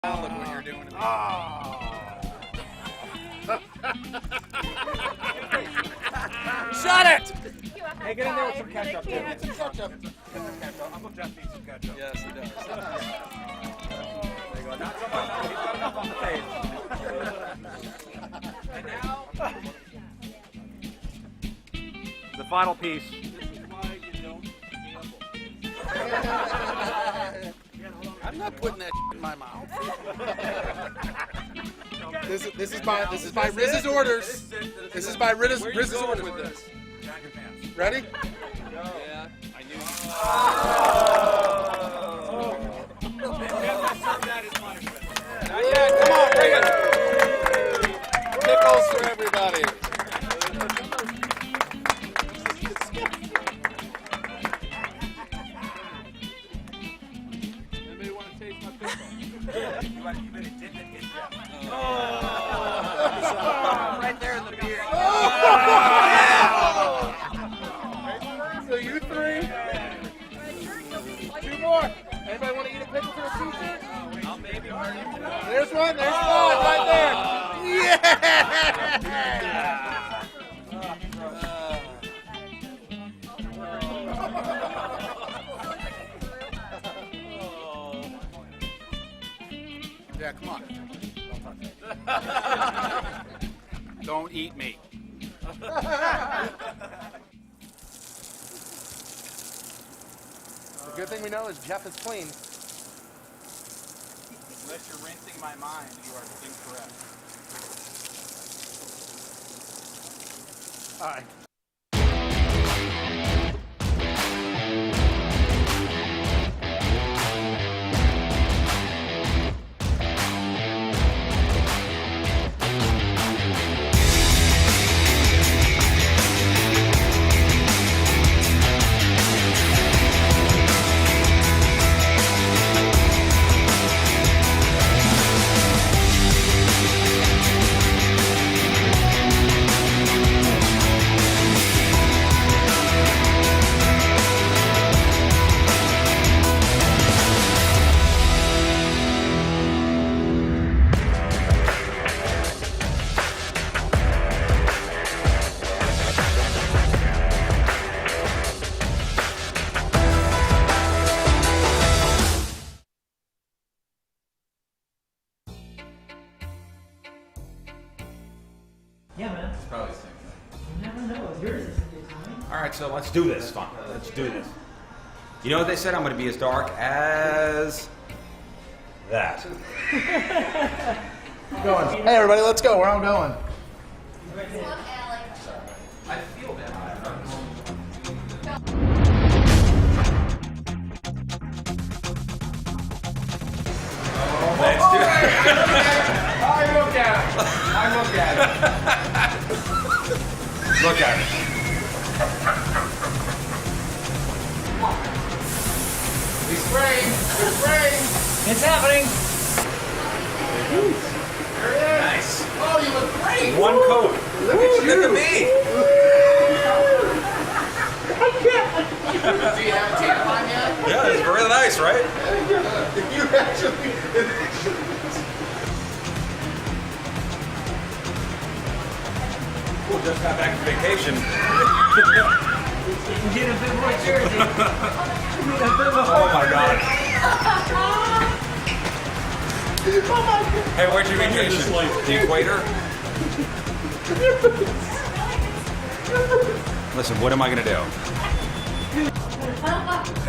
Look what you're doing to me. Shut it! Hey, get in there with some ketchup. Get some ketchup. Uncle Jeff needs some ketchup. Yes, he does. There you go. Not so much. He's got enough on the face. And now, the final piece. This is why you don't gamble. I'm not putting that in my mouth. This is by Rizz's orders. This is by Rizz's orders. With this. Ready? Go. Yeah, I knew. That is punishment. Not yet. Come on, bring it. Pickles for everybody. Anybody want to taste my pickle? You better dip it in Jeff. Right there in the beard. So you three. Two more. Anybody want to eat a pickle for a t-shirt? I'll maybe. There's one. There's one right there. Yeah! Yeah, come on. Don't eat me. The good thing we know is Jeff is clean. Unless you're rinsing my mind, you are incorrect. All right. Yeah, man. It's probably the same thing. You never know. Yours is fine. All right, so let's do this. Fine. Let's do this. You know what they said? I'm going to be as dark as that. Going. Hey, everybody, let's go. Where I'm going. I feel that. Let's do it. I look at it. Look at it. He's spraying. He's spraying. It's happening. There it is. Nice. Oh, you look great. One coat. Look at you. Look at me. Do you have a tampon yet? Yeah, it's really nice, right? You actually. Just got back from vacation. Get a bit more jersey. Oh my god. Hey, where'd you vacation? The equator? Listen, what am I gonna do?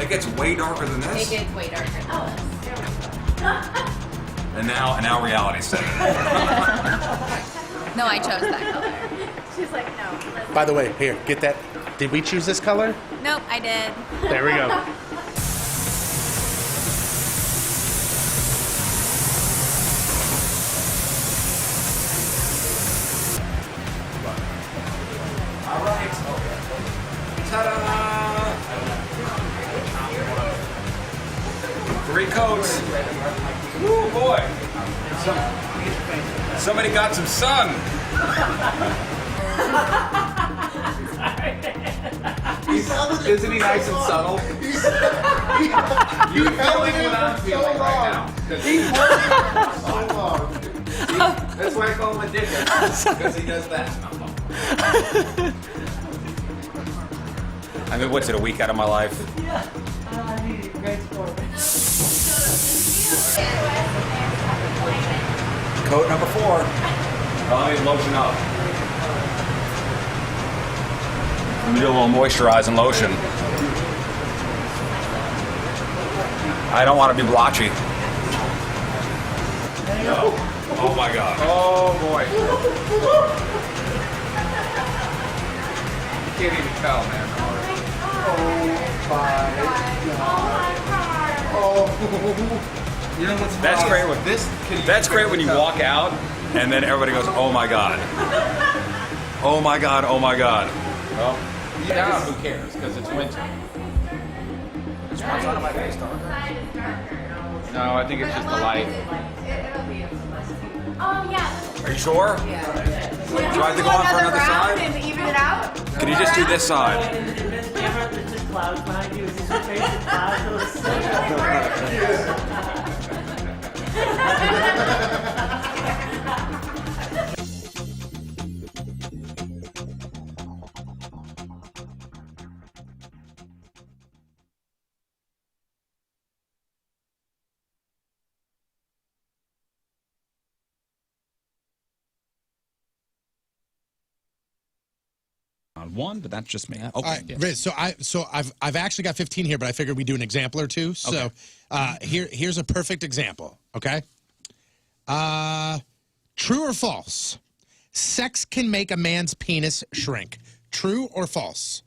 It gets way darker than It this. gets way darker than this. And now reality set in. No, I chose that color. She's like, no. By the way, here, get that. Did we choose this color? Nope, I did. There we go. All right. Ta-da! 3 coats. Woo, boy. Somebody got some sun. Isn't he nice and subtle? You're feeling what I'm feeling right now. He's working so long. That's why I call him a dickhead. Because he does that. I mean, what's it, a week out of my life? Yeah. I need it. Great score. Coat number 4. Oh, I need lotion up. Let me do a little moisturizing lotion. I don't want to be blotchy. No. Oh my God. Oh boy. You can't even tell, man. You know what's That's great when that's great when you walk out and then everybody goes, "Oh my God." Oh my God. Oh my God. Well, now who cares? Because it's winter. It's one side of my face, dog. No, I think it's just the light. Oh, yeah. Are you sure? Do I have to go on for another side? And even it out? Can you just do this side? There's just clouds behind you. Is this your favorite clouds? On one, but that's just me. Okay. All right, Rizz. So I've actually got 15 here, but I figured we'd do an example or two. So here's a perfect example. Okay. True or false? Sex can make a man's penis shrink. True or false?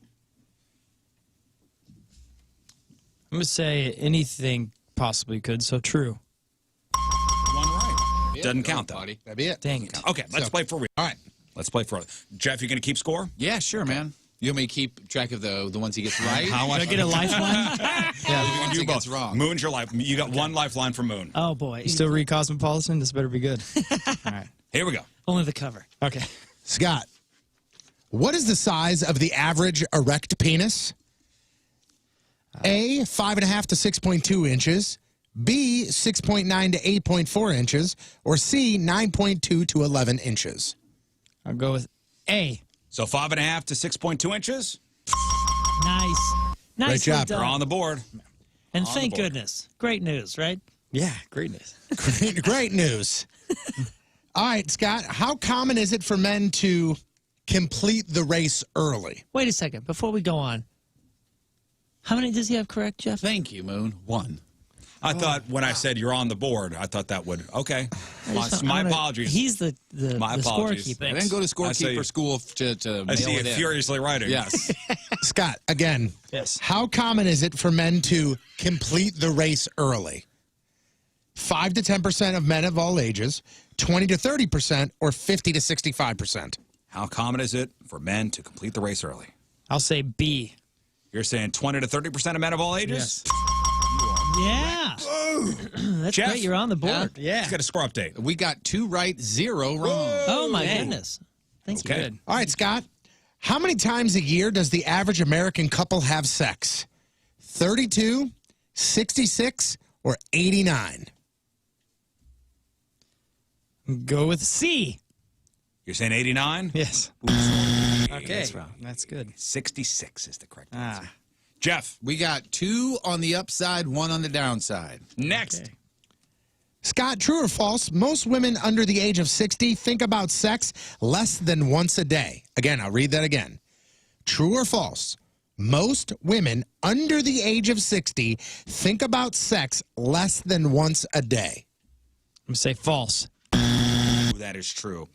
I'm gonna say anything possibly could. So true. One right. Doesn't count, though. Buddy. That'd be it. Dang it. Okay, let's play for real. All right. Let's play for real. Jeff, you going to keep score? Yeah, sure, man. You want me to keep track of the ones he gets right? How Should I get a lifeline? Yeah, You he do gets both. wrong. Moon's your life. You got one lifeline from Moon. Oh boy, you still read Cosmopolitan? This better be good. All right, Here we go. only the cover. Okay. Scott, what is the size of the average erect penis? A, 5.5 to 6.2 inches. B, 6.9 to 8.4 inches. Or C, 9.2 to 11 inches. I'll go with A. So 5.5 to 6.2 inches. Nice. Nicely job. done. We're on the board. And on thank the board. goodness. Great news, right? Yeah, great news. Great news. All right, Scott, how common is it for men to complete the race early? Wait a second. Before we go on, how many does he have correct, Jeff? Thank you, Moon. 1. I thought when I said you're on the board, I thought that would, okay. My I'm apologies. He's the My apologies. scorekeeper. I didn't go to I see. scorekeeper school to I see mail you it in. furiously writing. Yes. Scott, again, Yes. how common is it for men to complete the race early? 5 to 10% of men of all ages, 20 to 30%, or 50 to 65%? How common is it for men to complete the race early? I'll say B. You're saying 20 to 30% of men of all ages? Yeah. That's Jeff? great. You're on the board. Yeah. Let's get a score update. We got 2 right, 0 wrong. Oh, my goodness. Thanks. Okay. Good. All right, Scott, how many times a year does the average American couple have sex? 32, 66, or 89? Go with C. You're saying 89? Yes. Okay. That's wrong. That's good. 66 is the correct answer. Ah. Jeff, We got 2 on the upside, 1 on the downside. next. Okay. Scott, true or false? Most women under the age of 60 think about sex less than once a day. Again, I'll read that again. True or false? Most women under the age of 60 think about sex less than once a day. I'm going to say false. Ooh, that is true.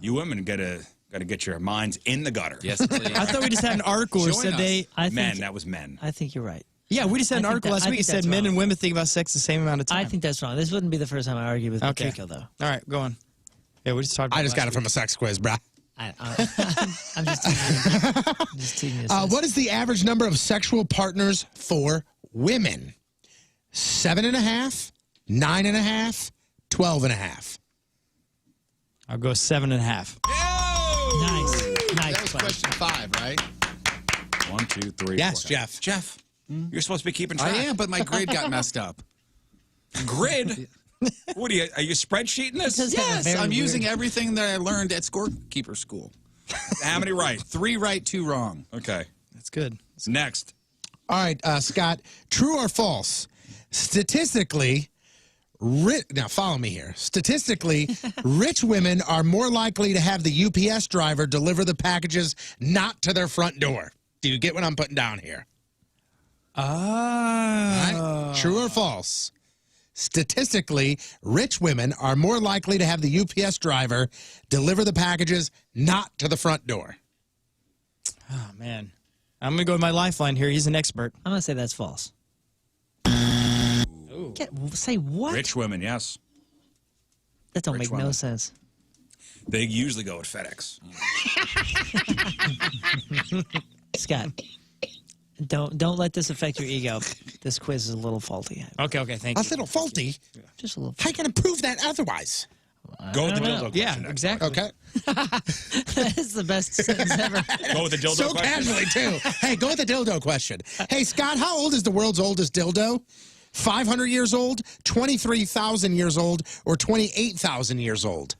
You women gotta get your minds in the gutter. Yes, please. I thought we just had an article where it Join said us. they. I Men, think, that was men. I think you're right. Yeah, we just had an I think article that- last I week. It think said that's men wrong. and women think about sex the same amount of time. I think that's wrong. This wouldn't be the first time I argue with Okay. Patrico, though. All right, go on. Yeah, we just talked about I just got it from a sex quiz, brah. I'm just teasing you. I'm just teasing you. What is the average number of sexual partners for women? 7.5, 9.5, 12.5. I'll go 7.5. Nice. Nice. That was question 5, right? 1, 2, 3. Yes, 4. Jeff. Jeff, you're supposed to be keeping track. I am, but my grid got messed up. Grid? What are you spreadsheeting this? Does have a Yes, very I'm using weird- everything that I learned at scorekeeper school. How many right? 3 right, 2 wrong. Okay. That's good. Next. All right, Scott, true or false? Statistically, now follow me here. Statistically, rich women are more likely to have the UPS driver deliver the packages not to their front door. Do you get what I'm putting down here? All right, true or false? Statistically, rich women are more likely to have the UPS driver deliver the packages not to the front door. Oh, man. I'm going to go with my lifeline here. He's an expert. I'm gonna say that's false. Say what? Rich women, yes. That don't rich make no women. sense. They usually go with FedEx. Scott, don't let this affect your ego. This quiz is a little faulty. Okay, thank A you. little faulty. Just a little. How can I prove that otherwise? Go with the don't dildo know. question. Yeah, next. exactly. Okay. That is the best sentence ever. Go with the dildo So question. casually, too. Hey, go with the dildo question. Hey, Scott, how old is the world's oldest dildo? 500 years old, 23,000 years old, or 28,000 years old?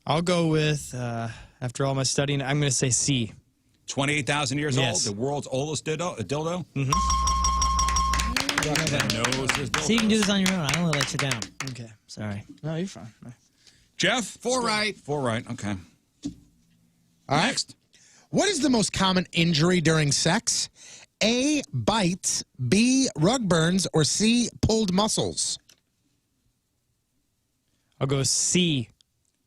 I'll go with, after all my studying, I'm going to say C. 28,000 years Yes. old, the world's oldest dildo. Mm-hmm. So you can do this on your own. I only let you down. Okay. Sorry. No, you're fine. Jeff? 4 right. 4 right, okay. All right. Next. What is the most common injury during sex? A, bites, B, rug burns, or C, pulled muscles? I'll go C.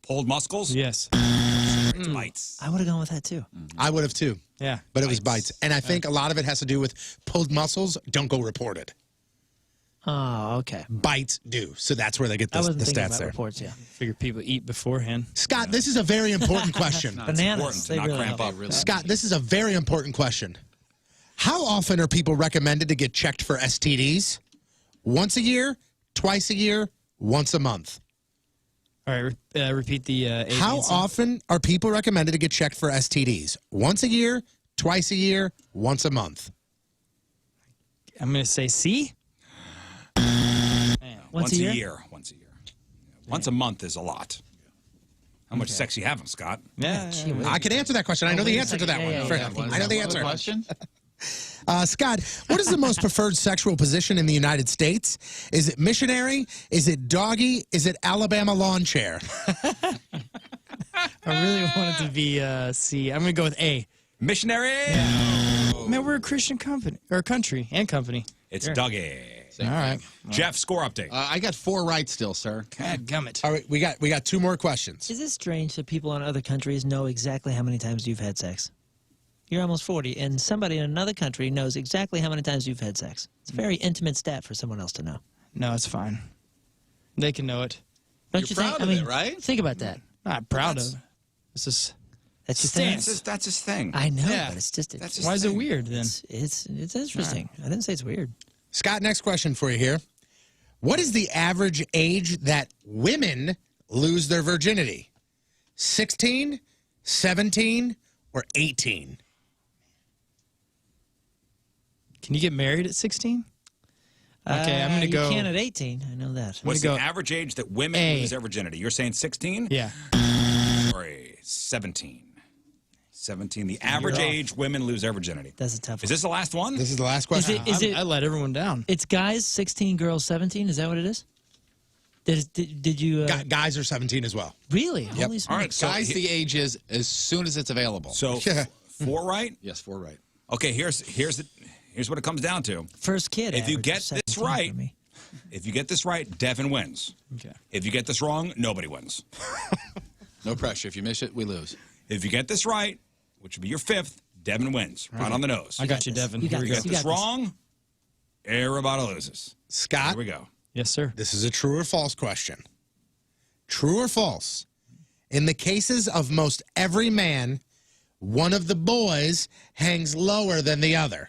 Pulled muscles? Yes. It's bites. I would have gone with that too. I would have, too. Yeah. But it was bites. And I think a lot of it has to do with pulled muscles don't go reported. Oh, okay. Bites do. So that's where they get I the wasn't thinking stats about there. reports. Yeah. Figure people eat beforehand. Scott, this is a very important question. It's Bananas. important to They not really cramp help. up. Scott, this is a very important question. How often are people recommended to get checked for STDs? Once a year, twice a year, once a month? All right, repeat the A, B, How and C. often are people recommended to get checked for STDs? Once a year, twice a year, once a month? I'm going to say C. Once a year? Once a year. Once a month is a lot. How much sex you having, Scott? Yeah. Gee whiz. I can answer that question. I know wait the a answer to second. that Yeah, one. yeah, Fair yeah. enough. I know the answer. Question? Scott, what is the most preferred sexual position in the United States? Is it missionary? Is it doggy? Is it Alabama lawn chair? I really want it to be C. I'm going to go with A. Missionary? Man, we're a Christian company, or country and company. It's Sure. Dougie. All right. Jeff, score update. I got 4 right still, sir. God gummit. All right, we got 2 more questions. Is it strange that people in other countries know exactly how many times you've had sex? You're almost 40, and somebody in another country knows exactly how many times you've had sex. It's a very intimate stat for someone else to know. No, it's fine. They can know it. Don't You're you proud think? of I mean, it, right? Think about that. Not proud of. This is. That's your thing. That's his thing. I know, Yeah. but it's just That's just Why is it thing. weird then? it's interesting. I didn't say it's weird. Scott, next question for you here. What is the average age that women lose their virginity? 16, 17, or 18? Can you get married at 16? Okay, I'm going to go. You can at 18. I know that. What's go the average age that women A. lose their virginity? You're saying 16? Yeah. Or 17? 17. The average off. age women lose their virginity. That's a tough one. Is this the last one? This is the last question. I let everyone down. It's guys 16, girls 17. Is that what it is? Did you Guys are 17 as well. really? Holy smokes! All right, so Guys, the age is as soon as it's available. So Yeah. 4 right? Yes, 4 right. Okay, here's what it comes down to. First kid. If you average get is this 17 right- for me. If you get this right, Devin wins. Okay. If you get this wrong, nobody wins. No pressure. If you miss it, we lose. If you get this right, which would be your 5th, Devin wins. Right on the nose. I got you, this. Devin. You got Here we this. go. Get this wrong, everybody loses. Scott, Here we go. Yes, sir. this is a true or false question. True or false? In the cases of most every man, one of the boys hangs lower than the other.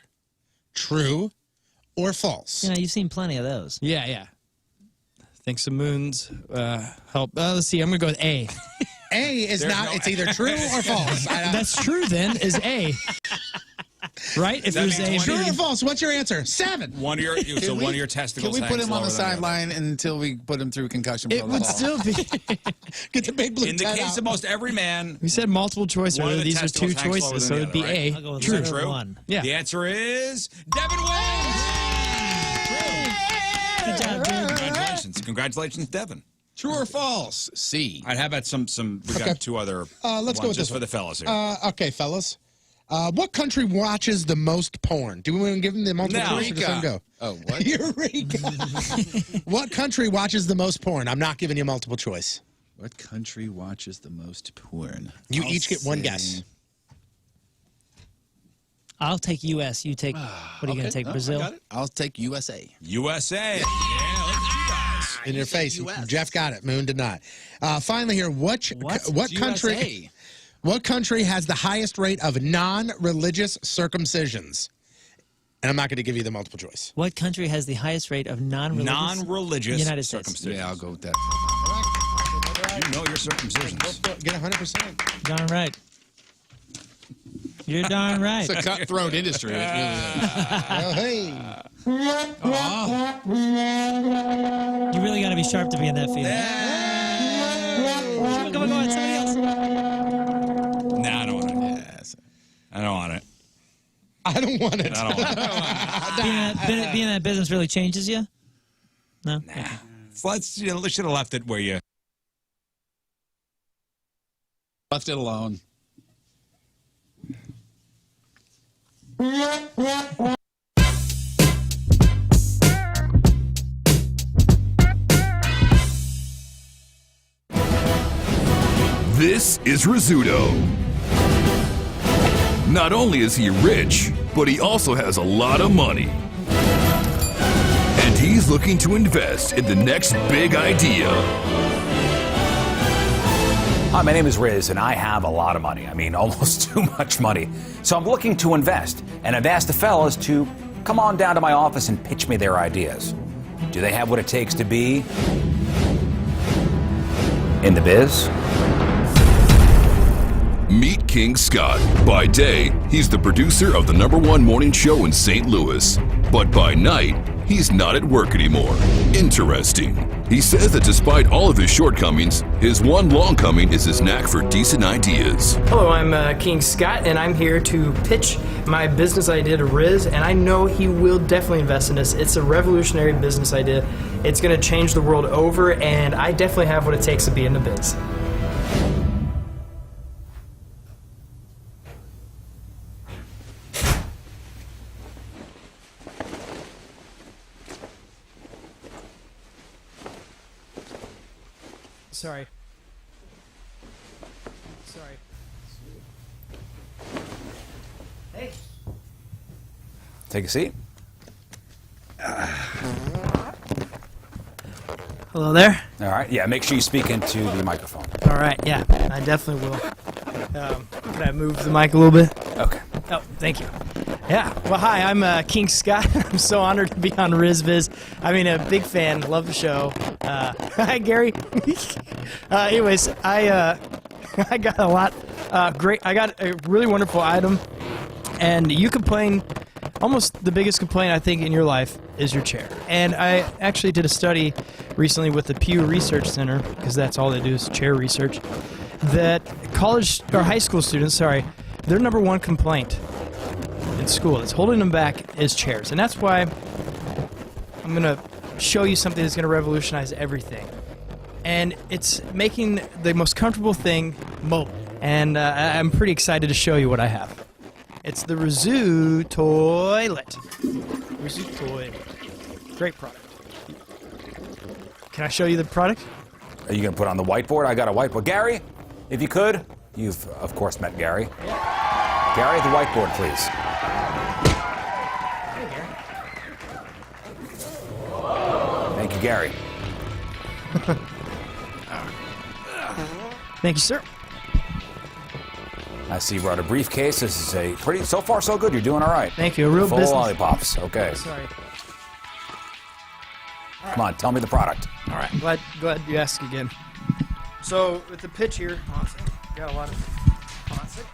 True or false? You know, you've seen plenty of those. Yeah. Think some moons help. Let's see. I'm going to go with A. A is There's not. no- It's either true or false. That's true then, is A. Right? If That there's means A, True B. or false? What's your answer? 7. One of your testicles. Can we put hangs him on the lower than other. sideline until we put him through concussion It would protocol? still be. Get the big blue In the tent case out. of most every man, We said multiple choice One of earlier. the These are two testicles hangs lower choices, than so the it'd be other, A. right? I'll go with Is that letter true? 1. Yeah. The answer is Devin wins. Good job, dude. Congratulations, Devin. True or false? C. I'd have had some. We Okay. got 2 other. Let's go with just this for one. the fellas here. Okay, fellas. What country watches the most porn? Do we want to give them the multiple No. choice or just let them go? Oh, what? Eureka. What country watches the most porn? I'm not giving you multiple choice. What country watches the most porn? You I'll each get one say- guess. I'll take U.S. You take, what are you going to take, No, I Brazil? got it. I'll take USA. USA. Yeah, look at you guys. In your face. US. Jeff got it. Moon did not. Finally here, what It's country USA. what country has the highest rate of non-religious circumcisions? And I'm not going to give you the multiple choice. What country has the highest rate of non-religious? Non-religious United States. circumcision. Yeah, I'll go with that. You know your circumcisions. Get 100%. Darn right. You're darn right. It's a cutthroat industry. It really is. Oh, hey. You really got to be sharp to be in that field. Come on, somebody else. Nah, I don't want it. Yes. I don't want it. I don't want it. Being in that business really changes you? No? Nah. Let's, should have left it where you. Left it alone. This is Rizzuto. Not only is he rich, but he also has a lot of money. And he's looking to invest in the next big idea. Hi, my name is Rizz, and I have a lot of money. I mean, almost too much money. So I'm looking to invest, and I've asked the fellas to come on down to my office and pitch me their ideas. Do they have what it takes to be in the biz? Meet King Scott. By day, he's the producer of the #1 morning show in St. Louis. But by night, he's not at work anymore. Interesting. He says that despite all of his shortcomings, his one long coming is his knack for decent ideas. Hello, I'm King Scott, and I'm here to pitch my business idea to Rizz, and I know he will definitely invest in this. It's a revolutionary business idea. It's going to change the world over, and I definitely have what it takes to be in the biz. Sorry. Hey. Take a seat. Hello there. All right. Yeah, make sure you speak into the microphone. All right. Yeah, I definitely will. Can I move the mic a little bit? Okay. Oh, thank you. Yeah. Well, hi. I'm King Scott. I'm so honored to be on Rizz. I mean, a big fan. Love the show. Hi, Gary. Anyways, I got a lot. Great. I got a really wonderful item, and you complain. Almost the biggest complaint I think in your life is your chair. And I actually did a study recently with the Pew Research Center, because that's all they do is chair research, that college or high school students, their #1 complaint in school that's holding them back is chairs. And that's why I'm going to show you something that's going to revolutionize everything. And it's making the most comfortable thing mobile. And I'm pretty excited to show you what I have. It's the Rizzuto toilet. Rizzuto toilet. Great product. Can I show you the product? Are you going to put on the whiteboard? I got a whiteboard. Gary, if you could. You've, of course, met Gary. Yeah. Gary, the whiteboard, please. Hey, Gary. Thank you, Gary. Thank you, sir. I see you brought a briefcase. This is a pretty, so far so good. You're doing all right. Thank you. A real Full business. of lollipops. Okay. Sorry. Come on, tell me the product. All right. Glad you asked again. So with the pitch here, hold on a second. Got a lot of. Hold on a second.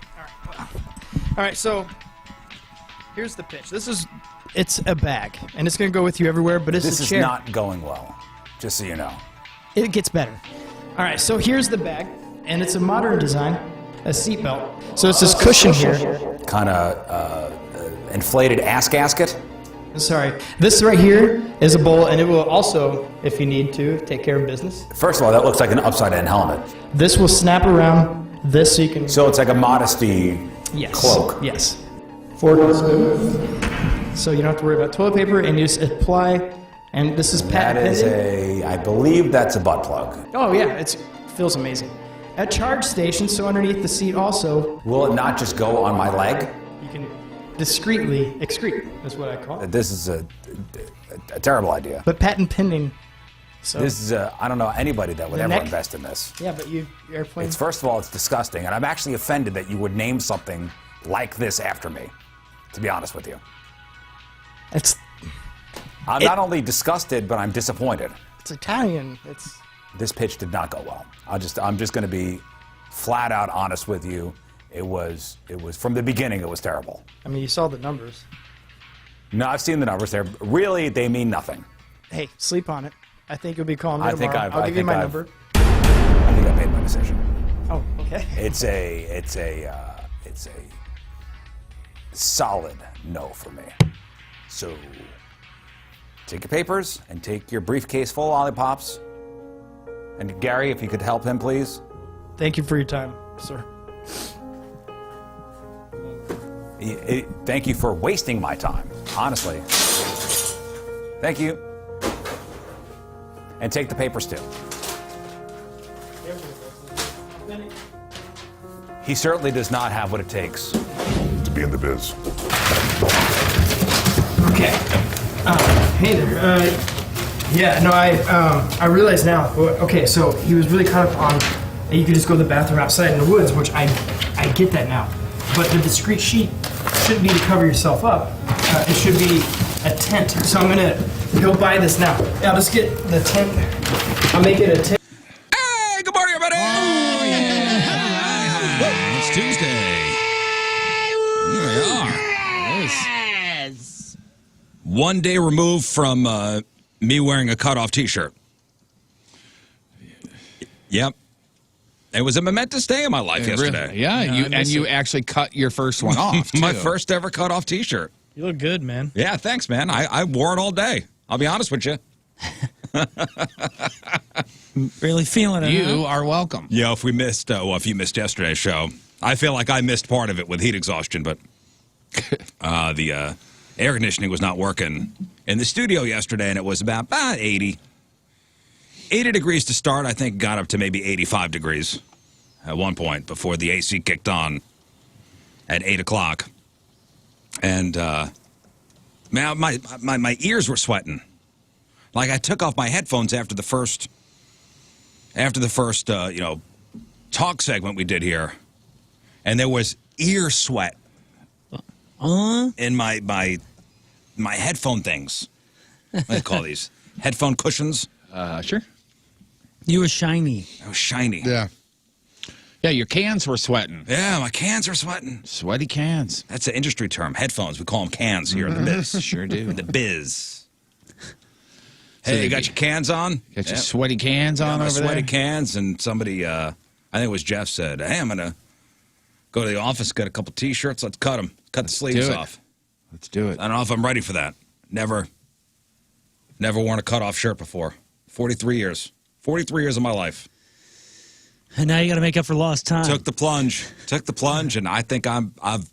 All right. So here's the pitch. It's a bag, and it's gonna go with you everywhere. But it's This a is chair. not going well, just so you know. It gets better. All right. So here's the bag, and it's a modern design, a seatbelt. So it's this cushion here. Kind of inflated ass gasket. Sorry. This right here is a bowl, and it will also, if you need to, take care of business. First of all, that looks like an upside-down helmet. This will snap around this so you can... So it's like a modesty cloak. Yes. Forward and smooth. So you don't have to worry about toilet paper, and you just apply, and this is patent That is pending. I believe that's a butt plug. Oh, yeah. It feels amazing. A charge station, so underneath the seat also... Will it not just go on my leg? You can discreetly excrete, is what I call it. This is a terrible idea. But patent pending. So This is I don't know anybody that would The ever neck? invest in this. yeah, but you airplane. It's first of all, it's disgusting, and I'm actually offended that you would name something like this after me. To be honest with you, I'm not only disgusted, but I'm disappointed. It's Italian. This pitch did not go well. I'm just going to be flat out honest with you. It was from the beginning. It was terrible. I mean, you saw the numbers. No, I've seen the numbers. They mean nothing. Hey, sleep on it. I think you'll be calling me I think tomorrow. I'll give you my number. I think I made my decision. Oh, okay. It's a solid no for me. So take your papers and take your briefcase full of lollipops. And Gary, if you could help him, please. Thank you for your time, sir. Thank you for wasting my time, honestly. Thank you. And take the papers too. He certainly does not have what it takes to be in the biz. Okay. Hey there. Yeah, no, I realize now. Okay, so he was really caught up on you could just go to the bathroom outside in the woods, which I get that now. But the discreet sheet shouldn't be to cover yourself up. It should be a tent. So I'm gonna go buy this now. I'll just get the tent. I'll make it a tent. Hey, good morning, everybody. Oh, yeah. It's Tuesday. Here we are. Yes. One day removed from me wearing a cutoff T-shirt. Yep. It was a momentous day in my life yesterday. Really? Yeah, you actually cut your first one off, too. My first ever cutoff T-shirt. You look good, man. Yeah, thanks, man. I wore it all day. I'll be honest with you. Really feeling it. You are welcome. Yeah, if you missed yesterday's show, I feel like I missed part of it with heat exhaustion, but the air conditioning was not working in the studio yesterday, and it was about 80. 80 degrees to start. I think got up to maybe 85 degrees at one point before the AC kicked on at 8 o'clock. And, man, my ears were sweating. Like I took off my headphones after the first talk segment we did here. And there was ear sweat in my headphone things. What do you call these? Headphone cushions? Sure. You were shiny. I was shiny. Yeah. Yeah, your cans were sweating. Yeah, my cans are sweating. Sweaty cans. That's an industry term. Headphones. We call them cans here in the biz. Sure do. In the biz. Hey, you got your cans on? Got your sweaty cans on my over sweaty there? cans, and somebody, I think it was Jeff, said, hey, I'm going to go to the office, get a couple T-shirts, let's cut them. Cut the sleeves off. Let's do it. I don't know if I'm ready for that. Never worn a cut-off shirt before. 43 years. 43 years of my life. And now you got to make up for lost time. Took the plunge, and I think I've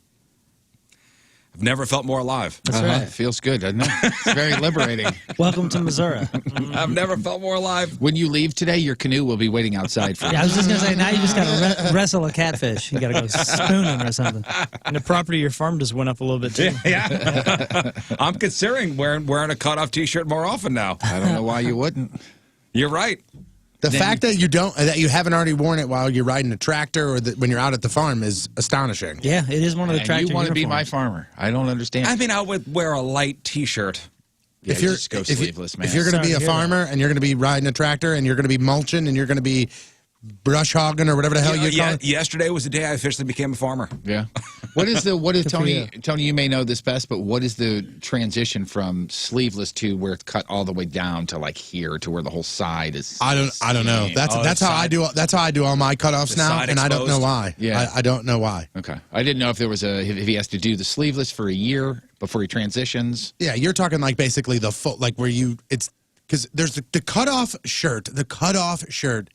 never felt more alive. That's right. It feels good, doesn't it? It's very liberating. Welcome to Missouri. I've never felt more alive. When you leave today, your canoe will be waiting outside for you. Yeah, I was just going to say, now you just got to wrestle a catfish. You got to go spoon him or something. And the property of your farm just went up a little bit, too. Yeah. I'm considering wearing a cutoff T-shirt more often now. I don't know why you wouldn't. You're right. The fact that you haven't already worn it while you're riding a tractor or when you're out at the farm is astonishing. Yeah, it is one of the And tractor you want to be my uniforms. farmer. I don't understand. I mean, I would wear a light T-shirt. Yeah, if you're just go sleeveless, man. If you're going to be Sorry a to hear farmer and you're going to be riding a tractor and you're going to be mulching and you're going to be brush hogging or whatever the hell you call it. Yesterday was the day I officially became a farmer. Yeah. What is Tony? Tony, you may know this best, but what is the transition from sleeveless to where it's cut all the way down to like here to where the whole side is? I don't know. That's how I do. That's how I do all my cutoffs now, and I don't know why. Yeah, I don't know why. Okay, I didn't know if there was if he has to do the sleeveless for a year before he transitions. Yeah, you're talking like basically the full, like where it's because there's the cutoff shirt. The cutoff shirt.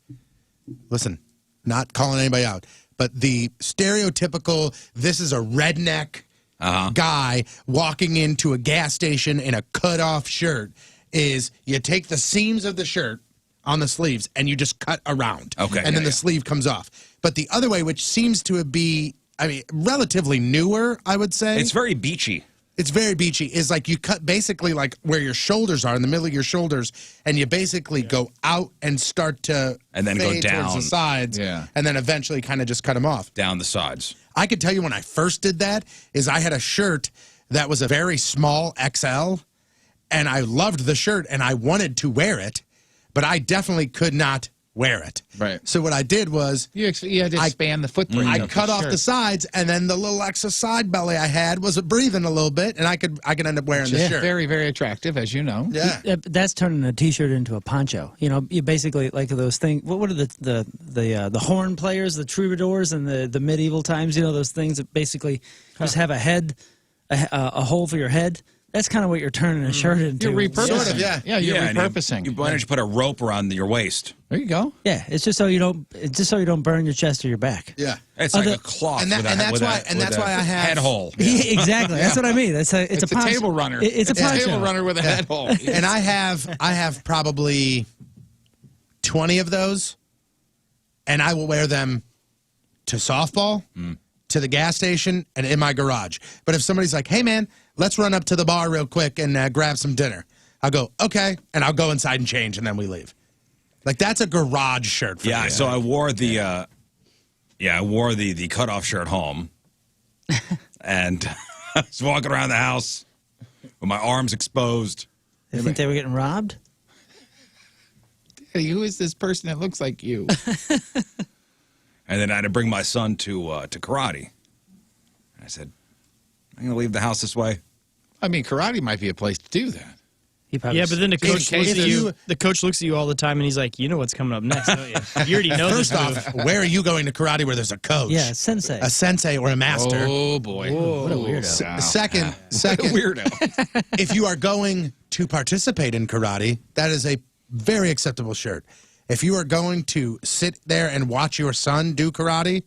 Listen, not calling anybody out, but the stereotypical, this is a redneck guy walking into a gas station in a cutoff shirt is you take the seams of the shirt on the sleeves and you just cut around. Okay. And then the sleeve comes off. But the other way, which seems to be, I mean, relatively newer, I would say. It's very beachy. It's very beachy. Is like you cut basically like where your shoulders are, in the middle of your shoulders, and you basically go out and start to and then fade go down towards the sides, and then eventually kind of just cut them off down the sides. I could tell you when I first did that is I had a shirt that was a very small XL, and I loved the shirt and I wanted to wear it, but I definitely could not wear it. Right. So what I did was you had to expand the footprint. I cut off the sides, and then the little extra side belly I had was breathing a little bit, and I could end up wearing the shirt. Very, very attractive, as you know. Yeah. That's turning a T-shirt into a poncho. You know, you basically like those things. What are the horn players, the troubadours, and the medieval times? You know, those things that basically just have a head, a hole for your head. That's kind of what you're turning a shirt into. You're repurposing. Sort of, yeah. Yeah, you're repurposing. Why don't you put a rope around your waist? There you go. Yeah, it's just so you don't burn your chest or your back. Yeah. It's like a cloth and that's why I have head hole. Yeah, exactly. That's what I mean. It's a table runner. It's a poncho. table runner with a head hole. And I have probably 20 of those, and I will wear them to softball, to the gas station, and in my garage. But if somebody's like, hey, man, let's run up to the bar real quick and grab some dinner, I'll go, okay, and I'll go inside and change, and then we leave. Like, that's a garage shirt for me. So I wore the the cutoff shirt home, and I was walking around the house with my arms exposed. You think they were getting robbed? Hey, who is this person that looks like you? And then I had to bring my son to karate. And I said, I'm going to leave the house this way. I mean, karate might be a place to do that. Yeah, but then the coach looks at you. The coach looks at you all the time, and he's like, "You know what's coming up next, don't you? You already know this move." First off, where are you going to karate where there's a coach? Yeah, sensei. A sensei or a master. Oh, boy. Whoa, what a weirdo. Wow. Second, Weirdo. if you are going to participate in karate, that is a very acceptable shirt. If you are going to sit there and watch your son do karate,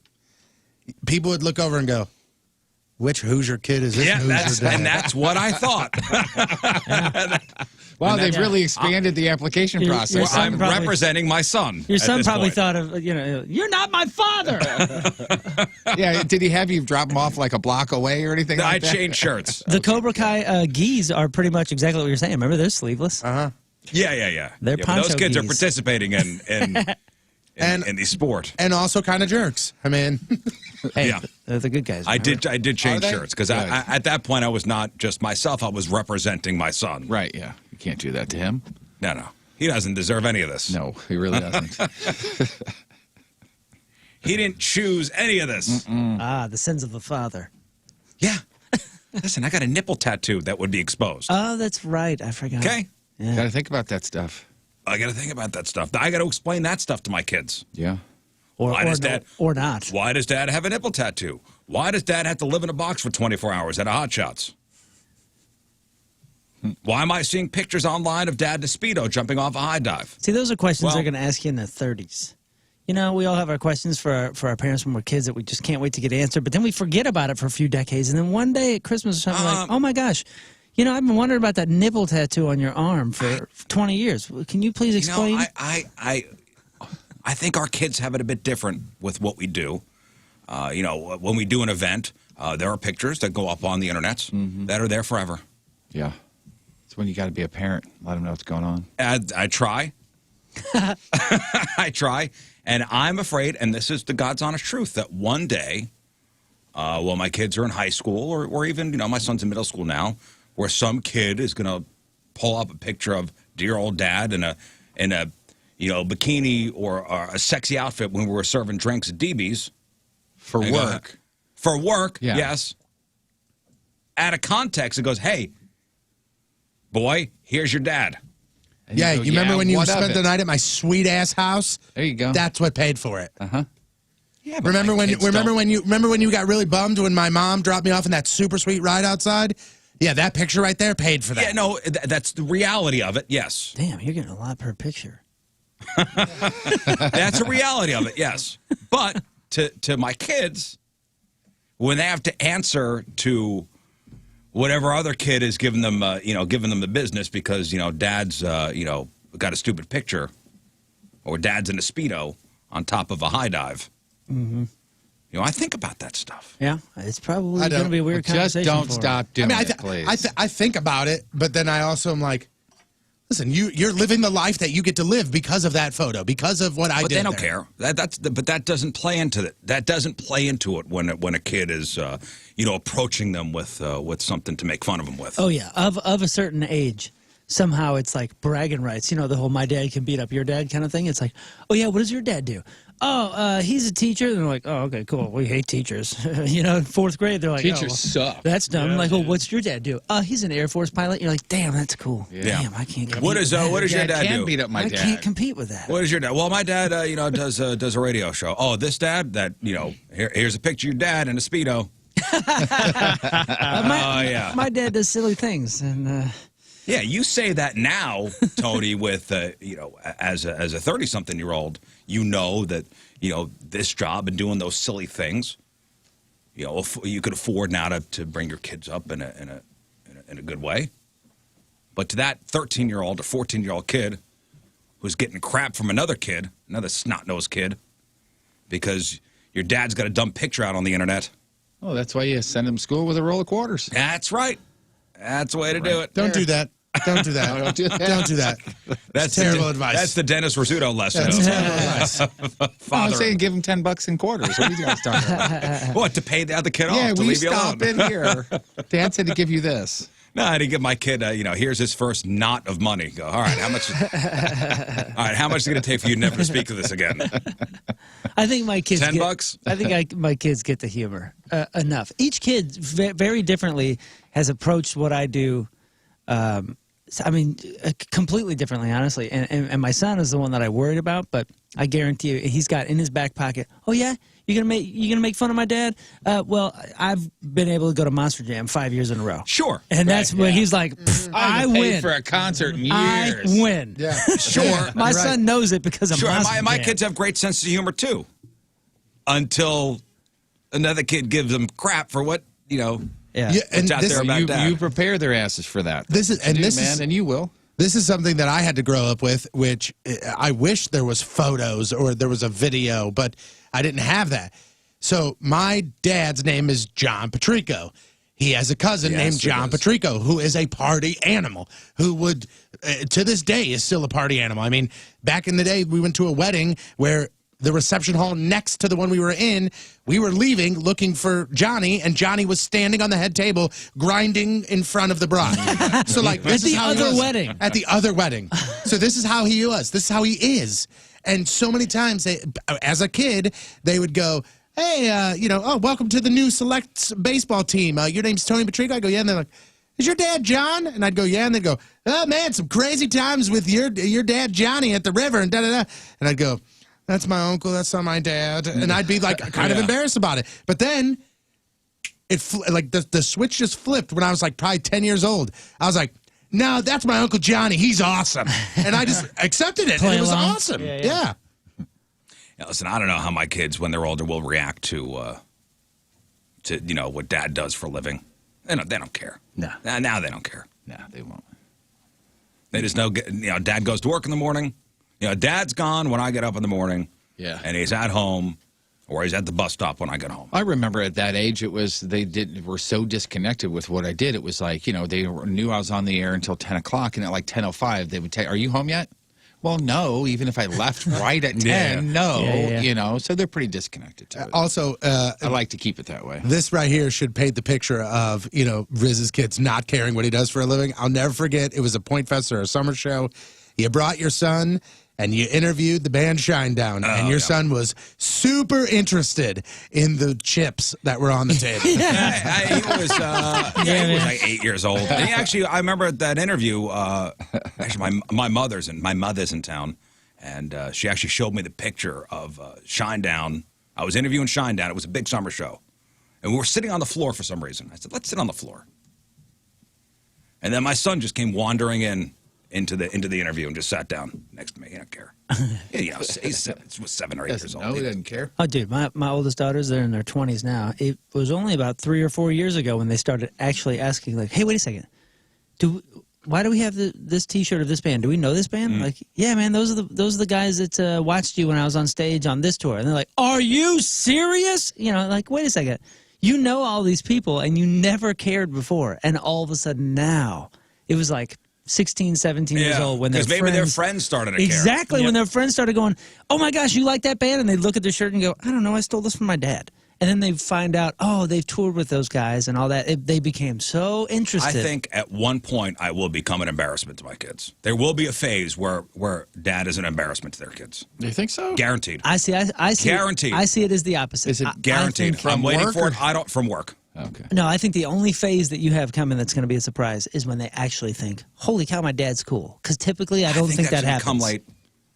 people would look over and go, which Hoosier kid is this? And that's what I thought. Wow, they've really expanded the application process. I'm representing my son. Your son probably thought of, you're not my father. Yeah, did he have you drop him off like a block away or anything like that? I changed shirts. The Cobra Kai gis are pretty much exactly what you're saying. Remember, they're sleeveless. Uh-huh. Yeah. They're but those poncho kids are gis. participating in the sport. And also kind of jerks. I mean, Hey, Yeah. they're the good guys. I did change they? shirts because at that point I was not just myself. I was representing my son. Right, yeah. You can't do that to him. No. He doesn't deserve any of this. No, he really doesn't. He didn't choose any of this. the sins of the father. Yeah. Listen, I got a nipple tattoo that would be exposed. Oh, that's right. I forgot. Okay. Yeah. Got to think about that stuff. I got to think about that stuff. I got to explain that stuff to my kids. Yeah. Or not. Why does Dad have a nipple tattoo? Why does Dad have to live in a box for 24 hours at a Hot Shots? Why am I seeing pictures online of Dad in a Speedo jumping off a high dive? See, those are questions they're going to ask you in their 30s. You know, we all have our questions for our parents when we're kids that we just can't wait to get answered, but then we forget about it for a few decades, and then one day at Christmas or something like, oh my gosh, I've been wondering about that nipple tattoo on your arm for 20 years. Can you please explain? I think our kids have it a bit different with what we do. When we do an event, there are pictures that go up on the internet that are there forever. Yeah. It's when you got to be a parent. Let them know what's going on. I try. I try. And I'm afraid, and this is the God's honest truth, that one day, while my kids are in high school, or even, my son's in middle school now, where some kid is going to pull up a picture of dear old Dad in a bikini or a sexy outfit when we were serving drinks at DB's. For work. For work, Yeah. yes. Out of context, it goes, hey, boy, here's your dad. And Yeah, go, you remember when you what of spent it? the night at my sweet-ass house? There you go. That's what paid for it. Uh-huh. Yeah, but Remember my when kids don't- when you got really bummed when my mom dropped me off in that super sweet ride outside? Yeah, that picture right there paid for that. Yeah, no, that's the reality of it, yes. Damn, you're getting a lot per picture. That's a reality of it, yes. But to my kids, when they have to answer to whatever other kid is giving them, giving them the business because, dad's, got a stupid picture or dad's in a Speedo on top of a high dive. Mm-hmm. I think about that stuff. Yeah, it's probably I going to don't. be a weird Just conversation. don't for 'em. stop doing I it, please. I think about it, but then I also am like, listen, you're living the life that you get to live because of that photo, because of what I But did. they don't there. care. But that doesn't play into it. That doesn't play into it when a kid is, approaching them with something to make fun of them with. Oh yeah, of a certain age. Somehow it's like bragging rights. The whole "my dad can beat up your dad" kind of thing. It's like, oh yeah, what does your dad do? Oh, he's a teacher. And they're like, oh, okay, cool. We hate teachers. In fourth grade, they're like, Teachers suck. That's dumb. Like, oh, what's your dad do? He's an Air Force pilot. You're like, damn, that's cool. Yeah. Damn, I can't. What is your dad can do? beat up my I dad. can't compete with that. What is your dad? Well, my dad, does a radio show. Oh, this dad, that here's a picture of your dad in a Speedo. Yeah. My dad does silly things, and Yeah, you say that now, Tony, with as a 30-something-year-old, that this job and doing those silly things, you could afford now to bring your kids up in a good way. But to that 13-year-old or 14-year-old kid who's getting crap from another snot-nosed kid, because your dad's got a dumb picture out on the internet. Oh, that's why you send them to school with a roll of quarters. That's right. That's the way to do it. Don't do that. Don't do that. Don't do that. Don't do that. That's terrible advice. That's the Dennis Rizzuto lesson. That's terrible advice. I'm Father. saying give them $10 in quarters. What are you guys talking about? What, to pay the other kid Yeah, off, to we leave you alone? stop in here. Dad said to give you this. No, I didn't give my kid, here's his first knot of money. Go, all right, how much is it going to take for you never to speak to this again? I think my kids $10? I think my kids get the humor enough. Each kid very differently has approached what I do. Completely differently, honestly. And my son is the one that I worried about, but I guarantee you, he's got in his back pocket. Oh yeah, you're gonna make fun of my dad? Well, I've been able to go to Monster Jam 5 years in a row. Sure. And that's when he's like, I haven't paid win for a concert in years. I win. Yeah. Sure. My son knows it because of Sure, Monster my Jam. kids have great sense of humor, too. Until another kid gives them crap for what, Yeah. what's out there about that. You prepare their asses for that. This is and You do, this man, is and you will. This is something that I had to grow up with, which I wish there was photos or there was a video, but I didn't have that. So my dad's name is John Patrico. He has a cousin named John Patrico who is a party animal, who would, to this day, is still a party animal. I mean, back in the day, we went to a wedding where the reception hall next to the one we were in, we were leaving looking for Johnny, and Johnny was standing on the head table grinding in front of the bride. So like this At is the how he other was. wedding. At the other wedding. So this is how he was. This is how he is. And so many times, as a kid, they would go, hey, welcome to the new select baseball team. Your name's Tony Patrico. I go, yeah. And they're like, is your dad John? And I'd go, yeah. And they'd go, oh, man, some crazy times with your dad Johnny at the river and da-da-da. And I'd go, that's my uncle. That's not my dad. And I'd be like kind of embarrassed about it. But then the switch just flipped when I was like probably 10 years old. I was like, no, that's my Uncle Johnny. He's awesome. And I just accepted it. And it was awesome. Yeah. Yeah, listen, I don't know how my kids, when they're older, will react to what Dad does for a living. They don't care. No. Now they don't care. No, they won't. They just know, Dad goes to work in the morning. Dad's gone when I get up in the morning. Yeah. And he's at home, or he's at the bus stop when I get home. I remember at that age, it was were so disconnected with what I did. It was like, they knew I was on the air until 10 o'clock, and at like 10:05, they would say, are you home yet? Well, no, even if I left right at 10, no, so they're pretty disconnected to it. Also, I like to keep it that way. This right here should paint the picture of, Rizz's kids not caring what he does for a living. I'll never forget, it was a Point Fest or a summer show. You brought your son, and you interviewed the band Shinedown, and your son was super interested in the chips that were on the table. He was like 8 years old. And I remember that interview. Actually, my mother's in town, and she actually showed me the picture of Shinedown. I was interviewing Shinedown. It was a big summer show, and we were sitting on the floor for some reason. I said, "Let's sit on the floor." And then my son just came wandering into the interview and just sat down next to me. He don't care. He's 7 or 8 years old. No, he doesn't care. Oh, dude, my oldest daughters, they're in their 20s now. It was only about 3 or 4 years ago when they started actually asking, like, hey, wait a second. Why do we have this T-shirt of this band? Do we know this band? Like, yeah, man, those are the guys that watched you when I was on stage on this tour. And they're like, are you serious? Like, wait a second. You know all these people, and you never cared before. And all of a sudden now, it was like 16, 17 years old when their friends started to care. Exactly, when their friends started going, oh, my gosh, you like that band? And they look at their shirt and go, I don't know, I stole this from my dad. And then they find out, oh, they've toured with those guys and all that. They became so interested. I think at one point I will become an embarrassment to my kids. There will be a phase where dad is an embarrassment to their kids. Do you think so? Guaranteed. I see Guaranteed. I see it as the opposite. Is it guaranteed? I'm waiting for it. From work. Okay. No, I think the only phase that you have coming that's going to be a surprise is when they actually think, holy cow, my dad's cool. Because typically I don't think that happens. Come late.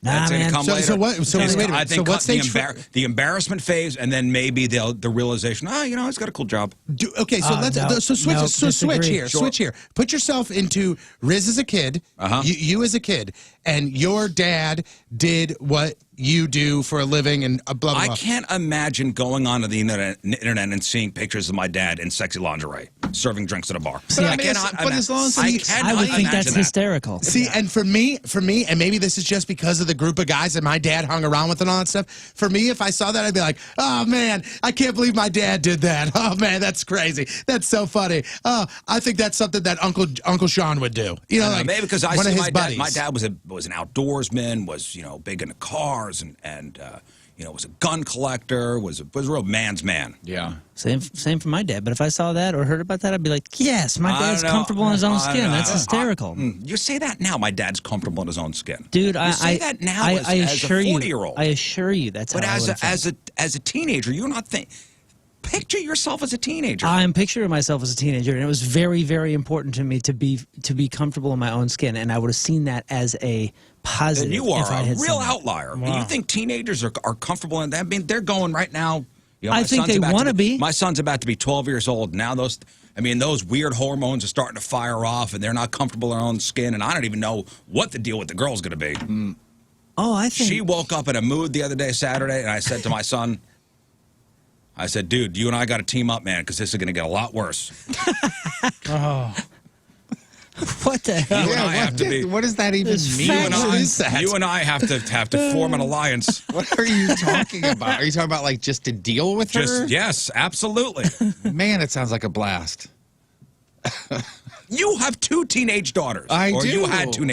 Nah, man. Come later. So wait a minute. I think So what stage the embarrassment phase, and then maybe the realization. He's got a cool job. Okay, so switch here. Sure. Switch here. Put yourself into Rizz as a kid, you as a kid, and your dad did what you do for a living and blah, blah, blah. I can't imagine going onto the internet and seeing pictures of my dad in sexy lingerie, serving drinks at a bar. See, I cannot. I would think that's hysterical. See, and for me, and maybe this is just because of the group of guys that my dad hung around with and all that stuff. For me, if I saw that, I'd be like, oh, man, I can't believe my dad did that. Oh, man, that's crazy. That's so funny. Oh, I think that's something that Uncle Sean would do. Like maybe because I one see of his my buddies. dad. My dad was an outdoorsman, was big into cars and was a gun collector, was a real man's man. Yeah. Same for my dad. But if I saw that or heard about that, I'd be like, yes, my dad's comfortable in his own skin. That's hysterical. You say that now, my dad's comfortable in his own skin. Dude, you say that now as a 40-year-old. I assure you that's how I would think. as a teenager, you're not picture yourself as a teenager. I'm picturing myself as a teenager, and it was very, very important to me to be comfortable in my own skin, and I would have seen that as a positive. And you are a real outlier. Wow. You think teenagers are comfortable in that? I mean, they're going right now. I think they want to be. My son's about to be 12 years old now. Those weird hormones are starting to fire off, and they're not comfortable in their own skin. And I don't even know what the deal with the girl's going to be. Oh, I think she woke up in a mood the other day, Saturday, and I said to my son, I said, dude, you and I got to team up, man, because this is going to get a lot worse. Oh. What the hell? What does that even mean? You and I have to form an alliance. What are you talking about? Are you talking about like just to deal with her? Yes, absolutely. Man, it sounds like a blast. You have 2 teenage daughters. I or do. You had 2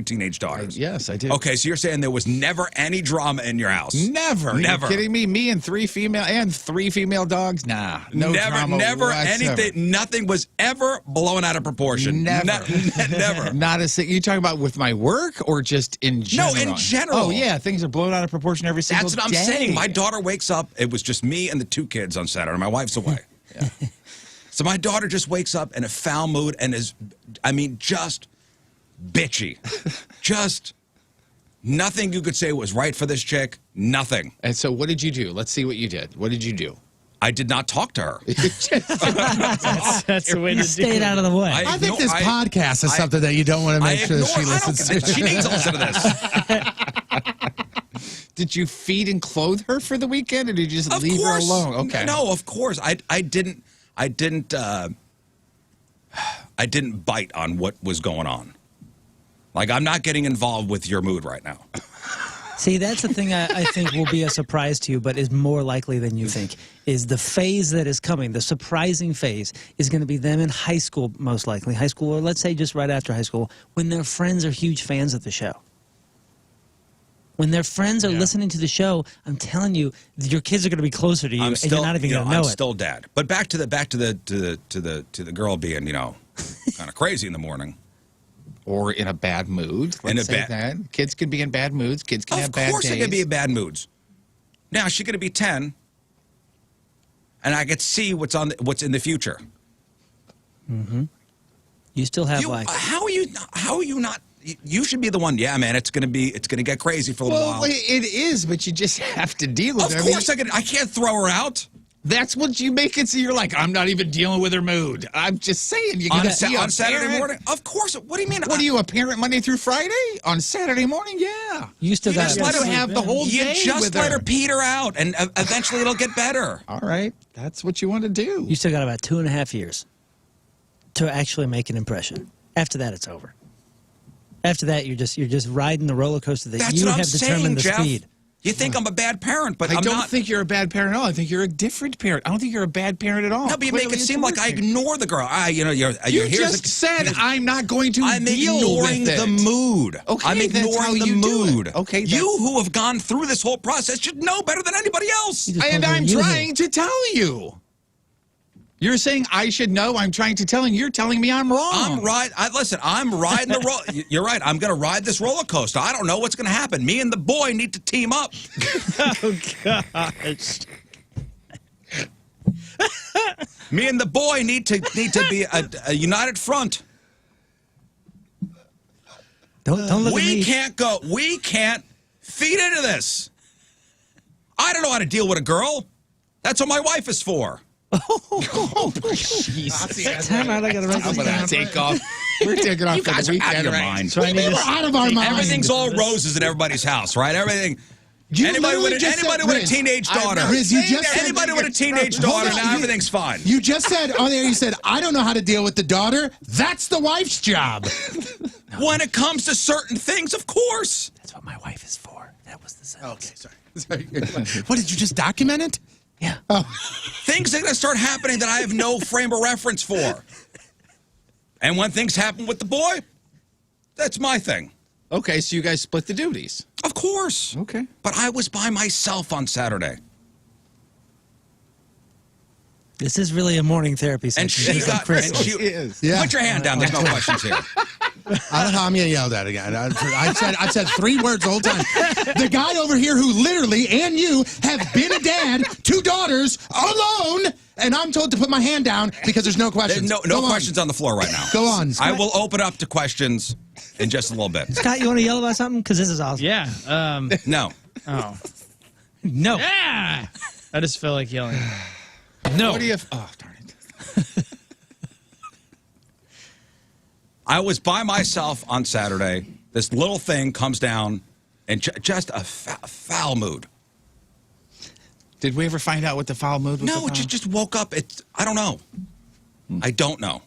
teenage daughters. Yes, I did. Okay, so you're saying there was never any drama in your house? Never. Never. Are you kidding me? Me and 3 female dogs? Nah. No drama Never whatsoever. anything. Nothing was ever blown out of proportion. Never. Never. Not a thing. You talking about with my work or just in general? No, in general. Oh, yeah. Things are blown out of proportion every single day. That's what I'm saying. My daughter wakes up. It was just me and the 2 kids on Saturday. My wife's away. Yeah. So my daughter just wakes up in a foul mood and is, just bitchy. Just nothing you could say was right for this chick. Nothing. And so what did you do? Let's see what you did. What did you do? I did not talk to her. That's the way to do it. Stayed out of the way. I think this podcast is something that you don't want to make sure that she listens to. She needs to listen to this. Did you feed and clothe her for the weekend, or did you just leave her alone? Okay. No, of course. I didn't bite on what was going on. Like, I'm not getting involved with your mood right now. See, that's the thing I think will be a surprise to you, but is more likely than you think, is the phase that is coming. The surprising phase is going to be them in high school, most likely. High school, or let's say just right after high school, when their friends are huge fans of the show. When their friends are listening to the show, I'm telling you, your kids are going to be closer to you, and you're not even going to know I'm it. still dad. But back to the girl being, kind of crazy in the morning. or in a bad mood. In a Let's say bad- that. Kids can be in bad moods. Kids can have bad days. Of course they can be in bad moods. Now, she's going to be 10, and I get to see what's in the future. Mm-hmm. You still have How are you not? You should be the one. Yeah, man, it's gonna get crazy for a little while. It is, but you just have to deal with it. Of course, I can't throw her out. That's what you make it so you're like, I'm not even dealing with her mood. I'm just saying. You got to on Saturday morning. Of course. What do you mean? What are you, a parent Monday through Friday? On Saturday morning, yeah. You still got to let her have the whole day. You just let her peter out, and eventually it'll get better. All right, that's what you want to do. You still got about 2.5 years to actually make an impression. After that, it's over. After that, you're just riding the roller coaster that you have determined the speed. You think I'm a bad parent, but I I'm don't not. think you're a bad parent at all. I think you're a different parent. I don't think you're a bad parent at all. No, but you make it seem like I ignore the girl. You just said I'm not going to I'm deal ignoring with it. the mood. Okay, I'm that's how ignoring the you do mood. it. Okay, you who have gone through this whole process should know better than anybody else. And I'm trying to tell you. You're saying I should know. I'm trying to tell you. You're telling me I'm wrong. I'm right. Listen, I'm riding the roller. You're right. I'm going to ride this roller coaster. I don't know what's going to happen. Me and the boy need to team up. Oh, gosh. Me and the boy need to be a united front. Don't look at me. We can't feed into this. I don't know how to deal with a girl. That's what my wife is for. Oh, Jesus. Time out. I got to write I'm this going down. to take off. We're taking off You for guys the are out of weekend, your right? mind. So I need We're out of our minds. Everything's all roses in everybody's house, right? Everything. You Anybody literally with just said, a Riz, teenage daughter. Riz, you just said- Anybody with a teenage Hold daughter, on, now you- everything's fine. You just said on there, you said, I don't know how to deal with the daughter. That's the wife's job. When it comes to certain things, of course. That's what my wife is for. That was the sentence. Okay, sorry. What, did you just document it? Yeah. Oh. Things are going to start happening that I have no frame of reference for. And when things happen with the boy, that's my thing. Okay, so you guys split the duties. Of course. Okay. But I was by myself on Saturday. This is really a morning therapy session. And she Just like got... Chris. and she- is. Yeah. Put your hand down. There's no questions here. I don't know how I'm going to yell that again. I've said 3 words the whole time. The guy over here who literally, and you, have been a dad, 2 daughters, alone, and I'm told to put my hand down because there's no questions. No Go on. questions on the floor right now. Go on. I will open up to questions in just a little bit. Scott, you want to yell about something? Because this is awesome. Yeah. No. Oh. No. Yeah. I just feel like yelling. No. What do you... Oh, darn it. I was by myself on Saturday. This little thing comes down in just a foul mood. Did we ever find out what the foul mood was No, about? it just woke up. I don't know. I don't know.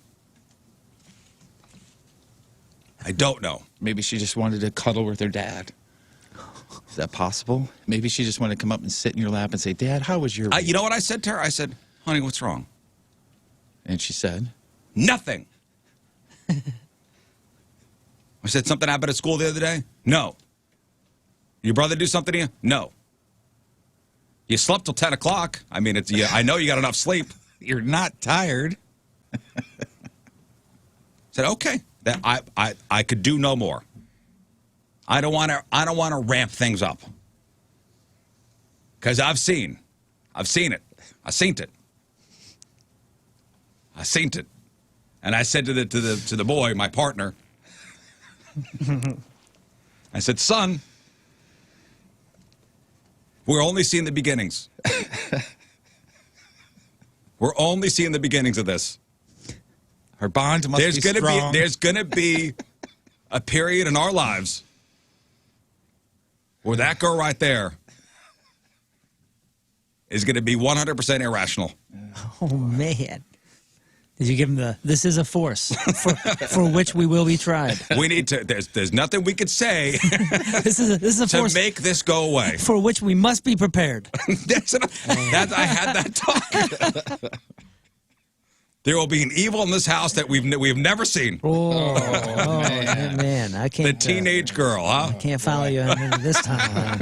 I don't know. Maybe she just wanted to cuddle with her dad. Is that possible? Maybe she just wanted to come up and sit in your lap and say, Dad, how was your week? You know what I said to her? I said, honey, what's wrong? And she said, Nothing. I said, something happened at school the other day? No. Your brother do something to you? No. You slept till 10 o'clock. I mean, I know you got enough sleep. You're not tired. I said, okay. That I could do no more. I don't want to ramp things up. Because I've seen it. I seen it. And I said to the boy, my partner, I said, son, we're only seeing the beginnings. We're only seeing the beginnings of this. Her bond must be strong. There's gonna be a period in our lives where that girl right there is gonna be 100% irrational. Oh, man. Did you give him this is a force for which we will be tried. We need to, there's nothing we could say This is a to force make this go away. for which we must be prepared. I had that talk. There will be an evil in this house that we've never seen. Oh, man. I The can't. teenage girl, huh? Can't follow you into this time.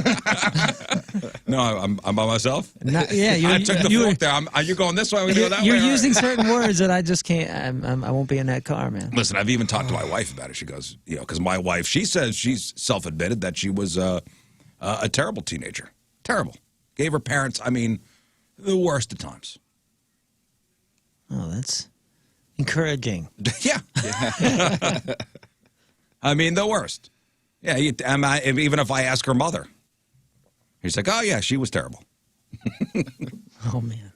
No, I'm by myself. Not, yeah, I took the fork there. Are you going this way? We go that way. You're All right. using certain words that I just can't. I won't be in that car, man. Listen, I've even talked to my wife about it. She goes, because my wife, she says she's self-admitted that she was a terrible teenager. Terrible. Gave her parents, the worst of times. Oh, that's encouraging. Yeah. The worst. Yeah, even if I ask her mother, he's like, oh, yeah, she was terrible. Oh, man.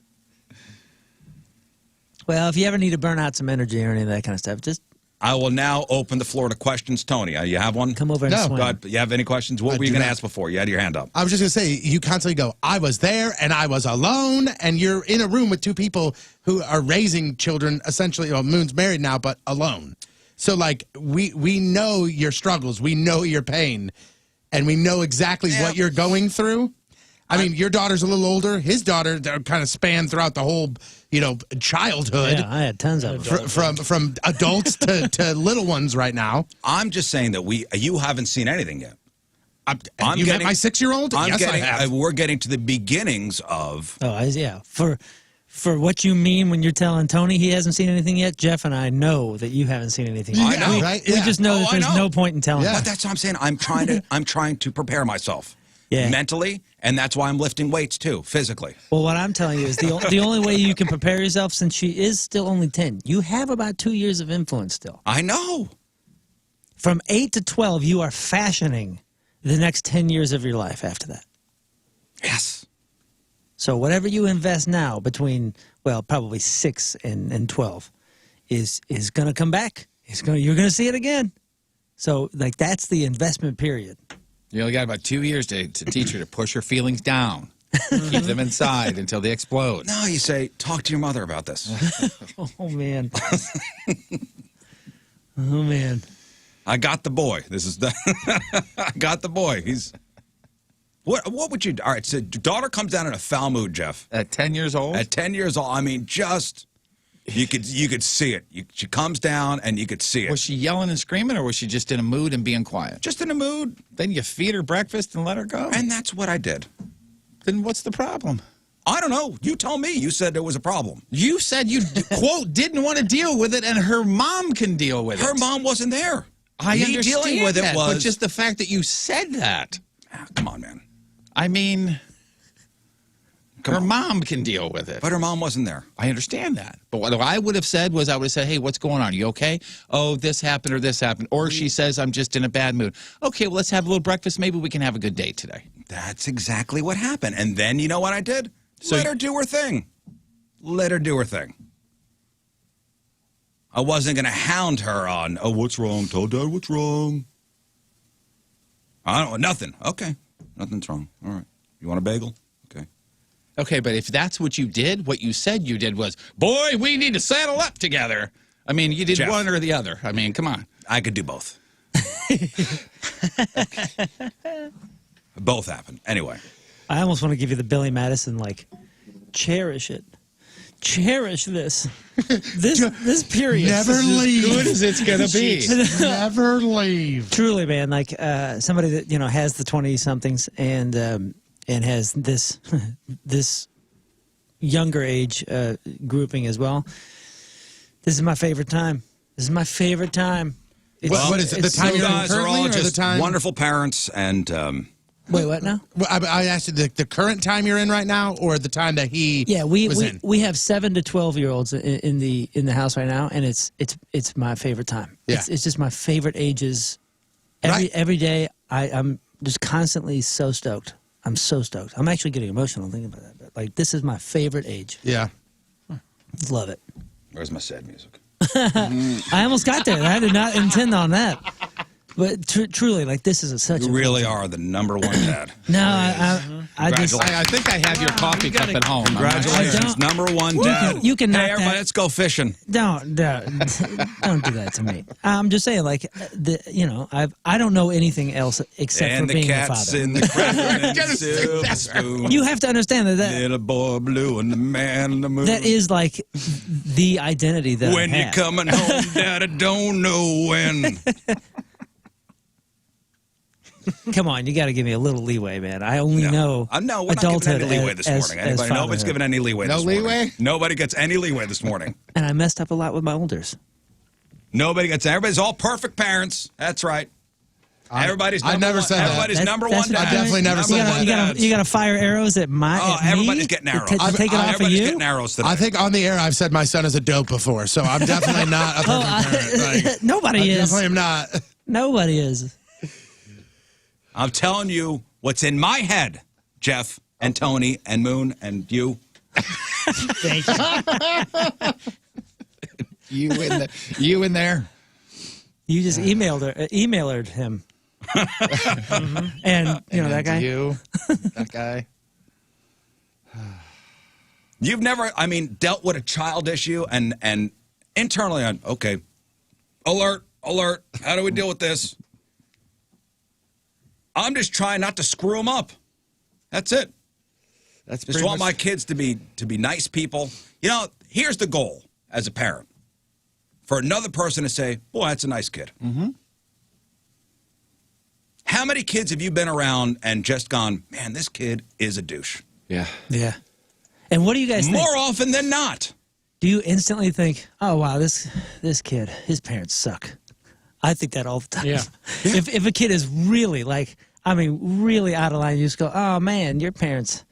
Well, if you ever need to burn out some energy or any of that kind of stuff, just... I will now open the floor to questions. Tony, you have one? Come over and swim. God, you have any questions? What were you going to ask before? You had your hand up. I was just going to say, you constantly go, I was there and I was alone, and you're in a room with two people who are raising children, essentially, Moon's married now, but alone. So, like, we know your struggles, we know your pain, and we know exactly what you're going through. Your daughter's a little older. His daughter, they're kind of spanned throughout the whole, childhood. Yeah, I had tons of them. From adults to little ones right now. I'm just saying that you haven't seen anything yet. You met my 6-year-old? Yes, I have. We're getting to the beginnings of... Oh, yeah. For what you mean when you're telling Tony he hasn't seen anything yet, Jeff and I know that you haven't seen anything yet. I know, right? We just know that there's no point in telling But that's what I'm saying. I'm trying to prepare myself. Yeah. Mentally, and that's why I'm lifting weights too, physically. Well, what I'm telling you is the only way you can prepare yourself, since she is still only 10, you have about 2 years of influence still. I know. From 8 to 12, you are fashioning the next 10 years of your life after that. Yes. So whatever you invest now between, probably 6 and 12 is going to come back. You're going to see it again. So, that's the investment period. You only got about 2 years to teach her to push her feelings down. Keep them inside until they explode. No, you say, talk to your mother about this. Oh, man. Oh, man. I got the boy. I got the boy. He's... What would you... All right, so daughter comes down in a foul mood, Jeff. At 10 years old? At 10 years old. Just... You could see it. She comes down and you could see it. Was she yelling and screaming, or was she just in a mood and being quiet? Just in a mood. Then you feed her breakfast and let her go? And that's what I did. Then what's the problem? I don't know. You tell me. You said there was a problem. You said you, quote, didn't want to deal with it, and her mom can deal with it. Her mom wasn't there. I understand dealing with that, it was... but just the fact that you said that. Come on, man. Her mom can deal with it. But her mom wasn't there. I understand that. But what I would have said was, hey, what's going on? Are you okay? Oh, this happened or this happened. Or she says, I'm just in a bad mood. Okay, well, let's have a little breakfast. Maybe we can have a good day today. That's exactly what happened. And then you know what I did? Let her do her thing. Let her do her thing. I wasn't going to hound her on, what's wrong? Tell Dad what's wrong. I don't know, nothing. Okay, nothing's wrong. All right. You want a bagel? Okay, but if that's what you did, what you said you did was, boy, we need to saddle up together. You did Jeff, one or the other. Come on. I could do both. Both happened. Anyway. I almost want to give you the Billy Madison, cherish it. Cherish this. This period. Never leave. As good as it's going to be. Never leave. Truly, man, somebody that, has the 20-somethings and has this this younger age grouping as well. This is my favorite time. This is my favorite time. What is it? The time you're in currently, all or just the time? wonderful parents and. Wait, what now? Well, I asked you the current time you're in right now, or the time that he was in? We have 7 to 12-year-olds in the house right now, and it's my favorite time. Yeah. It's just my favorite ages. Every day I'm just constantly so stoked. I'm so stoked. I'm actually getting emotional thinking about that. But, this is my favorite age. Yeah. Love it. Where's my sad music? I almost got there. I did not intend on that. But truly, this is such. You really are the #1 dad. No, I just. I think I have your coffee cup at home. Congratulations, #1 dad. You can knock hey, everybody, that. let's go fishing. Don't do that to me. I'm just saying, I don't know anything else except for being a father. And the cats in the cracker and the silver spoon. You have to understand that little boy blue and the man in the moon. that is the identity that when I you have. coming home, Dad, I don't know when. Come on, you got to give me a little leeway, man. I only know No, we're not adulthood giving any leeway this morning. Nobody's fatherhood. giving any leeway No this morning. leeway? Nobody gets any leeway this morning. And I messed up a lot with my olders. Nobody gets. Everybody's all perfect parents. That's right. Everybody's. I never said that. Everybody's number one. what dad. I definitely never you said gotta, that. you gotta fire arrows at my. Oh, at me everybody's getting arrows. To take it off of Everybody's you. getting arrows today. I think on the air I've said my son is a dope before, so I'm definitely not a perfect parent. Like, Nobody I is. definitely am not. Nobody is. I'm telling you what's in my head, Jeff and Tony and Moon and you. Thank you. You in there. You just emailed him. And you know that guy. You, that guy. You've never, dealt with a child issue and internally on, okay, alert, how do we deal with this? I'm just trying not to screw them up. That's it. That's Just want my kids to be nice people. You know, here's the goal as a parent. For another person to say, boy, that's a nice kid. Mm-hmm. How many kids have you been around and just gone, man, this kid is a douche? Yeah. Yeah. And what do you guys think? More often than not. Do you instantly think, oh wow, this kid, his parents suck? I think that all the time. Yeah. If a kid is really really out of line, you just go, oh man, your parents,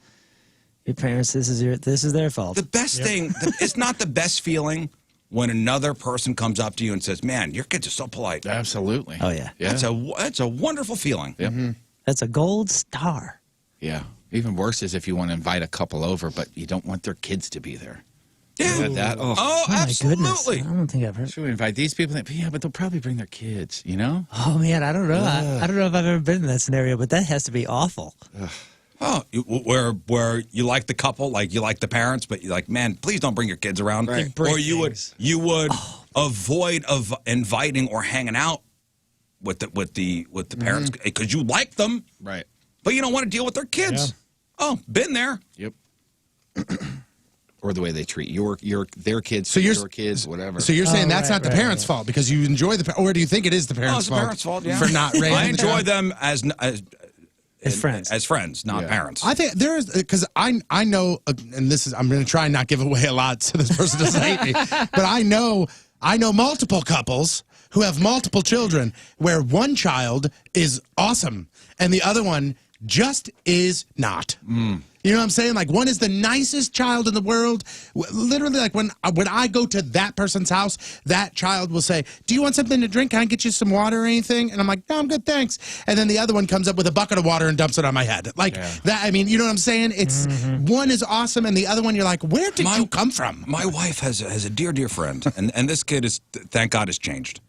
this is their fault. The best thing, it's not the best feeling when another person comes up to you and says, man, your kids are so polite. Absolutely. Oh yeah. Yeah. That's a wonderful feeling. Yep. That's a gold star. Yeah. Even worse is if you want to invite a couple over, but you don't want their kids to be there. Yeah. You had that? Oh, Oh, Oh my goodness. absolutely. I don't think I've heard. should we invite these people? Yeah, but they'll probably bring their kids, you know? Oh man, I don't know. I don't know if I've ever been in that scenario, but that has to be awful. Oh, where you like the couple, like you like the parents, but you're like, man, please don't bring your kids around. Right. Or you would avoid of inviting or hanging out with the parents because you like them, Right. but you don't want to deal with their kids. Yeah. Oh, been there. Yep. Or the way they treat their kids, So you're- your kids, whatever. So you're saying that's right, not the right, parents' fault because you enjoy or do you think it is the Oh, parents' it's the fault? parents' fault. Yeah. For not raising I the enjoy child? them as As friends. not I think there is because I know, and this is I'm going to try and not give away a lot so this person doesn't hate me, but I know multiple couples who have multiple children where one child is awesome and the other one just is not. You know what I'm saying? Like one is the nicest child in the world. Literally, like when I go to that person's house, that child will say, "Do you want something to drink? Can I get you some water or anything?" And I'm like, "No, I'm good, thanks." And then the other one comes up with a bucket of water and dumps it on my head. Like that. I mean, you know what I'm saying? It's one is awesome, and the other one, you're like, "Where did you come from?" My wife has a dear friend, and this kid is, thank God, has changed.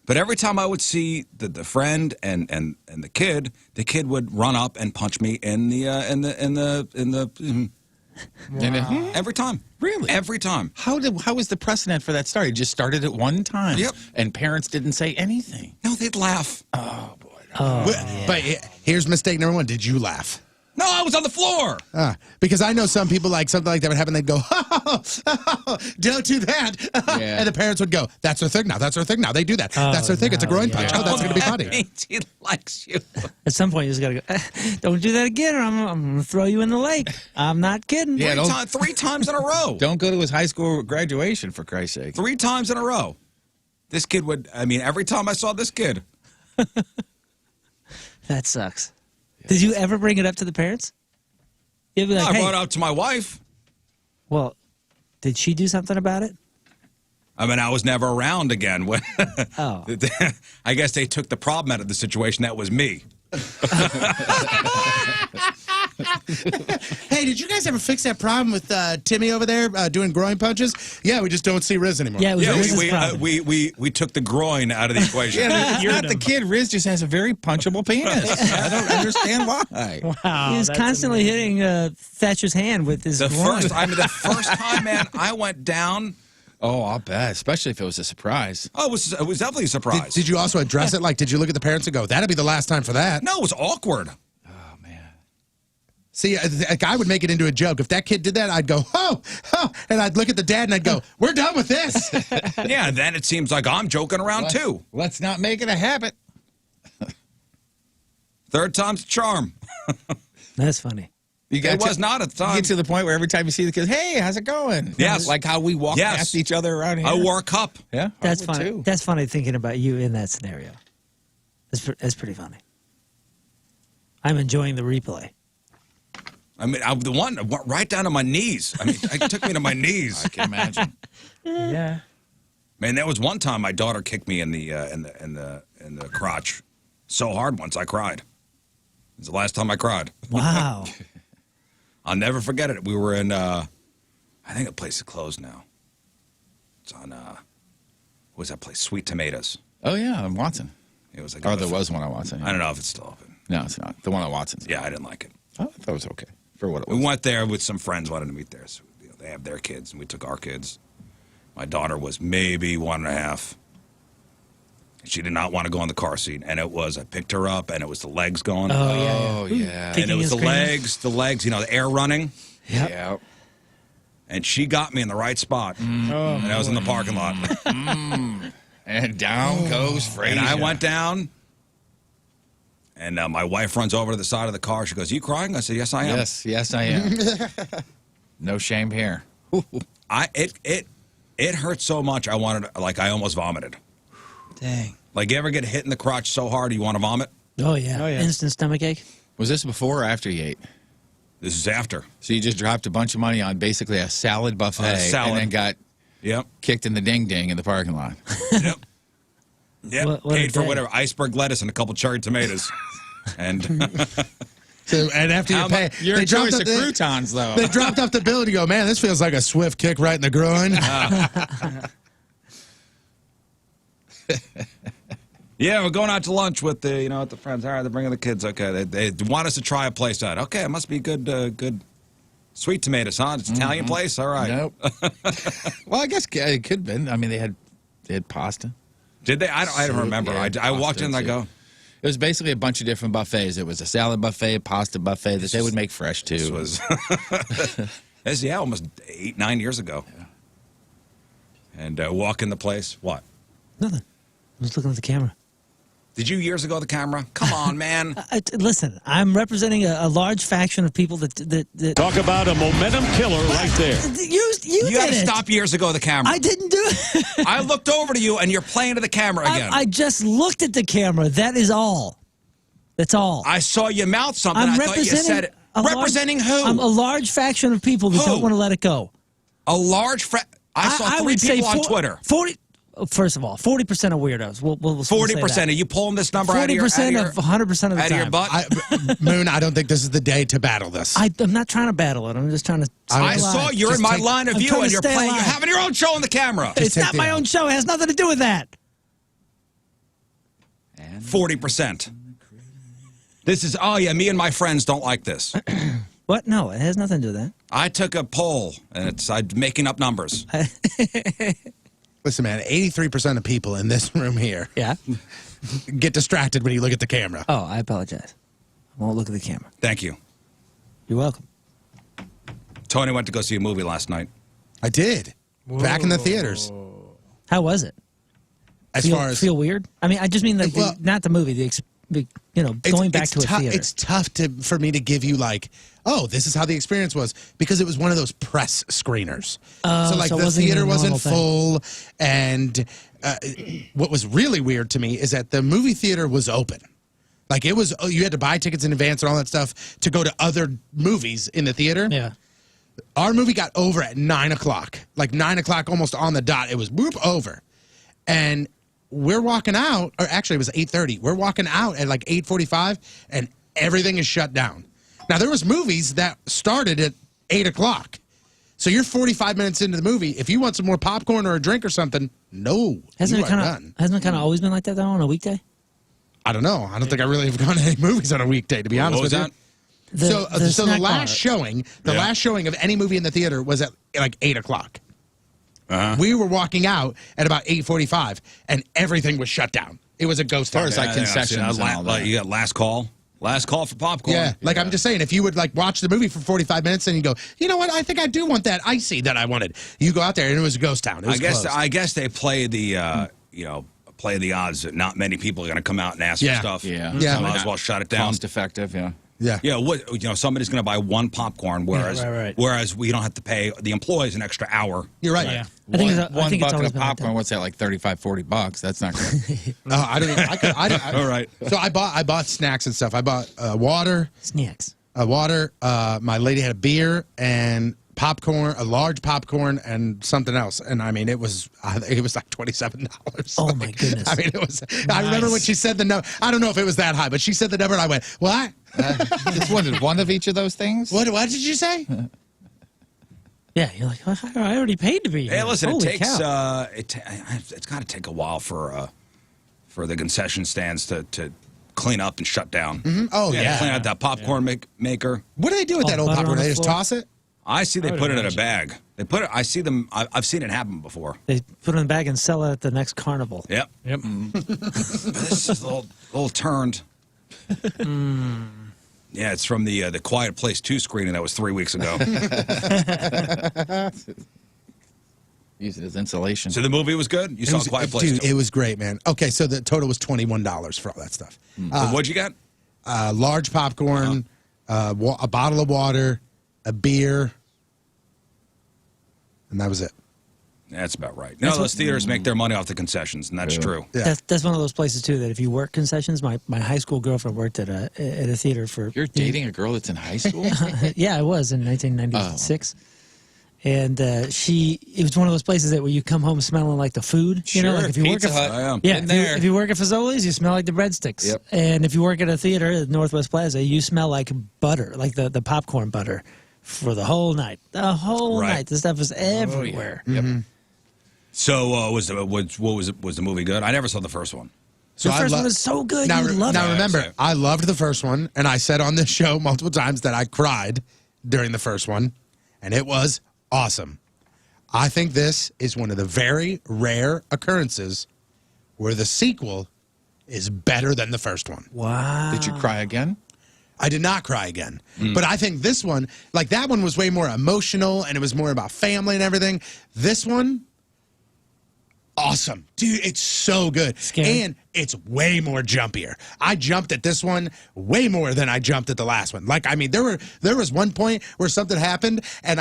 But every time I would see the friend and the kid would run up and punch me in the every time. Really? Every time. How was the precedent for that start? It just started at one time. Yep. And parents didn't say anything. No, they'd laugh. But here's mistake number one. Did you laugh? No, I was on the floor. Because I know some people like something like that would happen. They'd go, don't do that. Yeah. And the parents would go, that's their thing now. That's their thing now. They do that. That's their thing. It's a groin punch. Oh, that's going to be funny. He likes you. At some point, you just gotta go. Don't do that again, or I'm gonna throw you in the lake. I'm not kidding. Yeah, Three times in a row. Don't go to his high school graduation, for Christ's sake. 3 times in a row. This kid would. Every time I saw this kid. That sucks. Did you ever bring it up to the parents? You'd be like, I hey, brought it up to my wife. well, did she do something about it? I was never around again. When Oh. I guess they took the problem out of the situation. That was me. Hey, did you guys ever fix that problem with Timmy over there doing groin punches? Yeah, we just don't see Rizz anymore. Yeah, it was Yeah, Rizz's we problem. took the groin out of the equation. You're not the kid. Rizz just has a very punchable penis. I don't understand why. He was constantly hitting Thatcher's hand with his The groin. first time, man, I went down. Oh, I'll bet. Especially if it was a surprise. Oh, it was definitely a surprise. Did you also address it? Like, did you look at the parents and go, that'd be the last time for that? No, it was awkward. See, like, I would make it into a joke. If that kid did that, I'd go, oh, and I'd look at the dad and I'd go, we're done with this. Yeah, then it seems like I'm joking around too. Let's not make it a habit. Third time's a charm. That's funny. It was not at the time. You get to the point where every time you see the kids, hey, how's it going? Yes. Like how we walk past each other around here. I wore a cup. Yeah. That's I would funny. too. That's funny thinking about you in that scenario. That's pretty funny. I'm enjoying the replay. I mean, the one right down to my knees. I mean, it took me to my knees. I can imagine. Yeah. Man, there was one time my daughter kicked me in the crotch so hard once I cried. It was the last time I cried. Wow. I'll never forget it. We were in, I think the place is closed now. It's on, what was that place? Sweet Tomatoes. Oh, yeah, in Watson. It was like, Oh, there was one on Watson. Yeah. I don't know if it's still open. No, it's not. The one on Watson's. Yeah, I didn't like it. Oh, I thought it was okay for what it was. We went there with some friends, wanted to meet there. So, they have their kids, and we took our kids. My daughter was maybe 1.5. She did not want to go in the car seat, and it was, I picked her up, and it was the legs going. Oh, yeah. And it was the legs, you know, the air running. Yep. Yeah. And she got me in the right spot. And I was in the parking lot. And down goes Frazier. And I went down, and my wife runs over to the side of the car. She goes, "You crying?" I said, "Yes, I am." Yes, I am. No shame here. It hurt so much. I almost vomited. Dang. Like, you ever get hit in the crotch so hard you want to vomit? Oh yeah. Instant stomach ache. Was this before or after you ate? This is after. So you just dropped a bunch of money on basically a salad buffet salad. and then got kicked in the ding-ding in the parking lot. Yep. Yep. What a Paid for day. whatever, iceberg lettuce and a couple cherry tomatoes. And So, and after you pay, Your they dropped choice up of croutons, though. They dropped off the bill and you go, man, this feels like a swift kick right in the groin. yeah, we're going out to lunch with the, with the friends. All right, they're bringing the kids. Okay, they want us to try a place out. Okay, it must be good sweet tomatoes, huh? It's an Italian place. All right. Nope. Well, I guess it could have been. I mean, they had pasta. Did they? I don't remember. Yeah, I walked in and I go. It was basically a bunch of different buffets. It was a salad buffet, a pasta buffet that they would make fresh too. This was almost 8-9 years ago. Yeah. And walk in the place. What? Nothing. I was looking at the camera. Did you years ago the camera? Come on, man. Listen, I'm representing a large faction of people that Talk about a momentum killer right there. You got to did it. stop years ago the camera. I didn't do it. I looked over to you and you're playing to the camera again. I just looked at the camera. That is all. That's all. I saw you mouth something. I'm I thought you said it. Representing who? I'm a large faction of people that don't want to let it go. A large I saw 3 people on Twitter. 40. First of all, 40% of weirdos. We'll 40%. Are you pulling this number out of your 40% of 100% of the time. Out of your butt? Moon, I don't think this is the day to battle this. I'm not trying to battle it. I'm just trying to. I saw you're in my line of view and you're playing. You're having your own show on the camera. It's not my own show. It has nothing to do with that. 40%. This is, me and my friends don't like this. What? No, it has nothing to do with that. I took a poll, and I'm making up numbers. Listen, man, 83% of people in this room here get distracted when you look at the camera. Oh, I apologize. I won't look at the camera. Thank you. You're welcome. Tony went to go see a movie last night. I did. Back in the theaters. How was it? Feel weird? I mean, I just mean not the movie, going back to a theater. It's tough for me to give you this is how the experience was, because it was one of those press screeners. So the theater wasn't full, and what was really weird to me is that the movie theater was open. Like, it was, you had to buy tickets in advance and all that stuff to go to other movies in the theater. Yeah. Our movie got over at 9 o'clock. Like 9 o'clock, almost on the dot. It was over. And we're walking out, or actually it was 8:30. We're walking out at 8:45, and everything is shut down. Now, there was movies that started at 8 o'clock. So you're 45 minutes into the movie. If you want some more popcorn or a drink or something, no, hasn't it kind of always been like that, though, on a weekday? I don't know. I don't think I really have gone to any movies on a weekday, to be honest with you. So the last showing, last showing of any movie in the theater was at 8 o'clock. We were walking out at about 8:45, and everything was shut down. It was a ghost town. As far as concessions and all that. You got last call for popcorn. Yeah, I'm just saying, if you would watch the movie for 45 minutes and you go, you know what, I think I do want that icy that I wanted. You go out there and it was a ghost town. It was closed. I guess they play the play the odds that not many people are going to come out and ask for stuff. Yeah. So might as well shut it down. Cost effective, yeah. Yeah. Yeah, somebody's going to buy one popcorn, whereas whereas we don't have to pay the employees an extra hour. You're right. Yeah. One bucket always of been like popcorn, what's that, like $35-40? That's not good. I don't even. All right. So I bought snacks and stuff. I bought water. Snacks. Water. My lady had a beer and popcorn, a large popcorn, and something else. And I mean, it was like $27. Oh my goodness! I mean, it was. I remember when she said the number. I don't know if it was that high, but she said the number, and I went, "What? Just wanted one of each of those things." What did you say? Yeah, you're like, I already paid to be here. Hey, listen, Holy it takes cow. it's got to take a while for the concession stands to clean up and shut down. Oh Yeah, clean out that popcorn maker. What do they do with that old butter popcorn? on They the just floor? toss it? I see they put it in a bag. They put it. I see them. I've seen it happen before. They put it in a bag and sell it at the next carnival. Yep. Yep. This is a little turned. Yeah, it's from the Quiet Place 2 screening that was 3 weeks ago. Use it as insulation. So the movie was good? You saw Quiet Place Dude, 2? it was great, man. Okay, so the total was $21 for all that stuff. So what'd you get? Large popcorn, a bottle of water, a beer, and that was it. That's about right. No, those theaters make their money off the concessions, and that's true. Yeah. That's one of those places too that if you work concessions, my high school girlfriend worked at a theater for. You're dating a girl that's in high school? Yeah, I was in 1996. And it was one of those places that where you come home smelling like the food. You know, Sure, like if you Pizza work Hut. I am. yeah, In there. if you work at Fazoli's, you smell like the breadsticks. Yep. And if you work at a theater at Northwest Plaza, you smell like butter, like the popcorn butter, for the whole night. The whole Right. night. The stuff was everywhere. Yep. So was the movie good? I never saw the first one. The first one was so good. Now, You loved now it. remember, I loved the first one, and I said on this show multiple times that I cried during the first one, and it was awesome. I think this is one of the very rare occurrences where the sequel is better than the first one. Wow. Did you cry again? I did not cry again. But I think this one, like that one was way more emotional, and it was more about family and everything. This one, awesome. Dude, it's so good. Scary. And it's way more jumpier. I jumped at this one way more than I jumped at the last one. Like, I mean, there was one point where something happened, and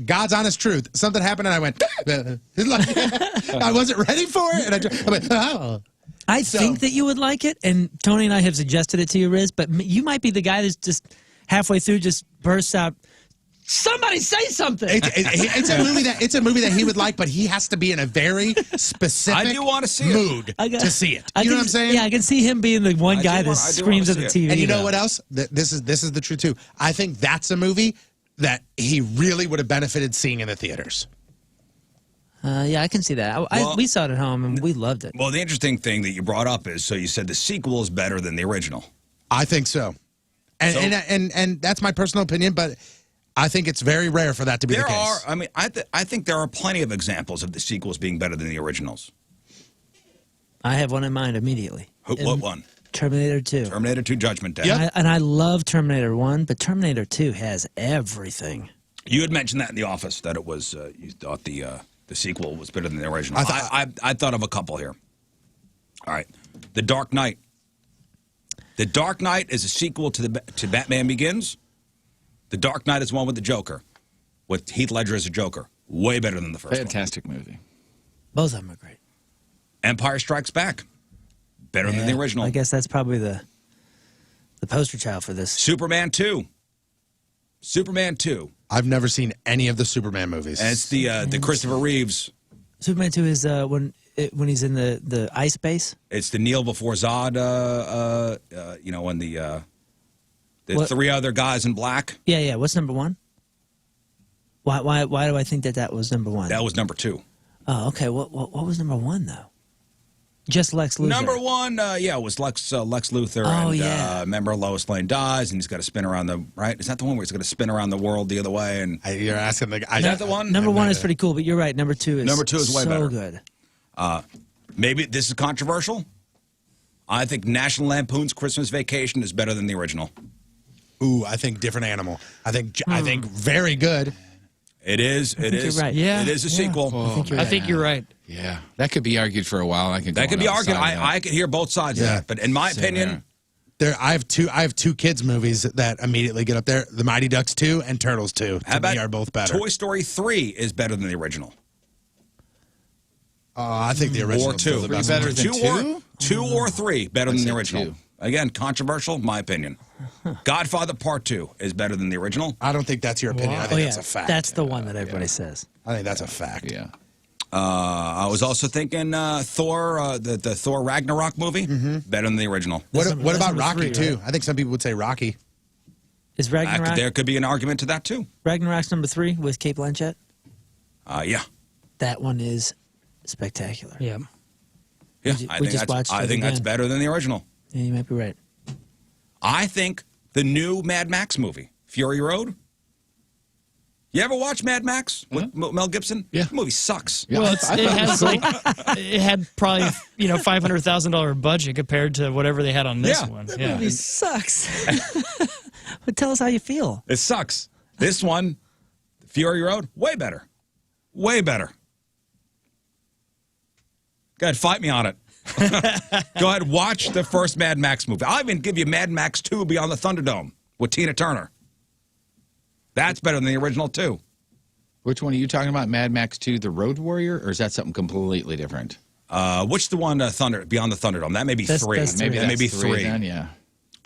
God's honest truth, something happened, and I went, like, I wasn't ready for it, and I went, oh. I think that you would like it, and Tony and I have suggested it to you, Rizz, but you might be the guy that's just halfway through just bursts out, somebody say something. It's a movie that he would like, but he has to be in a very specific I do want to see it. mood to see it. I You know can- what I'm saying? Yeah, I can see him being the one I guy do that wanna- I do screams at wanna the see TV. And you know though. what else? This is the truth too. I think that's a movie that he really would have benefited seeing in the theaters. Yeah, I can see that. We saw it at home, and we loved it. Well, the interesting thing that you brought up is, so you said the sequel is better than the original. I think so. And that's my personal opinion, but I think it's very rare for that to be the case. I think there are plenty of examples of the sequels being better than the originals. I have one in mind immediately. What one? Terminator 2. Terminator 2 Judgment Day. And I love Terminator 1, but Terminator 2 has everything. You had mentioned that in the office, that it was, you thought the sequel was better than the original. I thought of a couple here. All right. The Dark Knight. The Dark Knight is a sequel to Batman Begins. The Dark Knight is one with the Joker, with Heath Ledger as a Joker. Way better than the first Fantastic movie. Both of them are great. Empire Strikes Back. Better than the original. I guess that's probably the poster child for this. Superman 2. Superman 2. I've never seen any of the Superman movies. And it's the Christopher Reeves. Superman 2 is when he's in the ice base. It's the Kneel Before Zod, when the What? three other guys in black. Yeah. What's number one? Why do I think that was number one? That was number 2. Oh, okay. What was number one though? Just Lex Luthor. Number 1, it was Lex Luthor. Oh, and, yeah. Remember Lois Lane dies, and he's got to spin around the, right? Is that the one where he's going to spin around the world the other way? And You're asking the guy. Is that the one? Number one is pretty cool, but you're right. Number 2 is Number 2 is way so better. good. Maybe this is controversial. I think National Lampoon's Christmas Vacation is better than the original. Ooh, I think different animal. I think very good. It is. It is. you're right. Yeah, It is a sequel. I think you're right. Yeah, that could be argued for a while. That could be argued. I could hear both sides of that. But in my opinion, I have two kids movies that immediately get up there: The Mighty Ducks 2 and Turtles 2. To me, are both better. Toy Story 3 is better than the original. I think the original Or 2. the best better one. than 2 or 3 better than the original. 2. Again, controversial, my opinion. Godfather Part 2 is better than the original. I don't think that's your opinion. I think that's a fact. That's the one that everybody says. I think that's a fact. Yeah. I was also thinking Thor, the Thor Ragnarok movie, better than the original. What That's about number Rocky 3, too? right? I think some people would say Rocky. Is Ragnarok There could be an argument to that too. Ragnarok's number 3 with Kate Blanchett? Yeah. That one is spectacular. Yeah. Yeah, We just watched I it think that's again. better than the original. Yeah, you might be right. I think the new Mad Max movie, Fury Road. You ever watch Mad Max with Mel Gibson? Yeah. The movie sucks. Yeah, Well, I it thought it was has like it had probably $500,000 budget compared to whatever they had on this Yeah. one. That Yeah. movie sucks. But tell us how you feel. It sucks. This one, Fury Road, way better. Way better. Go ahead, fight me on it. Go ahead, watch the first Mad Max movie. I'll even give you Mad Max 2 Beyond the Thunderdome with Tina Turner. That's better than the original, too. Which one are you talking about? Mad Max 2, The Road Warrior, or is that something completely different? Which the one, Beyond the Thunderdome? That may be That's- 3. that's Maybe that may that's be 3. Then, yeah.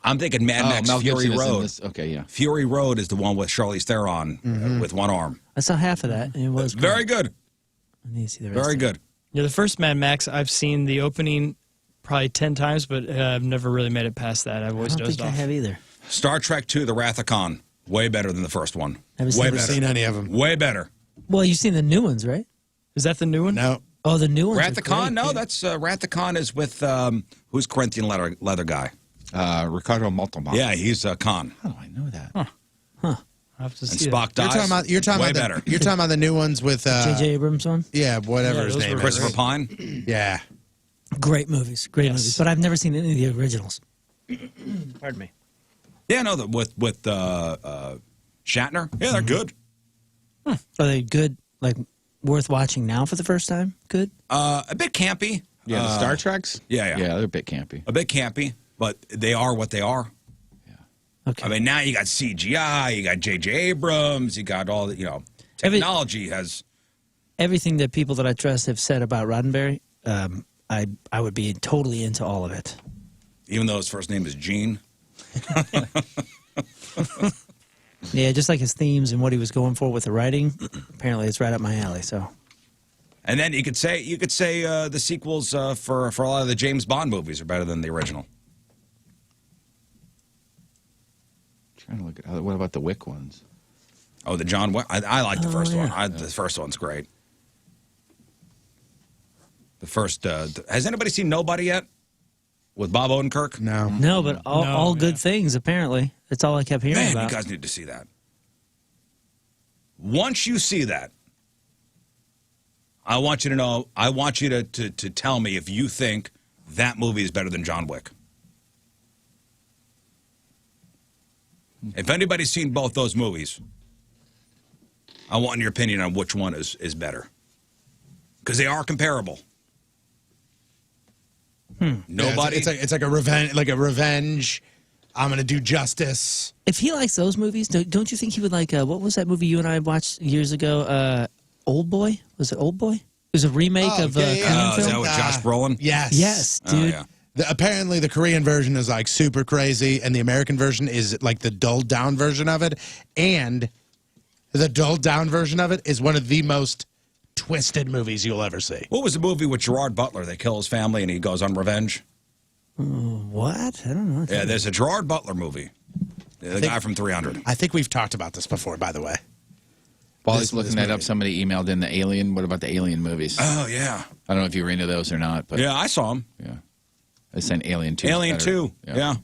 I'm thinking Mad Max Mel Fury Gibson is in Road. this. Okay, yeah. Fury Road is the one with Charlize Theron with one arm. I saw half of that, and it was Very good. I need to see the rest Very of it. good. Yeah, the first Mad Max, I've seen the opening probably 10 times, but I've never really made it past that. I've I always don't dozed think I off. have either. Star Trek 2, The Wrath of Khan. Way better than the first one. Haven't Way never better. Seen any of them? Way better. Well, you've seen the new ones, right? Is that the new one? No. Oh, the new ones. Wrath are of Khan? great, No, dude. that's Wrath of Khan is with who's Corinthian leather guy? Ricardo Montalban. Yeah, he's Khan. How do I know that? I'll have to And see Spock that. dies. You're talking way about better. You're talking about the new ones with J.J. Abrams one. yeah, whatever Yeah, his those name were is. Christopher Pine. Yeah. Great movies. Great movies. But I've never seen any of the originals. Pardon me. Yeah, no, with Shatner. Yeah, they're good. Are they good? Like worth watching now for the first time? Good. A bit campy. Yeah, the Star Treks? Yeah. Yeah, they're a bit campy. A bit campy, but they are what they are. Okay. I mean, now you got CGI, you got J.J. Abrams, you got all the, technology has. Everything that people that I trust have said about Roddenberry, I would be totally into all of it. Even though his first name is Gene. Yeah, just like his themes and what he was going for with the writing. Apparently, it's right up my alley. So And then you could say the sequels for a lot of the James Bond movies are better than the original. Trying to look at what about the Wick ones? Oh, the John Wick. I like the first yeah. one. The first one's great. The first. Has anybody seen Nobody yet? With Bob Odenkirk? No. no, but all good things. Apparently, that's all I kept hearing Man, about. you guys need to see that. Once you see that, I want you to know. I want you to tell me if you think that movie is better than John Wick. If anybody's seen both those movies, I want your opinion on which one is better. Because they are comparable. Nobody. Yeah, it's like a revenge. I'm gonna do justice. If he likes those movies, don't you think he would like? What was that movie you and I watched years ago? Old Boy? Was it Old Boy? It was a remake of is Korean that film. with Josh Brolin? Yes. Yes, Oh, dude. yeah. Apparently, the Korean version is like super crazy, and the American version is like the dulled down version of it. And the dulled down version of it is one of the most twisted movies you'll ever see. What was the movie with Gerard Butler? They kill his family and he goes on revenge. What? I don't know. Yeah, there's a Gerard Butler movie. The guy from 300. I think we've talked about this before, by the way. While This- he's looking this that up, movie. somebody emailed in the Alien. What about the Alien movies? Oh, yeah. I don't know if you were into those or not, but Yeah, I saw him. yeah. They sent Alien 2. Alien 2. Yeah.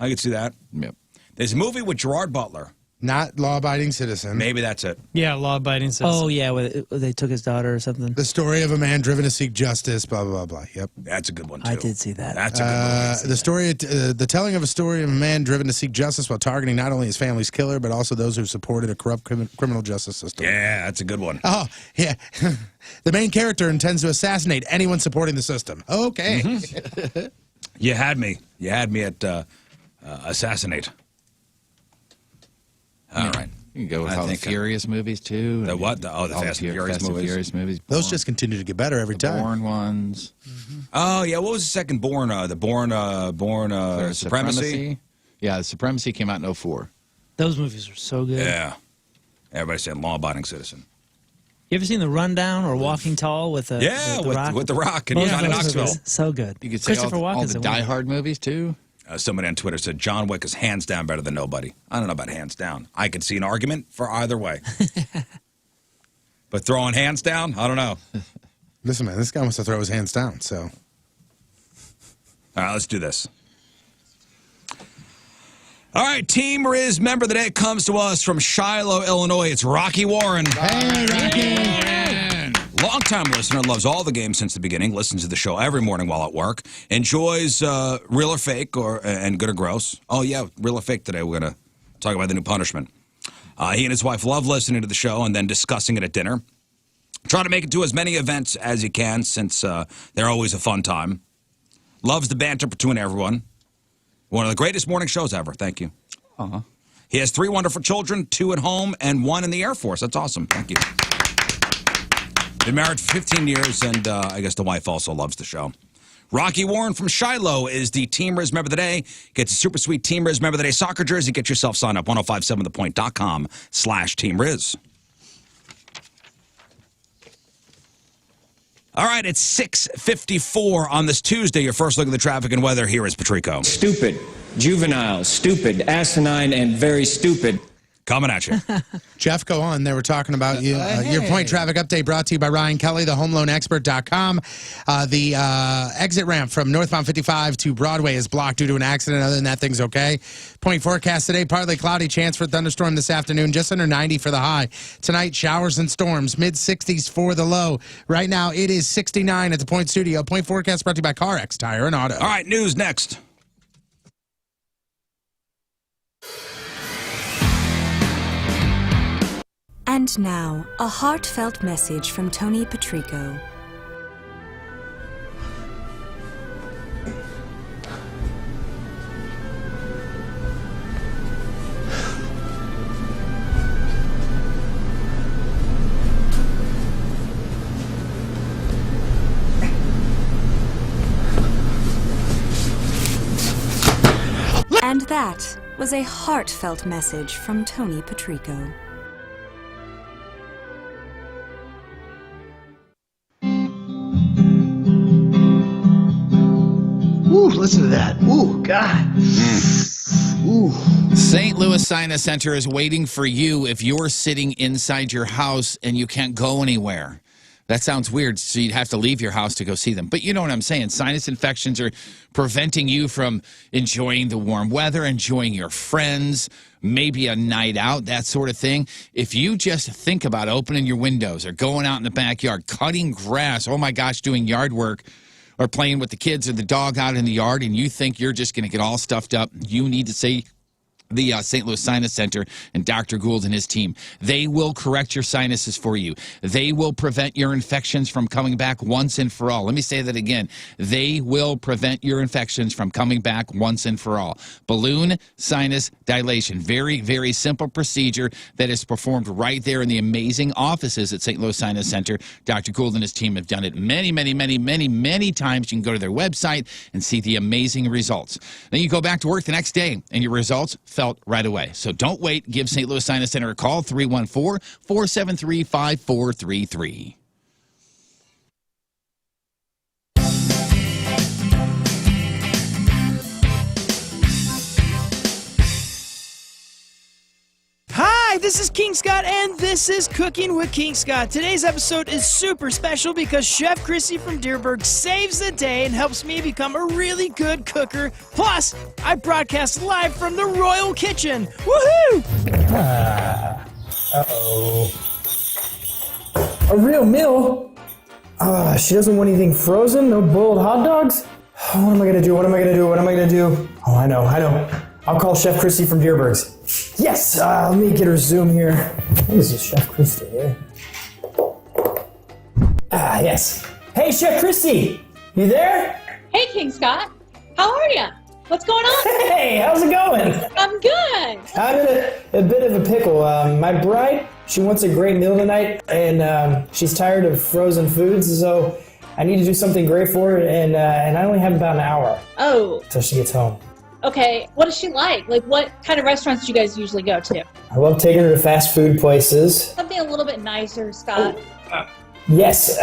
I could see that. Yep. There's a movie with Gerard Butler Not law-abiding citizen. Maybe that's it. Yeah, law-abiding citizen. Oh, yeah, where they took his daughter or something. The story of a man driven to seek justice, blah, blah, blah, blah. Yep. That's a good one, too. I did see that. That's a good one. The telling of a story of a man driven to seek justice while targeting not only his family's killer, but also those who supported a corrupt criminal justice system. Yeah, that's a good one. Oh, yeah. The main character intends to assassinate anyone supporting the system. Okay. Mm-hmm. You had me. You had me at assassinate. All right. You can go with all the Furious movies, too. The what? The Fast and Furious movies. Those just continue to get better every time. Born ones. Mm-hmm. Oh, yeah. What was the second Born? The Born Supremacy? Yeah, the Supremacy came out in 2004. Those movies are so good. Yeah. Everybody said law-abiding citizen. You ever seen The Rundown or Walking Tall with the Rock? with the Rock and Both Johnny of those Knoxville. movies, so good. You could say Christopher all Walken's the in Die one. Hard movies, too. Somebody on Twitter said John Wick is hands down better than nobody. I don't know about hands down. I could see an argument for either way. But throwing hands down, I don't know. Listen, man, this guy wants to throw his hands down, so. All right, let's do this. All right, Team Rizz member of the day comes to us from Shiloh, Illinois. It's Rocky Warren. Hey, Rocky. Longtime listener, loves all the games since the beginning, listens to the show every morning while at work, enjoys Real or Fake and Good or Gross. Oh, yeah, Real or Fake today. We're going to talk about the new punishment. He and his wife love listening to the show and then discussing it at dinner. Try to make it to as many events as he can since they're always a fun time. Loves the banter between everyone. One of the greatest morning shows ever. Thank you. Uh-huh. He has 3 wonderful children, 2 at home and 1 in the Air Force. That's awesome. Thank you. Been married for 15 years, and I guess the wife also loves the show. Rocky Warren from Shiloh is the Team Rizz member of the day. Gets a super sweet Team Rizz member of the day soccer jersey. Get yourself signed up, 1057thepoint.com/Team Rizz. All right, it's 6:54 on this Tuesday. Your first look at the traffic and weather. Here is Patrico. Stupid, juvenile, stupid, asinine, and very stupid. Coming at you. Jeff, go on. They were talking about you. Your point traffic update brought to you by Ryan Kelly, thehomeloanexpert.com. The exit ramp from northbound 55 to Broadway is blocked due to an accident. Other than that, thing's okay. Point forecast today, partly cloudy, chance for a thunderstorm this afternoon, just under 90 for the high. Tonight, showers and storms, mid-60s for the low. Right now, it is 69 at the Point Studio. Point forecast brought to you by CarX Tire and Auto. All right, news next. And now, a heartfelt message from Tony Patrico. And that was a heartfelt message from Tony Patrico. Ooh, listen to that. Ooh, God. Ooh. St. Louis Sinus Center is waiting for you if you're sitting inside your house and you can't go anywhere. That sounds weird, so you'd have to leave your house to go see them. But you know what I'm saying. Sinus infections are preventing you from enjoying the warm weather, enjoying your friends, maybe a night out, that sort of thing. If you just think about opening your windows or going out in the backyard, cutting grass, oh my gosh, doing yard work, or playing with the kids or the dog out in the yard, and you think you're just going to get all stuffed up, you need to say the St. Louis Sinus Center and Dr. Gould and his team. They will correct your sinuses for you. They will prevent your infections from coming back once and for all. Let me say that again. They will prevent your infections from coming back once and for all. Balloon sinus dilation. Very, very simple procedure that is performed right there in the amazing offices at St. Louis Sinus Center. Dr. Gould and his team have done it many, many, many, many, many times. You can go to their website and see the amazing results. Then you go back to work the next day, and your results felt right away. So don't wait. Give St. Louis Sinus Center a call, 314-473-5433. Hi, Hi, this is King Scott, and this is Cooking with King Scott. Today's episode is super special because Chef Chrissy from Dearborg saves the day and helps me become a really good cooker. Plus, I broadcast live from the Royal Kitchen. Woohoo! Uh-oh. A real meal? She doesn't want anything frozen? No boiled hot dogs? What am I gonna do? What am I gonna do? What am I gonna do? Oh, I know. I'll call Chef Christy from Dearborg's. Yes! Let me get her Zoom here. What is this, Chef Christy here? Yes. Hey, Chef Christy! You there? Hey, King Scott. How are you? What's going on? Hey, how's it going? I'm good. I'm in a bit of a pickle. My bride, she wants a great meal tonight, and she's tired of frozen foods, so I need to do something great for her, and I only have about an hour. Oh. Till she gets home. Okay, what does she like? Like, what kind of restaurants do you guys usually go to? I love taking her to fast food places. Something a little bit nicer, Scott. Yes,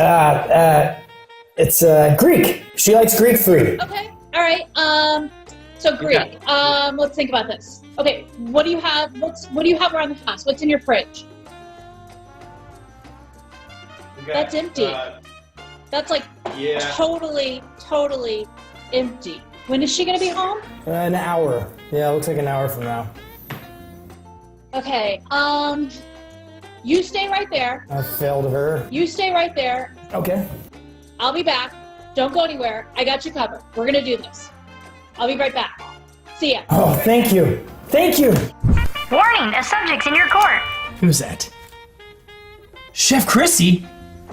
it's Greek. She likes Greek food. Okay, all right. So Greek. Let's think about this. Okay, what do you have? What do you have around the house? What's in your fridge? That's empty. That's like totally empty. When is she gonna be home? An hour. Yeah, it looks like an hour from now. Okay. You stay right there. I failed her. You stay right there. Okay. I'll be back. Don't go anywhere. I got you covered. We're gonna do this. I'll be right back. See ya. Oh, thank you. Thank you. Warning, a subject's in your court. Who's that? Chef Chrissy?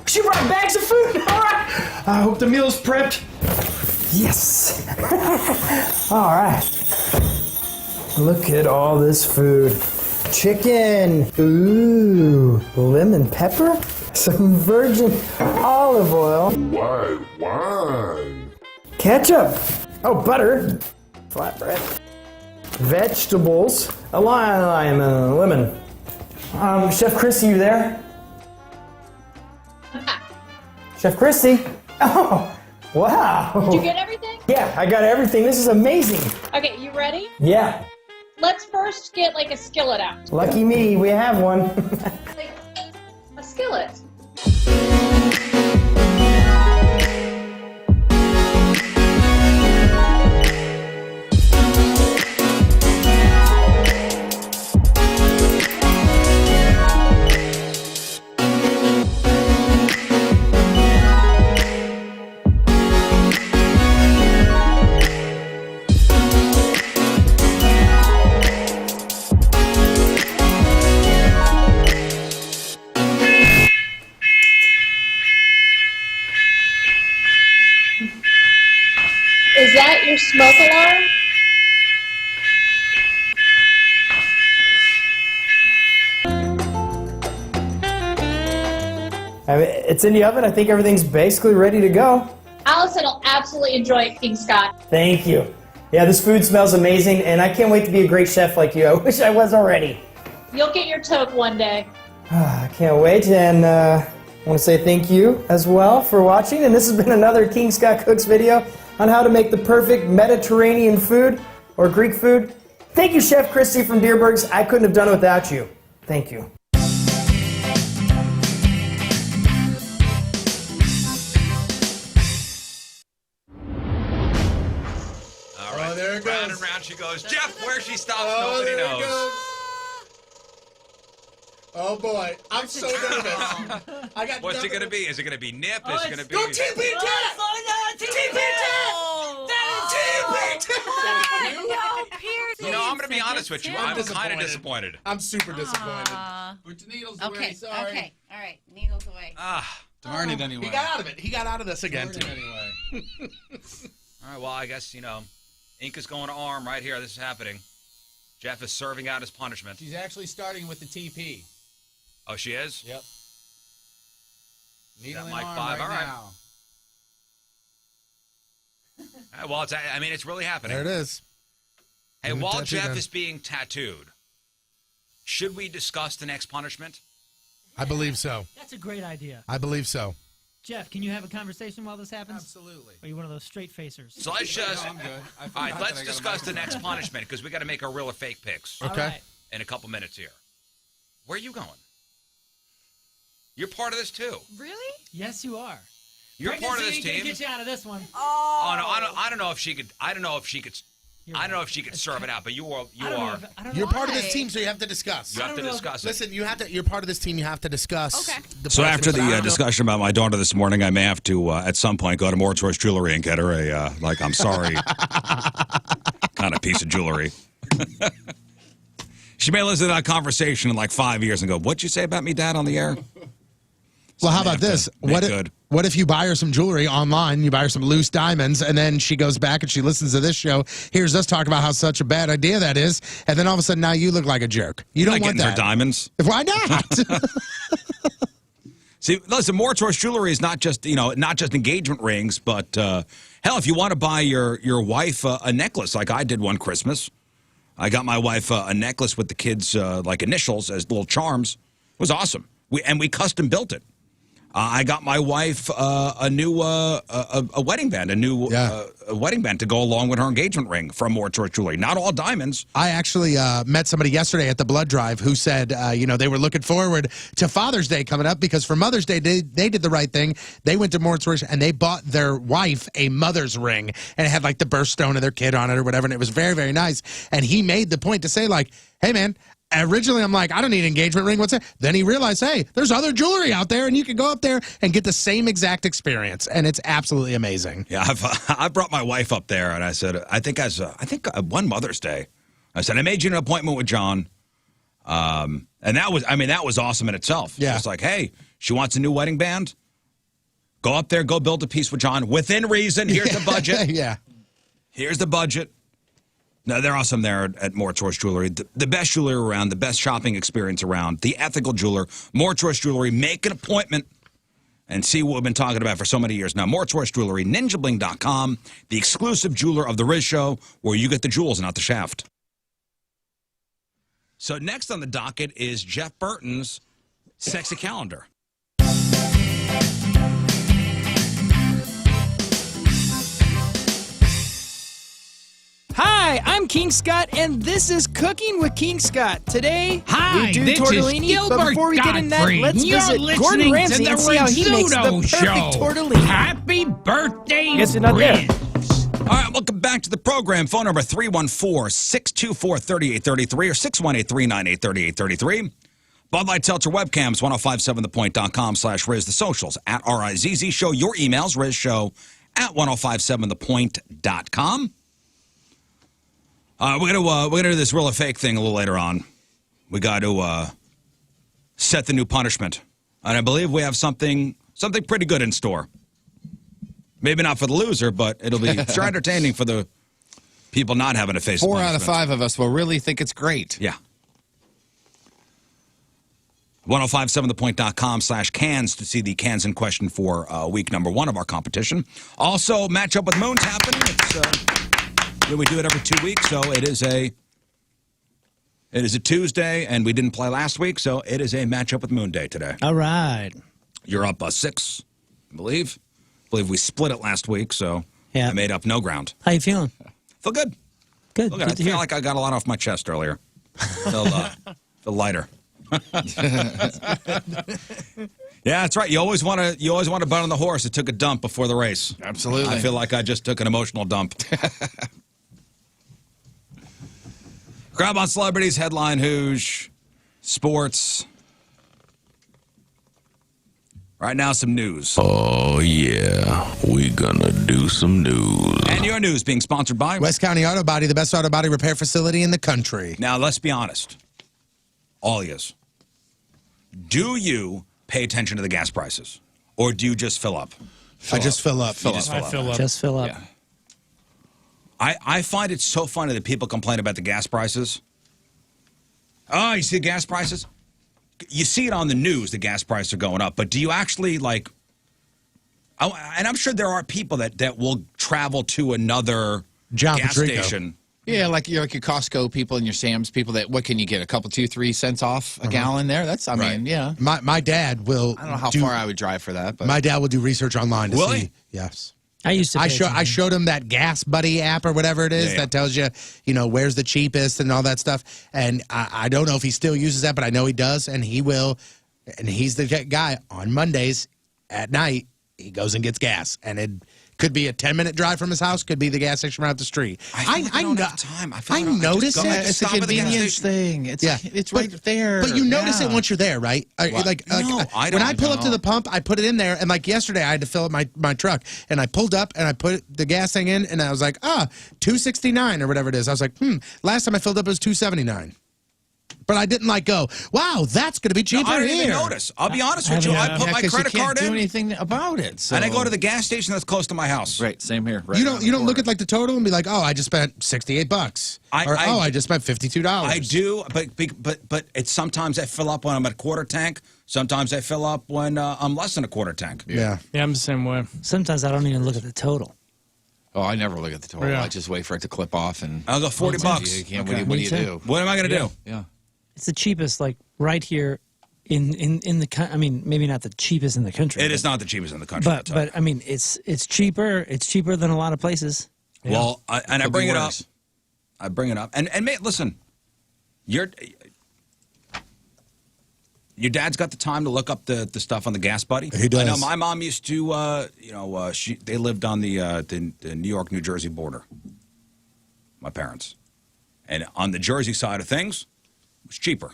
She brought bags of food. All right. I hope the meal's prepped. Yes. All right. Look at all this food. Chicken. Ooh. Lemon pepper. Some virgin olive oil. Why? Ketchup. Oh, butter. Flatbread. Vegetables. A lime and a lemon. Chef Christy, you there? Chef Christy? Oh, wow. Did you get everything? Yeah, I got everything. This is amazing. Okay, you ready? Yeah. Let's first get like a skillet out. Lucky me, we have one. Like a skillet. Is that your smoke alarm? It's in the oven. I think everything's basically ready to go. Allison will absolutely enjoy it, King Scott. Thank you. Yeah, this food smells amazing, and I can't wait to be a great chef like you. I wish I was already. You'll get your toque one day. I can't wait, and I want to say thank you as well for watching, and this has been another King Scott Cooks video on how to make the perfect Mediterranean food or Greek food. Thank you, Chef Christy from Dearborg's. I couldn't have done it without you. Thank you. All right, there it goes. Round and round she goes. Jeff, where she stops, nobody knows. Oh boy, I'm so nervous. I got. What's it gonna be? Is it gonna be nip? Is it gonna be? Go TP You know, I'm gonna be honest with you. I'm kind of disappointed. I'm super disappointed. Put your needles Okay, away. Sorry. okay, all right, needles away. Darn it anyway. He got out of it. He got out of this again too. Anyway. All right, well, I guess, ink is going to arm right here. This is happening. Jeff is serving out his punishment. She's actually starting with the TP. Oh, she is? Yep. Needle in Mike arm 5. right All right. now. Well, it's really happening. There it is. Hey, Getting while tattooed Jeff on. is being tattooed, should we discuss the next punishment? I believe so. That's a great idea. I believe so. Jeff, can you have a conversation while this happens? Absolutely. Or are you one of those straight facers? So let's just. No, I'm good. I All forgot right, that let's I got a discuss the microphone. next punishment because we got to make our real or fake picks Okay. All right. in a couple minutes here. Where are you going? You're part of this too. Really? Yes, you are. You're part of this Pregnancy ain't team. gonna get you out of this one. Oh no, I don't know if she could. I don't know if she could serve it out. But you are. You're part of this team, so you have to discuss. You have to discuss it. Listen, you're part of this team. You have to discuss. Okay. So after the discussion about my daughter this morning, I may have to at some point go to More Choice Jewelry and get her a I'm sorry kind of piece of jewelry. She may listen to that conversation in like 5 years and go, "What'd you say about me, Dad, on the air?" Well, how about this? What if you buy her some jewelry online, you buy her some loose diamonds, and then she goes back and she listens to this show, hears us talk about how such a bad idea that is, and then all of a sudden now you look like a jerk. You don't want that. Her diamonds. Why not? See, listen, More Choice Jewelry is not just engagement rings, but hell, if you want to buy your wife a necklace, like I did one Christmas, I got my wife a necklace with the kids' like initials as little charms. It was awesome. We custom built it. I got my wife a new a wedding band, a wedding band to go along with her engagement ring from More Choice Jewelry. Not all diamonds. I actually met somebody yesterday at the blood drive who said, they were looking forward to Father's Day coming up because for Mother's Day, they did the right thing. They went to More Choice and they bought their wife a mother's ring, and it had like the birthstone of their kid on it or whatever, and it was very, very nice. And he made the point to say, like, hey, man, originally, I'm like, I don't need an engagement ring. What's that? Then he realized, hey, there's other jewelry out there, and you can go up there and get the same exact experience, and it's absolutely amazing. Yeah, I brought my wife up there, and I said, I think one Mother's Day, I said, I made you an appointment with John, and that was awesome in itself. Yeah, it's like, hey, she wants a new wedding band. Go up there, go build a piece with John within reason. Here's the budget. Yeah, here's the budget. No, they're awesome there at More Choice Jewelry. The best jewelry around, the best shopping experience around, the ethical jeweler, More Choice Jewelry. Make an appointment and see what we've been talking about for so many years now. More Choice Jewelry, ninjabling.com, the exclusive jeweler of the Rizz Show, where you get the jewels, not the shaft. So next on the docket is Jeff Burton's sexy calendar. Hi, I'm King Scott, and this is Cooking with King Scott. Today, Hi, we do this is tortellini, but Gilbert before we get in that, Godfrey. let's You're visit listening Gordon to Ramsay the and see how he makes the Rizzuto perfect Show. tortellini. Happy birthday, Guess you're not there. Rizz. All right, welcome back to the program. Phone number 314-624-3833 or 618-398-3833. Bud Light Seltzer webcams, 1057thepoint.com/Rizz. The socials, at RIZZ Show. Your emails, RizzShow@1057thepoint.com. We're gonna do this real or fake thing a little later on. We got to set the new punishment, and I believe we have something pretty good in store. Maybe not for the loser, but it'll be sure entertaining for the people not having to face. 4 out of 5 of us will really think it's great. Yeah. 1057thepoint.com/cans to see the cans in question for week number 1 of our competition. Also, matchup with Moon's happening. It's we do it every 2 weeks, so it is a Tuesday, and we didn't play last week, so it is a matchup with Moon Day today. All right. You're up 6, I believe. I believe we split it last week, so I made up no ground. How you feeling? Feel good. Good. I feel like I got a lot off my chest earlier. Feel lighter. Yeah, that's right. You always want to bet on the horse that took a dump before the race. Absolutely. I feel like I just took an emotional dump. Grab on celebrities, headline Hooshe, sports. Right now, some news. Oh, yeah. We gonna do some news. And your news being sponsored by West County Auto Body, the best auto body repair facility in the country. Now, let's be honest. All yous. Do you pay attention to the gas prices? Or do you just fill up? I just fill up. Just fill up. Yeah. I find it so funny that people complain about the gas prices. Oh, you see the gas prices? You see it on the news, the gas prices are going up, but do you actually, and I'm sure there are people that will travel to another gas Patrico. station. Yeah, like your Costco people and your Sam's people what can you get? A couple, 2-3 cents off a gallon there? That's, I mean, yeah. My dad will. I don't know how far I would drive for that, but my dad will do research online to see. Yes. I used to. I showed him that Gas Buddy app or whatever it is that tells you, where's the cheapest and all that stuff. And I don't know if he still uses that, but I know he does, and he will. And he's the guy on Mondays at night. He goes and gets gas, and it could be a 10-minute drive from his house. Could be the gas station right up the street. I don't have time. I notice it. It's a convenience thing. It's right there. But you notice it once you're there, right? I don't. When I pull up to the pump, I put it in there, and like yesterday, I had to fill up my truck, and I pulled up and I put the gas thing in, and I was like, $2.69 or whatever it is. I was like, last time I filled up it was $2.79. But I didn't go, wow, that's going to be cheaper I didn't here. even notice. I'll be honest with you. I put my credit card in. Do anything about it. So. And I go to the gas station that's close to my house. Right, same here. Right you don't look at the total and be like, oh, I just spent $68. I just spent $52. I do, but it's sometimes I fill up when I'm at quarter tank. Sometimes I fill up when I'm less than a quarter tank. Yeah, I'm the same way. Sometimes I don't even look at the total. Oh, I never look at the total. Yeah. I just wait for it to clip off, and I'll go $40. What do you do? What am I going to do? Yeah. It's the cheapest, right here in the. I mean, maybe not the cheapest in the country. It is not the cheapest in the country. But I mean, it's cheaper. It's cheaper than a lot of places. Yeah. Well, I bring it up. I bring it up, and listen, your dad's got the time to look up the stuff on the Gas Buddy. He does. I know my mom used to. They lived on the New York New Jersey border. My parents, and on the Jersey side of things. Was cheaper.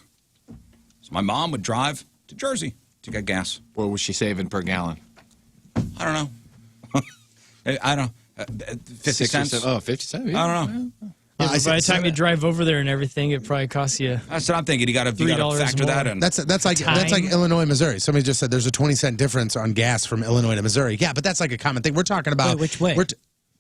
So my mom would drive to Jersey to get gas. What was she saving per gallon? I don't know. I don't know. 50 cents. Oh, 50 cents? Yeah. I don't know. Yeah, by the time you drive over there and everything, it probably costs you. That's what I'm thinking. You got to factor that in. That's like Illinois, Missouri. Somebody just said there's a 20-cent difference on gas from Illinois to Missouri. Yeah, but that's like a common thing. We're talking about which way?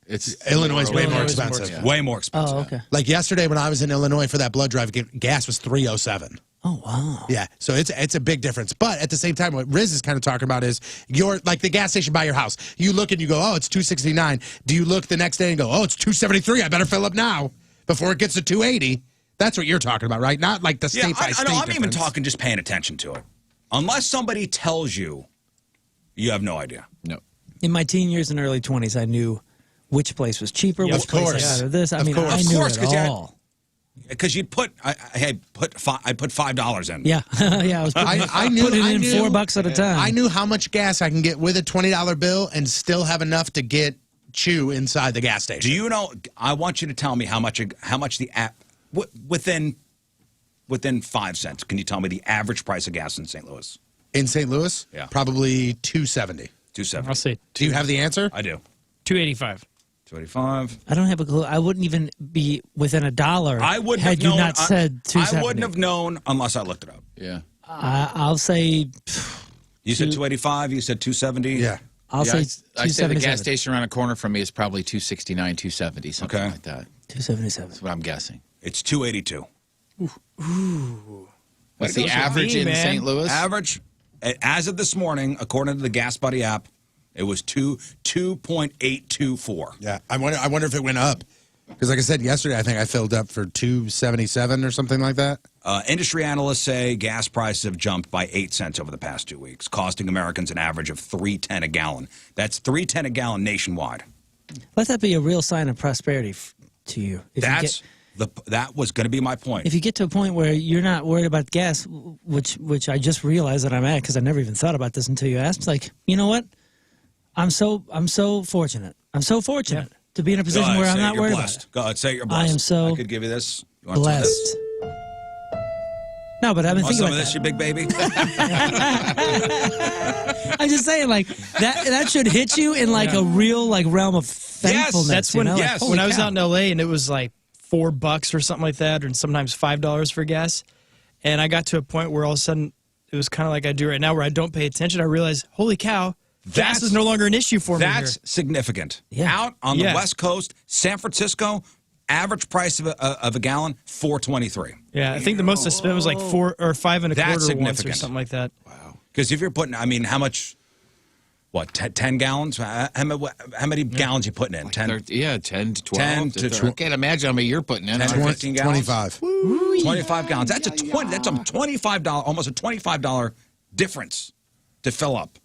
It's Illinois is way more expensive. Yeah. Way more expensive. Oh, okay. Like yesterday when I was in Illinois for that blood drive, gas was $3.07. Oh wow. Yeah, so it's a big difference. But at the same time, what Rizz is kind of talking about is you're like the gas station by your house. You look and you go, oh, it's $2.69. Do you look the next day and go, oh, it's $2.73. I better fill up now before it gets to $2.80? That's what you're talking about, right? Not like the state by state. I'm even talking just paying attention to it. Unless somebody tells you, you have no idea. No. In my teen years and early 20s, I knew which place was cheaper, which place had this. I mean, I knew it all. Because you'd put, I put $5 in. Yeah, yeah. I knew putting in $4 at a time. I knew how much gas I can get with a $20 bill and still have enough to get chew inside the gas station. Do you know? I want you to tell me how much the app within 5 cents. Can you tell me the average price of gas in St. Louis? In St. Louis, yeah, probably $2.70. $2.70. I'll say. Do you have the answer? I do. $2.85. $2.85. I don't have a clue. I wouldn't even be within $1. I wouldn't had have you known, not said $2.70. I wouldn't have known unless I looked it up. Yeah. I'll say. You said $2.85. You said $2.70. Yeah. I'll say I say the gas station around the corner from me is probably $2.69, $2.70, something like that. $2.77. That's what I'm guessing. It's $2.82. Ooh. What's the average in St. Louis? Average, as of this morning, according to the Gas Buddy app, it was 2.824. Yeah, I wonder if it went up. Because like I said yesterday, I think I filled up for $2.77 or something like that. Industry analysts say gas prices have jumped by 8 cents over the past 2 weeks, costing Americans an average of $3.10 a gallon. That's $3.10 a gallon nationwide. Let that be a real sign of prosperity to you. That was going to be my point. If you get to a point where you're not worried about gas, which I just realized that I'm at because I never even thought about this until you asked. It's like, you know what? I'm so fortunate. I'm so fortunate to be in a position where I'm not worried about it. Go ahead, say you're blessed. I am so I could give you this. You want blessed. Some of this? No, but I've been thinking some about of this, that. you big baby. I'm just saying, like that should hit you in like a real realm of thankfulness. That's when when I was out in LA and it was like $4 or something like that, or sometimes $5 for gas. And I got to a point where all of a sudden it was kind of like I do right now, where I don't pay attention. I realized, holy cow. Gas is no longer an issue for me. That's significant. Yeah. Out on the West Coast, San Francisco, average price of a gallon, $4.23. Yeah, I think the most I spent was like $4 or $5.25 once or something like that. Wow. Because if you're putting, how much? What, 10 gallons? How many gallons you putting in? 10? 10 to 12. 10 to I can't imagine how many you're putting in. 10 to 15 gallons? 25. 25 gallons. That's a $25, almost a $25 difference to fill up.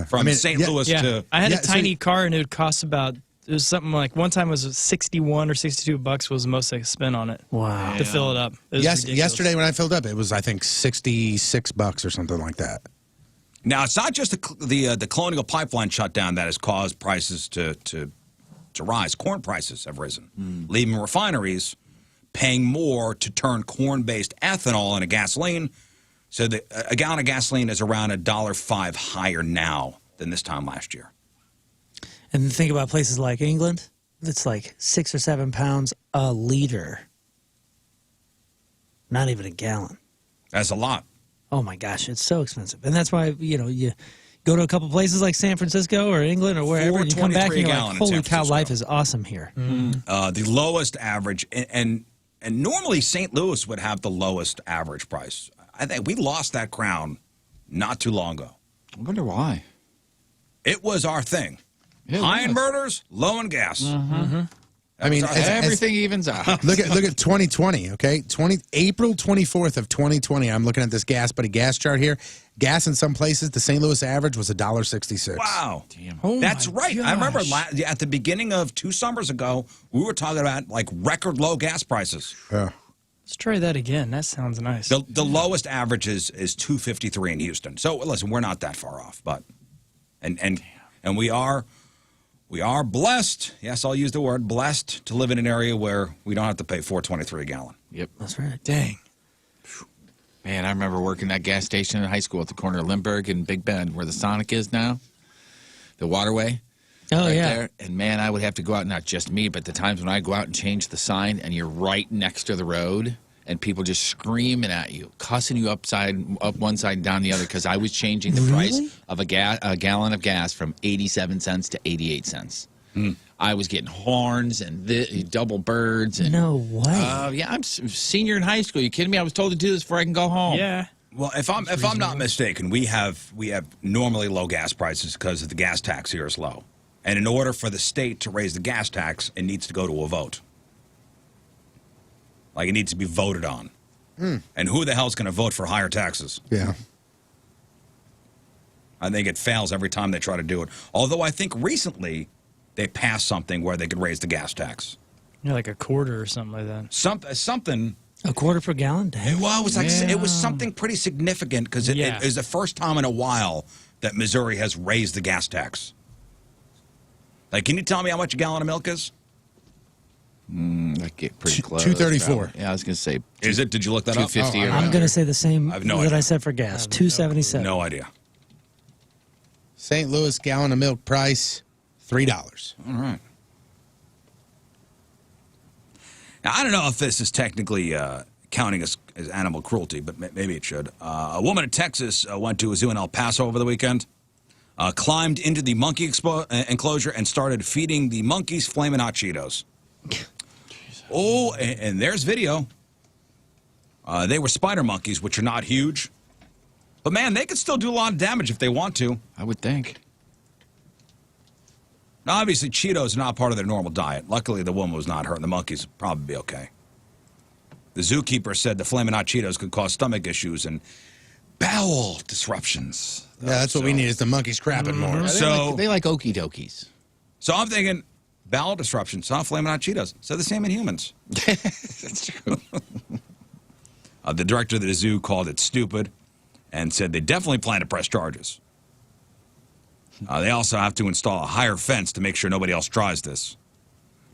From St. Louis to. I had a tiny car, and it would cost about. It was something like one time it was 61 or 62 bucks was the most I spent on it. Wow. To fill it up. It was ridiculous. Yesterday when I filled up, it was I think $66 or something like that. Now it's not just the Colonial Pipeline shutdown that has caused prices to rise. Corn prices have risen, leaving refineries paying more to turn corn-based ethanol into gasoline. So a gallon of gasoline is around $1.05 higher now than this time last year. And think about places like England. It's like 6 or 7 pounds a liter. Not even a gallon. That's a lot. Oh my gosh, it's so expensive. And that's why, you go to a couple places like San Francisco or England or wherever, and you come back and you're like, holy cow, life is awesome here. The lowest average, and normally St. Louis would have the lowest average price. I think we lost that crown not too long ago. I wonder why. It was our thing. High in murders, low in gas. I mean, everything evens out. Look at 2020, okay? April 24th of 2020. I'm looking at this gas chart here. Gas in some places, the St. Louis average was $1.66. Wow. Damn. Oh That's my right. gosh. I remember at the beginning of 2 summers ago, we were talking about like record low gas prices. Yeah. Let's try that again. That sounds nice. The lowest average is $2.53 in Houston. So listen, we're not that far off, but and we are blessed. Yes, I'll use the word blessed to live in an area where we don't have to pay $4.23 a gallon. Yep. That's right. Dang. Man, I remember working at that gas station in high school at the corner of Lindbergh and Big Bend, where the Sonic is now, the waterway. Oh, right yeah. there. And man, I would have to go out, not just me, but the times when I go out and change the sign and you're right next to the road and people just screaming at you, cussing you up one side and down the other because I was changing the price of a gallon of gas from 87 cents to 88 cents. I was getting horns and double birds. And, No way. yeah, I'm senior in high school. You kidding me? I was told to do this before I can go home. Yeah. Well, if I'm not mistaken, we have normally low gas prices because the gas tax here is low. And in order for the state to raise the gas tax, it needs to go to a vote. Like, it needs to be voted on. And who the hell's going to vote for higher taxes? Yeah. I think it fails every time they try to do it. Although I think recently they passed something where they could raise the gas tax. Yeah, like a quarter or something like that. Something. A quarter per gallon? Dang. Well, it was something pretty significant because it is the first time in a while that Missouri has raised the gas tax. Like, can you tell me how much a gallon of milk is? I get pretty close. $2.34. Yeah, I was going to say. Is it? Did you look that up? $2.50 I'm going to say the same I have no that idea. I said for gas. $2.77. No idea. St. Louis gallon of milk price, $3. All right. Now, I don't know if this is technically counting as animal cruelty, but maybe it should. A woman in Texas went to a zoo in El Paso over the weekend, climbed into the monkey enclosure, and started feeding the monkeys Flamin' Hot Cheetos. Oh, and there's video. They were spider monkeys, which are not huge. But, man, they could still do a lot of damage if they want to. I would think. Now, obviously, Cheetos are not part of their normal diet. Luckily, the woman was not hurt, and the monkeys would probably be okay. The zookeeper said the Flamin' Hot Cheetos could cause stomach issues and bowel disruptions. Yeah, that's what we need is the monkeys crapping more. So They like okie dokies. So I'm thinking bowel disruptions, not Flamin' Hot Cheetos. So the same in humans. That's true. The director of the zoo called it stupid and said they definitely plan to press charges. They also have to install a higher fence to make sure nobody else tries this.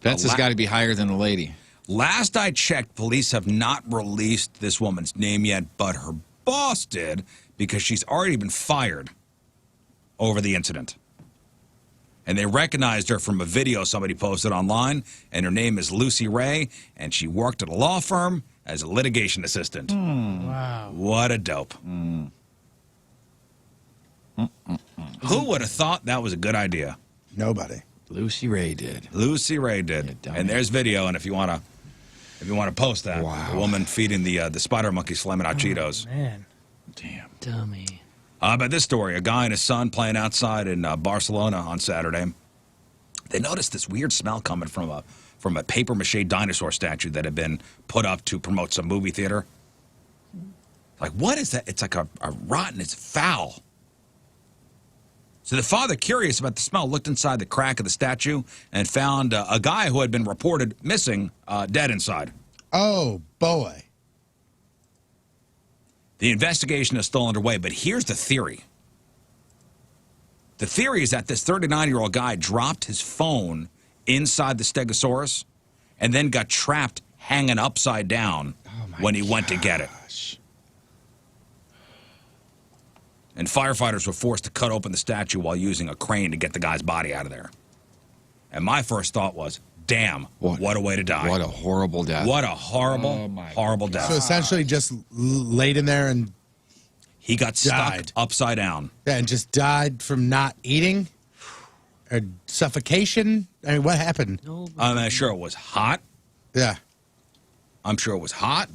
Fence has got to be higher than the lady. Last I checked, police have not released this woman's name yet, but her boss did because she's already been fired over the incident. And they recognized her from a video somebody posted online, and her name is Lucy Ray, and she worked at a law firm as a litigation assistant. Wow. What a dope. Who would have thought that was a good idea? Nobody. Lucy Ray did. Lucy Ray did. Yeah, And there's video, and if you want to post that, Wow. the woman feeding the spider monkeys Flamin' Hot Cheetos. Man. Damn. Dummy. About this story, a guy and his son playing outside in Barcelona on Saturday. They noticed this weird smell coming from a papier-mâché dinosaur statue that had been put up to promote some movie theater. Like, what is that? It's like a rotten, it's foul. So the father, curious about the smell, looked inside the crack of the statue and found a guy who had been reported missing, dead inside. Oh, boy. The investigation is still underway, but here's the theory. The theory is that this 39-year-old guy dropped his phone inside the Stegosaurus and then got trapped hanging upside down when he went to get it. And firefighters were forced to cut open the statue while using a crane to get the guy's body out of there. And my first thought was, damn, what a way to die. What a horrible death. What a horrible, horrible death. So essentially just laid in there and he got died. stuck upside down. Yeah, and just died from not eating or suffocation. I mean, what happened? I'm sure it was hot. Yeah. I'm sure it was hot.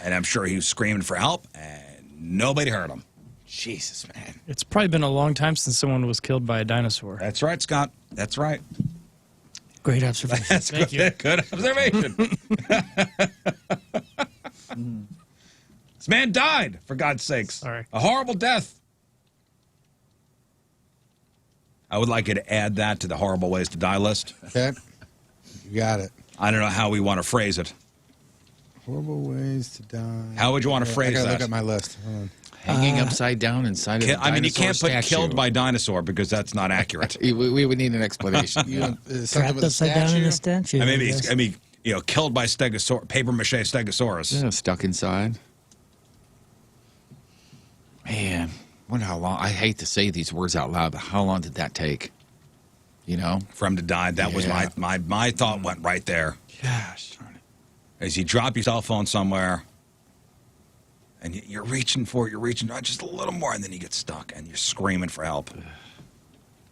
And I'm sure he was screaming for help, and nobody heard him. Jesus, man. It's probably been a long time since someone was killed by a dinosaur. That's right, Scott. That's right. Great observation. That's Thank good. you. Good observation. This man died, for God's sakes. Sorry. A horrible death. I would like you to add that to the horrible ways to die list. Okay. You got it. I don't know how we want to phrase it. Horrible ways to die. How would you want to phrase I gotta that? look at my list. Hold on. Hanging upside down inside of a I mean, you dinosaur can't put statue. killed by dinosaur because that's not accurate. We would need an explanation. You want, something Trapped with a upside down in statue? a statue. I mean, guess. killed by stegosaurus, paper mache stegosaurus. Yeah, stuck inside. Man, wonder how long. I hate to say these words out loud, but how long did that take? You know, For him to die, that was Yeah. my thought went right there. gosh darn it. As you drop your cell phone somewhere, and you're reaching for it, you're reaching just a little more, and then you get stuck, and you're screaming for help,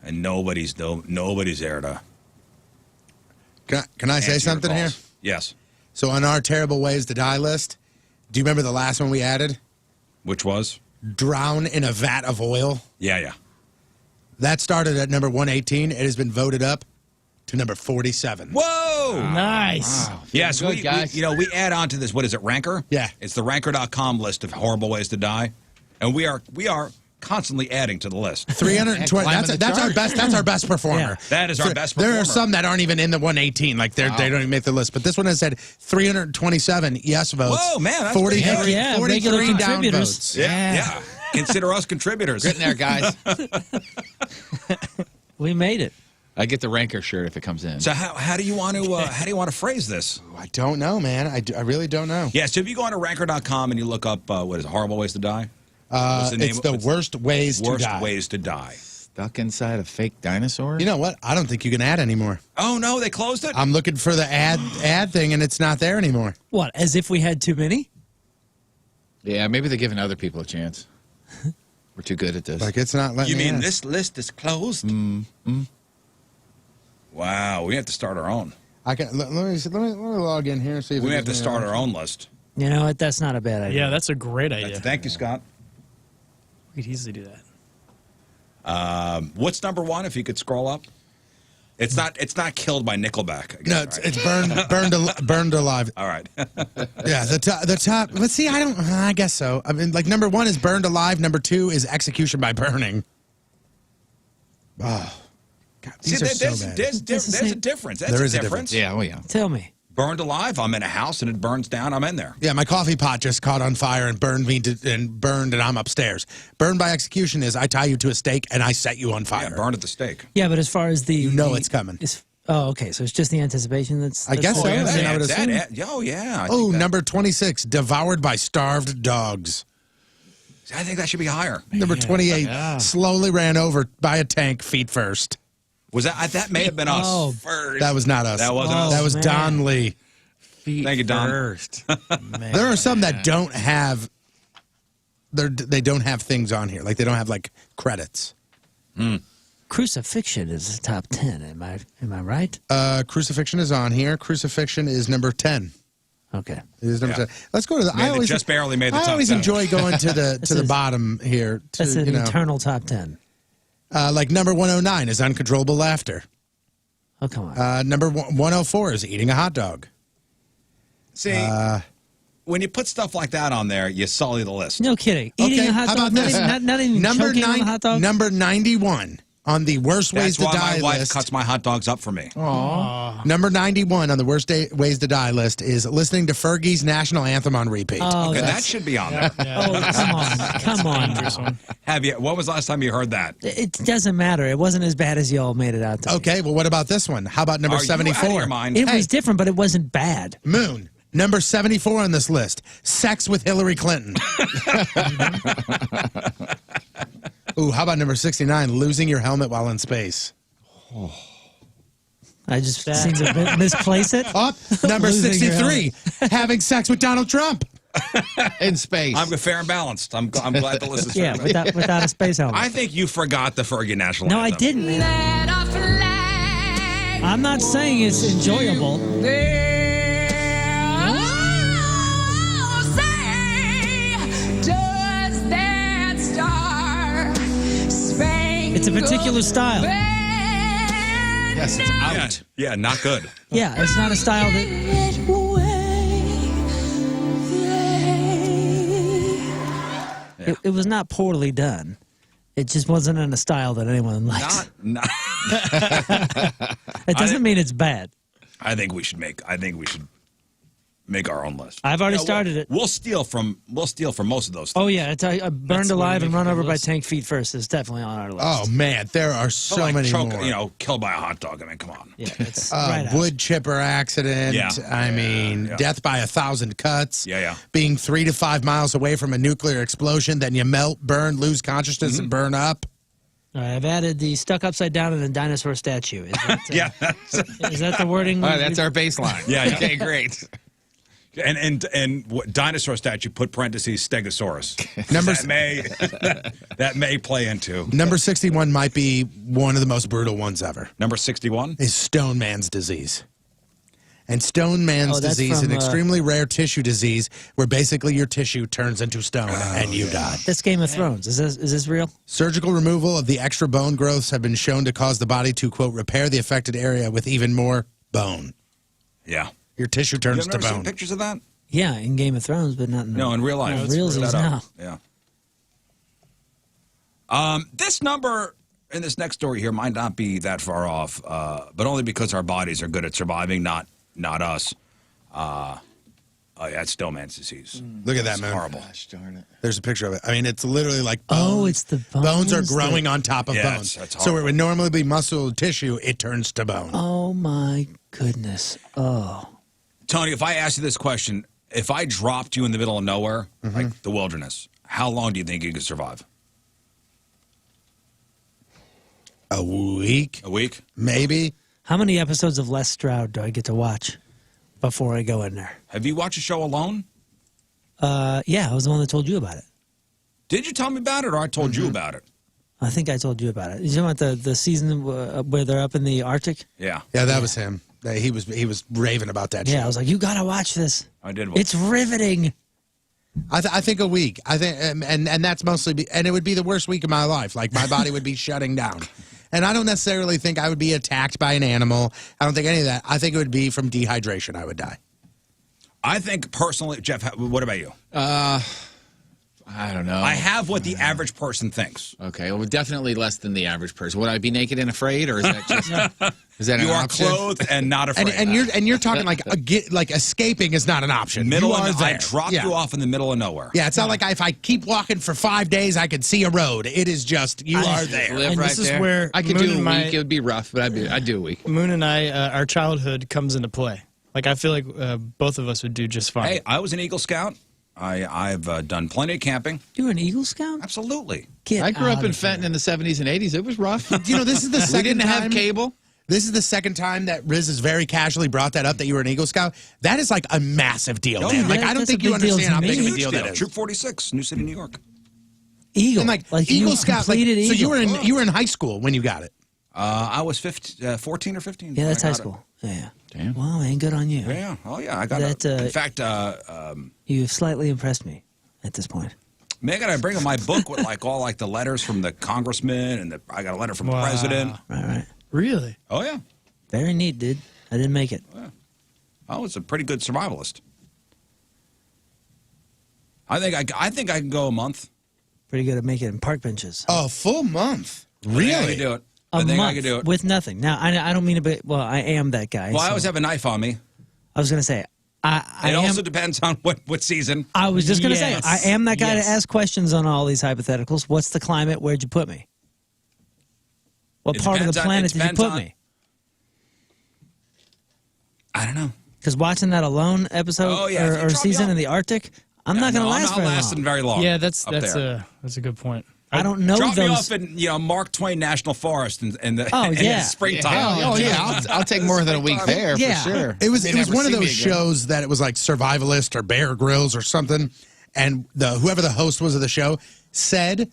and nobody's there to. Can I say answer your something here? calls. Yes. So on our terrible ways to die list, do you remember the last one we added? Which was? Drown in a vat of oil. Yeah. That started at number 118. It has been voted up to number 47. Whoa! Nice. Wow. Yes, Good, guys. we add on to this. What is it, Ranker? Yeah. It's the Ranker.com list of horrible ways to die, and we are constantly adding to the list. 320. Climbing That's, the that's our chart. best. That's our best performer. Yeah. That is our best performer. There are some that aren't even in the 118. Like they don't even make the list. But this one has said 327 yes votes. Whoa, man, that's pretty Heck heavy. yeah, 43 regular down contributors. votes. Yeah. Consider us contributors. Getting there, guys. We made it. I get the Ranker shirt if it comes in. So how do you want to phrase this? I don't know, man. I really don't know. Yeah, so if you go on to Ranker.com and you look up what is it, horrible ways to die? What's the name It's of- the worst ways to Worst die. ways to die. Stuck inside a fake dinosaur? You know what? I don't think you can add anymore. Oh no, they closed it. I'm looking for the ad thing, and it's not there anymore. What, as if we had too many? Yeah, maybe they're giving other people a chance. We're too good at this. Like it's not letting You me mean in. this list is closed? Wow, we have to start our own. I can let me log in here and see if We it have to gives me start an our own list. You know what? That's not a bad idea. Yeah, that's a great idea. Thank you, Scott. We could easily do that. What's number one? If you could scroll up. It's not killed by Nickelback. Again, No, right? it's burned alive. All right. Yeah, the top. Let's see. I guess so. I mean, like number one is burned alive. Number two is execution by burning. Oh, God, these are so bad. There's a difference. That's There a is a difference. yeah, oh yeah. Tell me. Burned alive. I'm in a house and it burns down. I'm in there. Yeah, my coffee pot just caught on fire and burned me and I'm upstairs. Burned by execution is I tie you to a stake and I set you on fire. Yeah, burned at the stake. Yeah, but as far as the... You know it's coming. Okay, so it's just the anticipation that's... I guess so. all. Yeah, that I would adds- assume. oh yeah. I Oh, think that- number 26, devoured by starved dogs. I think that should be higher. Number 28, slowly ran over by a tank feet first. Was that may have been us Oh, first? That was not us. That wasn't us. That was man. Don Lee. Thank you, Don. First. There are some that don't have they don't have things on here. Like they don't have like credits. Crucifixion is the top 10. Am I right? Crucifixion is on here. Crucifixion is number 10. Okay. It is number 10. Let's go to the Just barely made the I top always 10. enjoy going to the is- bottom here. To, That's an you know, eternal top 10. like number 109 is uncontrollable laughter. Oh, come on. Number 104 is eating a hot dog. See, when you put stuff like that on there, you sully the list. No kidding. Eating a hot how dog, about this? not even choking on the hot dog? Number 91 on the worst ways That's to why die my wife list. cuts my hot dogs up for me. Number 91 on the worst ways to die list is listening to Fergie's national anthem on repeat. Oh, Okay, that should be on there. Oh, come on. Have you? When was the last time you heard that? It doesn't matter. It wasn't as bad as y'all made it out to. Okay, well, what about this one? How about number Are you 74? out of your mind? It was different, but it wasn't bad. Moon. Number 74 on this list. Sex with Hillary Clinton. Ooh, how about number 69? Losing your helmet while in space. Oh. I just seem to misplace it. Up. Number Losing your 63. Having sex with Donald Trump. In space. I'm fair and balanced. I'm glad the list is fair. Yeah, without a space helmet. I think you forgot the Fergie national No, anthem. I didn't. I'm not saying it's enjoyable. It's a particular style. Yes, it's out. Yeah, not good. Yeah, it's not a style that. It was not poorly done. It just wasn't in a style that anyone likes. Not. It doesn't mean it's bad. I think we should make our own list. I've already started it. We'll steal from most of those things. Oh yeah, it's burned alive and run over by list. tank feet first is definitely on our list. Oh, man, there are so Like many choke, more. killed by a hot dog. I mean, come on. Yeah, it's right out. Wood chipper accident. Yeah. I mean, death by 1,000 cuts. Yeah. Being 3 to 5 miles away from a nuclear explosion, then you melt, burn, lose consciousness, and burn up. All right, I've added the stuck upside down in a dinosaur statue. Is that, is that the wording? All right, that's our baseline. Yeah. Okay, great. And what dinosaur statue put parentheses Stegosaurus. That may play into. Number 61 might be one of the most brutal ones ever. Number 61 is Stone Man's disease. And Stone Man's that's disease is from, an extremely rare tissue disease where basically your tissue turns into stone and you die. That's Game of Thrones. Is this real? Surgical removal of the extra bone growths have been shown to cause the body to, quote, repair the affected area with even more bone. Yeah. Your tissue You turns ever to seen bone. pictures of that? Yeah, in Game of Thrones, but not No, in real life. No, realsies now. Yeah. This number in this next story here might not be that far off, but only because our bodies are good at surviving, not us. It's Stillman's disease. Look at that, It's man. horrible. Gosh darn it. There's a picture of it. I mean, it's literally like bones. Oh, it's the bones. Bones are growing on top of Yeah, bones. it's So it horrible. would normally be muscle tissue, it turns to bone. Oh my goodness. Oh. Tony, if I asked you this question, if I dropped you in the middle of nowhere, like the wilderness, how long do you think you could survive? A week? A week? Maybe. How many episodes of Les Stroud do I get to watch before I go in there? Have you watched a show alone? Yeah, I was the one that told you about it. Did you tell me about it, or I told you about it? I think I told you about it. You talking about the season where they're up in the Arctic? Yeah. Yeah, that was him. He was raving about that show. Yeah, I was like, you got to watch this. I did. It's riveting. I think a week. I think, and that's mostly, and it would be the worst week of my life. Like my body would be shutting down. And I don't necessarily think I would be attacked by an animal. I don't think any of that. I think it would be from dehydration. I would die. I think personally, Jeff, what about you? I don't know. I have what the average person thinks. Okay, well, definitely less than the average person. Would I be naked and afraid, or is that just is that You an are option? clothed and not afraid. And you're talking like escaping is not an option. middle You of are I there. dropped Yeah. you off in the middle of nowhere. Yeah, it's not like if I keep walking for 5 days, I could see a road. It is just you are there. Live And right this is there. where I could Moon do a and my- week. It would be rough, but I'd do a week. Moon and I, our childhood comes into play. Like, I feel like both of us would do just fine. Hey, I was an Eagle Scout. I've done plenty of camping. You were an Eagle Scout? Absolutely. Get I grew up out in of Fenton in the 70s and 80s. It was rough. You know, this is the we second didn't time. have cable. This is the second time that Rizz has very casually brought that up, that you were an Eagle Scout. That is like a massive deal, man. Like, I don't that's think a you big deal understand to how big of me. a deal that is. Troop 46, New City, New York. Eagle. And like you Eagle Scout, like, completed so Eagle. you were in high school when you got it. I was 14 or 15. Yeah, that's when I high got school. Yeah. Damn. Wow, man, good on you. it. Yeah. Oh, yeah. I got That, it. In fact, You've slightly impressed me at this point. Megan, I bring in my book with all the letters from the congressman, and I got a letter from the Wow. president. Right. Really? Oh, yeah. Very neat, dude. I didn't make it. Oh, it's a pretty good survivalist. I think I can go a month. Pretty good at making it in park benches. Oh, full month. I think I Really? can do it. A I think month I can do it. with nothing. Now, I don't mean to be, well, I am that guy. Well, I so- always have a knife on me. I was going to say, I It am, also depends on what season. I was just going to say, Yes. I am that guy Yes. to ask questions on all these hypotheticals. What's the climate? Where'd you put me? What It part of depends the on- planet it did you depends put on- me? I don't know. Because watching that Alone episode Oh, yeah, if you or drop me season off- in the Arctic, I'm not going to last I'm very not lasting long. very long. Yeah, that's up there. a good point. I don't know Drop me those. off in Mark Twain National Forest in the Oh, in the yeah. springtime. Oh, yeah. I'll take more than a week there Yeah. for sure. It was They it was never one of see me those again. shows that it was like Survivalist or Bear Grylls or something, and whoever the host was of the show said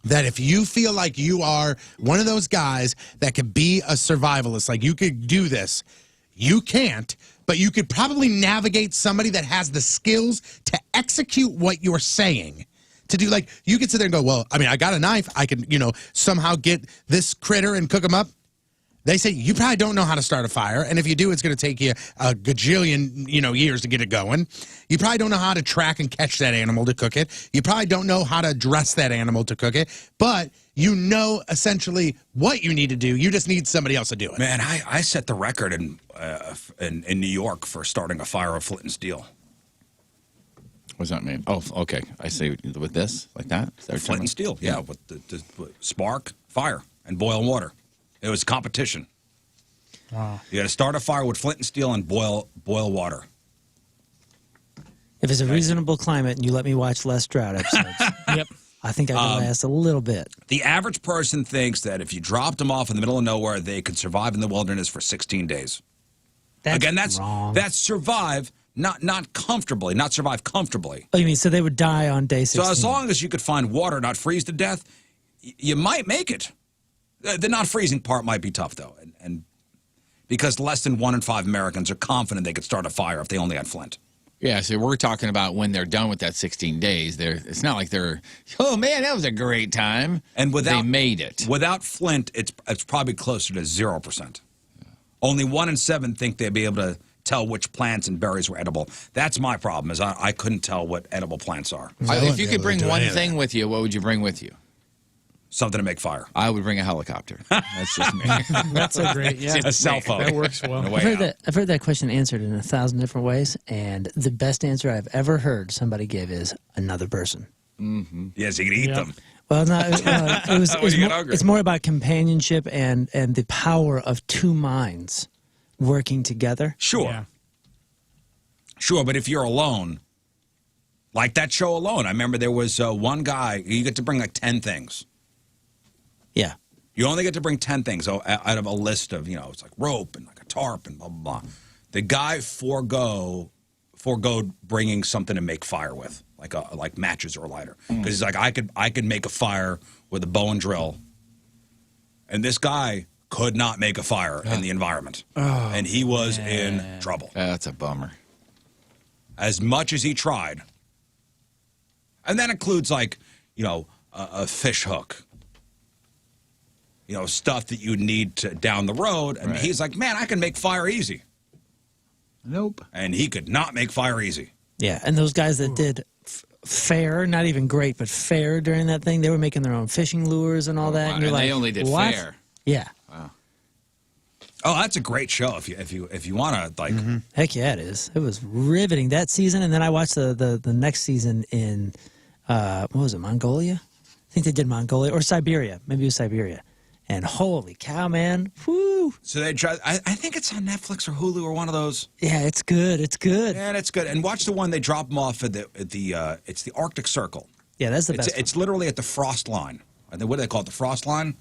that if you feel like you are one of those guys that could be a survivalist, like you could do this, you can't, but you could probably navigate somebody that has the skills to execute what you're saying. To do, like, you could sit there and go, well, I mean, I got a knife. I can, somehow get this critter and cook them up. They say you probably don't know how to start a fire, and if you do, it's going to take you a gajillion, years to get it going. You probably don't know how to track and catch that animal to cook it. You probably don't know how to dress that animal to cook it, but you know essentially what you need to do. You just need somebody else to do it. Man, I set the record in New York for starting a fire of flint and steel. What does that mean? Oh, okay. I see. With this, like that? Is that what you're Flint talking and steel, yeah, with the spark, fire, and boiling water. It was competition. Wow. You got to start a fire with flint and steel and boil water. If it's a reasonable climate and you let me watch less drought episodes, Yep. I think I can last a little bit. The average person thinks that if you dropped them off in the middle of nowhere, they could survive in the wilderness for 16 days. That's wrong. That's survive, not comfortably, not survive comfortably. Oh, you mean so they would die on day 16? So as long as you could find water, not freeze to death, you might make it. The not freezing part might be tough, though, and because less than 1 in 5 Americans are confident they could start a fire if they only had flint. Yeah, so we're talking about when they're done with that 16 days. It's not like they're, oh man, that was a great time. And they made it. Without flint, it's probably closer to 0%. Only 1 in 7 think they'd be able to tell which plants and berries were edible. That's my problem, is I couldn't tell what edible plants are. If you could bring one thing with you, what would you bring with you? Something to make fire. I would bring a helicopter. That's just me. That's a great, yeah. A cell phone. That works well. I've heard that question answered in 1,000 different ways, and the best answer I've ever heard somebody give is another person. Mm-hmm. Yes, you can eat them. Well, no, it's more about companionship and the power of two minds working together. Sure. Yeah. Sure, but if you're alone, like that show Alone, I remember there was one guy, you get to bring like 10 things. Yeah. You only get to bring 10 things out of a list of, it's like rope and like a tarp and blah, blah, blah. The guy foregoed bringing something to make fire with, like matches or a lighter. Because he's like, I could make a fire with a bow and drill. And this guy could not make a fire in the environment. And he was in trouble. That's a bummer. As much as he tried. And that includes like, a fish hook. Stuff that you need to down the road. And he's like, man, I can make fire easy. Nope. And he could not make fire easy. Yeah, and those guys that did fair, not even great, but fair during that thing, they were making their own fishing lures and all that. Wow. And you're And like, they only did what? fair. Yeah. Wow. Oh, that's a great show if you want to like. Heck yeah, it is. It was riveting that season, and then I watched the next season in what was it, Mongolia? I think they did Mongolia or Siberia. Maybe it was Siberia. And holy cow, man! Woo! So they try. I think it's on Netflix or Hulu or one of those. Yeah, it's good. It's good. Yeah, it's good. And watch the one they drop them off at it's the Arctic Circle. Yeah, that's the best. It's literally at the frost line. What do they call it? The frost line.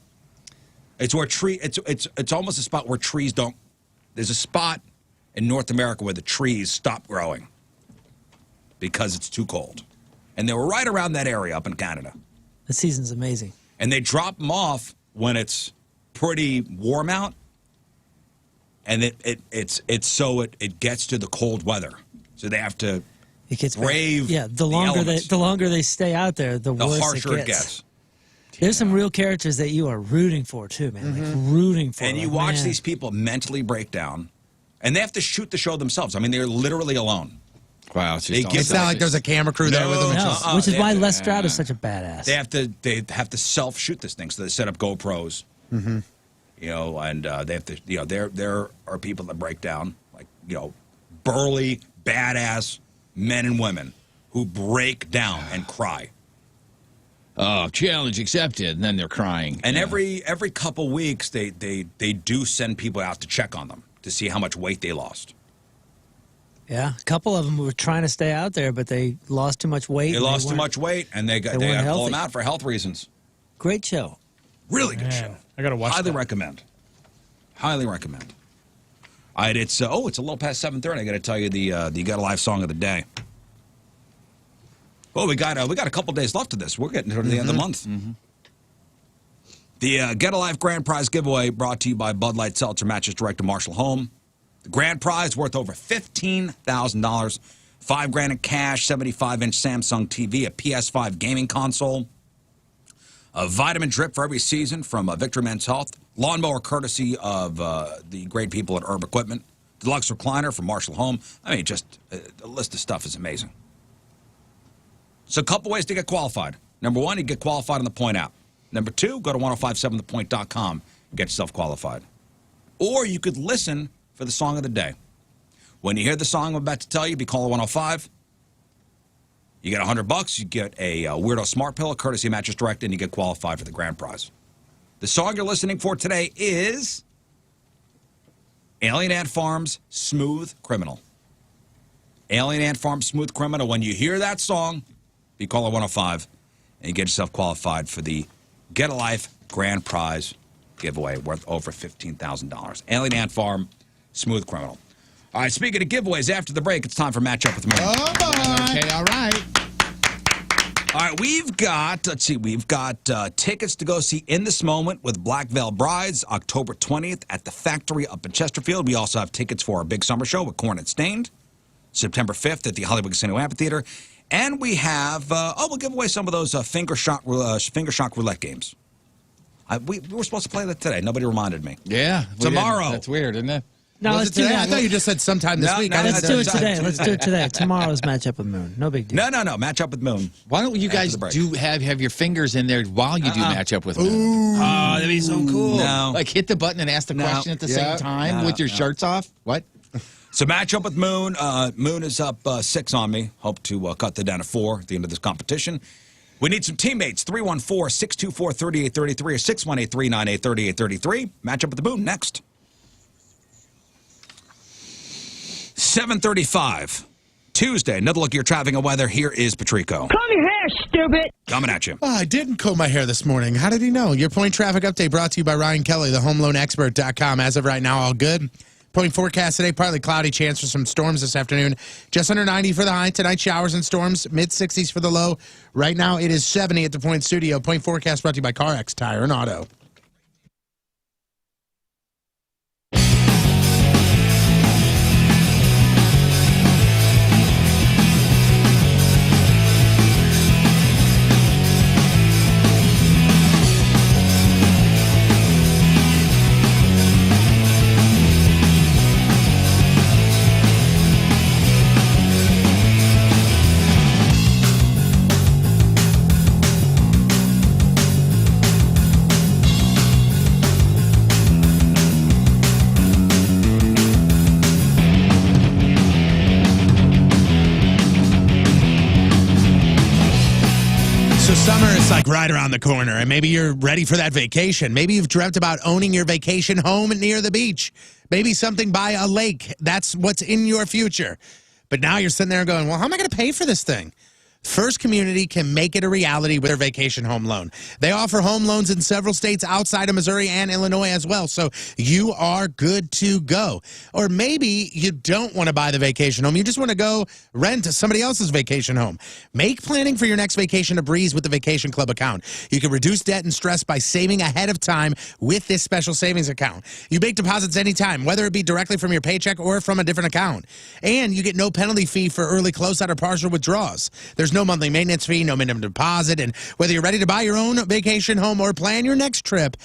It's where it's almost a spot where trees don't. There's a spot in North America where the trees stop growing because it's too cold, and they were right around that area up in Canada. The season's amazing. And they drop them off when it's pretty warm out, and it's so it gets to the cold weather, so they have to brave. Yeah, the longer they stay out there, the worse harsher it gets. There's some real characters that you are rooting for too, man. Like rooting for. And you like, watch man. these people mentally break down, and they have to shoot the show themselves. I mean, they're literally alone. Wow, it's just It's not like there's a camera crew there with them. No, which is why Les Stroud is such a badass. They have to self-shoot this thing, so they set up GoPros. Mm-hmm. You know, and they have to. You know, there are people that break down, like, you know, burly, badass men and women who break down and cry. Oh, challenge accepted, and then they're crying. And every couple weeks, they do send people out to check on them to see how much weight they lost. Yeah, a couple of them were trying to stay out there, but they lost too much weight. They lost too much weight, and they got to pull them out for health reasons. Great show. Really good show. I gotta watch. Highly recommend. Highly recommend. All right, it's a little past 7:30. I got to tell you the Get Alive song of the day. Well, we got a couple days left of this. We're getting to the end of the month. Mm-hmm. The Get Alive Grand Prize giveaway brought to you by Bud Light Seltzer Mattress Director Marshall Home. The grand prize worth over $15,000, $5,000 in cash, 75-inch Samsung TV, a PS5 gaming console, a vitamin drip for every season from Victory Men's Health, lawnmower courtesy of the great people at Herb Equipment, deluxe recliner from Marshall Home. I mean, just the list of stuff is amazing. So a couple ways to get qualified. Number one, you get qualified on the Point app. Number two, go to 1057thepoint.com, get yourself qualified. Or you could listen for the song of the day. When you hear the song I'm about to tell you, be caller 105. You get $100. You get a Weirdo Smart Pillow, courtesy of Mattress Direct, and you get qualified for the grand prize. The song you're listening for today is Alien Ant Farm's Smooth Criminal. Alien Ant Farm's Smooth Criminal. When you hear that song, be caller 105, and you get yourself qualified for the Get a Life grand prize giveaway worth over $15,000. Alien Ant Farm, Smooth Criminal. All right, speaking of giveaways, after the break, it's time for Match Up with Moon. Oh, boy. Okay, all right. All right, we've got tickets to go see In This Moment with Black Veil Brides, October 20th at the Factory up in Chesterfield. We also have tickets for our big summer show with Corn and Stained, September 5th at the Hollywood Casino Amphitheater. And we have, we'll give away some of those finger shock roulette games. We were supposed to play that today. Nobody reminded me. Yeah. Tomorrow. That's weird, isn't it? No, let's do today? that. I thought you just said sometime this week. Let's do it today. Let's do it today. Tomorrow's matchup with Moon. No big deal. No. Match Up with Moon. Why don't you guys have your fingers in there while you do match up with Moon? Oh, that'd be so cool. No. Like hit the button and ask the question at the same time with your shirts off? What? So match up with Moon. Moon is up 6 on me. Hope to cut that down to 4 at the end of this competition. We need some teammates. 314-624-3833 or 618-398-3833. Match up with the Moon next. 7:35, Tuesday. Another look at your traffic and weather. Here is Patrico. Comb your hair, stupid. Coming at you. Oh, I didn't comb my hair this morning. How did he know? Your Point Traffic Update brought to you by Ryan Kelly, the homeloanexpert.com. As of right now, all good. Point forecast today, partly cloudy, chance for some storms this afternoon. Just under 90 for the high. Tonight, showers and storms, mid-60s for the low. Right now, it is 70 at the Point Studio. Point forecast brought to you by CarX Tire and Auto. Summer is like right around the corner, and maybe you're ready for that vacation. Maybe you've dreamt about owning your vacation home near the beach. Maybe something by a lake. That's what's in your future. But now you're sitting there going, well, how am I going to pay for this thing? First Community can make it a reality with their vacation home loan. They offer home loans in several states outside of Missouri and Illinois as well, so you are good to go. Or maybe you don't want to buy the vacation home. You just want to go rent somebody else's vacation home. Make planning for your next vacation a breeze with the Vacation Club account. You can reduce debt and stress by saving ahead of time with this special savings account. You make deposits anytime, whether it be directly from your paycheck or from a different account. And you get no penalty fee for early closeout or partial withdrawals. There's no monthly maintenance fee, no minimum deposit, and whether you're ready to buy your own vacation home or plan your next trip,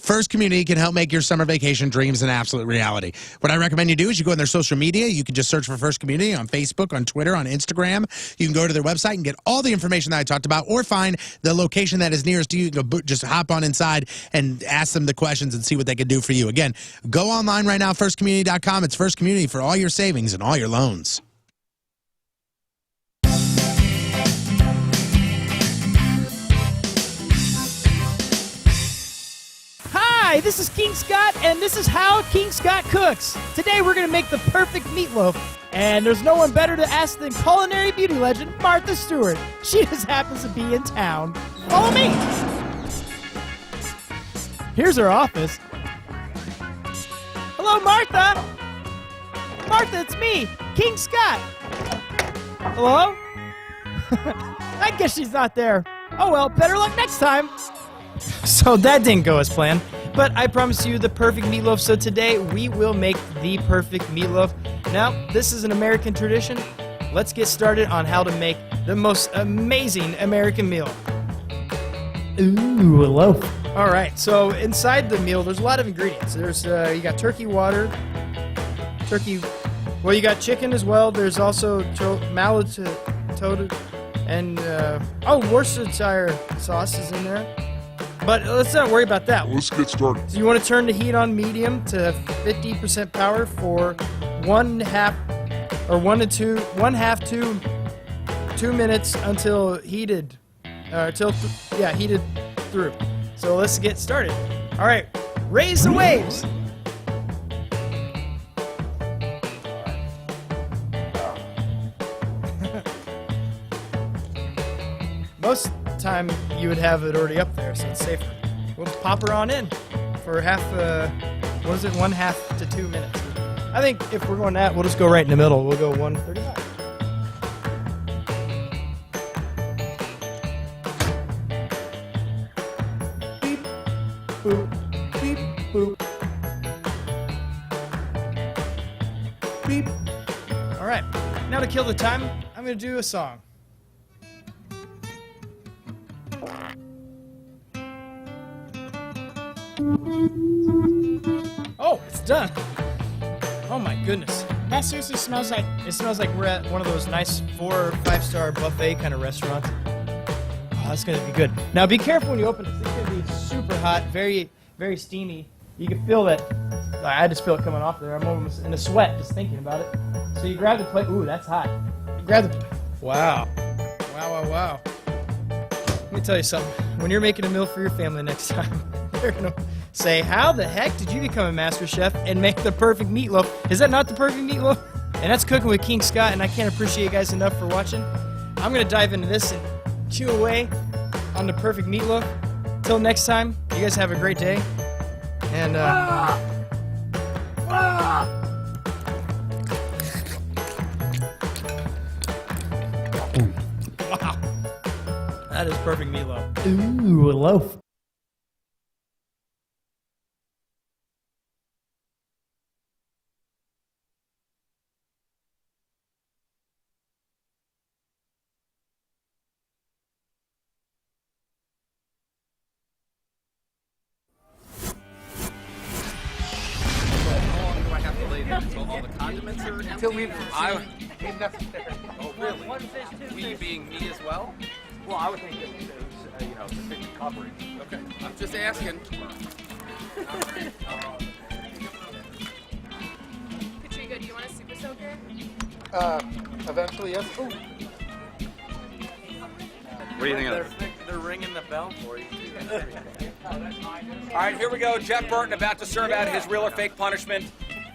First Community can help make your summer vacation dreams an absolute reality. What I recommend you do is you go on their social media. You can just search for First Community on Facebook, on Twitter, on Instagram. You can go to their website and get all the information that I talked about, or find the location that is nearest to you. You can go just hop on inside and ask them the questions and see what they can do for you. Again, go online right now, firstcommunity.com. It's First Community for all your savings and all your loans. Hi, this is King Scott, and this is how King Scott cooks. Today we're going to make the perfect meatloaf, and there's no one better to ask than culinary beauty legend Martha Stewart. She just happens to be in town. Follow me. Here's her office. Hello, Martha. Martha, it's me, King Scott. Hello? I guess she's not there. Oh well, better luck next time. So that didn't go as planned, but I promise you the perfect meatloaf. So today we will make the perfect meatloaf. Now, this is an American tradition. Let's get started on how to make the most amazing American meal. Ooh, a loaf. All right, so inside the meal, there's a lot of ingredients. There's you got turkey water, well, you got chicken as well. There's also malatoda, and Worcestershire sauce is in there. But let's not worry about that. Let's get started. So you want to turn the heat on medium to 50% power for 1/2 to 2 minutes until heated, heated through. So let's get started. All right, raise the waves. Most of the time you would have it already up there, so it's safer. We'll just pop her on in for 1/2 to 2 minutes. I think if we're going that, we'll just go right in the middle. We'll go 1:35. Beep, boop, beep, boop. Beep. All right, now to kill the time, I'm going to do a song. Oh, it's done. Oh my goodness. That seriously smells like... It smells like we're at one of those nice 4 or 5-star buffet kind of restaurants. Oh, that's going to be good. Now be careful when you open it. It's going to be super hot, very, very steamy. You can feel that. I just feel it coming off there. I'm almost in a sweat just thinking about it. So you grab the plate. Ooh, that's hot. You grab the... Wow. Wow. Let me tell you something. When you're making a meal for your family next time, they're going to say, how the heck did you become a master chef and make the perfect meatloaf? Is that not the perfect meatloaf? And that's Cooking with King Scott, and I can't appreciate you guys enough for watching. I'm going to dive into this and chew away on the perfect meatloaf. Till next time, you guys have a great day. And, Wow. That is perfect meatloaf. Ooh, a loaf. Until we necessary. Oh, really? We being me as well? Well, I would think it was sufficient coverage. Okay, I'm just asking. Patrico, do you want a super soaker? Eventually, yes. Ooh. What do you think of that? They're ringing the bell for you. All right, here we go. Jeff Burton about to serve out his real or fake punishment,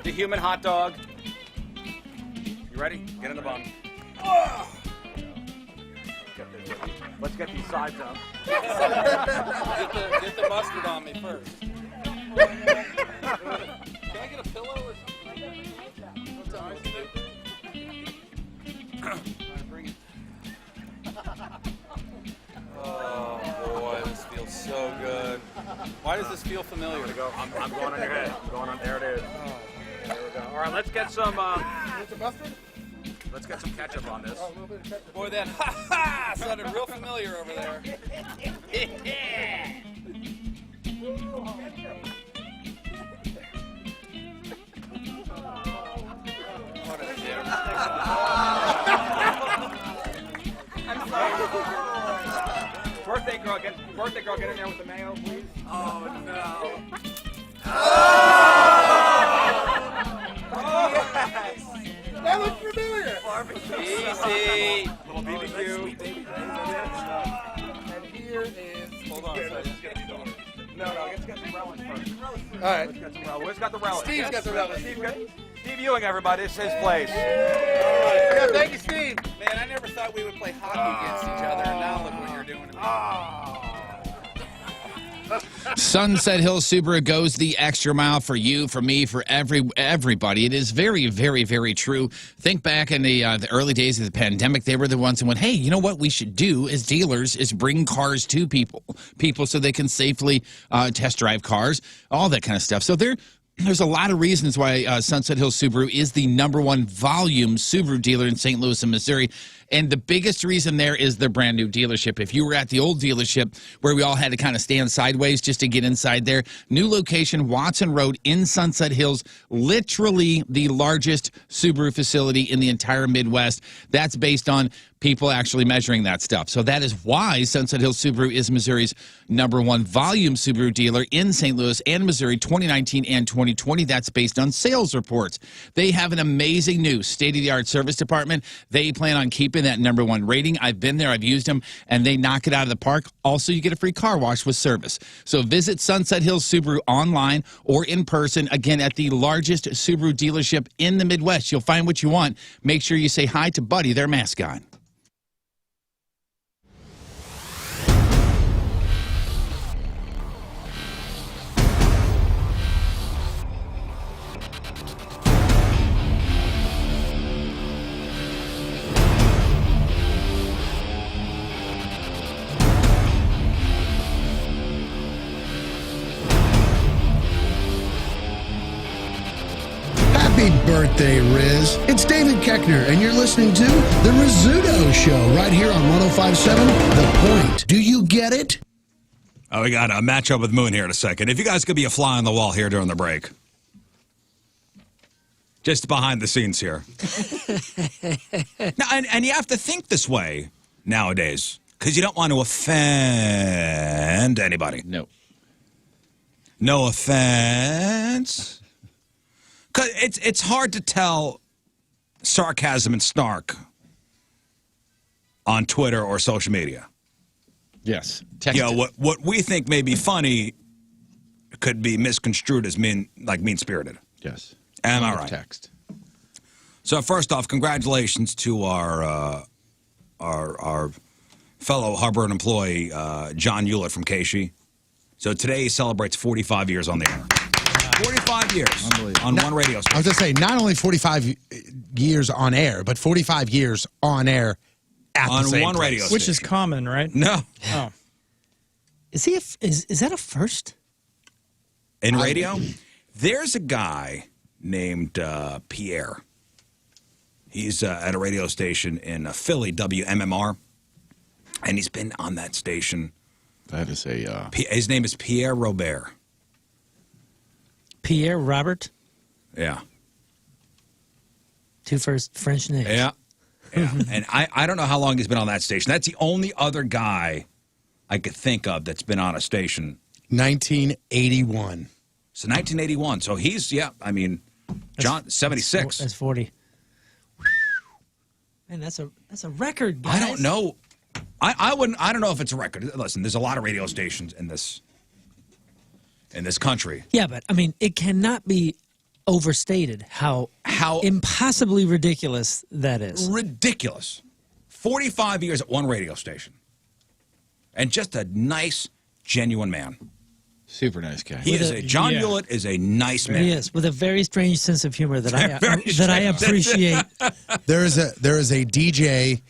the human hot dog. You ready? Get in the bun. Oh. Let's get these sides up. Get the mustard on me first. Can I get a pillow or something? What's up? Bring it. Oh boy, this feels so good. Why does this feel familiar? I'm going on your head. I'm going on. There it is. Oh. There we go. All right, let's get some. Mustard? Let's get some ketchup on this. Oh, a little bit of ketchup. Boy, that ha-ha sounded real familiar over there. Birthday girl, get in there with the mayo, please. Oh, no. That looks familiar. Barbecue. Easy. Little BBQ. And here is. Hold on. No, let's get some relish first. All right. Where's got the relish? Steve's got the relish. Steve Ewing, everybody. It's his place. Yeah, thank you, Steve. Man, I never thought we would play hockey against each other, and now look what you're doing to me. Sunset Hill Subaru goes the extra mile for you, for me, for everybody. It is very, very, very true. Think back in the early days of the pandemic, they were the ones that went, hey, you know what we should do as dealers is bring cars to people so they can safely test drive cars, all that kind of stuff. So there's a lot of reasons why Sunset Hill Subaru is the #1 volume Subaru dealer in St. Louis and Missouri. And the biggest reason there is the brand new dealership. If you were at the old dealership where we all had to kind of stand sideways just to get inside there, new location, Watson Road in Sunset Hills, literally the largest Subaru facility in the entire Midwest. That's based on people actually measuring that stuff. So that is why Sunset Hill Subaru is Missouri's #1 volume Subaru dealer in St. Louis and Missouri 2019 and 2020. That's based on sales reports. They have an amazing new state-of-the-art service department. They plan on keeping that #1 rating. I've been there, I've used them, and they knock it out of the park. Also, you get a free car wash with service. So visit Sunset Hill Subaru online or in person, again, at the largest Subaru dealership in the Midwest. You'll find what you want. Make sure you say hi to Buddy, their mascot. Happy birthday, Rizz. It's David Keckner, and you're listening to The Rizzuto Show right here on 105.7 The Point. Do you get it? Oh, we got a matchup with Moon here in a second. If you guys could be a fly on the wall here during the break. Just behind the scenes here. Now, and you have to think this way nowadays because you don't want to offend anybody. No. No offense. Because it's hard to tell sarcasm and snark on Twitter or social media. Yes. You know, what we think may be funny could be misconstrued as mean-spirited. Yes. Am I right? Text. So first off, congratulations to our fellow Hubbard employee, John Hewlett from Casey. So today he celebrates 45 years on the air. 45 years on one radio station. I was going to say, not only 45 years on air, but 45 years on air at on the same one place. radio station. Which is common, right? No. Oh. Is that a first? In radio, there's a guy named Pierre. He's at a radio station in Philly, WMMR, and he's been on that station. That is a... His name is Pierre Robert. Pierre Robert? Yeah. Two first French names. Yeah. Yeah. And I don't know how long he's been on that station. That's the only other guy I could think of that's been on a station. 1981. So 1981. So he's, John, 76. That's 40. Man, that's a record, guys. I don't know. I don't know if it's a record. Listen, there's a lot of radio stations in this country. Yeah, but it cannot be overstated how impossibly ridiculous that is. Ridiculous. 45 years at one radio station. And just a nice, genuine man. Super nice guy. John Hewlett is a nice man. He is, with a very strange sense of humor that I appreciate. There is a DJ,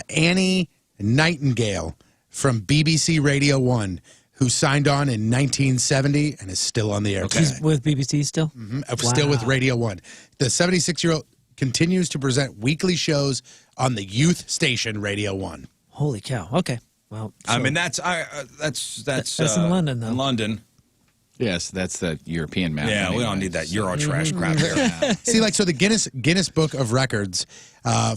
Annie Nightingale from BBC Radio 1, who signed on in 1970 and is still on the air. Okay. He's with BBC still? Mm-hmm. Still with Radio 1. The 76-year-old continues to present weekly shows on the youth station Radio 1. Holy cow. Okay. Well, that's in London, though. In London. Yes, that's the European map. Yeah, we don't need that Euro trash crap here. See, like, so the Guinness Book of Records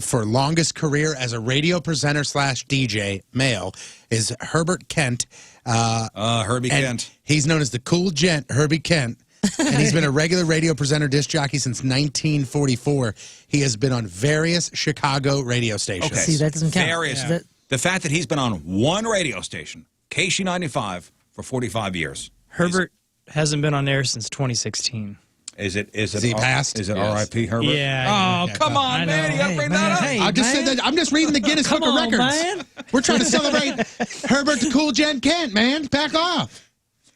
for longest career as a radio presenter / DJ male is Herbert Kent. Herbie Kent. He's known as the Cool Gent, Herbie Kent. And he's been a regular radio presenter, disc jockey since 1944. He has been on various Chicago radio stations. Okay. See, that doesn't count. Various. Yeah. The fact that he's been on one radio station, KC95, for 45 years. Herbert hasn't been on air since 2016. Is it he passed? Is it Yes. R.I.P. Herbert? Yeah. Oh, come on, I man. know. You got to bring that up. Hey, I just said that. I'm just reading the Guinness Book of on, Records. man. We're trying to celebrate Herbert the Cool Gent Kent, man. Back off.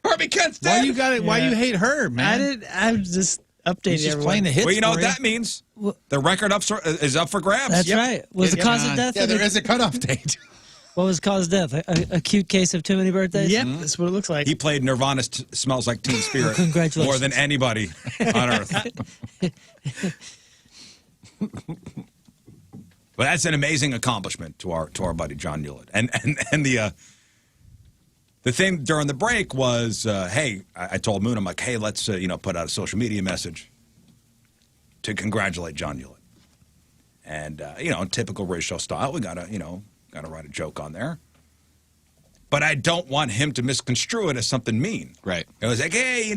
Herbie Kent's Why dead. you got it? Why you hate her, man? I'm just updating He's just everyone. playing the hits. Well, you know for what that means? The record is up for grabs. That's Yep. right. Was the cause of death? Yeah, there is a cutoff date. What was cause of death? A acute case of too many birthdays? Yep, that's what it looks like. He played Nirvana's Smells Like Teen Spirit Congratulations. more than anybody on earth. But that's an amazing accomplishment to our buddy John Hewlett. And the thing during the break was, hey, I told Moon, I'm like, hey, let's put out a social media message to congratulate John Hewlett. And in typical Rizz Show style, we gotta write a joke on there. But I don't want him to misconstrue it as something mean. Right. It was like, hey,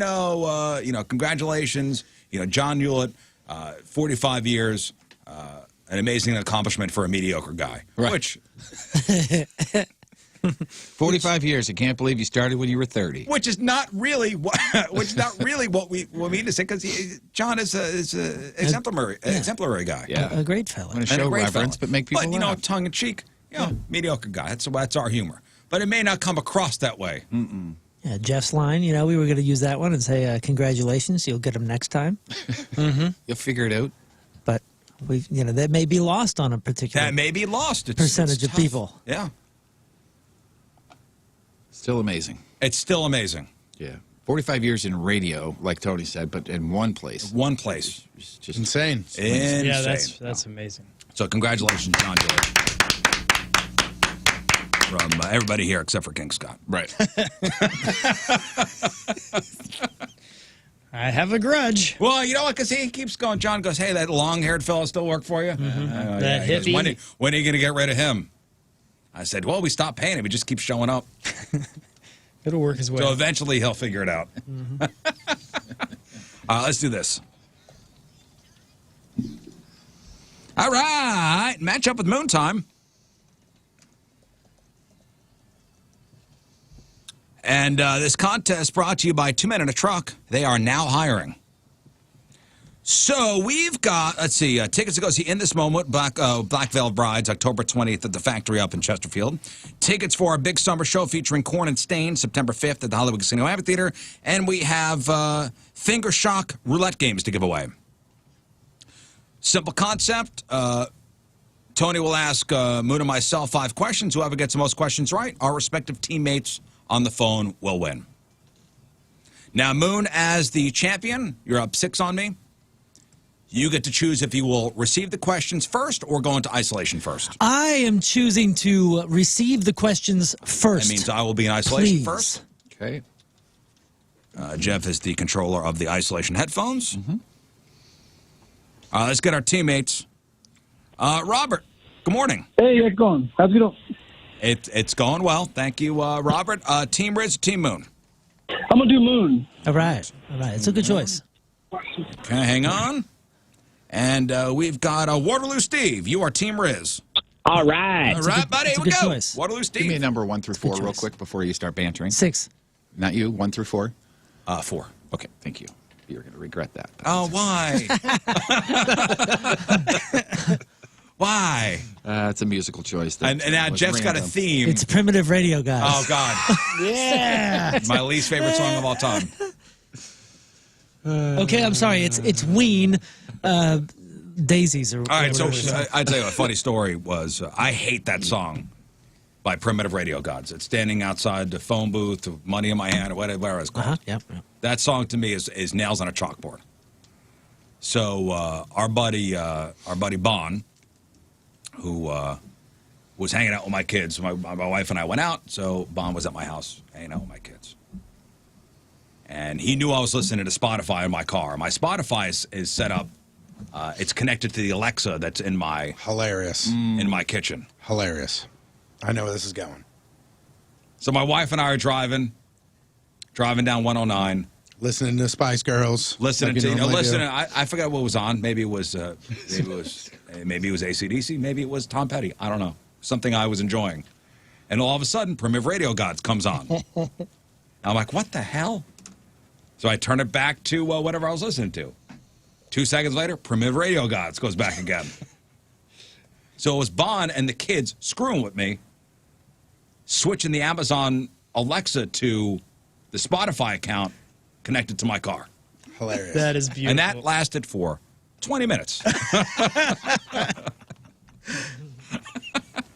congratulations, John Hewlett, 45 years, an amazing accomplishment for a mediocre guy. Right. Which 45 years. I can't believe you started when you were 30. Which is not really what we mean to say, because John is a exemplary guy. Yeah. A great fella. Want to And a show great reverence, fella. but make people But, laugh. tongue in cheek, mediocre guy. That's our humor. But it may not come across that way. Yeah, Jeff's line, we were going to use that one and say, congratulations, you'll get him next time. You'll figure it out. But, that may be lost on a particular That may be lost. percentage of tough. people. Yeah. Still amazing. It's still amazing. Yeah. 45 years in radio, like Tony said, but in one place. One place. It's just Insane. Insane. Yeah, that's amazing. So congratulations, John Hewlett. From everybody here except for King Scott. right. I have a grudge. Well, you know what? Because he keeps going. John goes, hey, that long-haired fellow still work for you? That He goes, hippie. when are you going to get rid of him? I said, well, we stopped paying him. He just keeps showing up. It'll work his way. So eventually he'll figure it out. Let's do this. All right. Match up with Moon time. And this contest brought to you by 2 Men in a Truck. They are now hiring. So we've got, let's see, tickets to go see In This Moment, Black Veil Brides, October 20th at the Factory up in Chesterfield. Tickets for our big summer show featuring Corn and Stain, September 5th at the Hollywood Casino Amphitheater. And we have Finger Shock roulette games to give away. Simple concept. Tony will ask Moon and myself 5 questions. Whoever gets the most questions right, our respective teammates on the phone will win. Now, Moon, as the champion, you're up 6 on me. You get to choose if you will receive the questions first or go into isolation first. I am choosing to receive the questions first. That means I will be in isolation Please. first. Okay. Jeff is the controller of the isolation headphones. Let's get our teammates. Robert, good morning. Hey, how's it going? How's it going? It's going well. Thank you, Robert. Team Rizz, Team Moon. I'm going to do Moon. All right. It's a good choice. Okay, hang on. And we've got Waterloo Steve. You are Team Rizz. All right. All right, buddy, it's a here we good go. choice. Waterloo Steve. Give me a number 1 through 4 real choice. quick before you start bantering. 6. Not you, 1 through 4? 4. Okay, thank you. You're going to regret that. Oh, why? Why? It's a musical choice. And now was Jeff's got a random. theme. It's primitive radio, guys. Oh, God. Yeah. My least favorite song of all time. Okay, I'm sorry. It's Ween. Daisies or All right, so whatever. I tell you, a funny story was I hate that song by Primitive Radio Gods. It's standing outside the phone booth, with money in my hand, or whatever it's called. Yep. That song to me is nails on a chalkboard. So our buddy Bon, who was hanging out with my kids, my wife and I went out. So Bon was at my house hanging out with my kids, And he knew I was listening to Spotify in my car. My Spotify is set up. It's connected to the Alexa that's in my in my kitchen. Hilarious. I know where this is going. So my wife and I are driving down 109. Listening to Spice Girls. Listening like to, normally do. I forgot what was on. Maybe it was AC/DC. Maybe it was Tom Petty. I don't know. Something I was enjoying. And all of a sudden, Primitive Radio Gods comes on. I'm like, what the hell? So I turn it back to whatever I was listening to. 2 seconds later, Primitive Radio Gods goes back again. So it was Bon and the kids screwing with me, switching the Amazon Alexa to the Spotify account connected to my car. Hilarious. That is beautiful. And that lasted for 20 minutes.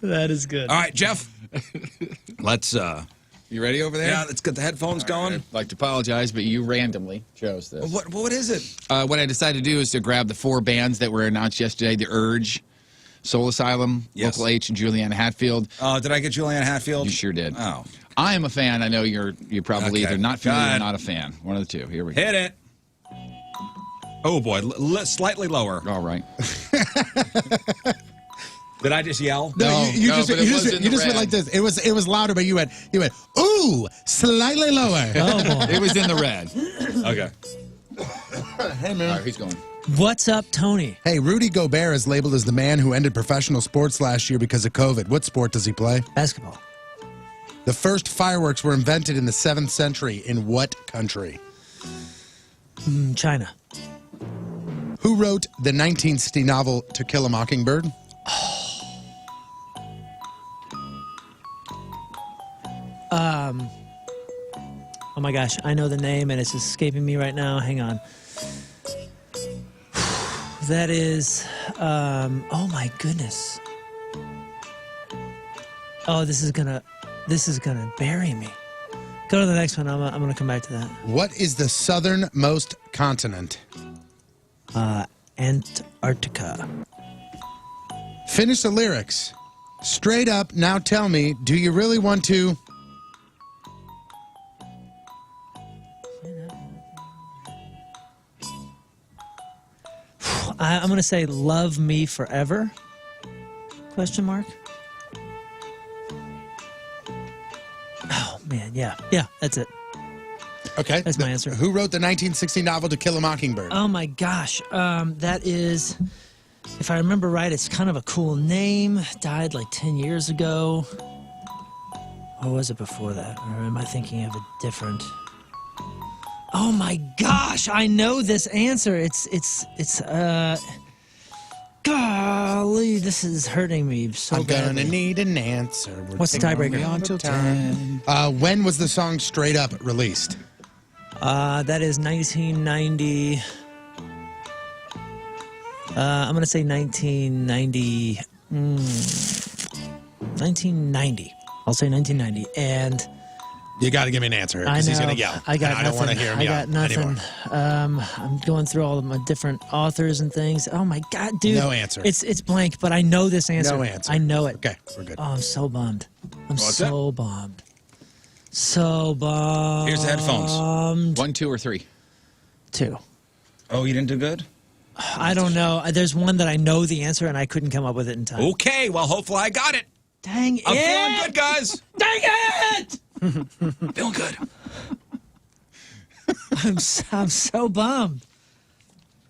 That is good. All right, Jeff. Let's You ready over there? Yeah, let's get the headphones going. I'd like to apologize, but you randomly chose this. What is it? What I decided to do is to grab the 4 bands that were announced yesterday: The Urge, Soul Asylum, Yes. Local H, and Juliana Hatfield. Did I get Juliana Hatfield? You sure did. Oh. I am a fan. I know you're probably Okay. either not familiar God. or not a fan. One of the two. Here we go. Hit it. Oh, boy. Slightly lower. All right. Did I just yell? No, you just but it was in the went red. like this. It was louder, but you went, ooh, slightly lower. Oh, boy. It was in the red. Okay. Hey, All man. right, who's going? What's up, Tony? Hey, Rudy Gobert is labeled as the man who ended professional sports last year because of COVID. What sport does he play? Basketball. The first fireworks were invented in the 7th century. In what country? China. Who wrote the 1960 novel To Kill a Mockingbird? Oh my gosh, I know the name and it's escaping me right now. Hang on. That is, oh my goodness. Oh, this is gonna bury me. Go to the next one. I'm gonna come back to that. What is the southernmost continent? Antarctica. Finish the lyrics. Straight up, now tell me, do you really want to? I'm gonna say "Love Me Forever?" Question mark. Oh man, yeah, that's it. Okay. That's my answer. Who wrote the 1960 novel To Kill a Mockingbird? Oh my gosh, that is, if I remember right, it's kind of a cool name. Died like 10 years ago. Or was it before that? Or am I thinking of a different? Oh my gosh, I know this answer. It's golly, this is hurting me so I'm gonna badly. need an answer. We're What's the taking tiebreaker? all the time. When was the song Straight Up released? That is 1990. I'm gonna say 1990. 1990. I'll say 1990. And You got to give me an answer I because know he's gonna yell. I got and I nothing. don't want to hear him I yell got nothing. anymore. I'm going through all of my different authors and things. Oh my god, dude! No answer. It's blank, but I know this answer. No answer. I know it. Okay, we're good. Oh, I'm so bummed. I'm What's so bummed. So bummed. Here's the headphones. 1, 2, or 3? 2. Oh, you didn't do good? I don't know. There's one that I know the answer and I couldn't come up with it in time. Okay, well, hopefully I got it. Dang it! I'm feeling good, guys. Dang it! Feeling good. I'm so bummed.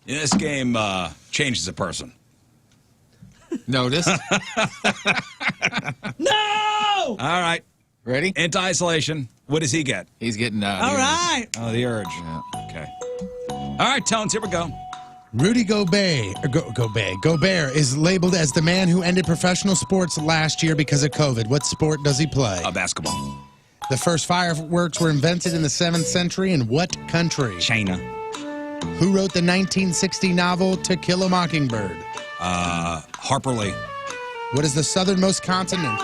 This game changes a person. Notice. No! All right. Ready? Into isolation. What does he get? He's getting All right. Oh, the urge. Yeah. Okay. All right, Tones, here we go. Rudy Gobert is labeled as the man who ended professional sports last year because of COVID. What sport does he play? Basketball. The first fireworks were invented in the 7th century. In what country? China. Who wrote the 1960 novel To Kill a Mockingbird? Harper Lee. What is the southernmost continent?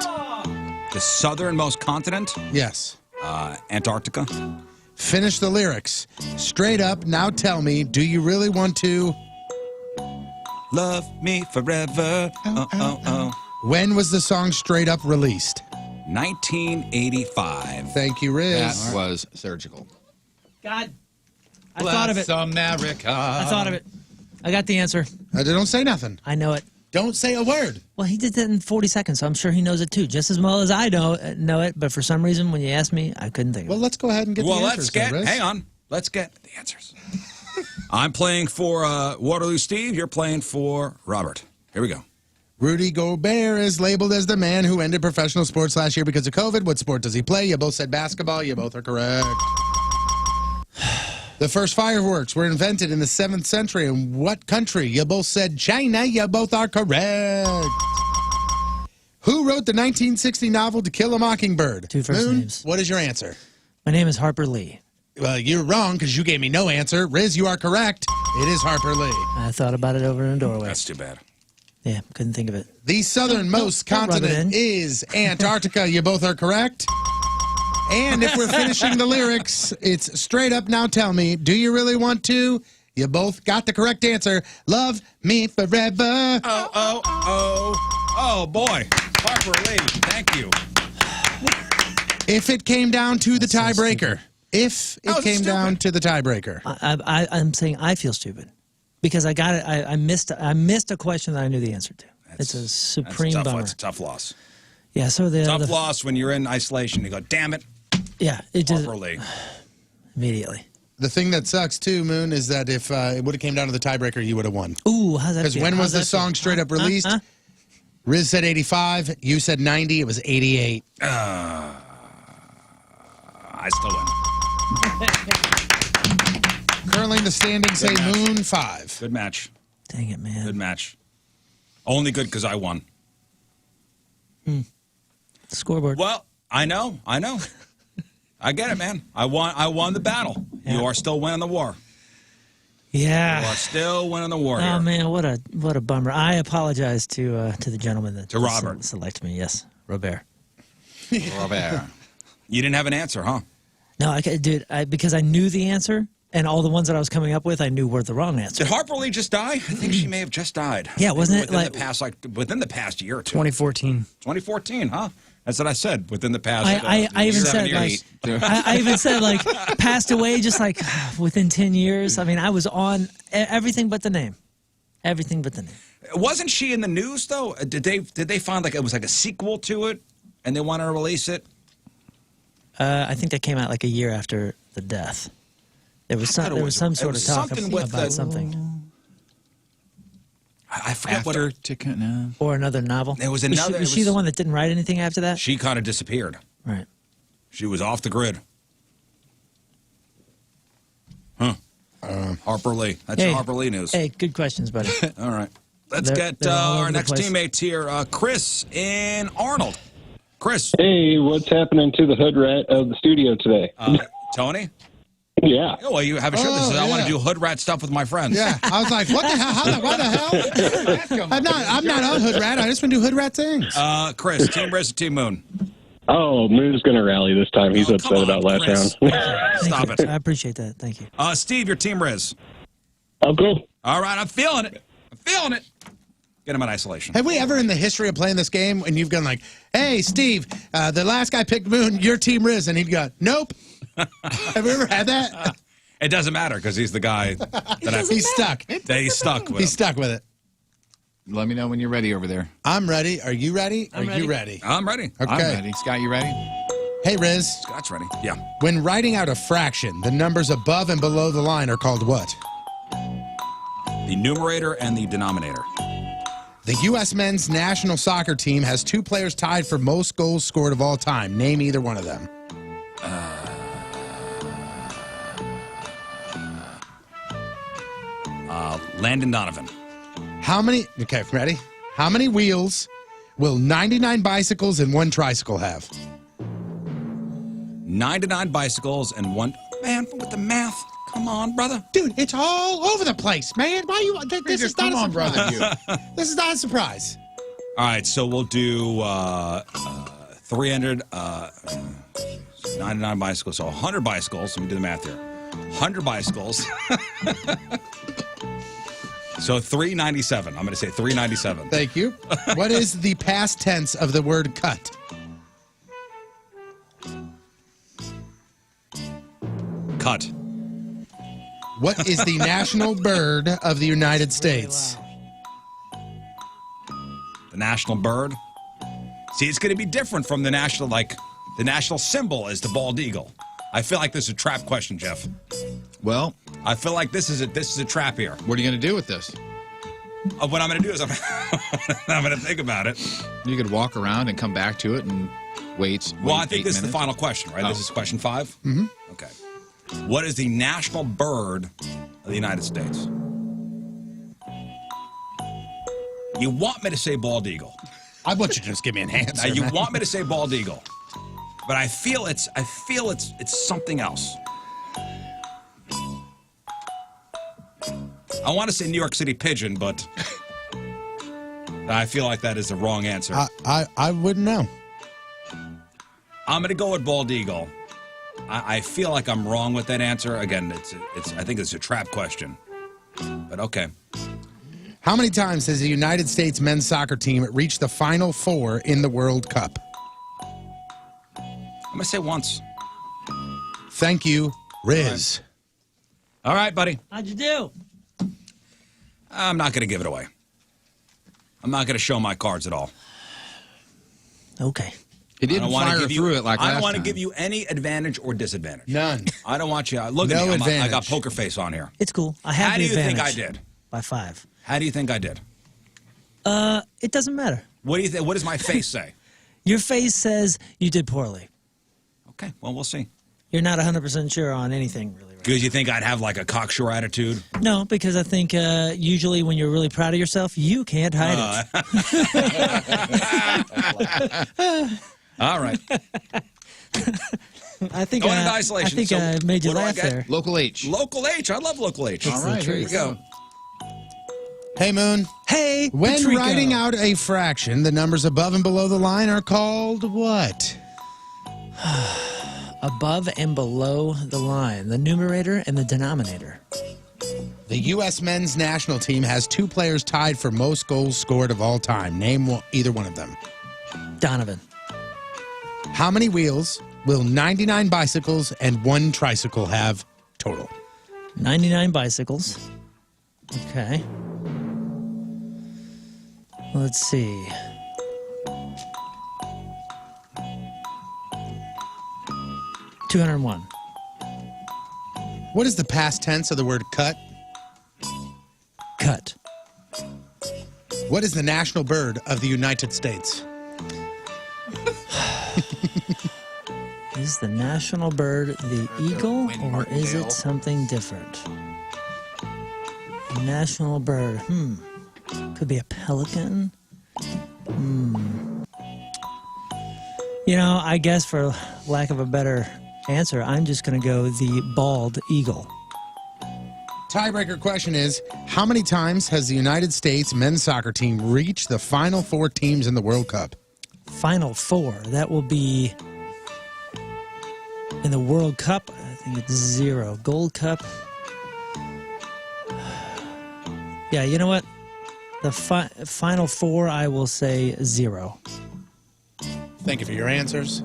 The southernmost continent? Yes. Antarctica. Finish the lyrics. Straight up, now tell me, do you really want to? Love me forever. When was the song Straight Up released? 1985. Thank you, That Rizz. was surgical. God. I thought of it. America. I thought of it. I got the answer. Don't say nothing. I know it. Don't say a word. Well, he did that in 40 seconds, so I'm sure he knows it too, just as well as I know it. But for some reason, when you asked me, I couldn't think of it. Well, let's go ahead and get the answers. Hang on. Let's get the answers. I'm playing for Waterloo Steve. You're playing for Robert. Here we go. Rudy Gobert is labeled as the man who ended professional sports last year because of COVID. What sport does he play? You both said basketball. You both are correct. The first fireworks were invented in the 7th century. In what country? You both said China. You both are correct. Who wrote the 1960 novel To Kill a Mockingbird? Two first Moon, names. what is your answer? My name is Harper Lee. Well, you're wrong because you gave me no answer. Rizz, you are correct. It is Harper Lee. I thought about it over in a doorway. That's too bad. Yeah, couldn't think of it. The southernmost Don't rub it continent in. is Antarctica. You both are correct. And if we're finishing the lyrics, it's straight up now tell me, do you really want to? You both got the correct answer. Love me forever. Oh, boy. Harper Lee, thank you. If it came down to the tiebreaker. If it came down to the tiebreaker. I'm saying I feel stupid because I got it. I missed a question that I knew the answer to. It's a supreme bummer. That's a tough loss. Yeah, so Tough loss when you're in isolation. You go, damn it. Yeah, it just Harper Lee. Immediately. The thing that sucks too, Moon, is that if it would have came down to the tiebreaker, you would have won. Ooh, how's that? Because when was the song straight up released? Rizz said 85. You said 90. It was 88. I still win. Currently, the standings say Moon 5. Good match. Dang it, man. Good match. Only good because I won. Scoreboard. Well, I know. I get it, man. I won the battle. Yeah. You are still winning the war. Yeah. You are still winning the war. Oh here. man, what a bummer. I apologize to the gentleman that Robert select me. Yes, Robert. Robert. You didn't have an answer, huh? No, because I knew the answer, and all the ones that I was coming up with, I knew were the wrong answer. Did Harper Lee just die? I think she may have just died. Yeah, wasn't it within the past year or two? 2014. 2014, huh? That's what I said. Within the past. I even 7 said years. I even said like passed away just like within 10 years. I mean, I was on everything but the name. Everything but the name. Wasn't she in the news though? Did they find like it was like a sequel to it, and they want to release it? I think that came out like a year after the death. There was some sort of talk about something. I forget after what no. Or another novel. There was another. Was she the one that didn't write anything after that? She kind of disappeared. Right. She was off the grid. Huh. Harper Lee. That's your Harper Lee news. Hey, good questions, buddy. All right. Let's get our next teammates here. Chris in Arnold. Chris. Hey, what's happening to the hood rat of the studio today? Tony? Yeah. Oh, well, you have a show that says I want to do hood rat stuff with my friends. Yeah. I was like, what the hell? Why the hell? I'm not a hood rat. I just want to do hood rat things. Chris, Team Rizz or Team Moon? Oh, Moon's going to rally this time. He's upset about last round. Stop it. I appreciate that. Thank you. Steve, your Team Rizz. Oh, cool. All right, I'm feeling it. Get him in isolation. Have we ever in the history of playing this game when you've gone like, hey, Steve, the last guy picked Moon, your Team Rizz, and he'd go, nope. Have we ever had that? It doesn't matter because he's the guy that he's stuck. He's stuck with. He's stuck with it. Let me know when you're ready over there. I'm ready. Are you ready? I'm you ready? I'm ready. Okay. I'm ready. Scott, you ready? Hey, Rizz. Scott's ready. Yeah. When writing out a fraction, the numbers above and below the line are called what? The numerator and the denominator. The U.S. men's national soccer team has 2 players tied for most goals scored of all time. Name either one of them. Landon Donovan. Okay, ready? How many wheels will 99 bicycles and 1 tricycle have? 99 bicycles and 1. Man, with the math. Come on, brother. Dude, it's all over the place, man. Why you? This is not a surprise. This is not a surprise. All right, so we'll do 300, 99 bicycles, so 100 bicycles. Let me do the math here. 100 bicycles. So 397. I'm going to say 397. Thank you. What is the past tense of the word cut? Cut. What is the national bird of the United States? The national bird? See, it's going to be different from the national, the national symbol is the bald eagle. I feel like this is a trap question, Jeff. Well, I feel like this is a trap here. what are you going to do with this? What I'm going to do is I'm going to think about it. You could walk around and come back to it and wait. Well, I think 8 this is the minutes. final question, right? Oh. This is question 5? Mm-hmm. Okay. What is the national bird of the United States? You want me to say bald eagle. I want you to just give me an answer. Now, you man. want me to say bald eagle. But I feel it's something else. I want to say New York City pigeon, but I feel like that is the wrong answer. I wouldn't know. I'm going to go with bald eagle. I feel like I'm wrong with that answer. Again, I think it's a trap question. But okay. How many times has the United States men's soccer team reached the Final Four in the World Cup? I'm going to say once. Thank you, Rizz. All right, buddy. How'd you do? I'm not going to give it away. I'm not going to show my cards at all. Okay. He didn't fire through it like I last don't want to time. give you any advantage or disadvantage. None. I don't want you. Look No at me. advantage. I got poker face on here. It's cool. I have How the do you think advantage. I did? By 5. How do you think I did? It doesn't matter. What do you think? What does my face say? Your face says you did poorly. Okay, well, we'll see. You're not 100% sure on anything, really. Right? Because you think I'd have like a cocksure attitude? No, because I think usually when you're really proud of yourself, you can't hide it. All right. I think Going into isolation. I think So I made you what do I laugh get? there. Local H. Local H. I love local H. All right, here you go. Hey, Moon. Hey, When Patrico. writing out a fraction, the numbers above and below the line are called what? Above and below the line, the numerator and the denominator. The U.S. men's national team has 2 players tied for most goals scored of all time. Name either one of them. Donovan. How many wheels will 99 bicycles and 1 tricycle have total? 99 bicycles. Okay. Let's see. $201. What is the past tense of the word cut? Cut. What is the national bird of the United States? Is the national bird the eagle or is it something different? National bird. Could be a pelican. You know, I guess for lack of a better answer, I'm just going to go the bald eagle. Tiebreaker question is, how many times has the United States men's soccer team reached the Final Four teams in the World Cup? Final Four. That will be in the World Cup. I think it's 0. Gold Cup. Yeah, you know what? The Final Four, I will say 0. Thank you for your answers.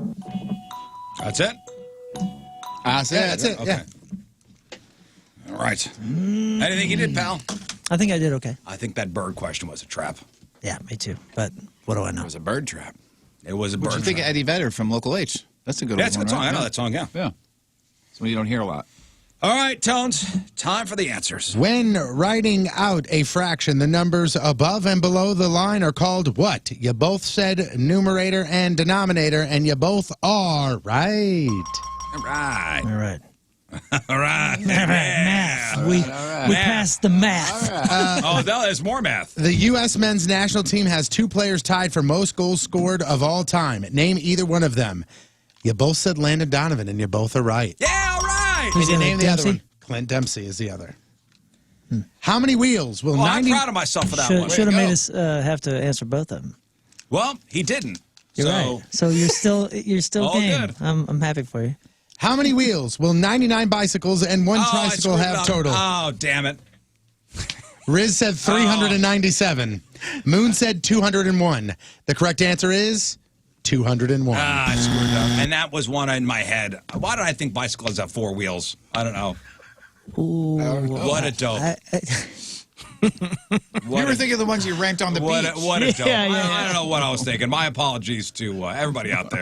That's it? That's it. Okay. Yeah. All right. Anything you did, pal? I think I did okay. I think that bird question was a trap. Yeah, me too. But what do I know? It was a bird trap. It was a bird What you think of trap. Eddie Vedder from Local H? That's a good Yeah, one. it's a good song. Right? I know that song, yeah. Yeah. Something you don't hear a lot. All right, Tones, time for the answers. When writing out a fraction, the numbers above and below the line are called what? You both said numerator and denominator, and you both are right. All right. All right. All right. Math. We passed the math. Oh, no, there's more math. The U.S. men's national team has 2 players tied for most goals scored of all time. Name either one of them. You both said Landon Donovan, and you both are right. Yeah, all right. Can you name the other Dempsey? one? Clint Dempsey is the other. How many wheels will Well, I'm 90... proud of myself for that one. Should have made us have to answer both of them. Well, he didn't. You're so, right. So you're still All game. good. I'm happy for you. How many wheels will 99 bicycles and 1 I tricycle screwed have up. total? Oh, damn it. Riz said 397. Moon said 201. The correct answer is 201. Ah, I screwed up. And that was one in my head. Why did I think bicycles have 4 wheels? I don't know. Ooh, What a dope. You were thinking of the ones you rent on the beach. What a dope. Yeah, yeah. I don't know what I was thinking. My apologies to everybody out there.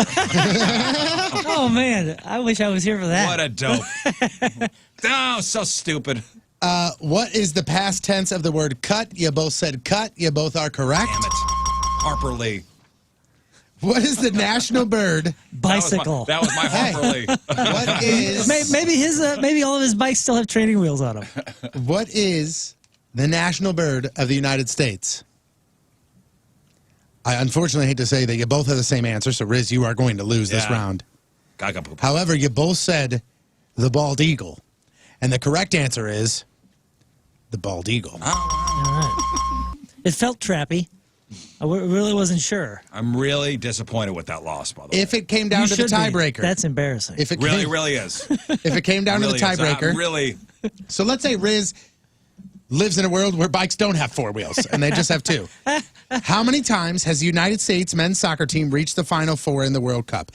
Oh man, I wish I was here for that. What a dope. Oh, so stupid. What is the past tense of the word cut? You both said cut. You both are correct. Damn it. Harper Lee. What is the national bird? Bicycle. That was my Harper Lee. What is Maybe all of his bikes still have training wheels on them. what is the national bird of the United States? I unfortunately hate to say that you both have the same answer, so Rizz, you are going to lose this Yeah. round. Gagapoop. However, you both said the bald eagle, and the correct answer is the bald eagle. All right. It felt trappy. I really wasn't sure. I'm really disappointed with that loss, by the way. If it came down You to the should be. tiebreaker, That's embarrassing. if it Really, came, really is. if it came down Really to the is. tiebreaker, Really. so let's say Rizz lives in a world where bikes don't have four wheels and they just have two. How many times has the United States men's soccer team reached the Final Four in the World Cup?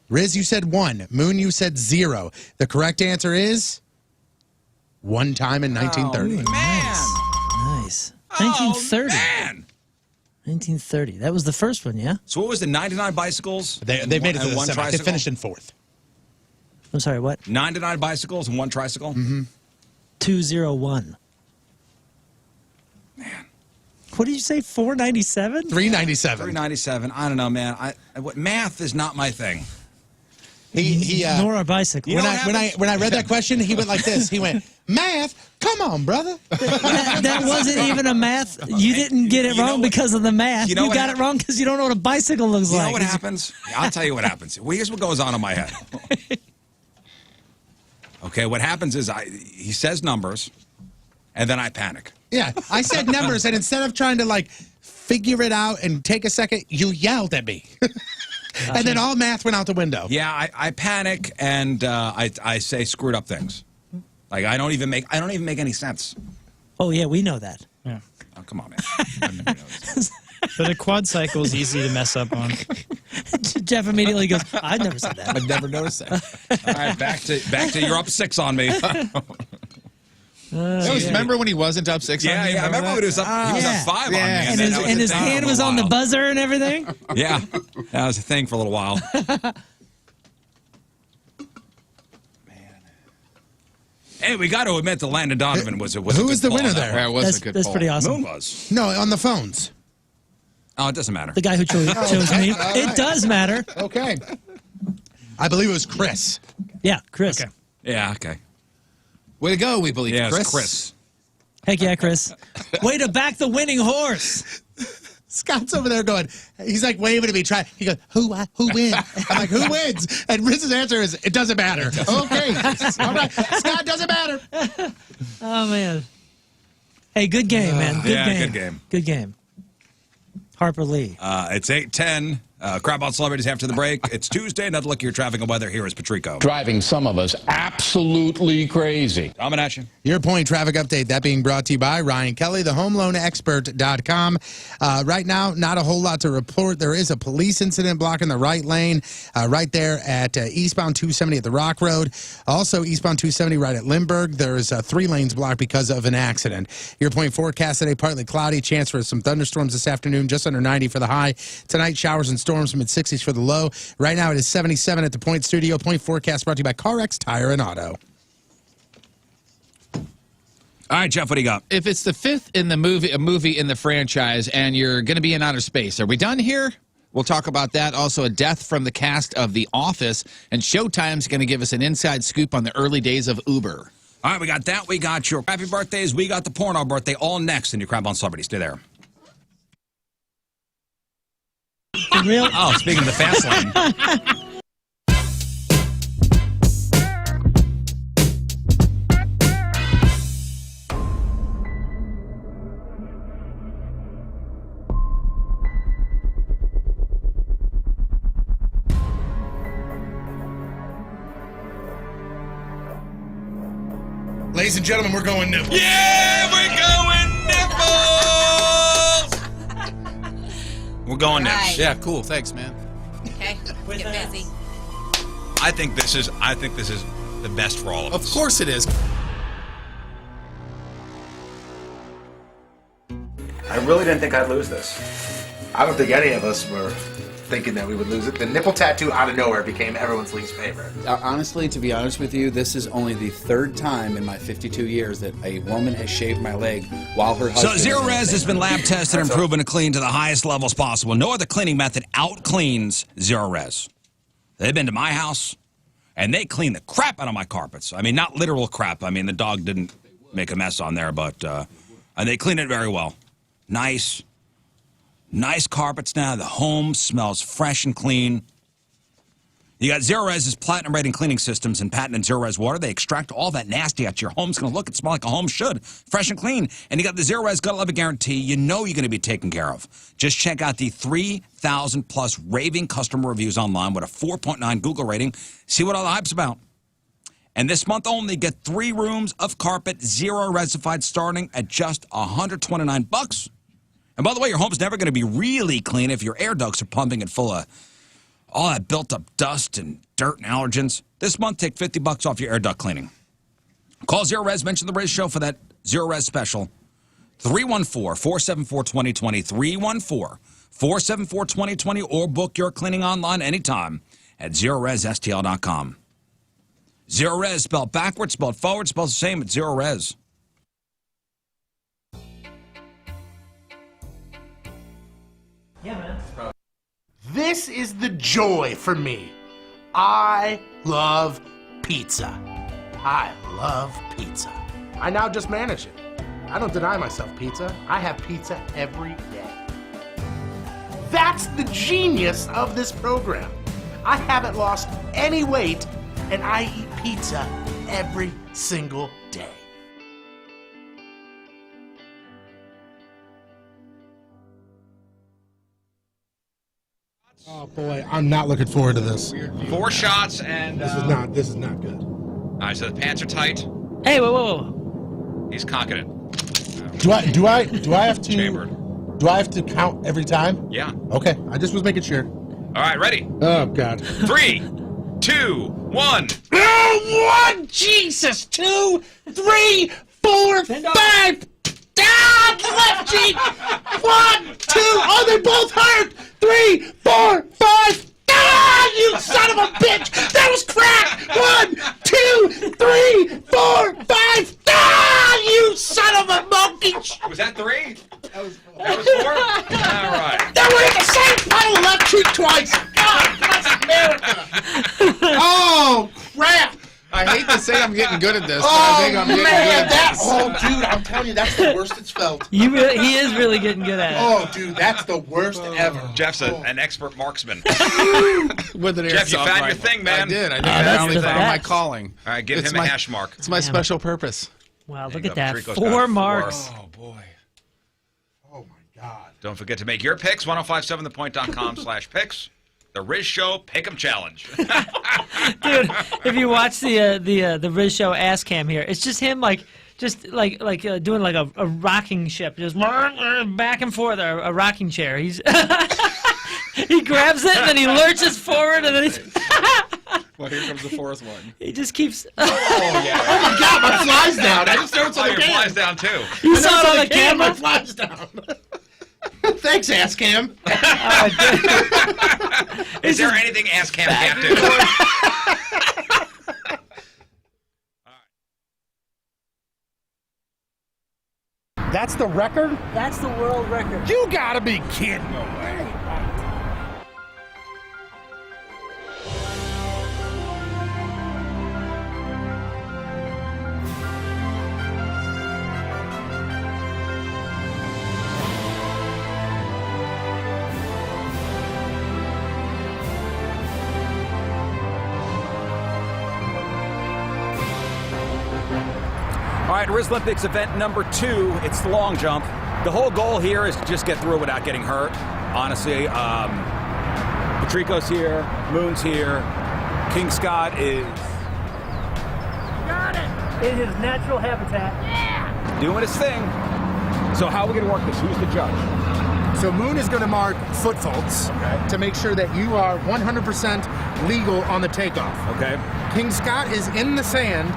Rizz, you said 1. Moon, you said 0. The correct answer is 1 time in 1930. Nice. 1930. Man. 1930. That was the first one, yeah? So what was the 99 bicycles? They made it to the one semi. They tricycle? finished in 4th. I'm sorry, what? 99 bicycles and one tricycle? Mm-hmm. 201. Man. What did you say? 497? 397. 397. I don't know, man. Math is not my thing. Nor our bicycle. You know When I read that question, he went like this. He went, math? Come on, brother. That wasn't even a math. You didn't get it wrong because of the math. You know You what got it wrong because you don't know what a bicycle looks You like. know what happens? I'll tell you what happens. Well, here's what goes on in my head. Okay, what happens is he says numbers, and then I panic. Yeah, I said numbers, and instead of trying to, like, figure it out and take a second, you yelled at me. And then all math went out the window. Yeah, I panic, and I say screwed up things. Like, I don't even make any sense. Oh, yeah, we know that. Yeah. Oh, come on, man. But a quad cycle is easy to mess up on. Jeff immediately goes, I never said that. I've never noticed that. All right, back to you're up 6 on me. Remember when he wasn't up 6 on you? Yeah, I remember when he was up 5 on me. Yeah. And then that his a thing hand for a was on the while. buzzer and everything. Yeah, that was a thing for a little while. Hey, we got to admit that Landon Donovan was a Who was the winner there? That was That's, a good that's poll. pretty awesome. Moon was. No, on the phones. Oh, it doesn't matter. The guy who chose me. It does matter. Okay. I believe it was Chris. Yeah, Chris. Okay. Yeah, okay. Way to go, we believe. Yeah, Chris. it's Chris. Heck yeah, Chris. Way to back the winning horse. Scott's over there going, he's like waving at me, trying. He goes, who wins? I'm like, who wins? And Rizz's answer is, it doesn't matter. Okay. All right. Scott, doesn't matter. Oh, man. Hey, good game, man. Good Yeah, game. good game. Good game. Harper Lee. It's 8:10. Crab Out Celebrities after the break. It's Tuesday. Another look at your traffic and weather. Here is Patrico. Driving some of us absolutely crazy. Coming at you. Your point traffic update, that being brought to you by Ryan Kelly, thehomeloanexpert.com. Right now, not a whole lot to report. There is a police incident blocking the right lane right there at eastbound 270 at the Rock Road. Also, eastbound 270 right at Lindbergh. There is 3 lanes blocked because of an accident. Your point forecast today, partly cloudy. Chance for some thunderstorms this afternoon, just under 90 for the high. Tonight, showers and storms, mid-60s for the low. Right now, it is 77 at the Point Studio. Point forecast brought to you by CarX Tire and Auto. All right, Jeff, what do you got? If it's the 5th in the movie, a movie in the franchise, and you're going to be in outer space, are we done here? We'll talk about that. Also, a death from the cast of The Office, and Showtime's going to give us an inside scoop on the early days of Uber. All right, we got that. We got your happy birthdays. We got the porno birthday all next in your Crab on Celebrity. Stay there. Real? Oh, speaking of the fast lane. Ladies and gentlemen, we're going nipples. Yeah, we're going nipples. We're going Right. next. Yeah, cool. Thanks, man. Okay, get busy. I think this is the best for all of us. Of course it is. really didn't think I'd lose this. I don't think any of us were thinking that we would lose it. The nipple tattoo out of nowhere became everyone's least favorite. Honestly, to be honest with you, this is only the third time in my 52 years that a woman has shaved my leg while her husband... So Zero Res has been lab tested and proven to clean to the highest levels possible. No other cleaning method out-cleans Zero Res. They've been to my house, and they clean the crap out of my carpets. I mean, not literal crap. I mean, the dog didn't make a mess on there, but they clean it very well. Nice carpets now. The home smells fresh and clean. You got Zero Res's platinum rating cleaning systems and patented Zero Res water. They extract all that nasty out. Your home's going to look and smell like a home should. Fresh and clean. And you got the Zero Res Gotta Love It guarantee. You know you're going to be taken care of. Just check out the 3,000-plus raving customer reviews online with a 4.9 Google rating. See what all the hype's about. And this month only, get 3 rooms of carpet, Zero Resified, starting at just $129. And by the way, your home's never going to be really clean if your air ducts are pumping it full of all that built-up dust and dirt and allergens. This month, take $50 off your air duct cleaning. Call Zero Res, mention the Rizz Show for that Zero Res special. 314-474-2020, 314-474-2020, or book your cleaning online anytime at ZeroResSTL.com. Zero Res, spelled backwards, spelled forward, spelled the same at Zero Res. Yeah, man. This is the joy for me. I love pizza. I love pizza. I now just manage it. I don't deny myself pizza. I have pizza every day. That's the genius of this program. I haven't lost any weight, and I eat pizza every single day. Oh boy, I'm not looking forward to this. 4 shots and This is not good. all right, so the pants are tight. Hey, whoa. He's cocking it. Do I have to Chambered. Do I have to count every time? Yeah. Okay, I just was making sure. All right, ready? Oh God. 3, 2, 1. Oh, 1, Jesus, 2, 3, 4, 5. Ah, left cheek. 1, 2. Oh, they both hurt. 3, 4, 5. Ah, you son of a bitch. That was crack. 1, 2, 3, 4, 5. Ah, you son of a monkey. Was that 3? That was 4? All right. That were in the same pile, left cheek twice. God bless America. Oh, crap. I hate to say I'm getting good at this, but Oh, I think I'm getting man, good at this. Oh, dude, I'm telling you, that's the worst it's felt. He is really getting good at it. Oh, dude, that's the worst ever. Jeff's an expert marksman. With an Jeff, you airsoft found your rifle. thing, man. I did. I think that's I finally the found my best. calling. All right, give It's him my a hash mark. It's my special purpose. Wow, There look you at go. that. Patrico's 4 got marks. Oh, boy. Oh, my God. Don't forget to make your picks, 1057thepoint.com/picks. The Rizz Show Pick'em Challenge. Dude, if you watch the Rizz Show ass cam here, it's just him doing like a rocking ship, just back and forth, a rocking chair. He's he grabs it and then he lurches forward and then Well, here comes the fourth one. he just keeps. Oh, yeah. Oh, my God, my fly's down. I just noticed Oh, on the your cam. flies down, too. You saw it on the My camera. fly's down. Thanks, ass cam. Is there anything Ass Cam can't do? That's the record? That's the world record. You gotta be kidding. No way. All right, Rizz Olympics event number 2. It's the long jump. The whole goal here is to just get through without getting hurt. Honestly, Patrico's here, Moon's here, King Scott is Got it. In his natural habitat. doing his thing. So how are we going to work this? Who's the judge? So Moon is going to mark foot faults to make sure that you are 100% legal on the takeoff. Okay. King Scott is in the sand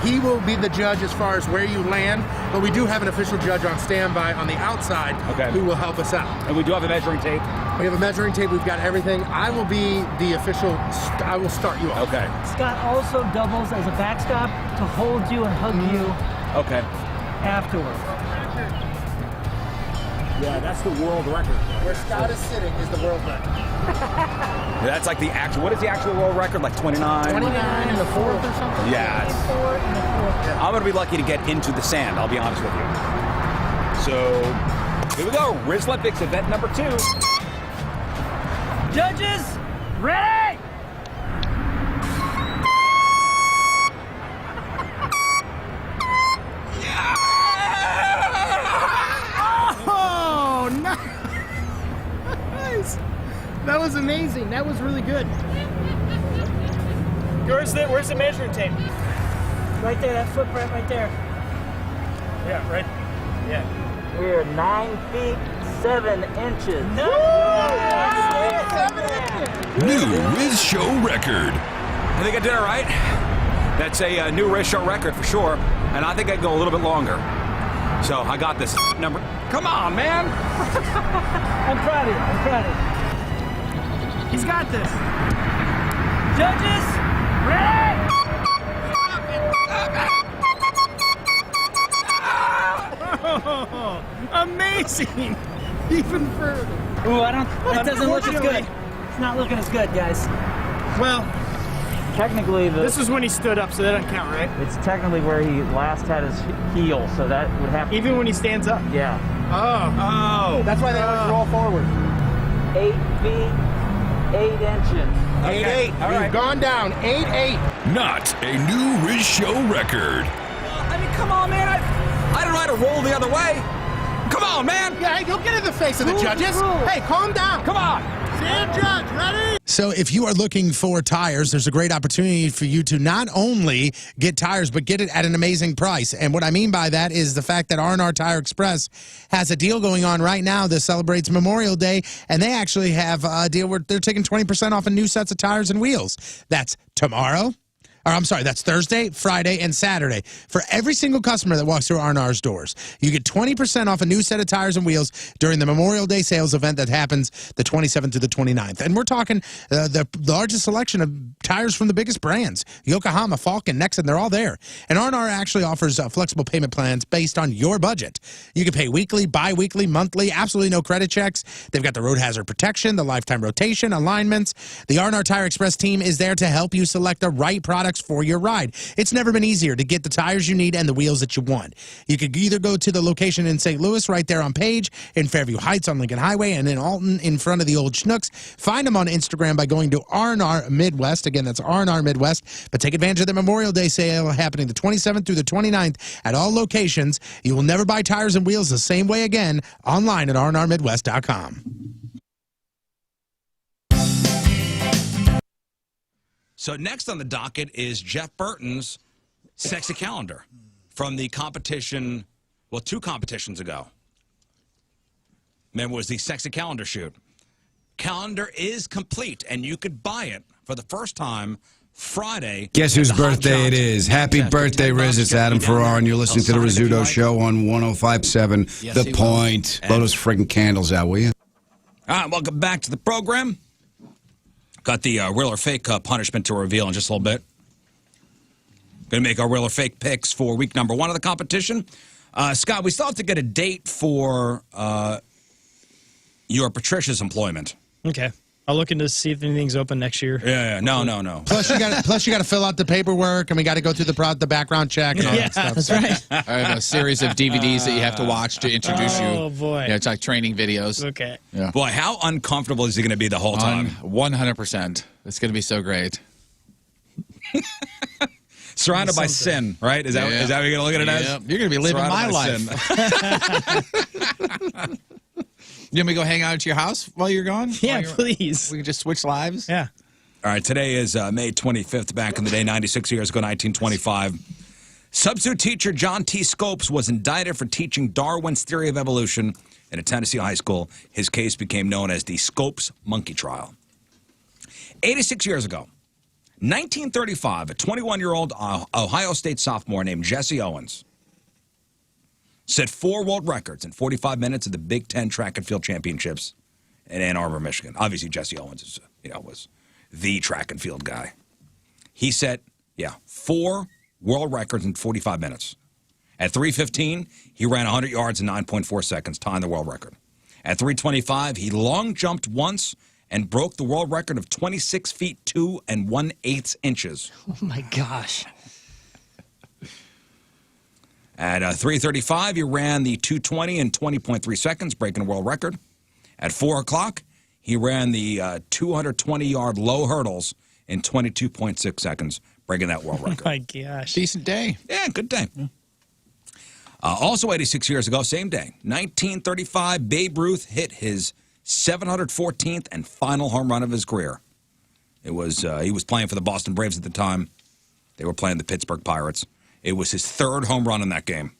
He will be the judge as far as where you land, but we do have an official judge on standby on the outside who will help us out. And we do have a measuring tape. We have a measuring tape. We've got everything. I will be the official. I will start you off. Okay. Scott also doubles as a backstop to hold you and hug you Okay. afterward. Yeah, that's the world record. Where Scott is sitting is the world record. That's like the actual. What is the actual world record? Like 29. 29 and the fourth or something. Yeah. I'm gonna be lucky to get into the sand. I'll be honest with you. So here we go. Rizz Olympics event number 2. Judges, ready? Oh, nice! That was amazing. That was really good. Where's the measuring tape? Right there, that footprint right there. Yeah, right. Yeah. We're 9 feet 7 inches. New Rizz Show record. I think I did it right. That's a new Rizz Show record for sure. And I think I can go a little bit longer. So I got this number. Come on, man. I'm proud of you. I'm proud of you. He's got this. Judges, ready? Oh, amazing. Even further. Ooh, that doesn't look as good. It's not looking as good, guys. Well, technically, this is when he stood up, so that doesn't count, right? It's technically where he last had his heel, so that would have to... Even when he stands up? Yeah. Oh. That's why they always roll forward. 8 feet, 8 inches. 8'8". All right. We've gone down 8'8". Not a new Rizz Show record. I mean, come on, man. I don't know how to roll the other way. Come on, man. Yeah, hey, go get in the face of the judges. Hey, calm down. Come on. Stand judge, ready? So if you are looking for tires, there's a great opportunity for you to not only get tires, but get it at an amazing price. And what I mean by that is the fact that R&R Tire Express has a deal going on right now that celebrates Memorial Day, and they actually have a deal where they're taking 20% off of new sets of tires and wheels. That's tomorrow. Or I'm sorry, that's Thursday, Friday, and Saturday. For every single customer that walks through R&R's doors, you get 20% off a new set of tires and wheels during the Memorial Day sales event that happens the 27th to the 29th. And we're talking the largest selection of tires from the biggest brands. Yokohama, Falcon, Nexen, they're all there. And R&R actually offers flexible payment plans based on your budget. You can pay weekly, bi-weekly, monthly, absolutely no credit checks. They've got the road hazard protection, the lifetime rotation, alignments. The R&R Tire Express team is there to help you select the right products for your ride. It's never been easier to get the tires you need and the wheels that you want. You could either go to the location in St. Louis right there on Page, in Fairview Heights on Lincoln Highway, and in Alton in front of the old Schnooks. Find them on Instagram by going to R&R Midwest. Again, that's R&R Midwest. But take advantage of the Memorial Day sale happening the 27th through the 29th at all locations. You will never buy tires and wheels the same way again. Online at rnrmidwest.com. So next on the docket is Jeff Burton's sexy calendar from the competition, well, 2 competitions ago. Remember, it was the sexy calendar shoot. Calendar is complete, and you could buy it for the first time Friday. Guess whose birthday it is. Happy birthday, Rizz. It's Adam Farrar, and you're listening to the Rizzuto Show on 105.7 The Point. Blow those friggin' candles out, will you? All right, welcome back to the program. Got the real or fake punishment to reveal in just a little bit. Going to make our real or fake picks for week number 1 of the competition. Scott, we still have to get a date for your Patricia's employment. Okay. I'll look into see if anything's open next year. Yeah. No. Plus, you got to fill out the paperwork, and we got to go through the background check and all that stuff. That's right. I have a series of DVDs that you have to watch to introduce you. Oh, boy. Yeah, it's like training videos. Okay. Yeah. Boy, how uncomfortable is he going to be the whole time? 100%. It's going to be so great. Surrounded by sin, right? Is that what you're going to look at it as? Yep. You're going to be living my life. You want me to go hang out at your house while you're gone? Yeah, please. We can just switch lives? Yeah. All right, today is May 25th. Back in the day, 96 years ago, 1925. Substitute teacher John T. Scopes was indicted for teaching Darwin's theory of evolution in a Tennessee high school. His case became known as the Scopes Monkey Trial. 86 years ago, 1935, a 21-year-old Ohio State sophomore named Jesse Owens set 4 world records in 45 minutes at the Big Ten Track and Field Championships in Ann Arbor, Michigan. Obviously, Jesse Owens is, was the track and field guy. He set, 4 world records in 45 minutes. At 3:15, he ran 100 yards in 9.4 seconds, tying the world record. At 3:25, he long jumped once and broke the world record of 26 feet 2 1/8 inches. Oh my gosh. At 3:35, he ran the 2:20 in 20.3 seconds, breaking a world record. At 4 o'clock, he ran the 220-yard low hurdles in 22.6 seconds, breaking that world record. Oh my gosh. Decent day. Yeah, good day. Also 86 years ago, same day, 1935, Babe Ruth hit his 714th and final home run of his career. It was he was playing for the Boston Braves at the time. They were playing the Pittsburgh Pirates. It was his 3rd home run in that game.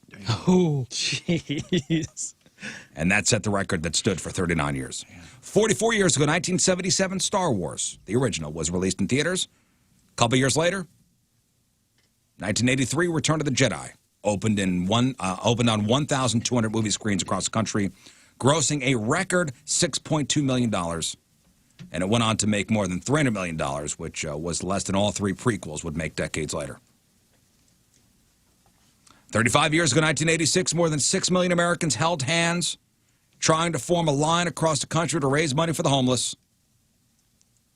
Oh, jeez. And that set the record that stood for 39 years. 44 years ago, 1977, Star Wars, the original, was released in theaters. A couple years later, 1983, Return of the Jedi opened on 1,200 movie screens across the country, grossing a record $6.2 million. And it went on to make more than $300 million, which was less than all 3 prequels would make decades later. 35 years ago, 1986, more than 6 million Americans held hands trying to form a line across the country to raise money for the homeless.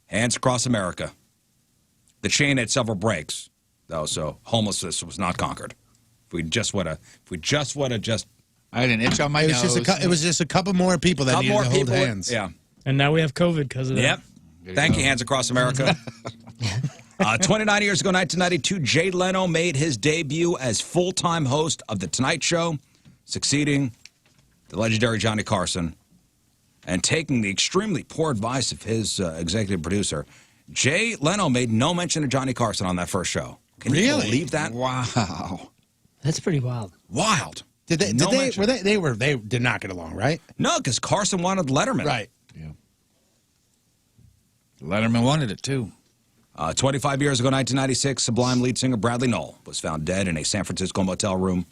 Hands Across America. The chain had several breaks, though, so homelessness was not conquered. If we just would have I had an itch on my nose. It was just a couple more people that needed to hold hands. Yeah. And now we have COVID because of that. Yep. Thank you, Hands Across America. 29 years ago, 1992, Jay Leno made his debut as full-time host of The Tonight Show, succeeding the legendary Johnny Carson. And taking the extremely poor advice of his executive producer, Jay Leno made no mention of Johnny Carson on that first show. Can you believe that? Wow. That's pretty wild. Wild. They did not get along, right? No, because Carson wanted Letterman. Right. Yeah. Letterman wanted it, too. 25 years ago, 1996, Sublime lead singer Bradley Knoll was found dead in a San Francisco motel room.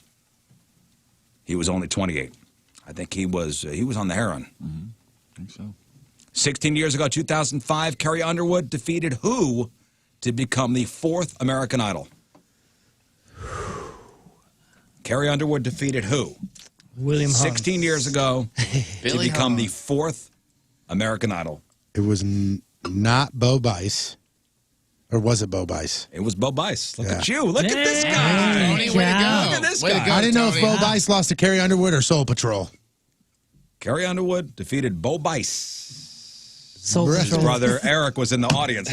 He was only 28. I think he was on the heroin. Mm-hmm. I think so. 16 years ago, 2005, Carrie Underwood defeated who to become the 4th American Idol? Carrie Underwood defeated who? William Hung. 16 years ago to become Hung. the 4th American Idol. It was not Bo Bice. Or was it Bo Bice? It was Bo Bice. Look at you. Look at this guy. Tony, way to go. Look at this Way to guy. go. I didn't know if Tony. Bo Bice lost to Carrie Underwood or Soul Patrol. Carrie Underwood defeated Bo Bice. Soul His Patrol. brother Eric was in the audience.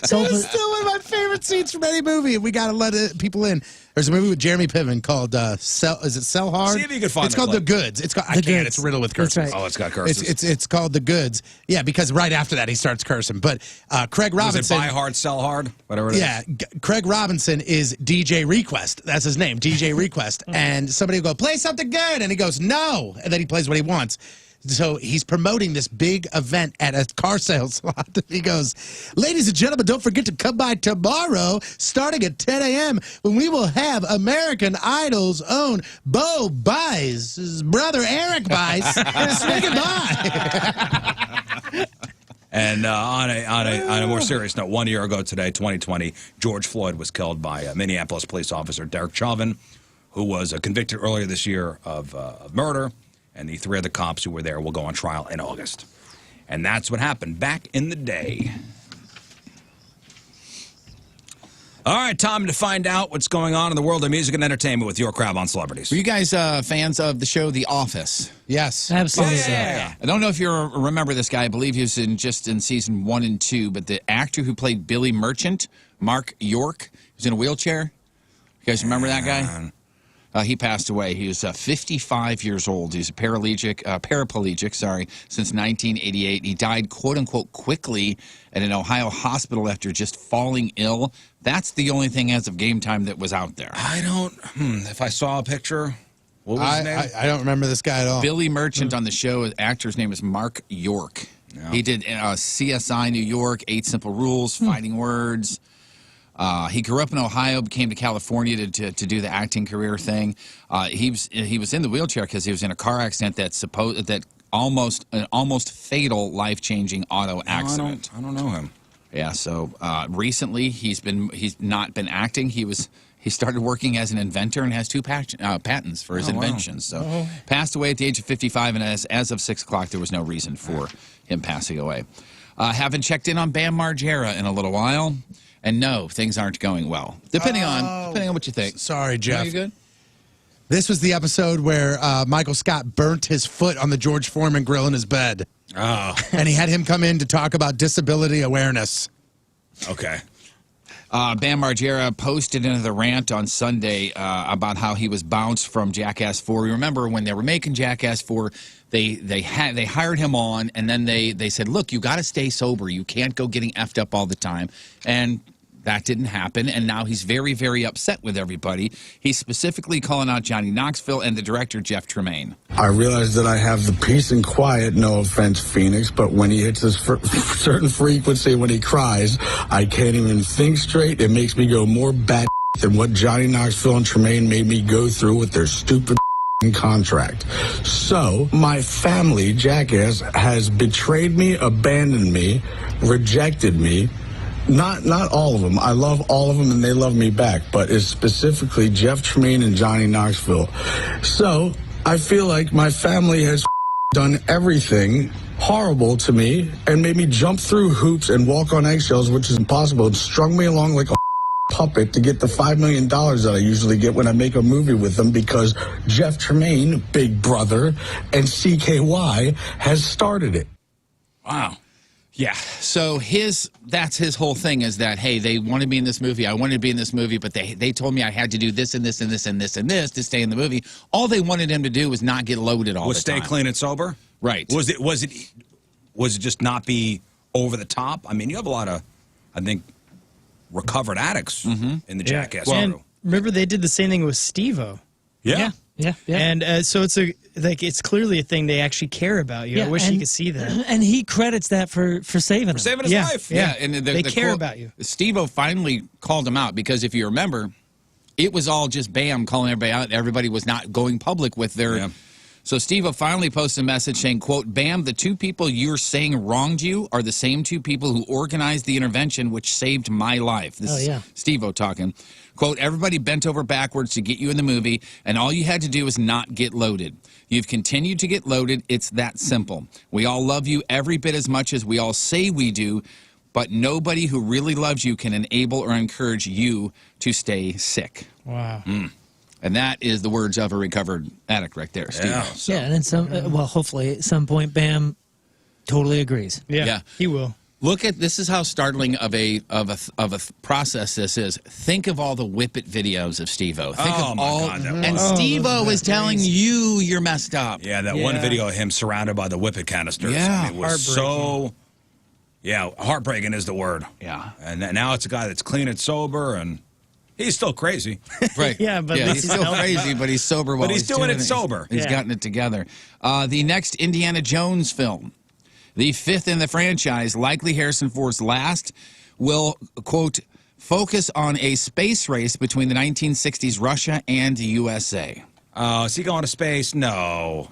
Soul It's still one of my favorite scenes from any movie. We got to let people in. There's a movie with Jeremy Piven called is it Sell Hard? See if you can find It's the called clip. The Goods. It's called I The can't. Goods. It's riddled with That's curses. right. Oh, it's got curses. It's called The Goods. Yeah, because right after that he starts cursing. But Craig Was it Robinson. Buy Hard, Sell Hard? Whatever it is. Yeah, Craig Robinson is DJ Request. That's his name, DJ Request. And somebody will go, play something good. And he goes, no. And then he plays what he wants. So he's promoting this big event at a car sales lot. He goes, ladies and gentlemen, don't forget to come by tomorrow, starting at 10 a.m., when we will have American Idol's own Bo Bice's brother, Eric Bice, swinging by. And on a more serious note, 1 year ago today, 2020, George Floyd was killed by Minneapolis police officer Derek Chauvin, who was convicted earlier this year of murder. And the 3 other cops who were there will go on trial in August. And that's what happened back in the day. All right, time to find out what's going on in the world of music and entertainment with your crowd on celebrities. Were you guys fans of the show The Office? Yes. Absolutely. Yeah. I don't know if you remember this guy. I believe he was in season 1 and 2, but the actor who played Billy Merchant, Mark York, was in a wheelchair. You guys remember that guy? He passed away. He was 55 years old. He's a paraplegic, since 1988. He died, quote-unquote, quickly at an Ohio hospital after just falling ill. That's the only thing as of game time that was out there. I don't, if I saw a picture, what was his name? I don't remember this guy at all. Billy Merchant on the show, the actor's name is Mark York. Yeah. He did CSI New York, 8 Simple Rules, Fighting Words. He grew up in Ohio, came to California to do the acting career thing. He was in the wheelchair because he was in a car accident that almost fatal, life-changing auto accident. I don't know him. Yeah, so recently he's not been acting. He started working as an inventor and has 2 patents for his inventions. So passed away at the age of 55, and as of 6 o'clock, there was no reason for him passing away. Haven't checked in on Bam Margera in a little while, and no, things aren't going well. Depending on what you think. Sorry, Jeff. Are you good? This was the episode where Michael Scott burnt his foot on the George Foreman grill in his bed. Oh. And he had him come in to talk about disability awareness. Okay. Bam Margera posted another rant on Sunday about how he was bounced from Jackass 4. You remember when they were making Jackass 4, they hired him on, and then they said, look, you got to stay sober. You can't go getting effed up all the time. And that didn't happen, and now he's very, very upset with everybody. He's specifically calling out Johnny Knoxville and the director, Jeff Tremaine. I realize that I have the peace and quiet, no offense, Phoenix, but when he hits a certain frequency, when he cries, I can't even think straight. It makes me go more bat than what Johnny Knoxville and Tremaine made me go through with their stupid contract. So, my family, Jackass, has betrayed me, abandoned me, rejected me. Not all of them. I love all of them, and they love me back. But it's specifically Jeff Tremaine and Johnny Knoxville. So I feel like my family has done everything horrible to me and made me jump through hoops and walk on eggshells, which is impossible. It strung me along like a puppet to get the $5 million that I usually get when I make a movie with them, because Jeff Tremaine, Big Brother, and CKY has started it. Wow. Yeah, so that's his whole thing, is that, hey, they wanted me in this movie, I wanted to be in this movie, but they told me I had to do this and this and this and this and this to stay in the movie. All they wanted him to do was not get loaded all the time. Stay clean and sober? Right. Was it just not be over the top? I mean, you have a lot of, I think, recovered addicts in the Jackass crew. And remember, they did the same thing with Steve-O. Yeah. And so it's clearly a thing they actually care about you. I wish you could see that. And he credits that for saving him. For saving his life. Yeah, and they care about you. Steve-O finally called him out, because if you remember, it was all just Bam calling everybody out. Everybody was not going public with their... Yeah. So Steve-O finally posted a message saying, quote, Bam, the 2 people you're saying wronged you are the same 2 people who organized the intervention which saved my life. This is Steve-O talking. Quote, everybody bent over backwards to get you in the movie, and all you had to do was not get loaded. You've continued to get loaded. It's that simple. We all love you every bit as much as we all say we do, but nobody who really loves you can enable or encourage you to stay sick. Wow. And that is the words of a recovered addict right there, Steve. Yeah, and then hopefully at some point, Bam totally agrees. Yeah, he will. Look at this is how startling of a process this is. Think of all the Whip It videos of Steve-O. Think of all, and Steve-O is telling you you're messed up. Yeah, that one video of him surrounded by the Whip It canisters. Yeah, I mean, it was so. Yeah, heartbreaking is the word. Yeah, and now it's a guy that's clean and sober, and he's still crazy. Right. but he's still crazy, but he's sober. But he's doing it sober. He's gotten it together. The next Indiana Jones film, the 5th in the franchise, likely Harrison Ford's last, will, quote, focus on a space race between the 1960s Russia and the USA. Is he going to space? No.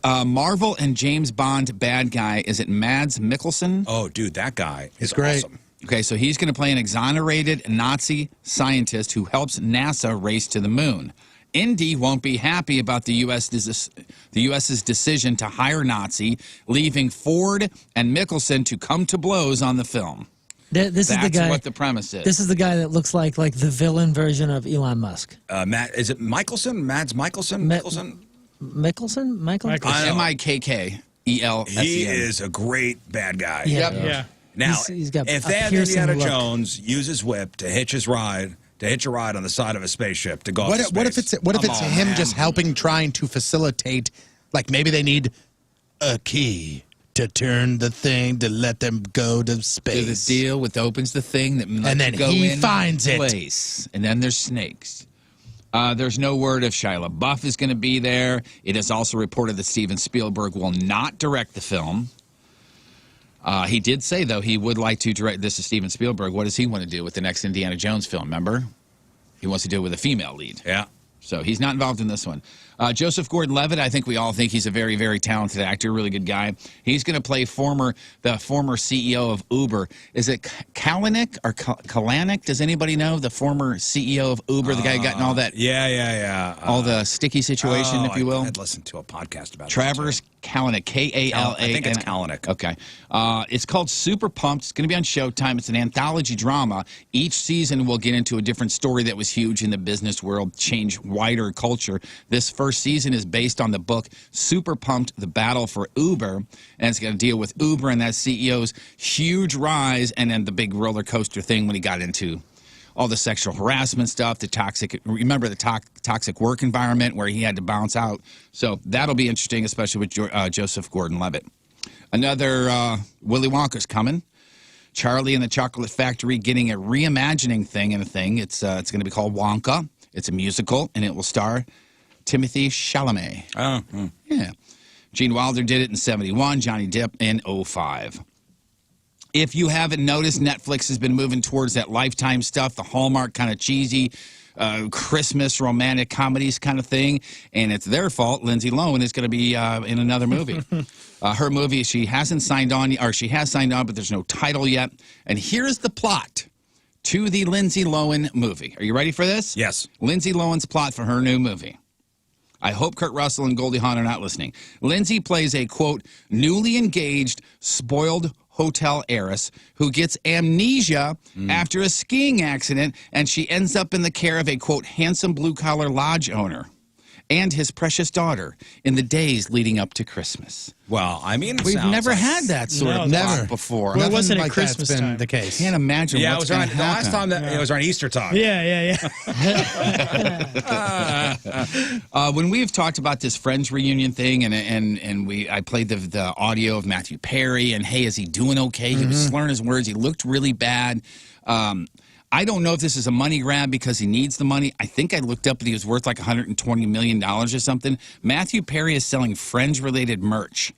Marvel and James Bond bad guy, is it Mads Mikkelsen? Oh, dude, that guy is great. Awesome. Okay, so he's going to play an exonerated Nazi scientist who helps NASA race to the moon. Indy won't be happy about the U.S.'s decision to hire Nazi, leaving Ford and Mikkelsen to come to blows on the film. That's is the guy. What the premise is. This is the guy that looks like the villain version of Elon Musk. Is it Michelson? Mads Michelson? Mickelson? Michael? Mikkelsen. He is a great bad guy. Yeah. Now, he's got if a they had piercing Indiana look. Jones use his whip to hitch a ride on the side of a spaceship to go up to space. What if it's him just helping, trying to facilitate, like maybe they need a key to turn the thing to let them go to space. Do the deal with opens the thing that lets and then you go he in finds place. And then there's snakes. There's no word if Shia LaBeouf is going to be there. It is also reported that Steven Spielberg will not direct the film. He did say, though, he would like to direct. This is Steven Spielberg. What does he want to do with the next Indiana Jones film? Remember? He wants to do it with a female lead. Yeah. So he's not involved in this one. Joseph Gordon-Levitt, I think we all think he's a very, very talented actor, really good guy. He's going to play the former CEO of Uber. Is it Kalanick or Kalanick? Does anybody know the former CEO of Uber, the guy who got in all that? Yeah. All the sticky situation, if you will. I'd listened to a podcast about Travers Kalanick, K-A-L-A-N. I think it's Kalanick. Okay. It's called Super Pumped. It's going to be on Showtime. It's an anthology drama. Each season will get into a different story that was huge in the business world, change wider culture. This first season is based on the book Super Pumped, The Battle for Uber, and it's going to deal with Uber and that CEO's huge rise and then the big roller coaster thing when he got into all the sexual harassment stuff, the toxic work environment where he had to bounce out. So that'll be interesting, especially with Joseph Gordon-Levitt. Another Willy Wonka's coming. Charlie and the Chocolate Factory getting a reimagining thing. It's going to be called Wonka. It's a musical, and it will star Timothée Chalamet. Yeah. Gene Wilder did it in 71, Johnny Depp in 05. If you haven't noticed, Netflix has been moving towards that Lifetime stuff, the Hallmark kind of cheesy Christmas romantic comedies kind of thing, and it's their fault. Lindsay Lohan is going to be in another movie. Her movie, she hasn't signed on, or she has signed on, but there's no title yet. And here's the plot to the Lindsay Lohan movie. Are you ready for this? Yes. Lindsay Lohan's plot for her new movie. I hope Kurt Russell and Goldie Hawn are not listening. Lindsay plays a, quote, newly engaged, spoiled hotel heiress who gets amnesia after a skiing accident, and she ends up in the care of a, quote, handsome blue-collar lodge owner and his precious daughter in the days leading up to Christmas. Well, I mean, we've never had that sort of plot before. Well, it wasn't like at Christmas that's been time. the case. Can't imagine Yeah, what's it was going to the happen. last time that it was around Easter time. Yeah. When we've talked about this Friends reunion thing, I played the audio of Matthew Perry, and hey, is he doing okay? He was slurring his words. He looked really bad. I don't know if this is a money grab because he needs the money. I think I looked up and he was worth like $120 million or something. Matthew Perry is selling Friends-related merch.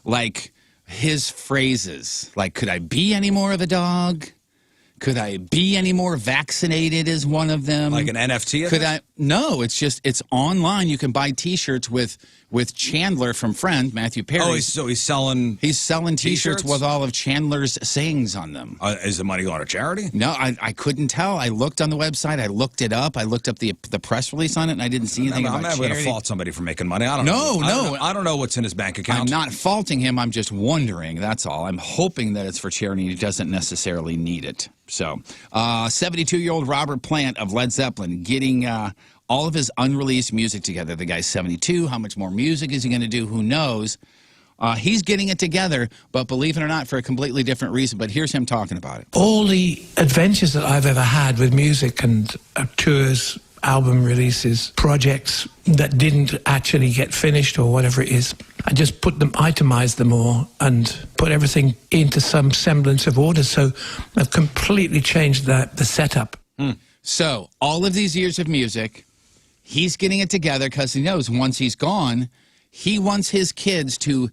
Like his phrases, like, could I be any more of a dog? Could I be any more vaccinated is one of them. Like an NFT? Could I? No, it's online. You can buy T-shirts with Chandler from Friends, Matthew Perry. Oh, he's selling T-shirts with all of Chandler's sayings on them. Is the money going to charity? No, I couldn't tell. I looked on the website. I looked it up. I looked up the press release on it, and I didn't see anything about charity. I'm never going to fault somebody for making money. I don't know. I don't know what's in his bank account. I'm not faulting him. I'm just wondering. That's all. I'm hoping that it's for charity. He doesn't necessarily need it. So, 72-year-old Robert Plant of Led Zeppelin getting all of his unreleased music together. The guy's 72. How much more music is he going to do? Who knows? He's getting it together, but believe it or not, for a completely different reason. But here's him talking about it. All the adventures that I've ever had with music and tours, album releases, projects that didn't actually get finished or whatever it is, I just itemized them all and put everything into some semblance of order. So I've completely changed the setup. So all of these years of music, he's getting it together because he knows once he's gone, he wants his kids to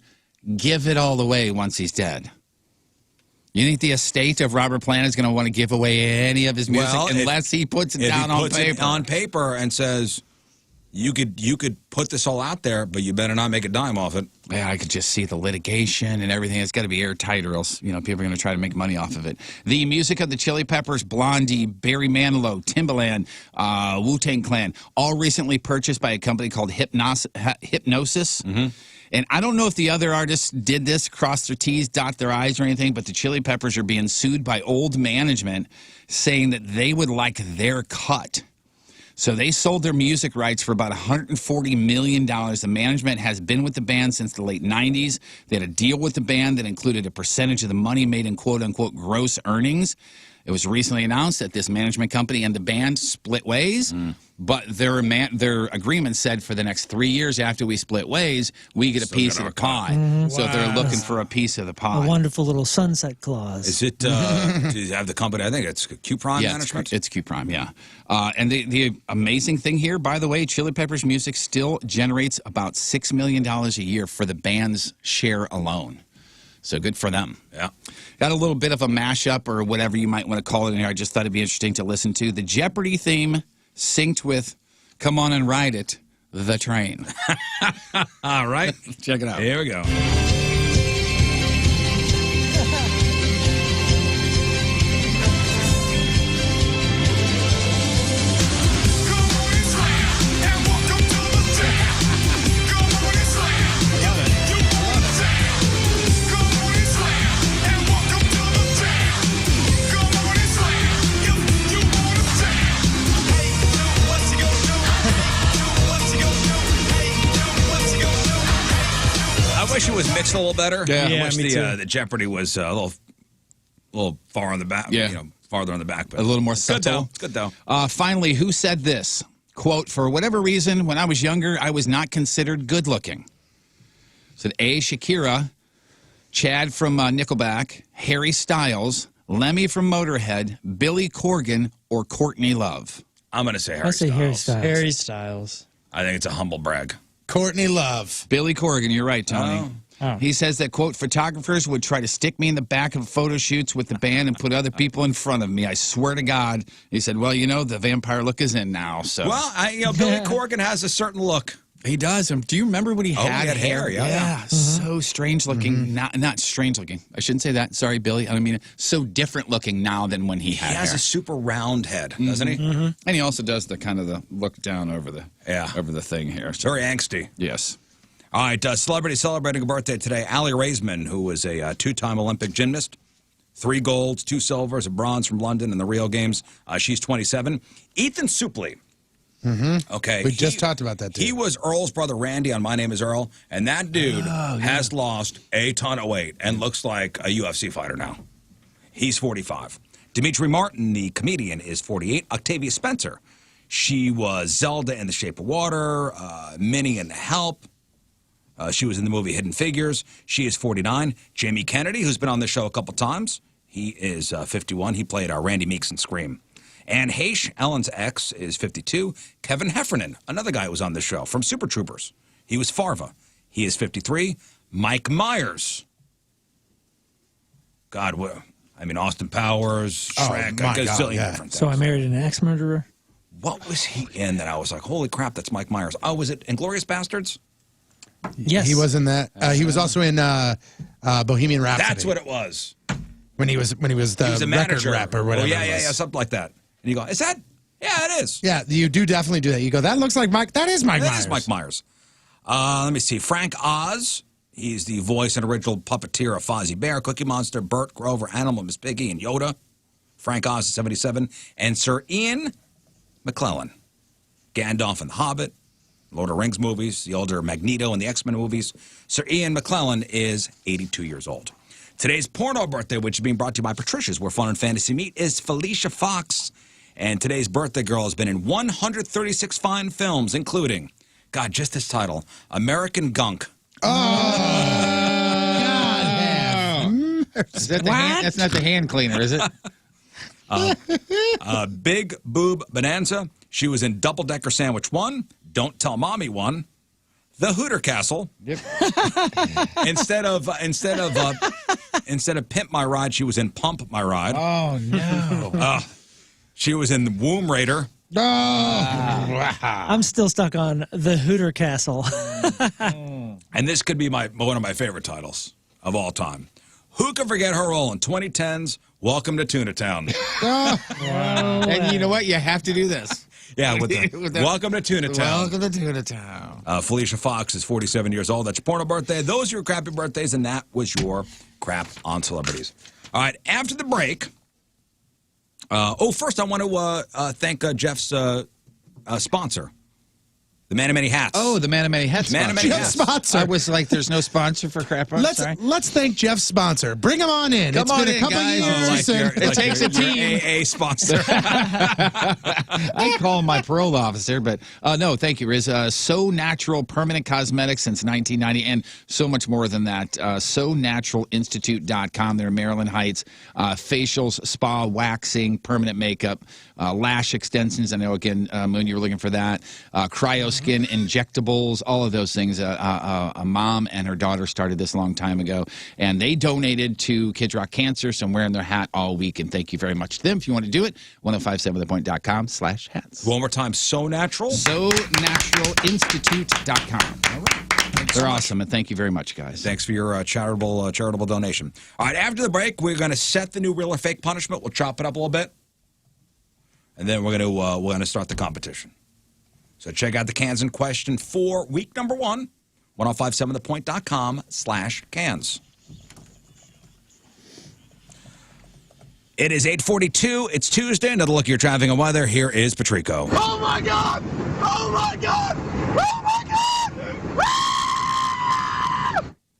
give it all away once he's dead. You think the estate of Robert Plant is going to want to give away any of his music unless he puts it down on paper? It on paper and says, you could put this all out there, but you better not make a dime off it. Yeah, I could just see the litigation and everything. It's got to be airtight, or else people are going to try to make money off of it. The music of the Chili Peppers, Blondie, Barry Manilow, Timbaland, Wu-Tang Clan, all recently purchased by a company called Hypnosis. And I don't know if the other artists did this, cross their T's, dot their I's or anything, but the Chili Peppers are being sued by old management saying that they would like their cut. So they sold their music rights for about $140 million. The management has been with the band since the late 90s. They had a deal with the band that included a percentage of the money made in quote-unquote gross earnings. It was recently announced that this management company and the band split ways, but their agreement said for the next 3 years after we split ways, we get a piece of the pie. So they're looking for a piece of the pie. A wonderful little sunset clause. Is it, do you have the company? I think it's Q-Prime Management? It's Q-Prime, yeah. And the amazing thing here, by the way, Chili Peppers music still generates about $6 million a year for the band's share alone. So good for them. Yeah. Got a little bit of a mashup or whatever you might want to call it in here. I just thought it'd be interesting to listen to. The Jeopardy theme synced with Come On and Ride It, the train. All right. Check it out. Here we go. I wish it was mixed a little better. Yeah. I wish me too. the Jeopardy was a little far on the back. Yeah. You know, farther on the back. But A little more it's good subtle. though. It's good though. Finally, who said this? Quote, for whatever reason, when I was younger, I was not considered good looking. Said A, Shakira, Chad from Nickelback, Harry Styles, Lemmy from Motorhead, Billy Corgan, or Courtney Love. I'm going to say Harry I say Styles. Harry Styles. Harry Styles. I think it's a humble brag. Courtney Love. Billy Corgan, you're right, Tony. Oh. He says that, quote, photographers would try to stick me in the back of photo shoots with the band and put other people in front of me. I swear to God. He said, well, you know, the vampire look is in now. So. Well, Billy Corgan has a certain look. He does. Do you remember when he had he had hair, yeah. So strange looking. Not strange looking. I shouldn't say that. Sorry, Billy. I mean, so different looking now than when he had He has hair. a super round head, doesn't he? And he also does the kind of the look down over the thing here. So, Very angsty. yes. All right, celebrity celebrating a birthday today. Allie Raisman, who was a two-time Olympic gymnast. 3 golds, 2 silvers, a bronze from London in the Rio Games. She's 27. Ethan Suplee. Okay. We just talked about that, too. He was Earl's brother Randy on My Name is Earl, and that dude has lost a ton of weight and looks like a UFC fighter now. He's 45. Dimitri Martin, the comedian, is 48. Octavia Spencer. She was Zelda in The Shape of Water, Minnie in The Help. She was in the movie Hidden Figures. She is 49. Jamie Kennedy, who's been on this show a couple times, he is 51. He played Randy Meeks in Scream. Anne Heche, Ellen's ex, is 52. Kevin Heffernan, another guy who was on this show from Super Troopers. He was Farva. He is 53. Mike Myers. God, Austin Powers, Shrek, my a gazillion God, yeah. different things. So I married an axe murderer. What was he in that I was like, holy crap, that's Mike Myers? Oh, was it Inglourious Bastards? Yes. He was in that. He was also in Bohemian Rhapsody. That's what it was. When he was the He was a record manager. rap or whatever. Oh, yeah, it yeah, was. yeah, something like that. And you go, is that? Yeah, it is. Yeah, you do definitely do that. You go, that looks like Mike. That is Mike That Myers. is Mike Myers. Let me see. Frank Oz. He's the voice and original puppeteer of Fozzie Bear, Cookie Monster, Bert, Grover, Animal, Miss Piggy, and Yoda. Frank Oz is 77. And Sir Ian McClellan. Gandalf in The Hobbit, Lord of the Rings movies, the older Magneto in the X-Men movies. Sir Ian McClellan is 82 years old. Today's porno birthday, which is being brought to you by Patricia's, where fun and fantasy meet, is Felicia Fox. And today's birthday girl has been in 136 fine films, including, God, just this title, American Gunk. Is that that's not the hand cleaner, is it? Big Boob Bonanza. She was in Double Decker Sandwich 1, Don't Tell Mommy 1, The Hooter Castle. Yep. Instead of Pimp My Ride, she was in Pump My Ride. Oh, no. She was in Womb Raider. I'm still stuck on the Hooter Castle. And this could be one of my favorite titles of all time. Who can forget her role in 2010's Welcome to Tuna Town? And you know what? You have to do this. Yeah, with the Welcome to Tuna Town. Welcome to Tuna Town. Felicia Fox is 47 years old. That's your porno birthday. Those are your crappy birthdays, and that was your crap on celebrities. All right, after the break. First I want to thank Jeff's sponsor, the Man of Many Hats. Oh, the Man of Many Hats. Man of Many Hats. Sponsor. I was like, there's no sponsor for crap. Let's thank Jeff's sponsor. Bring him on in. It's been a couple years. It takes a team. Your AA sponsor. I call him my parole officer, but no, thank you, Rizz. So Natural Permanent Cosmetics since 1990, and so much more than that. SoNaturalInstitute.com. They're in Maryland Heights. Facials, spa, waxing, permanent makeup, lash extensions. I know, again, Moon, you were looking for that. Cryo skin injectables, all of those things. A mom and her daughter started this a long time ago, and they donated to Kids Rock Cancer, so I'm wearing their hat all week, and thank you very much to them. If you want to do it, 1057thepoint.com/hats. One more time, So Natural. SoNaturalInstitute.com. All right. They're awesome, and thank you very much, guys. Thanks for your charitable donation. All right, after the break, we're going to set the new real or fake punishment. We'll chop it up a little bit, and then we're going to start the competition. So check out the cans in question for week number 1, 1057thepoint.com/cans. It is 8:42. It's Tuesday. Another look at your traffic and weather. Here is Patrico. Oh my God! Oh my God! Oh my God!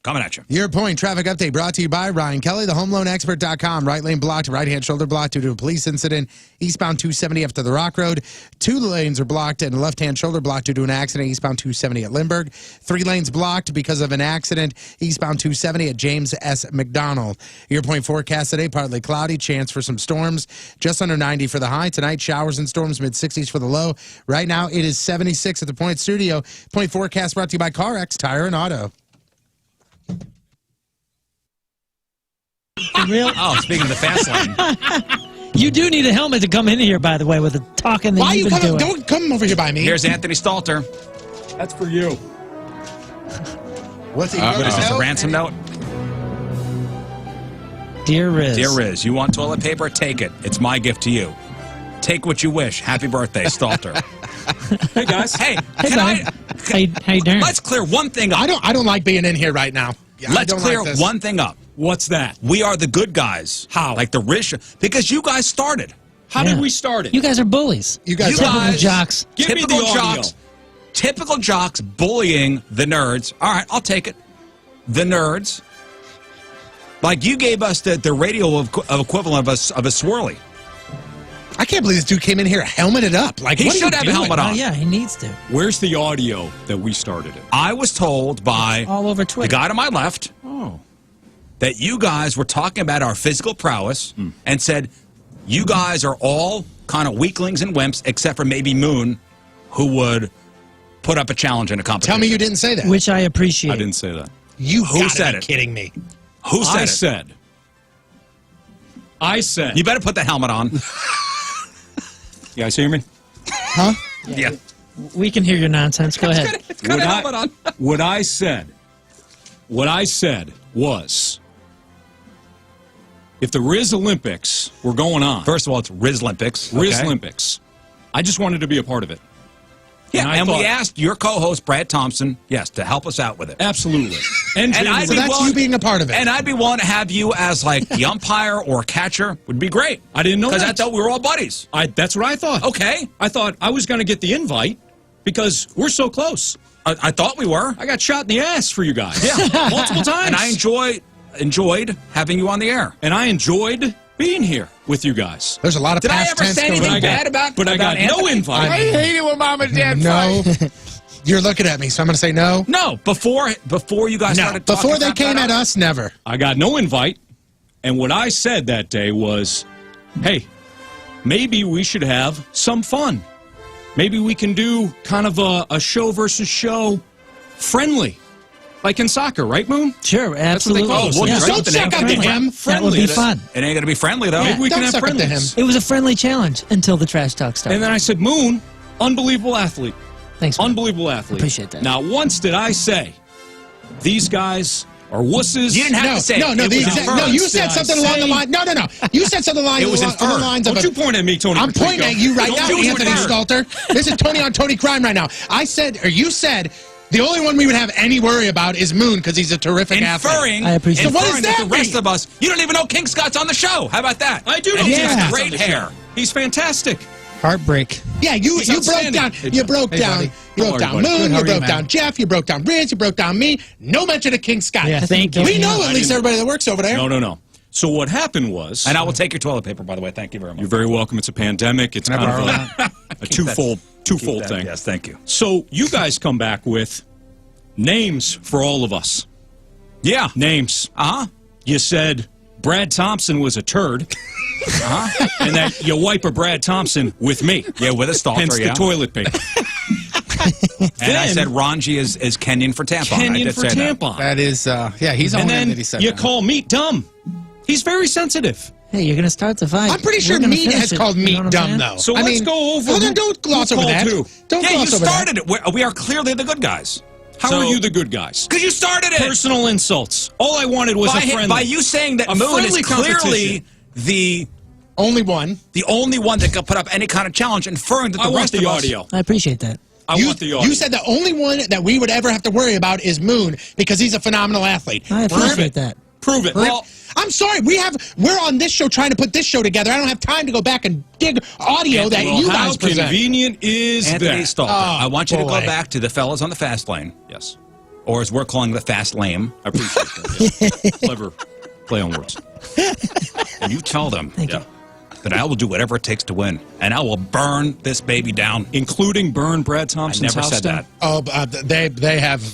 Coming at you. Your point traffic update brought to you by Ryan Kelly, the homeloanexpert.com. Right lane blocked, right-hand shoulder blocked due to a police incident. Eastbound 270 after the Rock Road. 2 lanes are blocked and left-hand shoulder blocked due to an accident. Eastbound 270 at Lindbergh. 3 lanes blocked because of an accident. Eastbound 270 at James S. McDonald. Your point forecast today, partly cloudy. Chance for some storms. Just under 90 for the high. Tonight, showers and storms, mid-60s for the low. Right now, it is 76 at the Point Studio. Point forecast brought to you by CarX Tire and Auto. Oh, speaking of the fast lane. You do need a helmet to come in here, by the way, with the talking that Why you've you been coming? doing. Don't come over here by me. Here's Anthony Stalter. That's for you. What's he? What is this, a ransom note? Dear Rizz. Dear Rizz, you want toilet paper? Take it. It's my gift to you. Take what you wish. Happy birthday, Stalter. Hey, guys. Hey, Hey, can I... how you doing? Let's clear one thing up. I don't like being in here right now. Let's clear one thing up. What's that? We are the good guys. How? Like the Rizz, because you guys started. How did we start it? You guys are bullies. You guys Typical guys- jocks. Give me typical the audio. jocks. Typical jocks bullying the nerds. All right, I'll take it. The nerds. Like you gave us the radio of equivalent of a swirly. I can't believe this dude came in here helmeted up. Like He what are should you have a doing? helmet on. Oh, yeah, he needs to. Where's the audio that we started it? I was told by All over the Twitter. guy to my left Oh. that you guys were talking about our physical prowess and said you guys are all kind of weaklings and wimps except for maybe Moon, who would put up a challenge in a competition. Tell me you didn't say that. Which I appreciate. I didn't say that. You Who gotta said be it? kidding me. Who said I it? said. I said. You better put the helmet on. You guys hear me? Huh? Yeah. We can hear your nonsense. Go ahead. It's got a helmet on. What I said was, if the Rizz Olympics were going on, First of all, it's Rizz Olympics. Rizz okay? Olympics, I just wanted to be a part of it. Yeah, I and thought- we asked your co-host, Brad Thompson, yes, to help us out with it. Absolutely. And I'd So be that's willing- you being a part of it. And I'd be willing to have you as like the umpire or catcher. Would be great. I didn't know Because I that. thought we were all buddies. That's what I thought. Okay. I thought I was going to get the invite because we're so close. I thought we were. I got shot in the ass for you guys. Yeah. Multiple times. And I enjoyed having you on the air. And I enjoyed being here with you guys. There's a lot of Did I past ever tense say going anything on. bad about But I got no Anthony? invite. I hate it when mom and dad No. You're looking at me, so I'm going to say no. No, before you guys No. started talking Before they about came that, at us, never. I got no invite. And what I said that day was, hey, maybe we should have some fun. Maybe we can do kind of a show versus show friendly. Like in soccer, right, Moon? Sure, That's what they absolutely. call it. Well, Yeah. just Don't suck up to him. That would be fun. It ain't going to be friendly, though. Maybe we Don't can have suck up to friendlies. It was a friendly challenge until the trash talk started. And then I said, Moon, unbelievable athlete. Thanks, man. Unbelievable athlete. Appreciate that. Now, once did I say, these guys are wusses. You didn't have to say No, it. no, It the was exact, inferred. no. You said Did I something along the say- line. No. You said something along It was along the inferred. lines of. Don't you point at me, Tony. I'm Patrico. pointing at you right Don't now, you Anthony infer. Stalter. This is Tony on Tony Crime right now. I said, or you said, the only one we would have any worry about is Moon because he's a terrific athlete. Inferring, I appreciate So what inferring does that the that rest mean? of us, you don't even know King Scott's on the show. How about that? I do know And he's King got Scott's great on the hair. show. He's fantastic. Heartbreak. Yeah, you He's broke outstanding. down. Hey, You John. broke Hey, down. buddy. You How broke are down you, buddy? Moon. Good, how You are you, broke man? down Jeff. You broke down Rizz. You broke down me. No mention of King Scott. Yeah, thank you. We know I at least didn't- everybody that works over there. No. So what happened was, And I will take your toilet paper, by the way. Thank you very much. you're very welcome. It's a pandemic. It's kind of a twofold Keep that. thing. Yes, thank you. So you guys come back with names for all of us. Yeah. Names. Uh-huh. You said Brad Thompson was a turd. And that you wipe a Brad Thompson with me. Yeah, with a stalker, Hence yeah. the toilet paper. And I said Ranji is Kenyan for tampon. I Kenyan did for say that. tampon. That is, he's And on then that he said you that. call meat dumb. He's very sensitive. Hey, you're going to start the fight. I'm pretty sure We're gonna meat finish has it. called You know meat what I'm dumb, saying? though. So I let's mean, go over. Hold on, don't gloss over that. Don't Yeah, you gloss over that. started it. We are clearly the good guys. How are you the good guys? Because you started it. Personal insults. All I wanted was a friendly. By you saying that a Moon friendly is clearly competition. the only one that could put up any kind of challenge, inferring that the I want rest the of us. audio. I appreciate that. I want the audio. You said the only one that we would ever have to worry about is Moon because he's a phenomenal athlete. I appreciate that. Prove it. Well, I'm sorry. We're on this show trying to put this show together. I don't have time to go back and dig audio that you how guys present. convenient is Anthony that? Stalter. I want you to boy. go back to the fellas on the fast lane. Yes. Or as we're calling the fast lame. I appreciate that. Yeah. Clever play on words. And you tell them that I will do whatever it takes to win. And I will burn this baby down. Including burn Brad I Thompson's never house said down? that.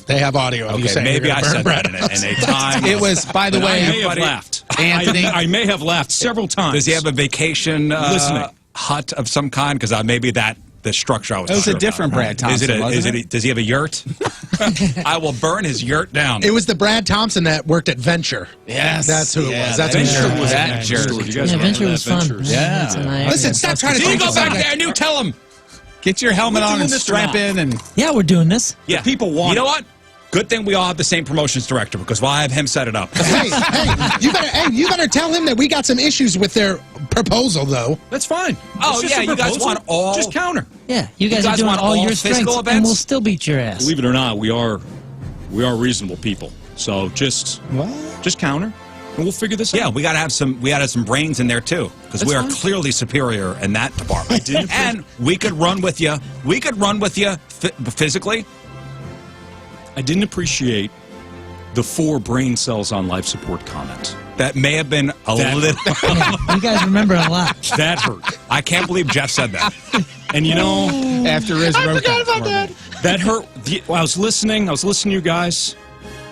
They have audio of you Okay, saying maybe you're I gonna said burn that in a time. It was, by the But way, I may have everybody- laughed. Anthony. I may have laughed several times. Does he have a vacation Listening. hut of some kind? Because maybe the structure I was It was talking a different about. Brad Thompson, wasn't it? Does he have a yurt? I will burn his yurt down. It was the Brad Thompson that worked at Venture. Yes. That's who it was. That's who Venture it was that that jerk. jerk. You guys Yeah, remember Venture that? was fun. Ventures. Yeah. That's a nice- Listen, stop trying to So you take go us back back. there and you tell him. Get your helmet We're on doing and this strap or in and Yeah, we're doing this. Yeah, people want You know it. what? Good thing we all have the same promotions director because why have him set it up? Hey, you better tell him that we got some issues with their proposal, though. That's fine. Oh, It's just yeah, a you guys proposal. want all- Just counter. Yeah, you guys, guys are doing want all all your physical strengths, events? and we'll still beat your ass. Believe it or not, we are reasonable people. So just counter, and we'll figure this out. Yeah, we got to have some brains in there too because we are fine. clearly superior in that department. And we could run with you. We could run with you physically. I didn't appreciate the 4 brain cells on life support comment. That may have been a little. You guys remember a lot. That hurt. I can't believe Jeff said that. And you know, after Rizz wrote that for me. that hurt. I was listening to you guys.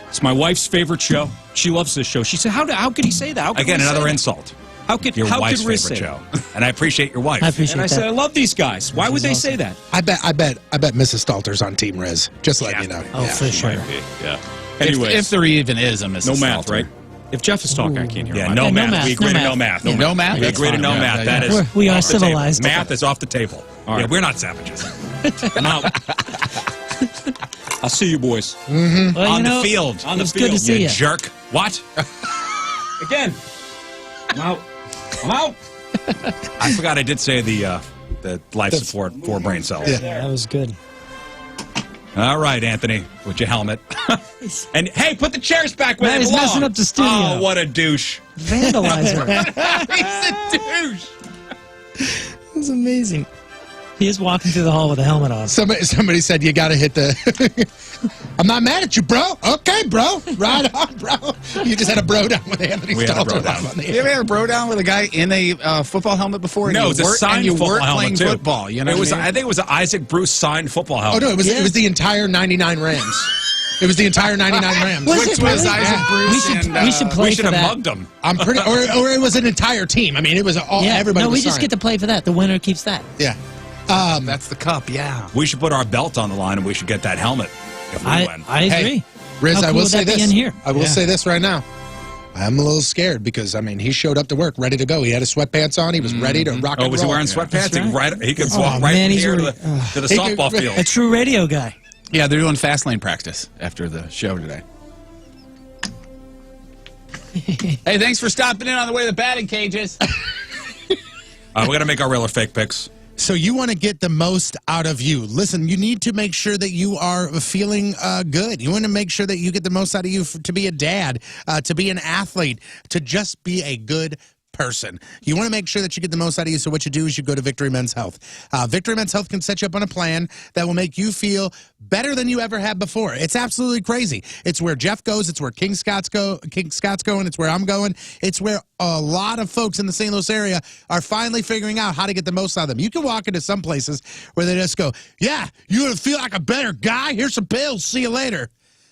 It's my wife's favorite show. She loves this show. She said, "How could he say that? How could Again, Rizz say another that? insult. How could Your how wife's could Rizz favorite say show, that?" and I appreciate your wife. I appreciate And I that. said, "I love these guys. Why would they say that?" I bet Mrs. Stalter's on Team Rizz. Just letting you know. Oh, for sure. Yeah. Anyways, If there even is a Mrs. no math, Stalter. right? If Jeff is talking, I can't hear Yeah, him. no Yeah, no math. math, We agree no to no math. math. No math? We That's agree to fine. no Yeah, math. yeah, That yeah. is We are off the table. civilized. Math is off the table. All Yeah, right. we're not savages. I'm out. I'll see you boys. Well, On you know, the field. On the it's good to field, see You you. jerk. What? Again. I'm out. I'm out. I forgot I did say the life support for brain cells. Yeah. That was good. All right, Anthony, with your helmet. And hey, put the chairs back where Man, they he's belong. messing up the studio. Oh, what a douche. Vandalizer. He's a douche. It's amazing. He is walking through the hall with a helmet on. Somebody said you got to hit the. I'm not mad at you, bro. Okay, bro. Right on, bro. You just had a bro down with Anthony We had a Stalter bro down. live on the You air. ever had a bro down with a guy in a football helmet before? No, and it's a you weren't- signed and you football weren't helmet, playing too. football. You know It was. what I I mean? think it was an Isaac Bruce signed football Oh helmet. no, it was the entire 99 Rams. It was the entire 99 Rams. Was Which it was really? Isaac Bruce We should, and, we should play we should for have that. mugged him. I'm pretty, or it was an entire team. I mean, it was all Yeah, everybody. no, we was just signed. get to play for that. The winner keeps that. Yeah. That's the cup, yeah. We should put our belt on the line and we should get that helmet if we win. I agree. Hey, Rizz, How I cool will would say that be this. in here? I will Yeah. say this right now. I'm a little scared because I mean he showed up to work ready to go. He had his sweatpants on. He was ready to rock and Oh, was he roll. wearing sweatpants? That's He could Oh, walk right man, from he's here really- to the He softball could- field. A true radio guy. Yeah, they're doing fast lane practice after the show today. Hey, thanks for stopping in on the way to the batting cages. We're going to make our real or fake picks. So you want to get the most out of you. Listen, you need to make sure that you are feeling good. You want to make sure that you get the most out of you to be a dad, to be an athlete, to just be a good person. You want to make sure that you get the most out of you, so what you do is you go to Victory Men's Health. Victory Men's Health can set you up on a plan that will make you feel better than you ever have before. It's absolutely crazy. It's where Jeff goes. It's where King Scott's going. It's where I'm going. It's where a lot of folks in the St. Louis area are finally figuring out how to get the most out of them. You can walk into some places where they just go, yeah, you want to feel like a better guy? Here's some pills. See you later.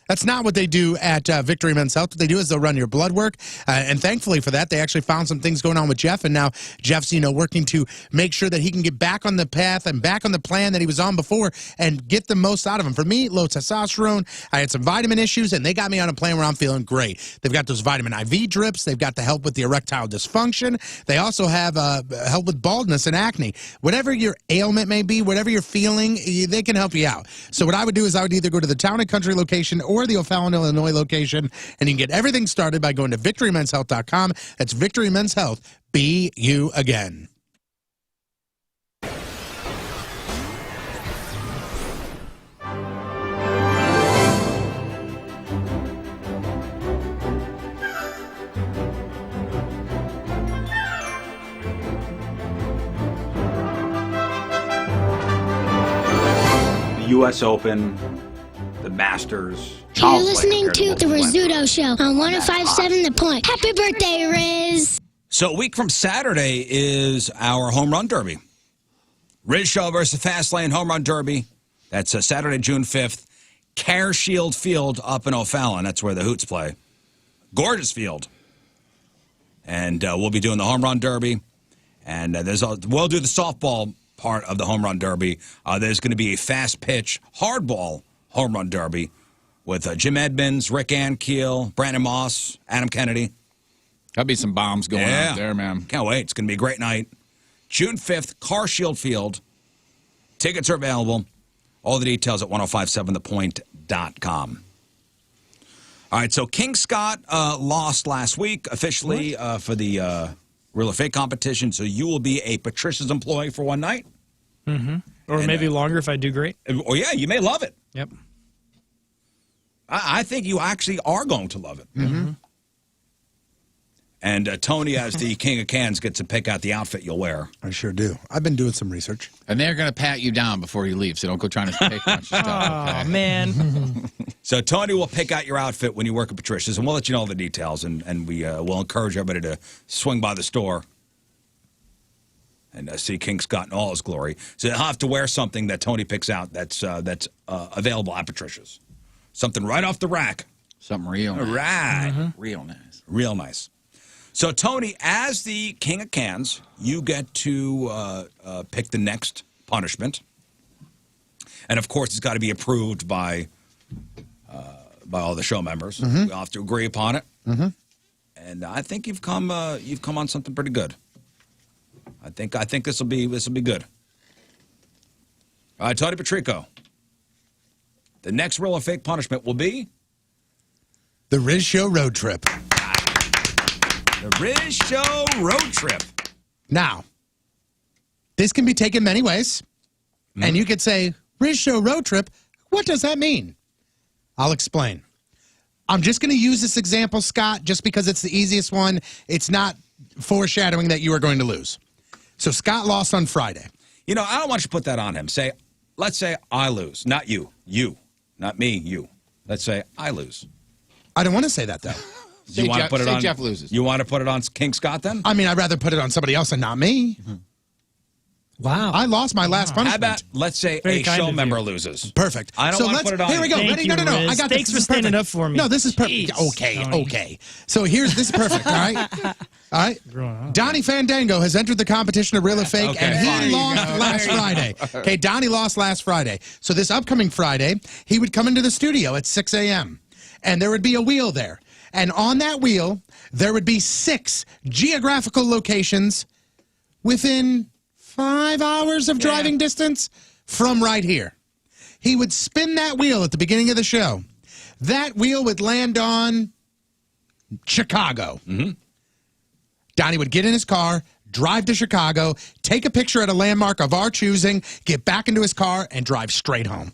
That's not what they do at Victory Men's Health. What they do is they'll run your blood work, and thankfully for that, they actually found some things going on with Jeff, and now Jeff's, working to make sure that he can get back on the path and back on the plan that he was on before and get the most out of him. For me, low testosterone, I had some vitamin issues, and they got me on a plan where I'm feeling great. They've got those vitamin IV drips. They've got the help with the erectile dysfunction. They also have help with baldness and acne. Whatever your ailment may be, whatever you're feeling, they can help you out. So what I would do is I would either go to the Town and Country location or the O'Fallon, Illinois location, and you can get everything started by going to victorymenshealth.com. That's Victory Men's Health. Be you again. The U.S. Open, the Masters. You're listening to the Rizzuto Show on 105.7 The Point. Happy birthday, Rizz! So a week from Saturday is our Home Run Derby. Rizz Show versus Fastlane Home Run Derby. That's Saturday, June 5th. Care Shield Field up in O'Fallon. That's where the Hoots play. Gorgeous field. And we'll be doing the Home Run Derby. And we'll do the softball part of the Home Run Derby. There's going to be a fast pitch hardball Home Run Derby with Jim Edmonds, Rick Ankiel, Brandon Moss, Adam Kennedy. There'll be some bombs going out there, man. Can't wait. It's going to be a great night. June 5th, Car Shield Field. Tickets are available. All the details at 1057thepoint.com. All right, so King Scott lost last week officially for the Real or Fake competition, so you will be a Patricia's employee for one night. Mm-hmm. Or maybe longer if I do great. Oh, yeah, you may love it. Yep. I think you actually are going to love it. Mm-hmm. And Tony, as the King of Cans, gets to pick out the outfit you'll wear. I sure do. I've been doing some research. And they're going to pat you down before you leave, so don't go trying to take a bunch of stuff. Oh, man. So Tony will pick out your outfit when you work at Patricia's, and we'll let you know all the details, and we will encourage everybody to swing by the store and see King Scott in all his glory. So you'll have to wear something that Tony picks out that's available at Patricia's. Something right off the rack. Something real nice. Right. Mm-hmm. Real nice. Real nice. So, Tony, as the King of Cans, you get to pick the next punishment. And, of course, it's got to be approved by all the show members. Mm-hmm. We all have to agree upon it. Mm-hmm. And I think you've come on something pretty good. I think this will be good. All right, Tony Patrico. The next Real or Fake punishment will be the Rizz Show road trip. The Rizz Show road trip. Now, this can be taken many ways. And you could say, Rizz Show road trip, what does that mean? I'll explain. I'm just going to use this example, Scott, just because it's the easiest one. It's not foreshadowing that you are going to lose. So Scott lost on Friday. I don't want you to put that on him. Let's say I lose. Not you. You. Not me, you. Let's say I lose. I don't want to say that, though. You want to put it on Jeff loses. You want to put it on King Scott then? I mean, I'd rather put it on somebody else and not me. Wow. I lost my last punishment. How about, let's say, Very a kind show of member you. loses. Perfect. I don't want to put it on Here we go. Thank Ready? you, No. Rizz. I got Thanks this. for standing up for me. No, this is perfect. Jeez, Tony. Okay. So this is perfect, all right? All right? Donnie Fandango has entered the competition of Real or Fake, Okay, and he fine. lost last Friday. Okay, Donnie lost last Friday. So this upcoming Friday, he would come into the studio at 6 a.m., and there would be a wheel there. And on that wheel, there would be 6 geographical locations within 5 hours of driving distance from right here. He would spin that wheel at the beginning of the show. That wheel would land on Chicago. Mm-hmm. Donnie would get in his car, drive to Chicago, take a picture at a landmark of our choosing, get back into his car, and drive straight home.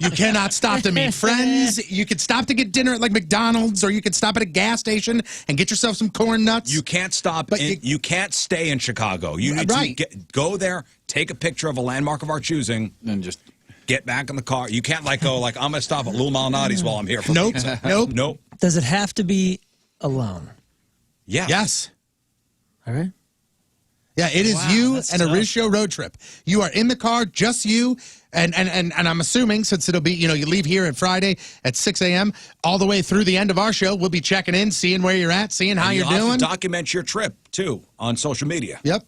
You cannot stop to meet friends. You could stop to get dinner at like McDonald's, or you could stop at a gas station and get yourself some corn nuts. You can't stop. You can't stay in Chicago. You need to go there, take a picture of a landmark of our choosing, and just get back in the car. You can't go I'm going to stop at Lou Malnati's while I'm here. For Nope. pizza. Nope. Nope. Does it have to be alone? Yes. Yes. All right. Yeah, it is you that's and a tough. Rizz Show road trip. You are in the car, just you, and I'm assuming since it'll be, you leave here at Friday at 6 a.m. all the way through the end of our show, we'll be checking in, seeing where you're at, seeing how And you're you'll have doing. to document your trip, too, on social media. Yep.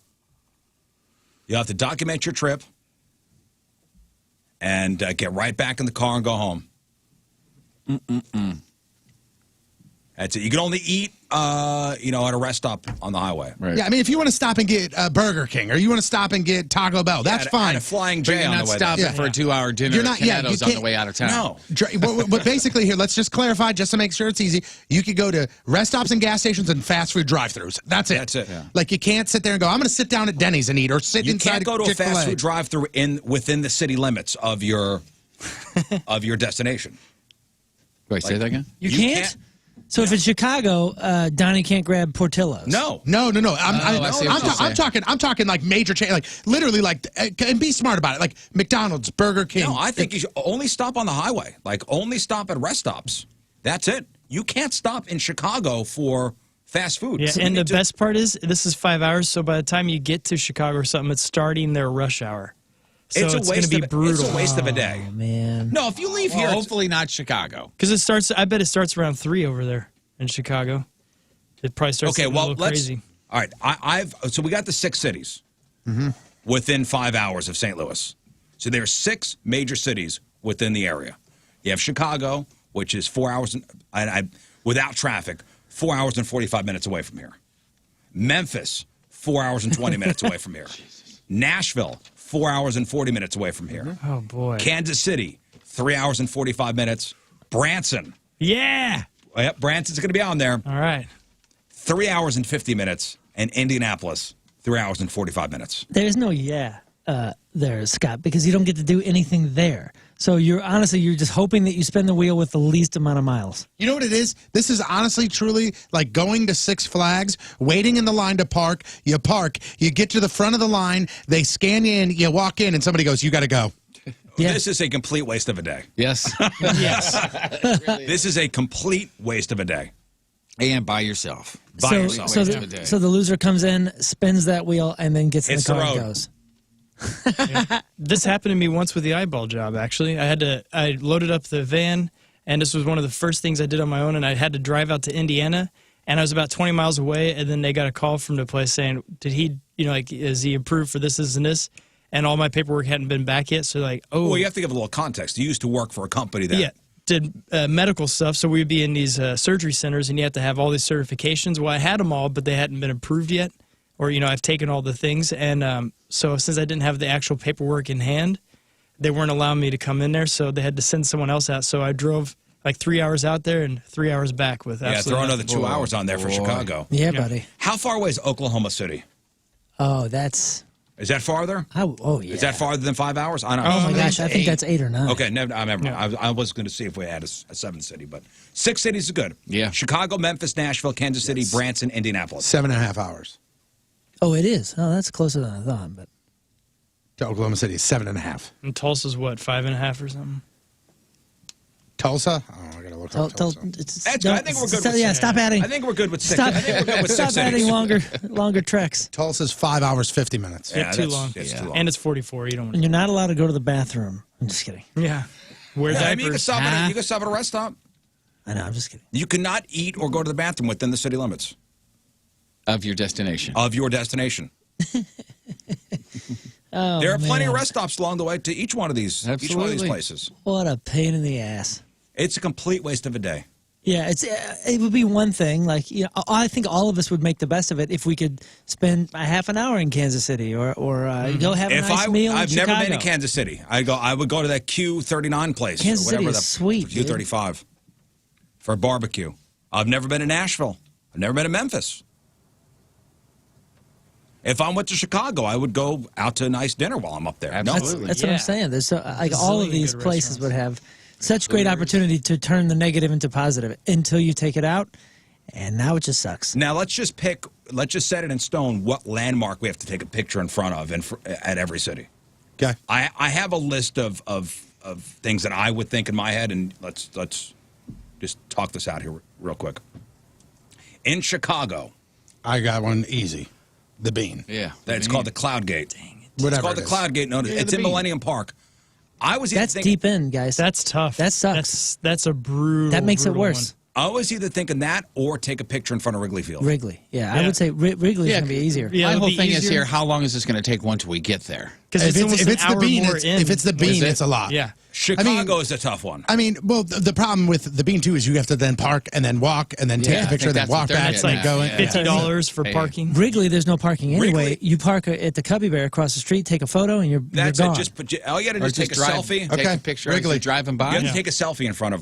You have to document your trip and get right back in the car and go home. That's it. You can only eat, at a rest stop on the highway. Right. Yeah, I mean, if you want to stop and get Burger King or you want to stop and get Taco Bell, that's fine. And a Flying But J you're on not the way stopping there. for a 2-hour dinner You're at not- yeah, Canetto's you on the can't- way out of town. No. But basically here, let's just clarify, just to make sure it's easy. You could go to rest stops and gas stations and fast food drive-thrus. That's it. That's it. Yeah. Like, you can't sit there and go, I'm going to sit down at Denny's and eat, or sit You inside can't go to a Chick-fil-A. fast food drive-through within the city limits of your destination. Wait, say that again? You can't? So if it's Chicago, Donnie can't grab Portillo's. No. No. I see what you're saying. I'm talking like major chain, like literally, like, and be smart about it. Like McDonald's, Burger King. No, I think you should only stop on the highway. Like, only stop at rest stops. That's it. You can't stop in Chicago for fast food. Yeah, and the best part is this is 5 hours, so by the time you get to Chicago or something, it's starting their rush hour. So it's going to be brutal. It's a waste of a day. Oh, man. No, if you leave here, Hopefully not Chicago. Because I bet it starts around 3 over there in Chicago. It probably starts okay. getting Well, a little let's. crazy. All right, so we got the 6 cities within 5 hours of St. Louis. So there are 6 major cities within the area. You have Chicago, which is 4 hours without traffic, 4 hours and 45 minutes away from here. Memphis, 4 hours and 20 minutes away from here. Nashville, 4 hours and 40 minutes away from here. Oh, boy. Kansas City, 3 hours and 45 minutes. Branson. Yeah. Yep, Branson's going to be on there. All right. 3 hours and 50 minutes. And Indianapolis, 3 hours and 45 minutes. There's no there, Scott, because you don't get to do anything there. So you're just hoping that you spin the wheel with the least amount of miles. You know what it is? This is honestly, truly like going to Six Flags, waiting in the line to park. You park, you get to the front of the line, they scan you in, you walk in, and somebody goes, you got to go. Yeah. This is a complete waste of a day. Yes. Yes. This is a complete waste of a day. And by yourself. By yourself. So Waste of a day. so the loser comes in, spins that wheel, and then gets in Hits the car the and road. goes. This happened to me once with the eyeball job, actually. I loaded up the van, and this was one of the first things I did on my own, and I had to drive out to Indiana, and I was about 20 miles away, and then they got a call from the place saying, did he, is he approved for this, and this? And all my paperwork hadn't been back yet, so Well, you have to give a little context. You used to work for a company that... Yeah, did medical stuff, so we'd be in these surgery centers, and you have to have all these certifications. Well, I had them all, but they hadn't been approved yet, or, I've taken all the things, and so since I didn't have the actual paperwork in hand, they weren't allowing me to come in there, so they had to send someone else out. So I drove like 3 hours out there and 3 hours back with Yeah, throw another 2 hours on there for boy. Chicago. Yeah, buddy. How far away is Oklahoma City? Oh, that's... Is that farther? Oh, yeah. Is that farther than 5 hours? I don't know. Oh, my gosh, I think that's 8 or 9. Okay, I remember. I was going to see if we had a 7th city, but 6 cities is good. Yeah. Chicago, Memphis, Nashville, Kansas City, Branson, Indianapolis. 7.5 hours. Oh, it is. Oh, that's closer than I thought, but... To Oklahoma City, 7.5. And Tulsa's what, 5.5 or something? Tulsa? Oh, I got to look up Tulsa. That's good. I think we're good with Yeah, 6. stop adding. I think we're good with 6. Stop, I think we're good with 6 stop adding cities. longer treks. Tulsa's 5 hours, 50 minutes. Yeah, too that's- long. it's too long. And it's 44. You don't want And you're not allowed to go to the bathroom. I'm just kidding. Yeah. Wear I mean, you can diapers. stop at a rest stop. I know, I'm just kidding. You cannot eat or go to the bathroom within the city limits Of your destination. of your destination. Oh, There are plenty of man. rest stops along the way to each one of these Absolutely. places. What a pain in the ass. It's a complete waste of a day. Yeah, it would be one thing. Like, I think all of us would make the best of it if we could spend a half an hour in Kansas City or go have a nice meal in I've never been to Chicago. Kansas City. I would go to that Q39 place Kansas or whatever City is sweet, dude. Q35 for a barbecue. I've never been to Nashville. I've never been to Memphis. If I went to Chicago, I would go out to a nice dinner while I'm up there. Absolutely. That's what I'm saying. There's like all of Zillion these good places restaurants. would have such great opportunity to turn the negative into positive until you take it out, and now it just sucks. Now let's just set it in stone what landmark we have to take a picture in front of at every city. Okay. I have a list of things that I would think in my head, and let's just talk this out here real quick. In Chicago, I got one easy. The Bean. Yeah. It's called the Cloud Gate. Whatever It's called the it is. Cloud Gate. No, it's in Millennium Park. I was either That's thinking, deep in, guys. That's tough. That sucks. That's a brutal. That makes it brutal worse. I was either thinking that or take a picture in front of Wrigley Field. Wrigley. Yeah, I would say Wrigley's Yeah, going to be easier. Yeah, My it'll whole be thing is easier. here, how long is this going to take once we get there? Because If it's almost it's an the hour Bean, more it's, in. if it's the Bean, it's a lot. Yeah. Chicago is a tough one. I mean, well, the problem with the Bean too is you have to then park and then walk and then take Yeah, a I picture, think then that's what walk they're back It's and like then go. $50 for Hey. parking. Wrigley, there's no parking anyway. Wrigley- You park at the Cubby Bear across the street, take a photo, and you're That's gone. it. Just all you got to do Or is take a drive, selfie. Take Okay. a picture Wrigley. as you're driving by. You have to take a selfie in front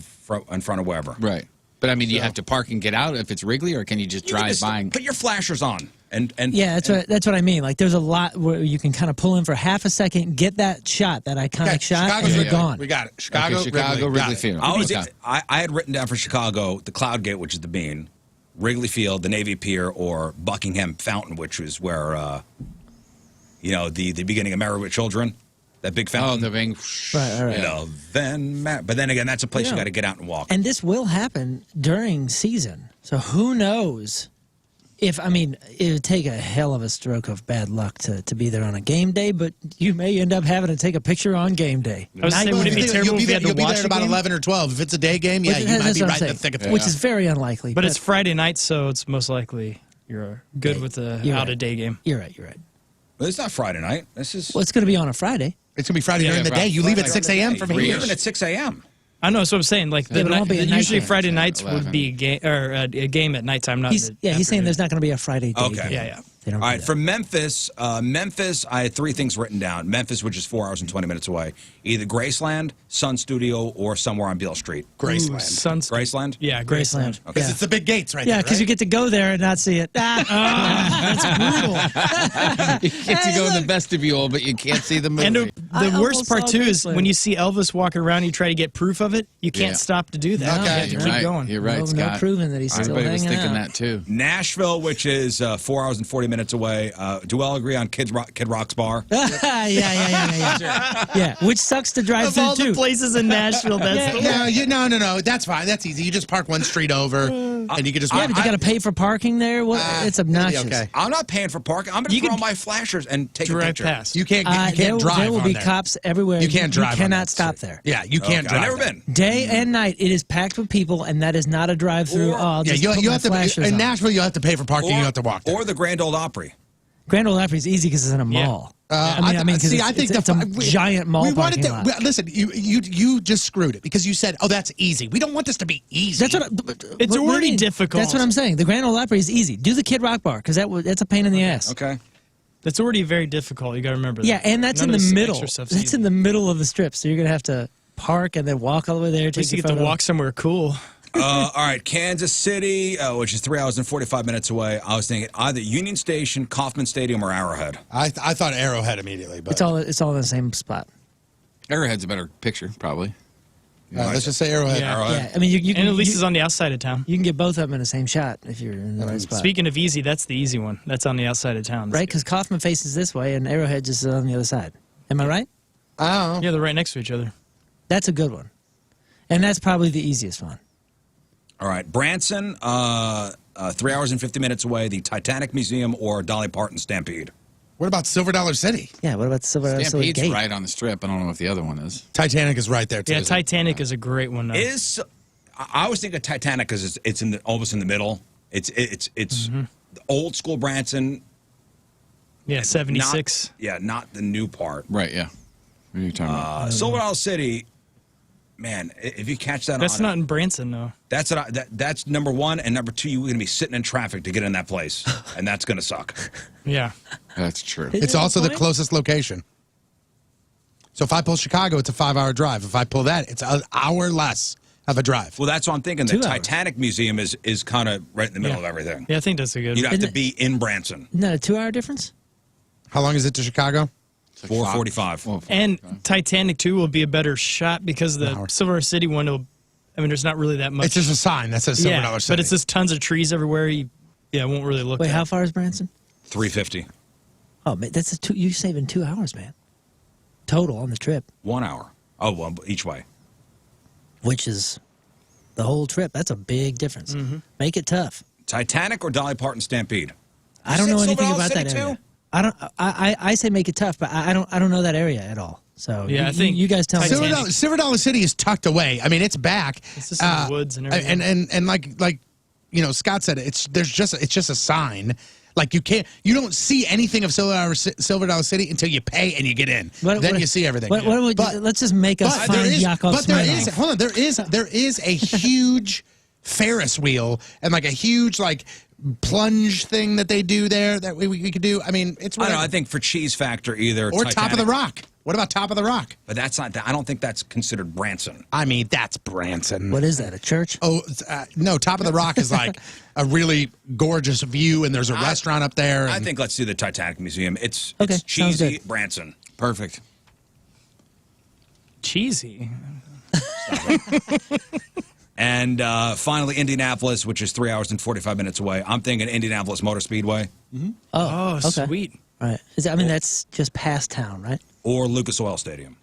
of wherever. Right. But I mean, do you have to park and get out if it's Wrigley, or can you just You can drive just by? And, put your flashers on and Yeah, that's what I mean. Like, there's a lot where you can kind of pull in for half a second, get that shot, that iconic Okay, shot, Chicago's and you're Wrigley. gone. We got it. Chicago, Okay, Chicago, Wrigley. Got it. Field. I had written down for Chicago the Cloud Gate, which is the Bean, Wrigley Field, the Navy Pier, or Buckingham Fountain, which is where the beginning of Married with Children, that big Oh, fountain. the big. Right. But then again, that's a place you Yeah. got to get out and walk. And this will happen during season. So who knows if, I mean, it would take a hell of a stroke of bad luck to be there on a game day, but you may end up having to take a picture on game day. I was saying, would it be terrible if you had to You'll be watch there at the about game? 11 or 12. If it's a day game, yeah, Which- you might that's be what I'm right in the saying. thick of things. Which is very unlikely. But it's Friday night, so it's most likely you're good with the You're out right. of day game. You're right. But it's not Friday night. This is Well, it's going to be on a Friday. It's going to be Friday Yeah, during the Friday. day. You leave at Friday 6 a.m. from We're here. leaving at 6 a.m. I know, that's what I'm saying. Like Yeah, but it won't be a night usually game. Friday nights 11. would be a game or a game at nighttime. Not He's saying afternoon. there's not going to be a Friday day Okay. game. Yeah. They don't All do right, that. for Memphis, I had three things written down. Memphis, which is 4 hours and 20 minutes away. Either Graceland, Sun Studio, or somewhere on Beale Street. Graceland. Sun's Graceland? Yeah, Graceland. Okay. Because it's the big gates right Yeah, there, because you right? get to go there and not see it. That's brutal. You get to go in the vestibule, but you can't see the movie. And the I worst almost part saw too is Graceland. when you see Elvis walking around, you try to get proof of it. You can't Yeah. stop to do that. Okay. You have to You're keep right. going. You're right, No Scott. proving that he's still Everybody was hanging thinking out. that too. Nashville, which is 4 hours and 40 minutes away. Do we all agree on Kid Rock's bar? Yeah. Which sucks to drive Of through all the too. places in Nashville, that's the No. That's fine. That's easy. You just park one street over, and you can just. Yeah, but you got to pay for parking there. What? It's obnoxious. Okay. I'm not paying for parking. I'm going You to throw can on my flashers and take a drive picture. past. You can't. You There, can't drive. there will on be there. cops everywhere. You can't drive. You on cannot that stop street. there. Yeah, you can't Okay, drive. I've never there. been. Day and night, it is packed with people, and that is not a drive-through. Or- I'll Yeah, just you put my have to. flashers In on. Nashville, you have to pay for parking. You have to walk there. Or the Grand Old Opry. Grand Ole Opry is easy because it's in a mall. I mean, 'cause I think it's a giant mall We wanted parking to lot. listen. You just screwed it because you said, "Oh, that's easy." We don't want this to be easy. That's what. It's what do you already mean? difficult. That's what I'm saying. The Grand Ole Opry is easy. Do the Kid Rock bar because that's a pain in the ass. Okay. That's already very difficult. You got to remember that. Yeah, and that's None in of the this middle. extra stuff's That's easy. in the middle of the strip, so you're gonna have to park and then walk all the way there. At least Take you your get to photo. walk somewhere cool. All right, Kansas City, which is 3 hours and 45 minutes away. I was thinking either Union Station, Kauffman Stadium, or Arrowhead. I thought Arrowhead immediately, but It's all in the same spot. Arrowhead's a better picture, probably. let's just say Arrowhead. Yeah. Arrowhead. Yeah, I mean, you can, And at least you, it's on the outside of town. you can get both of them in the same shot if you're in the right spot. Speaking of easy, that's the easy one. That's on the outside of town. Right? Because Kaufman faces this way and Arrowhead just is on the other side. Am I right? Oh, Yeah, they're right next to each other. That's a good one. And that's probably the easiest one. All right, Branson, 3 hours and 50 minutes away. The Titanic Museum or Dolly Parton Stampede. what about Silver Dollar City? Yeah, what about Silver Stampede's Gate? right on the strip. I don't know if the other one is. Titanic is right there too. Yeah, Titanic is a great one. I was thinking Titanic because it's in almost in the middle. It's the old school Branson. Yeah, 76. Not the new part. Right, yeah. What are you talking about? Silver Dollar City. Man, if you catch that, That's not in Branson, though. That's number one, and number two, you're going to be sitting in traffic to get in that place, and that's going to suck. Yeah. That's true. It's also the closest location. So if I pull Chicago, it's a 5-hour drive. If I pull that, it's an hour less of a drive. Well, that's what I'm thinking. The 2 hours. Titanic Museum is kind of right in the middle of everything. Yeah, I think that's a good You'd one. have to be in Branson. No, a 2-hour difference? How long is it to Chicago? 4:45. And Titanic, too, will be a better shot because the Silver City one will, I mean, there's not really that much. It's just a sign that says Silver Dollar City. but it's just tons of trees everywhere. It won't really look Wait, at. how far is Branson? 350. Oh, man, you're saving 2 hours, man. Total on the trip, 1 hour. Oh, well, each way. which is the whole trip. That's a big difference. Make it tough. Titanic or Dolly Parton Stampede? I don't know said anything Silver about Dollar that City, area. too? I say make it tough, but I don't know that area at all. So Yeah, I think you guys tell me. Silver Dollar City is tucked away. I mean, it's back. It's just in the woods and everything. And like Scott said, it's just a sign. Like you don't see anything of Silver Dollar City until you pay and you get in. Then you see everything. Let's just make us find Yakov Smirnoff. Hold on, there is a huge Ferris wheel and like a huge like plunge thing that they do there that we could do. I mean, it's I don't know. I think for Cheese Factor either or Titanic, Top of the Rock. What about Top of the Rock? But that's not. I don't think that's considered Branson. I mean, that's Branson. What is that? A church? Oh no, Top of the Rock is like a really gorgeous view, and there's a restaurant up there. And I think let's do the Titanic Museum. It's sounds cheesy good. Branson. Perfect. Cheesy. And finally, Indianapolis, which is 3 hours and 45 minutes away. I'm thinking Indianapolis Motor Speedway. Oh, okay. Sweet. All right. That's just past town, right? Or Lucas Oil Stadium.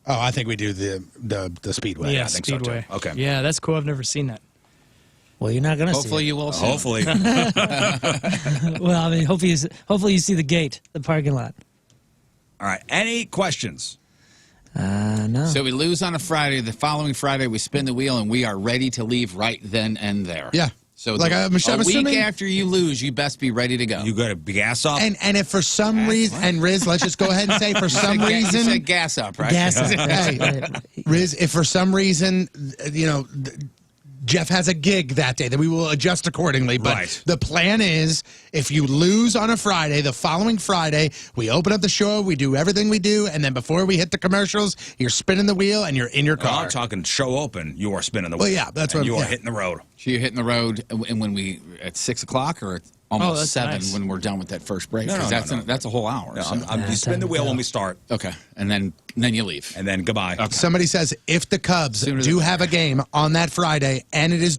Oh, I think we do the Speedway. Yeah, I think so, too. Speedway. Okay. Yeah, that's cool. I've never seen that. Well, you're not gonna Hopefully see it. you will soon. Hopefully. Well, I mean, hopefully you see the gate, the parking lot. All right. Any questions? No. So we lose on a Friday. The following Friday, we spin the wheel, and we are ready to leave right then and there. Yeah. So Like, I'm a assuming- week after you lose, you best be ready to go. You got to gas up? And if for some reason, and Rizz, let's just go ahead and say for some You reason, said gas up, right? Gas up. hey, Rizz, if for some reason, Jeff has a gig that day, then we will adjust accordingly. But Right. the plan is, if you lose on a Friday, the following Friday, we open up the show, we do everything we do, and then before we hit the commercials, you're spinning the wheel and you're in your Well, car. I'm talking show open. You are spinning the wheel. Well, yeah, that's and what- you are yeah. hitting the road. So you're hitting the road, and when we at 6 o'clock or at almost that's 7 nice. when we're done with that first break? No, 'Cause no. that's a whole hour. No, so. you spin the wheel when we start, Okay, and then you leave. and then goodbye. Somebody says if the Cubs Sooner do than have a game on that Friday and it is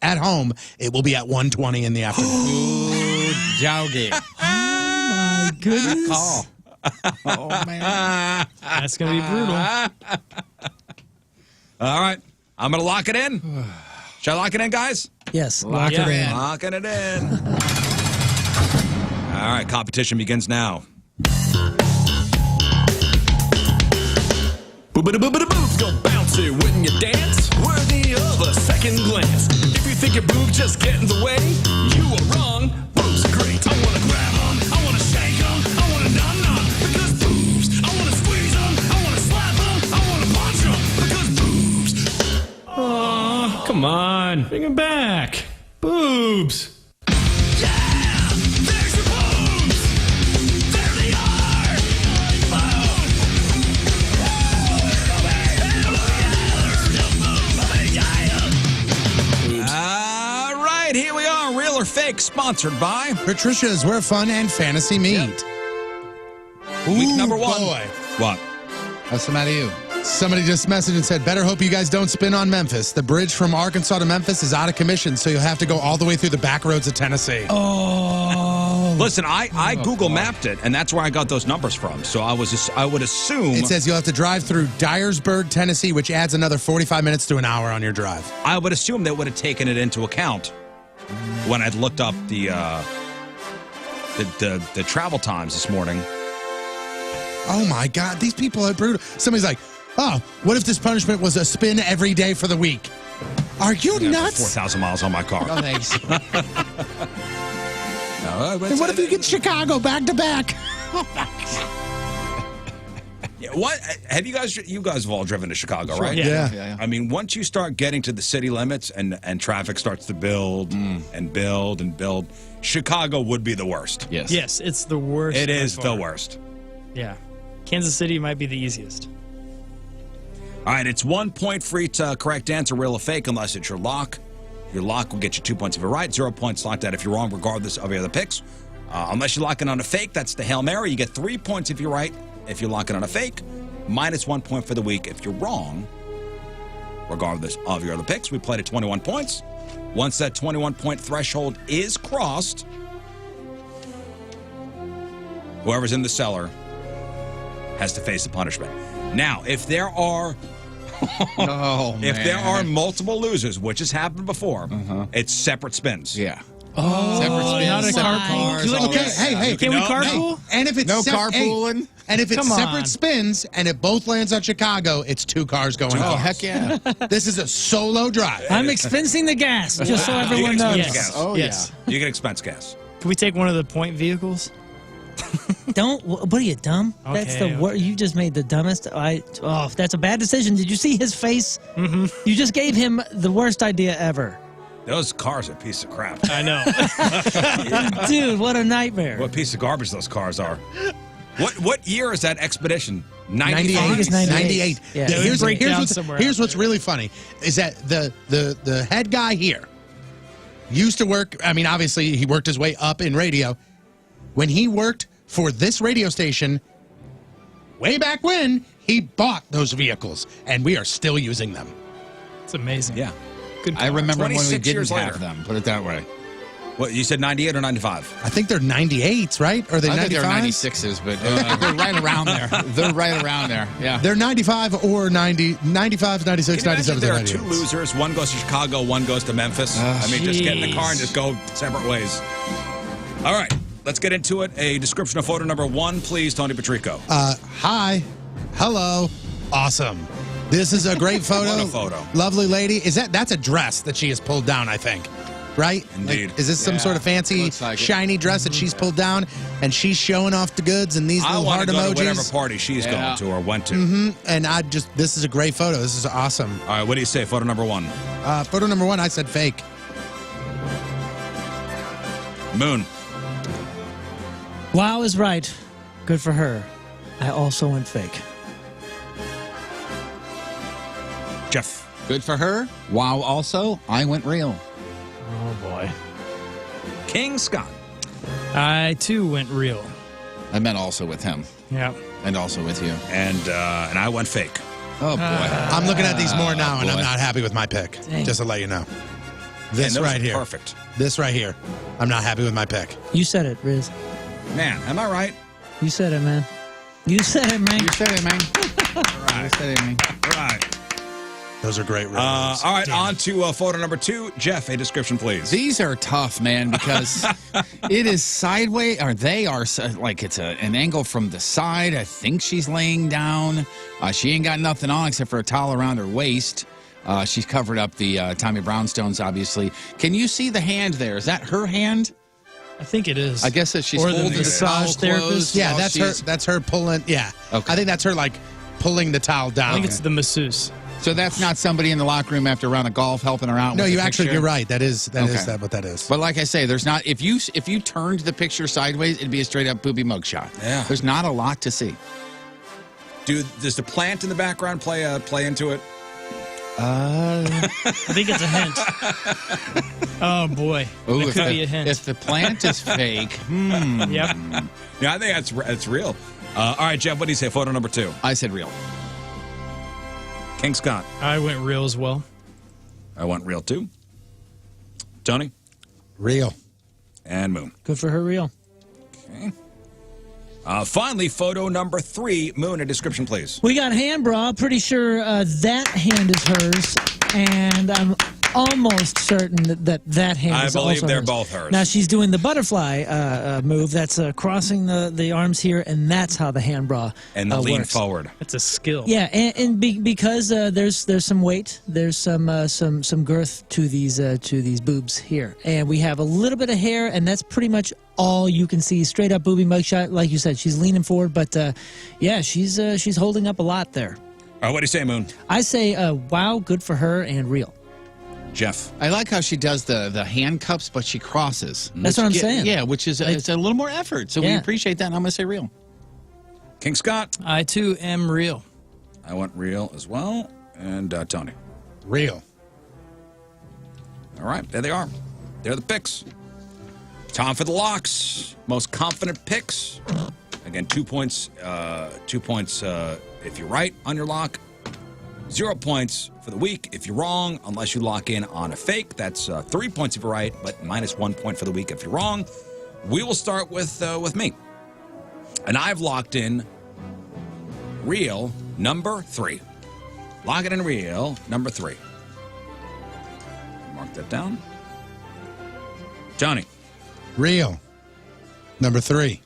at home, it will be at 1:20 in the afternoon. Ooh, doggy. My goodness. Call. Oh, man. That's going to be brutal. All right. I'm going to lock it in. Shall I lock it in, guys? Yes. Lock Lock it it in. in. Locking it in. All right. Competition begins now. Boobs go bouncy when you dance, worthy of a second glance. If you think your boob just get in the way, you are wrong. Boobs are great. I wanna grab 'em, I wanna shake 'em, I wanna nom-nom. Because boobs, I wanna squeeze 'em, I wanna slap 'em, I wanna punch 'em. Because boobs. Oh, come on. Bring him back. Boobs. Yeah, there's your boobs. There they are. All right. Here we are. Real or fake, sponsored by Patricia's, where fun and fantasy meet. week number one. Boy. What? What's the matter with you? Somebody just messaged and said, better hope you guys don't spin on Memphis. The bridge from Arkansas to Memphis is out of commission, so you'll have to go all the way through the back roads of Tennessee. Oh. Listen, I Google mapped it, and that's where I got those numbers from. So I would assume It says you'll have to drive through Dyersburg, Tennessee, which adds another 45 minutes to an hour on your drive. I would assume they would have taken it into account when I'd looked up the travel times this morning. Oh, my God. These people are brutal. Somebody's like, oh, what if this punishment was a spin every day for the week? Are you nuts? 4,000 miles on my car. Oh, thanks. And what if you get Chicago back to back? Yeah, what have you guys have all driven to Chicago, right? Yeah. I mean, once you start getting to the city limits and traffic starts to build and build and build, Chicago would be the worst. Yes. Yes, it's the worst. It by is far. the worst. Yeah. Kansas City might be the easiest. All right, it's 1 point for each correct answer, real or fake, unless it's your lock. Your lock will get you 2 points if you're right, 0 points locked out if you're wrong, regardless of your other picks. Unless you're locking on a fake, that's the Hail Mary. You get 3 points if you're right. If you're locking on a fake, minus 1 point for the week if you're wrong, regardless of your other picks. We played at 21 points. Once that 21-point threshold is crossed, whoever's in the cellar has to face the punishment. Now, if there are Oh, if there man. are multiple losers, which has happened before, it's separate spins. Yeah. Separate spins, not a separate carpool. cars. Do it all again. that. Hey, Can we carpool? and if it's No carpooling? and if it's Come separate on. spins and it both lands on Chicago, it's 2 cars going Oh, on. heck yeah. This is a solo drive. I'm expensing the gas, just so everyone knows. Yes. Oh, yes. You get expense gas. Can we take one of the point vehicles? Don't. What are you, dumb? That's the Okay, word. You just made the dumbest. That's a bad decision. Did you see his face? Mm-hmm. You just gave him the worst idea ever. Those cars are a piece of crap. I know. Dude, what a nightmare. What piece of garbage those cars are. What year is that expedition? 98. I think it's 98. 98. Yeah. Yeah, It would break down somewhere here's out what's really funny is that the head guy here used to work. I mean, obviously, he worked his way up in radio. When he worked for this radio station, way back when, he bought those vehicles, and we are still using them. It's amazing. Yeah. Good. I remember when we 26 didn't years have later. them, put it that way. What, you said 98 or 95? I think they're 98s, right? Or are they I think 95s? they're 96s, but they're right around there. They're right around there. Yeah. They're 95 or 90, 95, 96, Can you imagine 97, there are 98. two losers. One goes to Chicago, one goes to Memphis. I mean, just get in the car and just go separate ways. All right, let's get into it. A description of photo number 1, please, Tony Patrico. Hi. Hello. Awesome. This is a great photo. What a photo. Lovely lady. That's a dress that she has pulled down, I think. Right? Indeed. Like, is this some sort of fancy, looks like it. shiny dress that she's pulled down and she's showing off the goods and these I little want heart to go emojis? to whatever party she's Yeah. going to or went to. And this is a great photo. This is awesome. All right, what do you say? Photo number 1. Photo number 1, I said fake. Moon. Wow is right. Good for her. I also went fake. Jeff. Good for her. Wow, also, I went real. Oh boy. King Scott. I too went real. I meant also with him Yeah. and also with you. And I went fake. Oh, boy. I'm looking at these more now and I'm boy. not happy with my pick. Dang. Just to let you know. And This those right are here. Perfect. This right here. I'm not happy with my pick. You said it, Rizz. Man, am I right? You said it, man. You said it, man. You said it, man. Right. You said it, man. Right. Those are great. All right, on to photo number 2. Jeff, a description, please. These are tough, man, because it is sideways, or they are like it's an angle from the side. I think she's laying down. She ain't got nothing on except for a towel around her waist. She's covered up the Tommy Brownstones, obviously. Can you see the hand there? Is that her hand? I think it is. I guess that she's Or the holding the massage towel therapist. closed Yeah, while that's she's- her. That's her pulling. Yeah. Okay. I think that's her like pulling the towel down. I think it's the masseuse. So that's not somebody in the locker room after a round of golf helping her out. No, with you the actually, picture? you're right. That is Okay. what that is. But like I say, there's not if you turned the picture sideways, it'd be a straight up booby mugshot. Yeah. There's not a lot to see. Does the plant in the background play into it? I think it's a hint. Oh boy. Ooh, it if could the, be a hint. If the plant is fake, Yep. Yeah, I think that's real. All right, Jeff, what do you say? Photo number 2. I said real. King Scott. I went real as well. I went real too. Tony. Real. And Moon. Good for her, real. Okay. Finally, photo number 3. Moon, a description, please. We got hand bra. Pretty sure that hand is hers, and I'm almost certain that hand I is believe also they're hers. both hers. Now she's doing the butterfly move. That's crossing the arms here, and that's how the hand bra And the lean works. forward. It's a skill. Yeah, and because there's some weight, there's some girth to these boobs here, and we have a little bit of hair, and that's pretty much all you can see. Straight up booby mugshot, like you said. She's leaning forward, but yeah, she's holding up a lot there. All right, what do you say, Moon? I say, wow, good for her and real. Jeff. I like how she does the handcuffs, but she crosses. That's what I'm saying. Yeah, which is it's a little more effort. So we Yeah. appreciate that. And I'm going to say real. King Scott. I too am real. I went real as well. And Tony. Real. All right, there they are. They're the picks. Time for the locks. Most confident picks. Again, 2 points. 2 points if you're right on your lock. 0 points for the week if you're wrong, unless you lock in on a fake. That's 3 points if you're right, but minus 1 point for the week if you're wrong. We will start with me. And I've locked in real number 3. Lock it in real number 3. Mark that down. Johnny. Real. Number 3.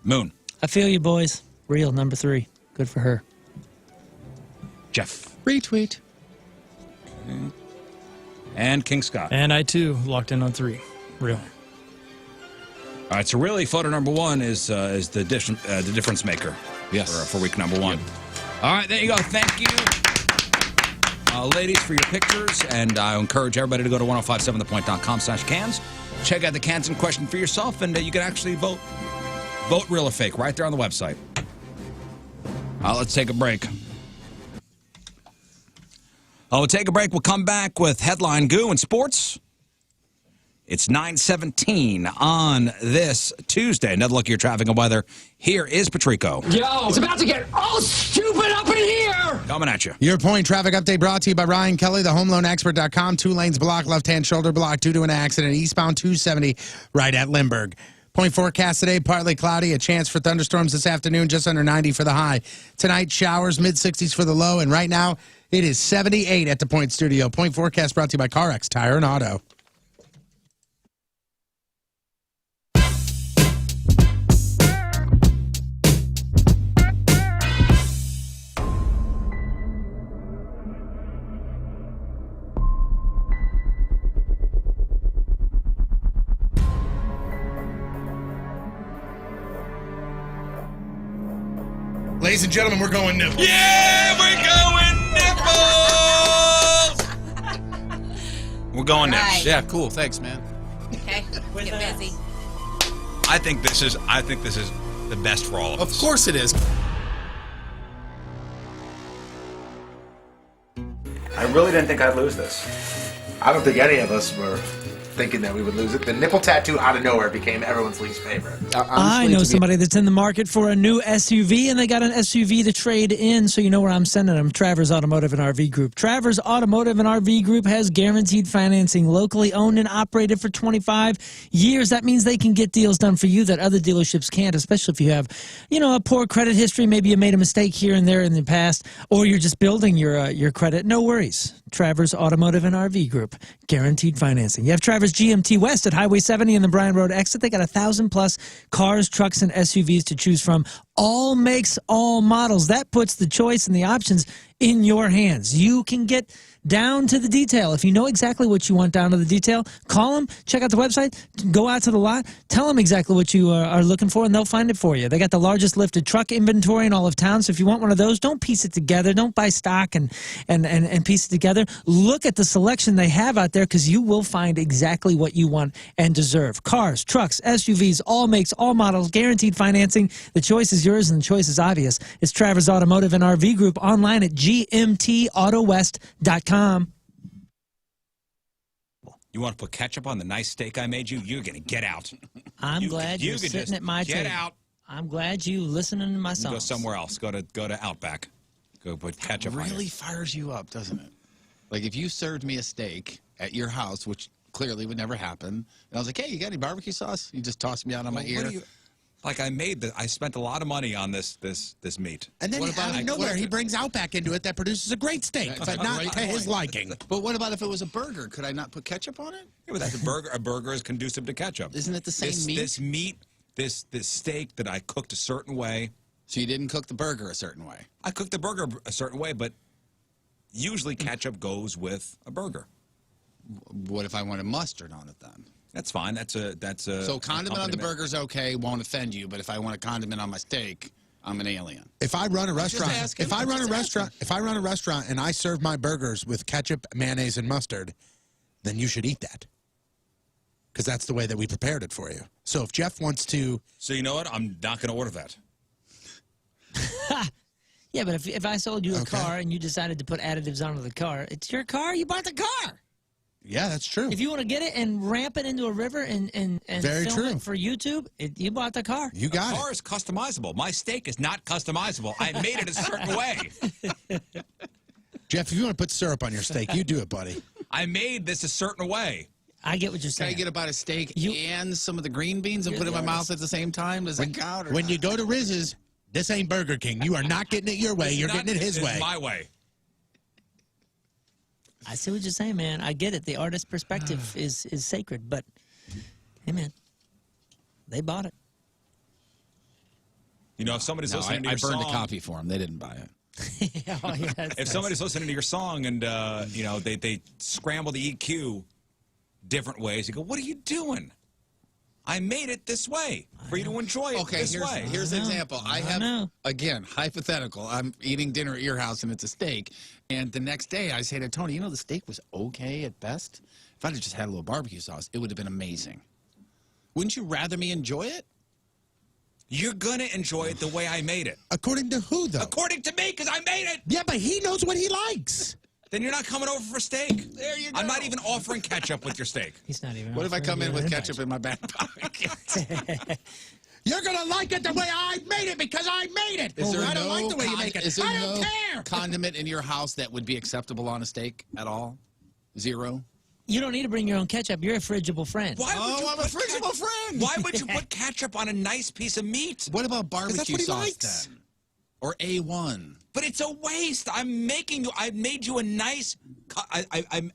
Moon. I feel you, boys. Real, number 3. Good for her. Jeff. Retweet. And King Scott. And I, too, locked in on 3. Real. All right, so really, photo number 1 is the difference maker. Yes. For week number 1. All right, there you go. Thank you, ladies, for your pictures. And I encourage everybody to go to 1057thepoint.com/cans. Check out the cans in question for yourself, and you can actually vote. Vote real or fake right there on the website. Let's take a break. We'll take a break. We'll come back with Headline Goo and sports. It's 9:17 on this Tuesday. Another look at your traffic and weather. Here is Patrico. Yo, it's about to get all stupid up in here. Coming at you. Your point traffic update brought to you by Ryan Kelly, the homeloanexpert.com. 2 lanes blocked, left-hand shoulder block due to an accident. Eastbound 270 right at Lindbergh. Point forecast today, partly cloudy. A chance for thunderstorms this afternoon, just under 90 for the high. Tonight, showers, mid-60s for the low. And right now, it is 78 at the Point Studio. Point forecast brought to you by CarX Tire and Auto. Ladies and gentlemen, we're going nipples. Yeah, we're going nipples. We're going nipples. Right. Yeah, cool. Thanks, man. Okay, get busy. I think this is the best for all of us. Of course it is. I really didn't think I'd lose this. I don't think any of us were thinking that we would lose it. The nipple tattoo out of nowhere became everyone's least favorite. I know somebody that's in the market for a new SUV, and they got an SUV to trade in, so you know where I'm sending them. Travers Automotive and RV Group. Travers Automotive and RV Group has guaranteed financing, locally owned and operated for 25 years. That means they can get deals done for you that other dealerships can't, especially if you have, a poor credit history. Maybe you made a mistake here and there in the past, or you're just building your credit. No worries. Travers Automotive and RV Group. Guaranteed financing. You have Travers GMT West at Highway 70 and the Bryan Road exit. They got 1,000+ cars, trucks, and SUVs to choose from. All makes, all models. That puts the choice and the options in your hands. You can get down to the detail. If you know exactly what you want down to the detail, call them, check out the website, go out to the lot, tell them exactly what you are looking for, and they'll find it for you. They got the largest lifted truck inventory in all of town, so if you want one of those, don't piece it together. Don't buy stock and piece it together. Look at the selection they have out there, because you will find exactly what you want and deserve. Cars, trucks, SUVs, all makes, all models, guaranteed financing. The choice is yours, and the choice is obvious. It's Travers Automotive and RV Group, online at gmtautowest.com. You want to put ketchup on the nice steak I made you? You're going to get out. I'm glad you're sitting at my table. Get out. I'm glad you listening to my songs. Go somewhere else. Go to Outback. Go put ketchup on it. Really fires you up, doesn't it? Like if you served me a steak at your house, which clearly would never happen, and I was like, hey, you got any barbecue sauce? You just tossed me out on my ear. Like I spent a lot of money on this meat. And then out of nowhere, he brings Outback into it that produces a great steak, but not to his liking. But what about if it was a burger? Could I not put ketchup on it? Yeah, but that's a burger is conducive to ketchup. Isn't it the same meat? This steak that I cooked a certain way. So you didn't cook the burger a certain way? I cooked the burger a certain way, but usually ketchup goes with a burger. What if I wanted mustard on it then? That's fine. That's a So condiment on the burger's okay, won't offend you, but if I want a condiment on my steak, I'm an alien. If I run a restaurant, if I run a restaurant and I serve my burgers with ketchup, mayonnaise, and mustard, then you should eat that. Because that's the way that we prepared it for you. So if Jeff wants to... So you know what? I'm not going to order that. Yeah, but if I sold you a car and you decided to put additives onto the car, it's your car. You bought the car. Yeah, that's true. If you want to get it and ramp it into a river and film it for YouTube, you bought the car. You got it. The car is customizable. My steak is not customizable. I made it a certain way. Jeff, if you want to put syrup on your steak, you do it, buddy. I made this a certain way. I get what you're saying. Can I get about a steak and some of the green beans and put it in my mouth at the same time? Does that count? Or when not? you go to Rizz's, this ain't Burger King. You are not getting it your way. You're getting it his way. My way. I see what you're saying, man. I get it. The artist's perspective is sacred, but hey, man, they bought it. You know, if somebody's listening to your I burned song, a copy for them. They didn't buy it. Oh, yeah, if somebody's listening to your song and you know they scramble the EQ different ways, you go, "What are you doing? I made it this way for you to enjoy it this way." Here's an example. I have, again, hypothetical. I'm eating dinner at your house, and it's a steak. And the next day, I say to Tony, you know, the steak was okay at best. If I'd have just had a little barbecue sauce, it would have been amazing. Wouldn't you rather me enjoy it? You're going to enjoy it the way I made it. According to who, though? According to me, because I made it. Yeah, but he knows what he likes. Then you're not coming over for steak. There you go. I'm not even offering ketchup with your steak. He's not even. What if I come in with ketchup in my back pocket? You're going to like it the way I made it because I made it. I don't like the way you make it. I don't care. Condiment in your house that would be acceptable on a steak at all? Zero? You don't need to bring your own ketchup. You're a frigible friend. Why would I'm a frigible friend. Why would you put ketchup on a nice piece of meat? What about barbecue sauce likes. then? Or A1? But it's a waste. I made you a nice.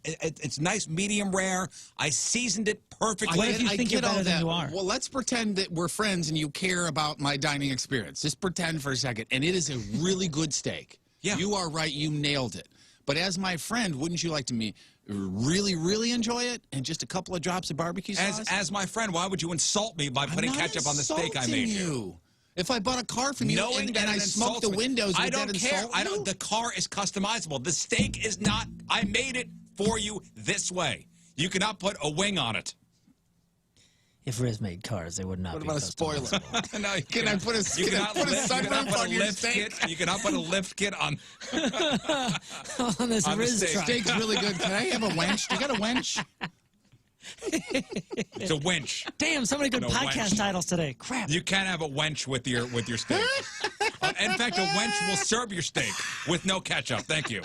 It's nice medium rare. I seasoned it perfectly. What if you think you're better than you are? Well, let's pretend that we're friends and you care about my dining experience. Just pretend for a second. And it is a really good steak. Yeah. You are right. You nailed it. But as my friend, wouldn't you like to really, really enjoy it? And just a couple of drops of barbecue sauce? As my friend, why would you insult me by putting ketchup on the steak I made you? If I bought a car from you and I smoked the windows, I don't care. The car is customizable. The steak is not. I made it for you this way. You cannot put a wing on it. If Rizz made cars, they would not be. What about a spoiler? No, can I put a sunroof on your steak? You cannot put a lift kit on. On this Rizz truck. Steak's really good. Can I have a wench? You got a wench? It's a winch. Damn, so many good podcast wench. titles today. Crap. You can't have a wench with your steak. In fact, a wench will serve your steak with no ketchup. Thank you.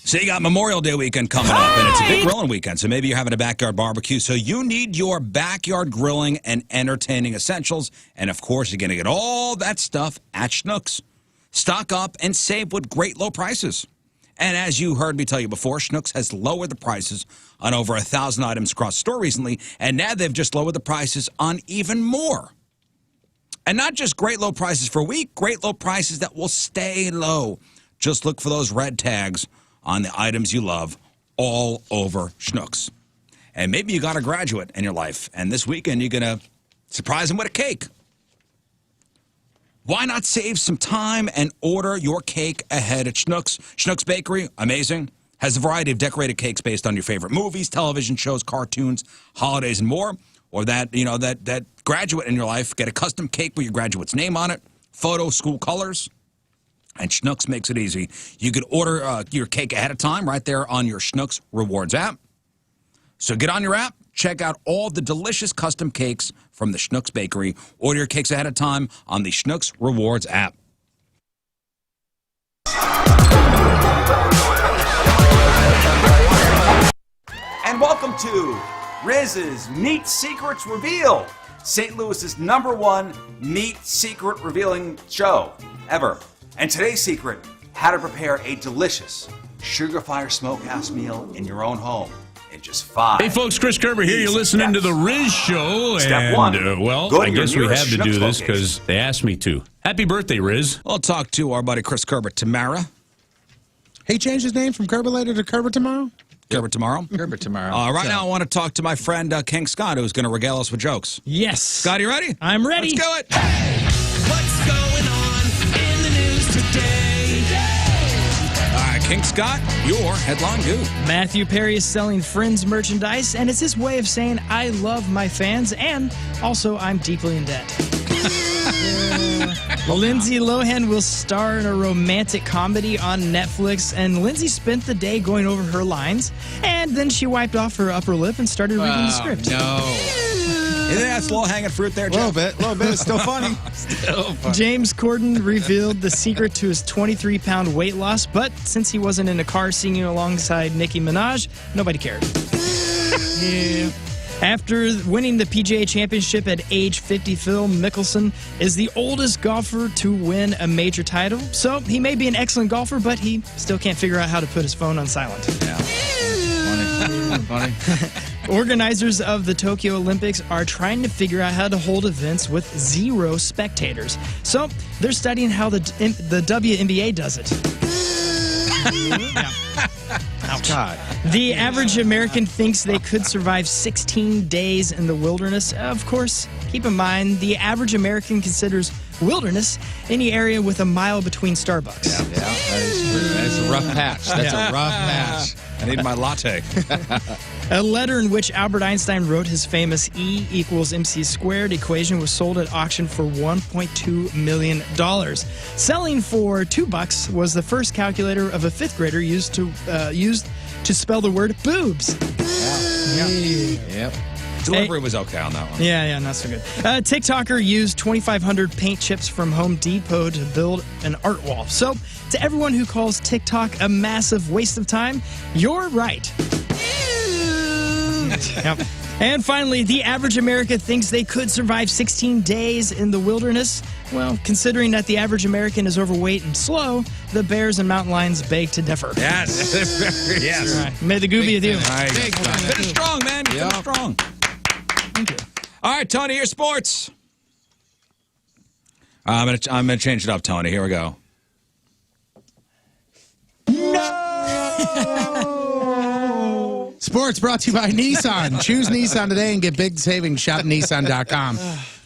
So you got Memorial Day weekend coming up, and it's a big grilling weekend, so maybe you're having a backyard barbecue. So you need your backyard grilling and entertaining essentials, and of course, you're going to get all that stuff at Schnucks. Stock up and save with great low prices. And as you heard me tell you before, Schnucks has lowered the prices on over 1,000 items across the store recently, and now they've just lowered the prices on even more. And not just great low prices for a week, great low prices that will stay low. Just look for those red tags on the items you love all over Schnucks. And maybe you got a graduate in your life, and this weekend you're going to surprise them with a cake. Why not save some time and order your cake ahead at Schnucks? Schnucks Bakery, amazing, has a variety of decorated cakes based on your favorite movies, television shows, cartoons, holidays, and more. Or that, you know, that graduate in your life, get a custom cake with your graduate's name on it, photo, school colors. And Schnucks makes it easy. You could order your cake ahead of time right there on your Schnucks Rewards app. So get on your app, check out all the delicious custom cakes from the Schnucks Bakery. Order your cakes ahead of time on the Schnucks Rewards app. And welcome to Rizz's Meat Secrets Revealed, St. Louis's #1 meat secret revealing show ever. And today's secret, how to prepare a delicious Sugar Fire Smokehouse meal in your own home in just 5. Hey folks, Chris Kerber here. You're listening to the Rizz Show. Step 1. Well, Go to I your guess we nearest have to do Schnucks this location. because they asked me to. Happy birthday, Rizz. I'll talk to our buddy Chris Kerber tomorrow. He changed his name from Kerber later to Kerber tomorrow? Kerber tomorrow? Kerber tomorrow. Right now I want to talk to my friend King Scott, who's going to regale us with jokes. Yes. Scott, you ready? I'm ready. Let's do it. What's going on in the news today? All right, King Scott, your headline goo. Matthew Perry is selling Friends merchandise, and it's his way of saying, I love my fans, and also I'm deeply in debt. Lindsay Lohan will star in a romantic comedy on Netflix, and Lindsay spent the day going over her lines, and then she wiped off her upper lip and started reading the script. No. You think that's low-hanging fruit there, A Jeff? little bit. It's still funny. James Corden revealed the secret to his 23-pound weight loss, but since he wasn't in a car singing alongside Nicki Minaj, nobody cared. Yeah. After winning the PGA Championship at age 50, Phil Mickelson is the oldest golfer to win a major title. So he may be an excellent golfer, but he still can't figure out how to put his phone on silent. Yeah. Funny. Organizers of the Tokyo Olympics are trying to figure out how to hold events with 0 spectators. So they're studying how the WNBA does it. Ouch. God. The average American thinks they could survive 16 days in the wilderness. Of course, keep in mind, the average American considers wilderness any area with a mile between Starbucks. Yeah, that's a rough patch. That's a rough patch. I need my latte. A letter in which Albert Einstein wrote his famous E equals MC squared equation was sold at auction for $1.2 million. Selling for $2 was the first calculator of a 5th grader used to spell the word boobs. Yep. Delivery was okay on that one. Yeah, not so good. TikToker used 2,500 paint chips from Home Depot to build an art wall. So, to everyone who calls TikTok a massive waste of time, you're right. Yep. And finally, the average American thinks they could survive 16 days in the wilderness. Well, considering that the average American is overweight and slow, the bears and mountain lions beg to differ. Yes. Yes. All right. May the goo be with you. Finish strong, man. Finish strong. Thank you. All right, Tony, your sports. I'm gonna change it up, Tony. Here we go. Sports brought to you by Nissan. Choose Nissan today and get big savings. Shop Nissan.com.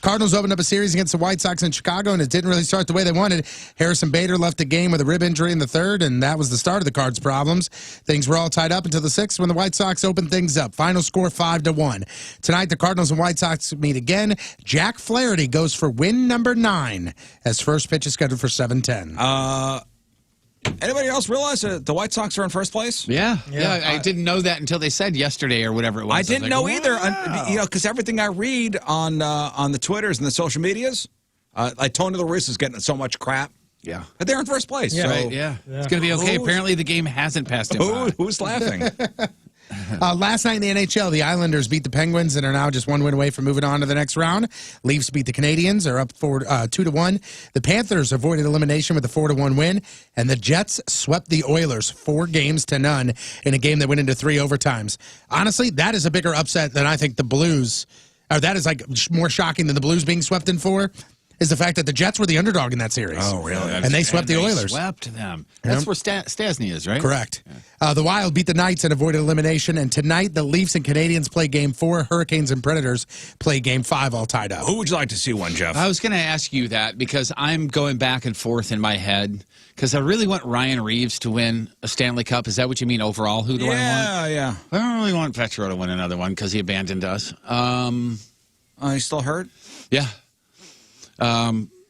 Cardinals opened up a series against the White Sox in Chicago, and it didn't really start the way they wanted. Harrison Bader left the game with a rib injury in the 3rd, and that was the start of the Cards' problems. Things were all tied up until the 6th when the White Sox opened things up. Final score 5-1. Tonight, the Cardinals and White Sox meet again. Jack Flaherty goes for win number 9 as first pitch is scheduled for 7:10. Anybody else realize that the White Sox are in first place? Yeah. I didn't know that until they said yesterday or whatever it was. I didn't know either. Because everything I read on the Twitters and the social medias, like Tony La Russa is getting so much crap. Yeah. But they're in first place. Yeah. So Right, yeah. It's going to be okay. Apparently, the game hasn't passed him by. Who's laughing? Last night in the NHL, the Islanders beat the Penguins and are now just 1 win away from moving on to the next round. Leafs beat the Canadiens, are up 2-1. The Panthers avoided elimination with a 4-1 win, and the Jets swept the Oilers 4-0 in a game that went into 3 overtimes. Honestly, that is a bigger upset than I think the Blues, or that is like more shocking than the Blues being swept in 4. Is the fact that the Jets were the underdog in that series. Oh, really? And they swept the Oilers. Swept them. That's where Stasny is, right? Correct. The Wild beat the Knights and avoided elimination. And tonight, the Leafs and Canadiens play Game 4. Hurricanes and Predators play Game 5, all tied up. Who would you like to see one, Jeff? I was going to ask you that because I'm going back and forth in my head because I really want Ryan Reeves to win a Stanley Cup. Is that what you mean overall? Who do I want? Yeah. I don't really want Petro to win another one because he abandoned us. He's still hurt? Yeah.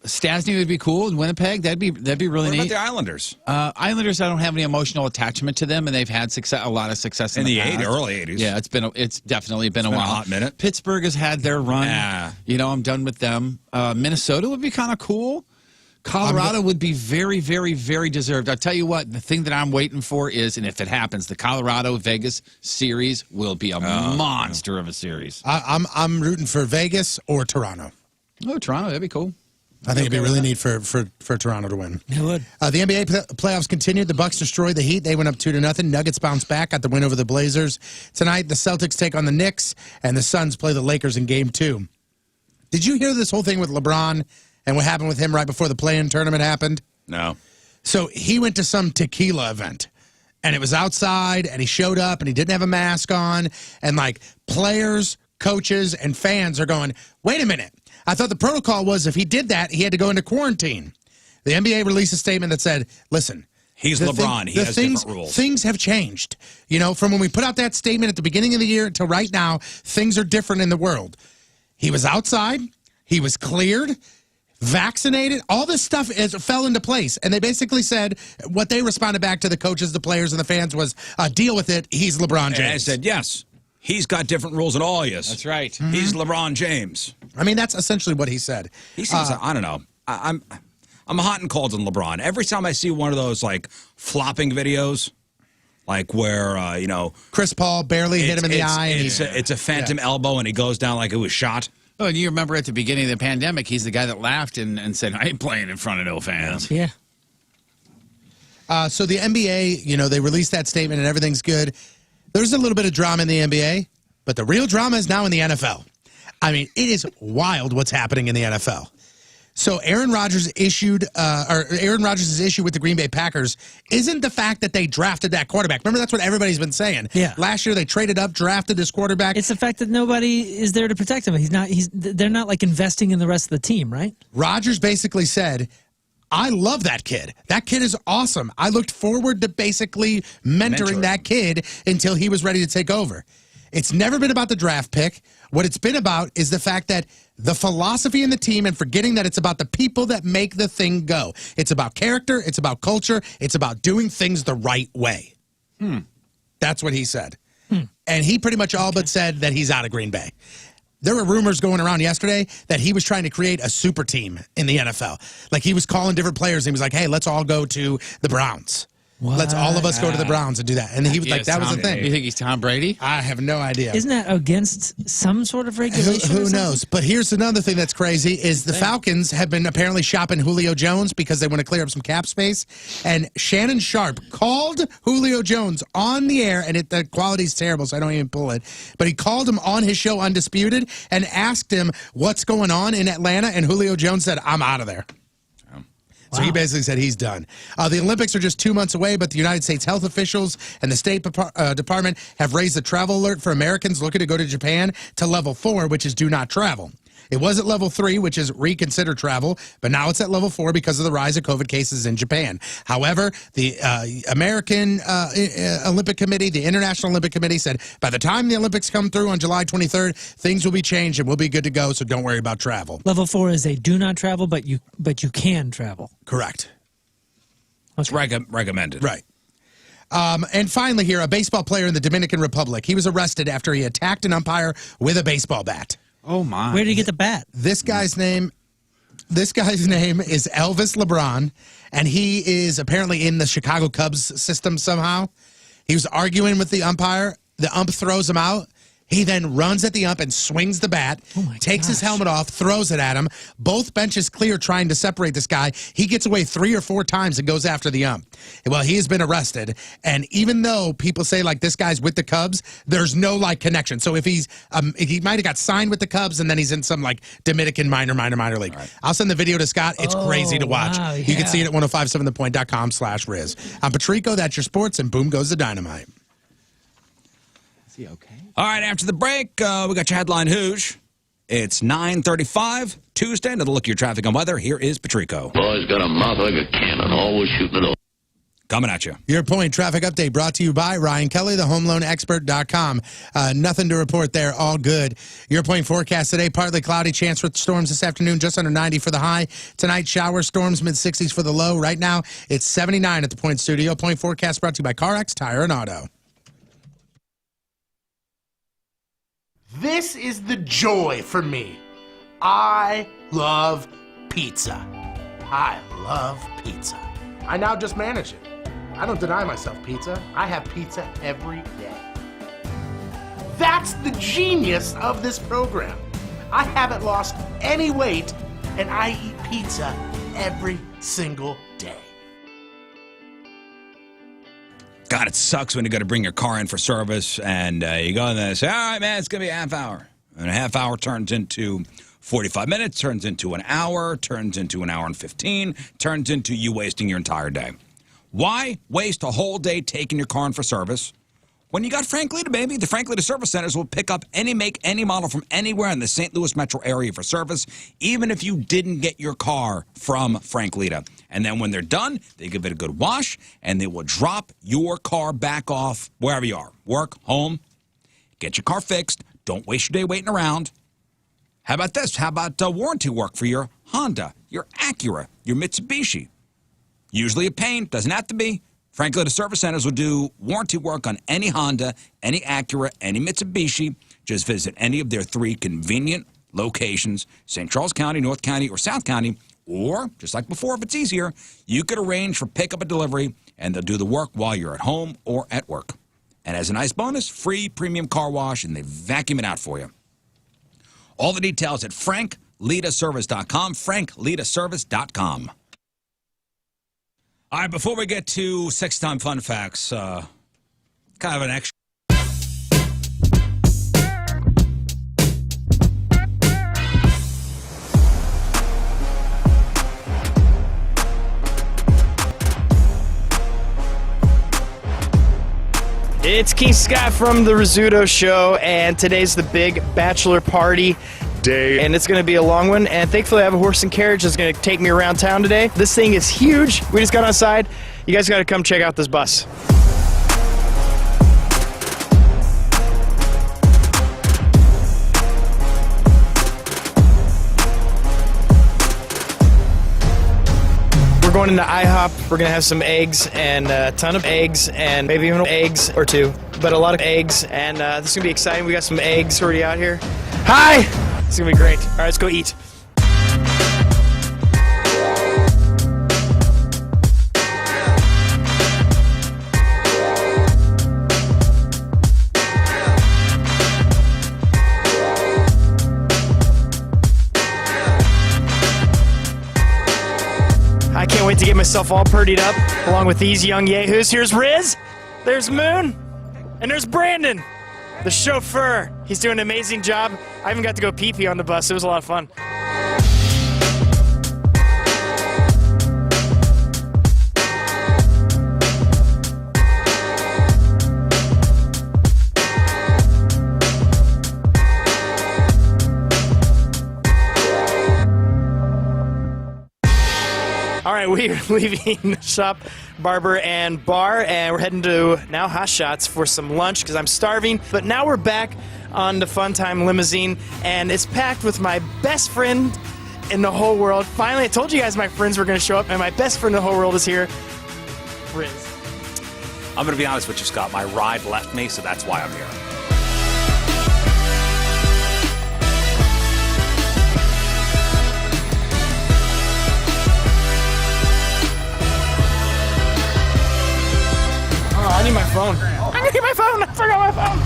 Stasny would be cool in Winnipeg. That'd be really What neat. about the Islanders? Islanders, I don't have any emotional attachment to them, and they've had a lot of success in the past. early 80s. Yeah, it's definitely been a while. A hot minute. Pittsburgh has had their run. Yeah. I'm done with them. Minnesota would be kind of cool. Colorado would be very, very, very deserved. I'll tell you what, the thing that I'm waiting for is, and if it happens, the Colorado-Vegas series will be a monster of a series. I'm rooting for Vegas or Toronto. Oh, Toronto, that'd be cool. I think it'd be really neat for Toronto to win. It would. The NBA playoffs continued. The Bucks destroyed the Heat. They went up 2-0. Nuggets bounced back, got the win over the Blazers. Tonight, the Celtics take on the Knicks, and the Suns play the Lakers in Game 2. Did you hear this whole thing with LeBron and what happened with him right before the play-in tournament happened? No. So he went to some tequila event, and it was outside, and he showed up, and he didn't have a mask on, and, like, players, coaches, and fans are going, wait a minute. I thought the protocol was if he did that, he had to go into quarantine. The NBA released a statement that said, listen. He's LeBron. He has different rules. Things have changed. From when we put out that statement at the beginning of the year to right now, things are different in the world. He was outside. He was cleared, vaccinated. All this stuff fell into place. And they basically said what they responded back to the coaches, the players, and the fans was, deal with it. He's LeBron James. And I said, yes. He's got different rules than all of us. That's right. Mm-hmm. He's LeBron James. I mean, that's essentially what he said. He seems, I don't know. I'm hot and cold on LeBron. Every time I see one of those, like, flopping videos, like where, Chris Paul barely hit him in the eye. And it's a phantom elbow, and he goes down like it was shot. Oh, and you remember at the beginning of the pandemic, he's the guy that laughed and said, I ain't playing in front of no fans. Yeah. So the NBA, they released that statement and everything's good. There's a little bit of drama in the NBA, but the real drama is now in the NFL. I mean, it is wild what's happening in the NFL. So Aaron Rodgers' issue with the Green Bay Packers isn't the fact that they drafted that quarterback. Remember, that's what everybody's been saying. Yeah. Last year they traded up, drafted this quarterback. It's the fact that nobody is there to protect him. They're not like investing in the rest of the team, right? Rodgers basically said, I love that kid. That kid is awesome. I looked forward to basically mentoring that kid until he was ready to take over. It's never been about the draft pick. What it's been about is the fact that the philosophy in the team and forgetting that it's about the people that make the thing go. It's about character. It's about culture. It's about doing things the right way. That's what he said. And he pretty much all but said that he's out of Green Bay. There were rumors going around yesterday that he was trying to create a super team in the NFL. Like he was calling different players and he was like, hey, let's all go to the Browns. What? Let's all of us go to the Browns and do that. And he was like, that was the thing. You think he's Tom Brady? I have no idea. Isn't that against some sort of regulation? Who knows? But here's another thing that's crazy is the Falcons have been apparently shopping Julio Jones because they want to clear up some cap space. And Shannon Sharp called Julio Jones on the air, and the quality's terrible, so I don't even pull it. But he called him on his show, Undisputed, and asked him what's going on in Atlanta, and Julio Jones said, I'm out of there. So he basically said he's done. The Olympics are just 2 months away, but the United States health officials and the State Department have raised the travel alert for Americans looking to go to Japan to level 4, which is do not travel. It was at level 3, which is reconsider travel, but now it's at level 4 because of the rise of COVID cases in Japan. However, the American Olympic Committee, the International Olympic Committee said by the time the Olympics come through on July 23rd, things will be changed and we'll be good to go, so don't worry about travel. Level 4 is a do not travel, but you can travel. Correct. It's recommended. Right. And finally here, a baseball player in the Dominican Republic. He was arrested after he attacked an umpire with a baseball bat. Oh, my. Where did he get the bat? This guy's name is Elvis LeBron, and he is apparently in the Chicago Cubs system somehow. He was arguing with the umpire. The ump throws him out. He then runs at the ump and swings the bat, takes his helmet off, throws it at him. Both benches clear trying to separate this guy. He gets away 3 or 4 times and goes after the ump. Well, he has been arrested. And even though people say, like, this guy's with the Cubs, there's no, like, connection. So if he might have got signed with the Cubs and then he's in some, like, Dominican minor league. Right. I'll send the video to Scott. It's crazy to watch. Wow, You can see it at 1057thepoint.com/Rizz. I'm Patrico. That's your sports. And boom goes the dynamite. Is he okay? All right, after the break, we got your headline Hooshe. It's 9:35, Tuesday. Another look at your traffic and weather. Here is Patrico. Boy's got a mouth like a cannon, always shooting it off. Coming at you. Your Point traffic update brought to you by Ryan Kelly, the homeloanexpert.com. Nothing to report there. All good. Your Point forecast today, partly cloudy, chance for storms this afternoon, just under 90 for the high. Tonight, shower storms, mid-60s for the low. Right now, it's 79 at the Point studio. Point forecast brought to you by CarX Tire and Auto. This is the joy for me. I love pizza. I love pizza. I now just manage it. I don't deny myself pizza. I have pizza every day. That's the genius of this program. I haven't lost any weight, and I eat pizza every single day. God, it sucks when you got to bring your car in for service, and you go in there and say, all right, man, it's going to be a half hour. And a half hour turns into 45 minutes, turns into an hour, turns into an hour and 15, turns into you wasting your entire day. Why waste a whole day taking your car in for service when you got Frank Lita, baby? The Frank Lita Service Centers will pick up any make, any model from anywhere in the St. Louis metro area for service, even if you didn't get your car from Frank Lita. And then when they're done, they give it a good wash, and they will drop your car back off wherever you are. Work, home, get your car fixed. Don't waste your day waiting around. How about this? How about warranty work for your Honda, your Acura, your Mitsubishi? Usually a pain, doesn't have to be. Frank Lita Service Centers will do warranty work on any Honda, any Acura, any Mitsubishi. Just visit any of their 3 convenient locations, St. Charles County, North County, or South County. Or, just like before, if it's easier, you could arrange for pickup and delivery, and they'll do the work while you're at home or at work. And as a nice bonus, free premium car wash, and they vacuum it out for you. All the details at FrankLitaService.com, FrankLitaService.com. All right, before we get to 6-time fun facts, kind of an extra. It's Keith Scott from the Rizzuto Show, and today's the big bachelor party day, and it's going to be a long one, and thankfully I have a horse and carriage that's going to take me around town today. This thing is huge. We just got outside. You guys got to come check out this bus. We're going into IHOP. We're going to have some eggs and a ton of eggs and maybe even eggs or 2, but a lot of eggs, and this is going to be exciting. We got some eggs already out here. Hi! It's going to be great. All right, let's go eat. I can't wait to get myself all purdied up along with these young yahoos. Here's Rizz, there's Moon, and there's Brandon, the chauffeur. He's doing an amazing job. I even got to go pee-pee on the bus. It was a lot of fun. All right, we are leaving Shop, Barber, and Bar, and we're heading to now Hot Shots for some lunch because I'm starving. But now we're back on the Fun Time Limousine, and it's packed with my best friend in the whole world. Finally, I told you guys my friends were going to show up, and my best friend in the whole world is here, Rizz. I'm going to be honest with you, Scott. My ride left me, so that's why I'm here. I need my phone. I need my phone. I forgot my phone.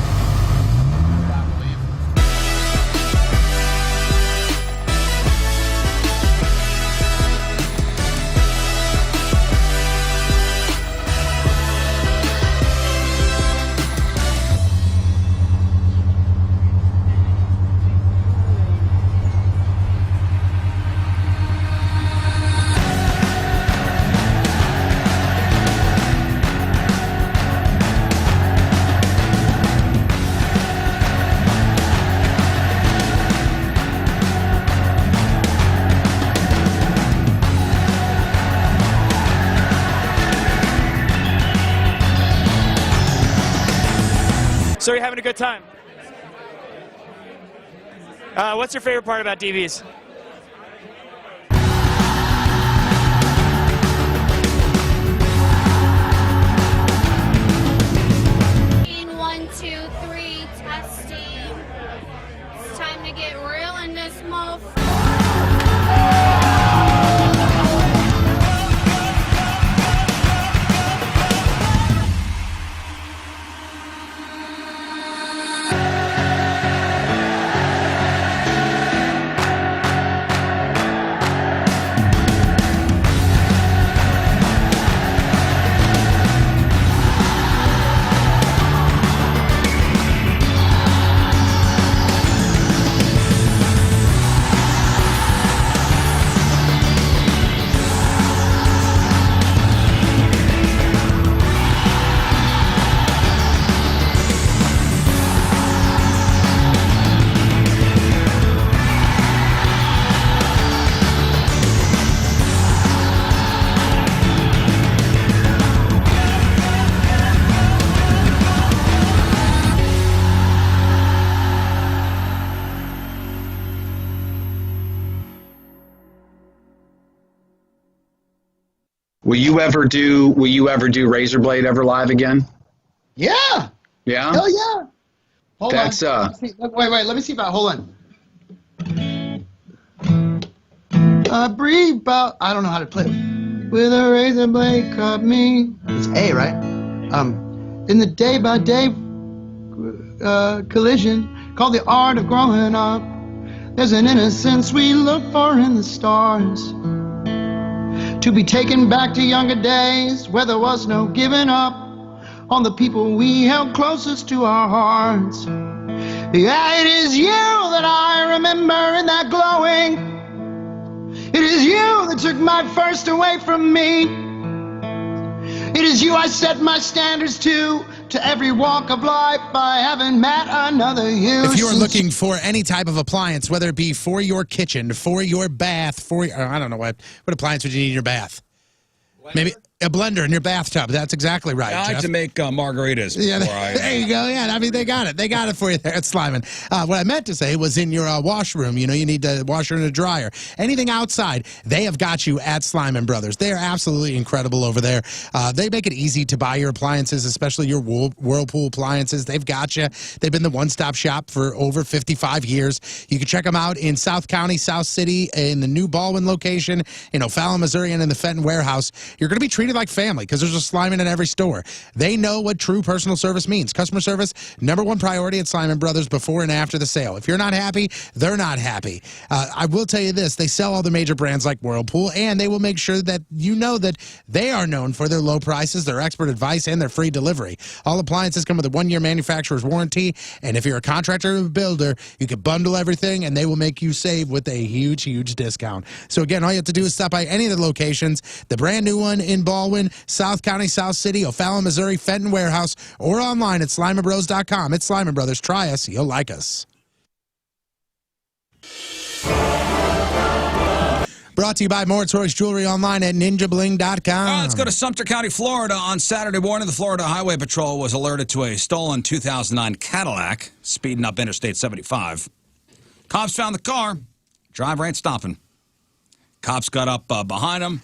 you having a good time? What's your favorite part about DVs? 1, 2, 3, testing. It's time to get real in this motherfucker. Will you ever do Razor Blade ever live again? Yeah. Yeah? Hell yeah. Hold That's on. Wait, let me see if hold on. Breathe out. I don't know how to play it. With a razor blade cut me. It's A, right? In the day by day collision called the art of growing up. There's an innocence we look for in the stars. To be taken back to younger days where there was no giving up on the people we held closest to our hearts. Yeah, it is you that I remember in that glowing. It is you that took my first away from me. It is you I set my standards to every walk of life. I haven't met another you. If you're looking for any type of appliance, whether it be for your kitchen, for your bath, for your, I don't know what appliance would you need in your bath? Maybe a blender in your bathtub. That's exactly right. I like Jeff. to make margaritas. Yeah, Before there you go. Yeah, I mean, they got it. They got it for you there at Slyman. What I meant to say was in your washroom. You know, you need a washer and a dryer. Anything outside, they have got you at Slyman Brothers. They are absolutely incredible over there. They make it easy to buy your appliances, especially your Whirlpool appliances. They've got you. They've been the one-stop shop for over 55 years. You can check them out in South County, South City, in the new Baldwin location, in O'Fallon, Missouri, and in the Fenton warehouse. You're going to be treated like family because there's a Slyman in every store. They know what true personal service means. Customer service, #1 priority at Slyman Brothers before and after the sale. If you're not happy, they're not happy. I will tell you this, they sell all the major brands like Whirlpool, and they will make sure that you know that they are known for their low prices, their expert advice, and their free delivery. All appliances come with a 1-year manufacturer's warranty, and if you're a contractor or a builder, you can bundle everything, and they will make you save with a huge, huge discount. So again, all you have to do is stop by any of the locations, the brand new one in Baldwin, South County, South City, O'Fallon, Missouri, Fenton Warehouse, or online at SlymanBros.com. It's Slyman Brothers. Try us. You'll like us. Brought to you by Moritz Jewelry online at ninjabling.com. Let's go to Sumter County, Florida. On Saturday morning, the Florida Highway Patrol was alerted to a stolen 2009 Cadillac speeding up Interstate 75. Cops found the car. Driver ain't stopping. Cops got up behind him.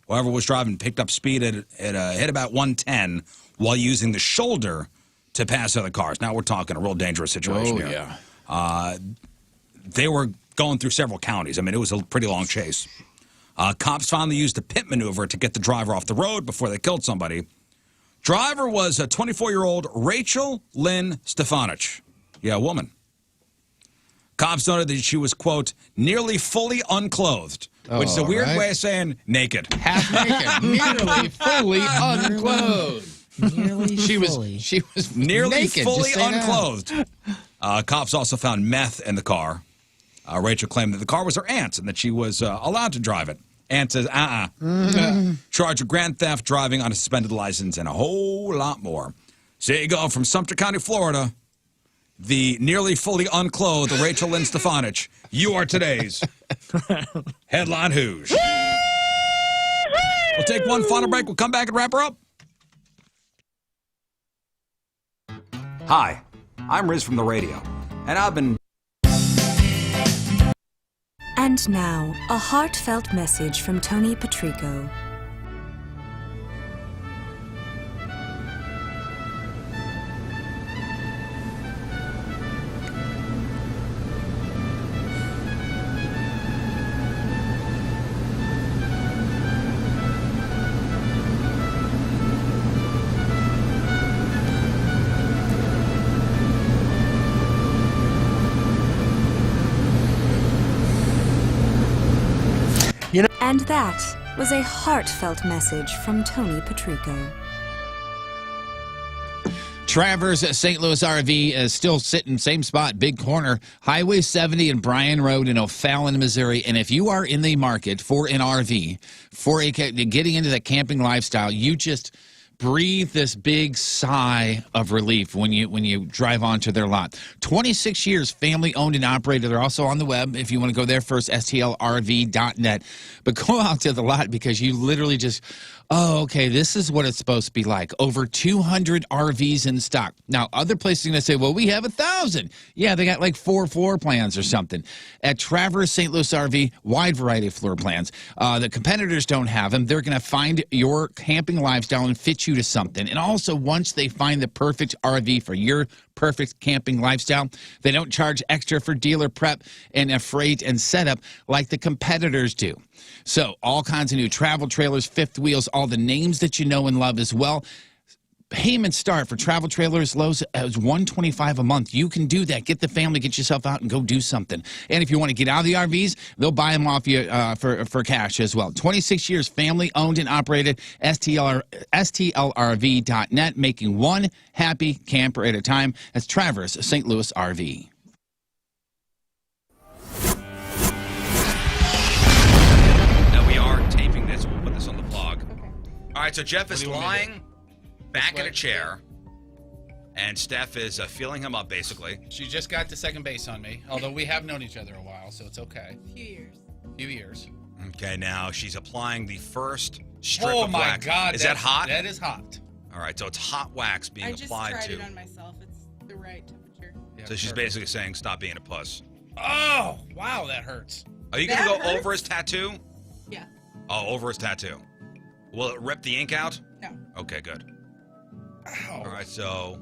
Whoever was driving picked up speed at hit about 110 while using the shoulder to pass other cars. Now we're talking a real dangerous situation here. Yeah. They were going through several counties. I mean, it was a pretty long chase. Cops finally used a pit maneuver to get the driver off the road before they killed somebody. Driver was a 24-year-old Rachel Lynn Stefanich. Yeah, a woman. Cops noted that she was, quote, nearly fully unclothed, which is a weird way of saying naked. Half naked. Nearly fully unclothed. She was nearly naked, fully just say that. unclothed. Cops also found meth in the car. Rachel claimed that the car was her aunt's and that she was allowed to drive it. Aunt says, Charge of grand theft, driving on a suspended license, and a whole lot more. So there you go, from Sumter County, Florida, the nearly fully unclothed Rachel Lynn Stefanich. You are today's Headline Hooshe. We'll take one final break. We'll come back and wrap her up. Hi, I'm Rizz from the radio, and I've been... And now, a heartfelt message from Tony Patrico. And that was a heartfelt message from Tony Patrico. Travers at St. Louis RV is still sitting same spot, big corner, Highway 70 and Bryan Road in O'Fallon, Missouri. And if you are in the market for an RV, for getting into the camping lifestyle, you just breathe this big sigh of relief when you drive onto their lot. 26 years, family owned and operated. They're also on the web if you want to go there first, stlrv.net. But go out to the lot because you literally just, oh, okay, this is what it's supposed to be like. Over 200 RVs in stock. Now, other places are going to say, well, we have 1,000. Yeah, they got like 4 floor plans or something. At Travers St. Louis RV, wide variety of floor plans. The competitors don't have them. They're going to find your camping lifestyle and fit you to something. And also, once they find the perfect RV for your perfect camping lifestyle, they don't charge extra for dealer prep and freight and setup like the competitors do. So all kinds of new travel trailers, fifth wheels, all the names that you know and love as well. Payments start for travel trailers lows as $125 a month. You can do that. Get the family, get yourself out and go do something. And if you want to get out of the RVs, they'll buy them off you for cash as well. 26 years, family owned and operated. STLRV.net, making one happy camper at a time. That's Travers St. Louis RV. Now we are taping this. We'll put this on the blog. All right, so Jeff is lying back in a chair, and Steph is feeling him up, basically. She just got to second base on me, although we have known each other a while, so it's okay. Few years. Okay, now she's applying the first strip Oh of my wax. God, Is that hot? That is hot. All right, so it's hot wax being applied I just to. tried it on myself. It's the right temperature. Yeah, So she's basically saying, stop being a puss. Oh, wow, that hurts. Are you going to go over his tattoo? Yeah. Oh, over his tattoo. Will it rip the ink out? No. Okay, good. Ow. All right, so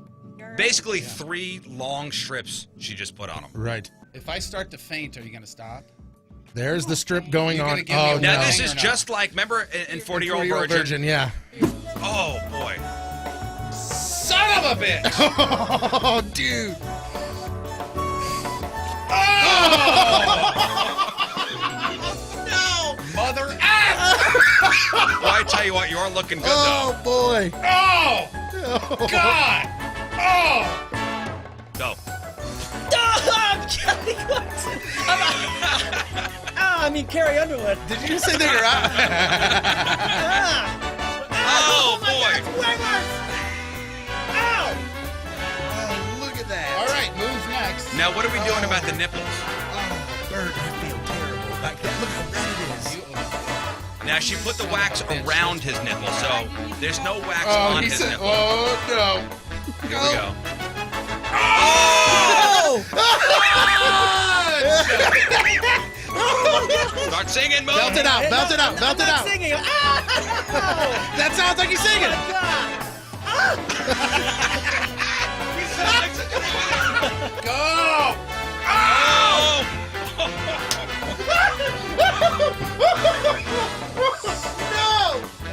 basically 3 long strips she just put on him. Right. If I start to faint, are you going to stop? There's the strip going on. Now no. this is just like, remember in 40-Year-Old Virgin? Yeah. Oh, boy. Son of a bitch! Oh, dude. No! Mother F! Well, I tell you what, you are looking good, Oh, boy. Oh! God! Oh! though. Go. I mean, Carrie Underwood. Did you just say that you're out? Oh, boy. Oh, look at that. All right, move next. Now, what are we doing about the nipples? Oh, Bert, I feel terrible. Like that. Look how red it is. Now, she put the wax around his nipple, so there's no wax Oh, on he his said, nipple. oh, no. Here we go. Oh! Start singing, Mo. Belt it out, belt it out, belt it out. Singing. That sounds like he's singing. Go! No!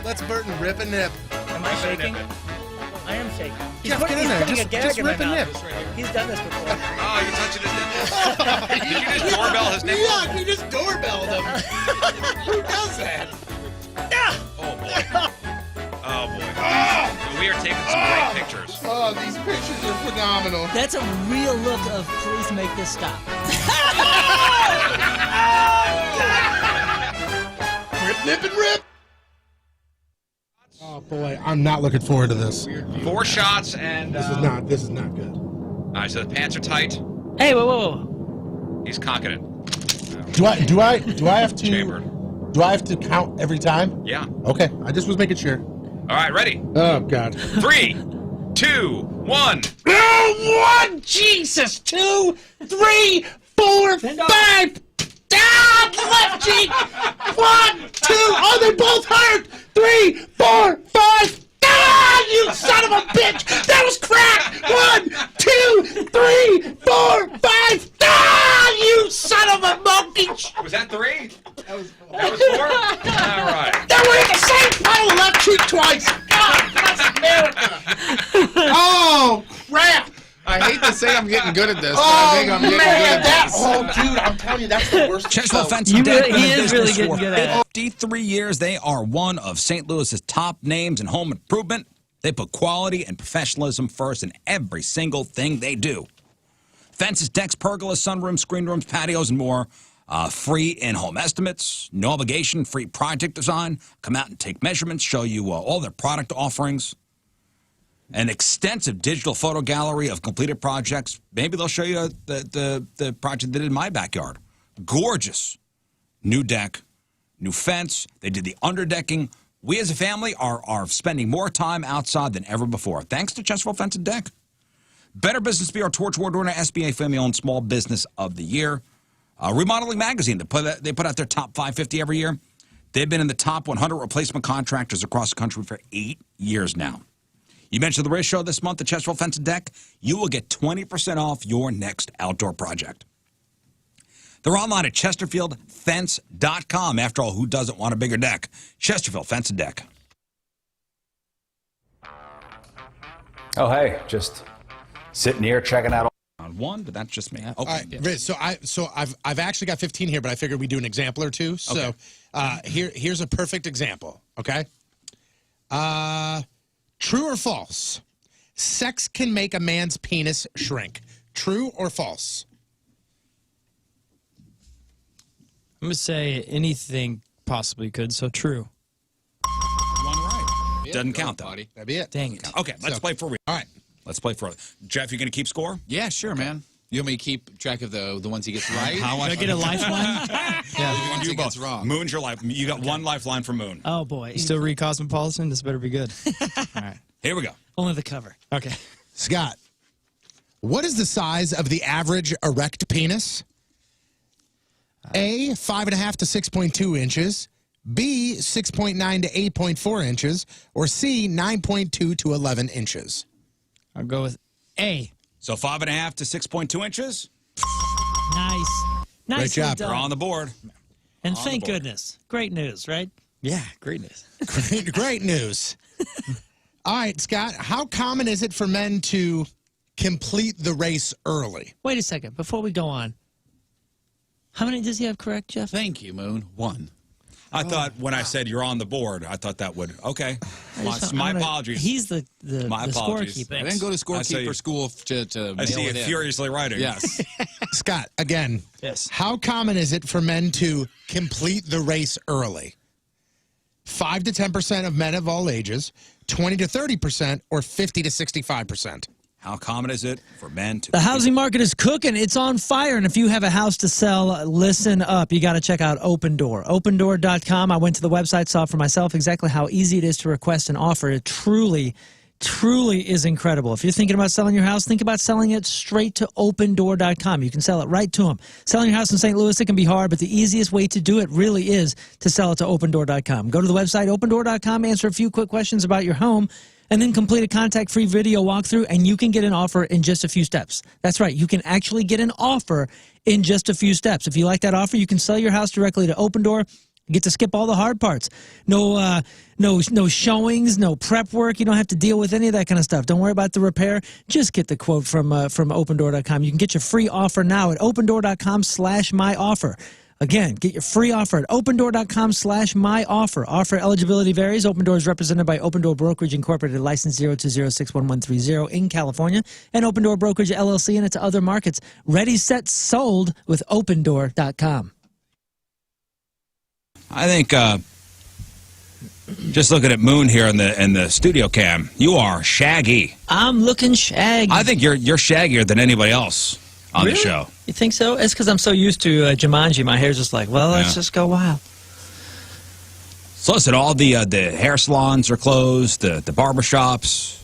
Let's Burton rip a nip. Am I shaking? I am shaking. Jeff, get in there. Just rip a nip. He's done this before. Oh, you touching his nipples? Did you just doorbell his nipples? Yeah, he just doorbelled him. Who does that? Oh, boy. Oh, boy. We are taking some great pictures. Oh, these pictures are phenomenal. That's a real look of please make this stop. Rip, nip, and rip. Oh boy, I'm not looking forward to this. 4 shots and This is not good. all right, so the pants are tight. Hey, whoa. He's cocking it. Do I have to Chambered. do I have to count every time? Yeah. Okay, I just was making sure. All right, ready? Oh God. 3, 2, 1. Oh, 1, Jesus, 2, 3, 4, 5. Ah, left cheek. 1, 2. Oh, they both hurt. 3, 4, 5. Ah, you son of a bitch. That was crack. 1, 2, 3, 4, 5. Ah, you son of a monkey. Was that 3? That was 4? All right. They were in the same pile, left cheek twice. God bless America. Oh, crap. I hate to say I'm getting good at this, but Oh, I think I'm getting man, good at that, this. oh, dude, I'm telling you, that's the worst. Cheswell Fence You and Deck really- been he in is really business getting for good at it. 53 years. They are one of St. Louis's top names in home improvement. They put quality and professionalism first in every single thing they do. Fences, decks, pergolas, sunrooms, screen rooms, patios, and more. Free in-home estimates, no obligation, free project design. Come out and take measurements, show you all their product offerings. An extensive digital photo gallery of completed projects. Maybe they'll show you the project they did in my backyard. Gorgeous. New deck, new fence. They did the underdecking. We as a family are spending more time outside than ever before, thanks to Cheswell Fence and Deck. Better Business Bureau Torch Award winner, SBA Family-Owned Small Business of the Year. Remodeling Magazine, they put out their top 550 every year. They've been in the top 100 replacement contractors across the country for 8 years now. You mentioned the Rizz Show this month at Cheswell Fence and Deck. You will get 20% off your next outdoor project. They're online at ChesterfieldFence.com. After all, who doesn't want a bigger deck? Chesterfield Fence and Deck. Oh, hey, just sitting here checking out. On one, but that's just me. Okay. All right, Rizz, so I've actually got 15 here, but I figured we'd do an example or two. So here's a perfect example, okay? True or false? Sex can make a man's penis shrink. True or false? I'm going to say anything possibly could, so true. One right. Doesn't count, though. Buddy. That'd be it. Dang it. Okay, let's play for real. All right. Let's play for Jeff, you going to keep score? Yeah, sure, man. You want me to keep track of the ones he gets right? How much? Should I get a lifeline? The ones You he gets both. wrong. Moon's your life. You got one lifeline for Moon. Oh, boy. You still read Cosmopolitan? This better be good. All right. Here we go. Only the cover. Okay. Scott, what is the size of the average erect penis? A, 5.5 to 6.2 inches. B, 6.9 to 8.4 inches. Or C, 9.2 to 11 inches. I'll go with A. So 5.5 to 6.2 inches. Nice. Nicely job. done. We're on the board. And on thank the board. goodness. Great news, right? Yeah, greatness. Great news. All right, Scott, how common is it for men to complete the race early? Wait a second. Before we go on, how many does he have correct, Jeff? Thank you, Moon. 1. I thought when I said you're on the board, I thought that would, okay. My apologies. He's the My apologies. scorekeeper. I didn't go to I see. scorekeeper school to I see mail you it in. furiously writing. Yes. Scott, again, Yes. how common is it for men to complete the race early? 5 to 10% of men of all ages, 20 to 30%, or 50 to 65%? How common is it for men to... The housing market is cooking. It's on fire. And if you have a house to sell, listen up. You got to check out Open Door. OpenDoor.com. I went to the website, saw for myself exactly how easy it is to request an offer. It truly is incredible. If you're thinking about selling your house, think about selling it straight to OpenDoor.com. You can sell it right to them. Selling your house in St. Louis, it can be hard, but the easiest way to do it really is to sell it to OpenDoor.com. Go to the website, OpenDoor.com, answer a few quick questions about your home, and then complete a contact-free video walkthrough, and you can get an offer in just a few steps. That's right. You can actually get an offer in just a few steps. If you like that offer, you can sell your house directly to Open Door. You get to skip all the hard parts. No showings, no prep work. You don't have to deal with any of that kind of stuff. Don't worry about the repair. Just get the quote from OpenDoor.com. You can get your free offer now at OpenDoor.com/myoffer. Again, get your free offer at OpenDoor.com/myoffer. Offer eligibility varies. Open Door is represented by Open Door Brokerage Incorporated, license 020611130 in California, and Open Door Brokerage LLC in its other markets. Ready, set, sold with OpenDoor.com. I think, just looking at Moon here in the studio cam, you are shaggy. I'm looking shaggy. I think you're shaggier than anybody else on the show. You think so? It's because I'm so used to Jumanji. My hair's just like, well, let's just go wild. So listen, all the hair salons are closed, the barber shops.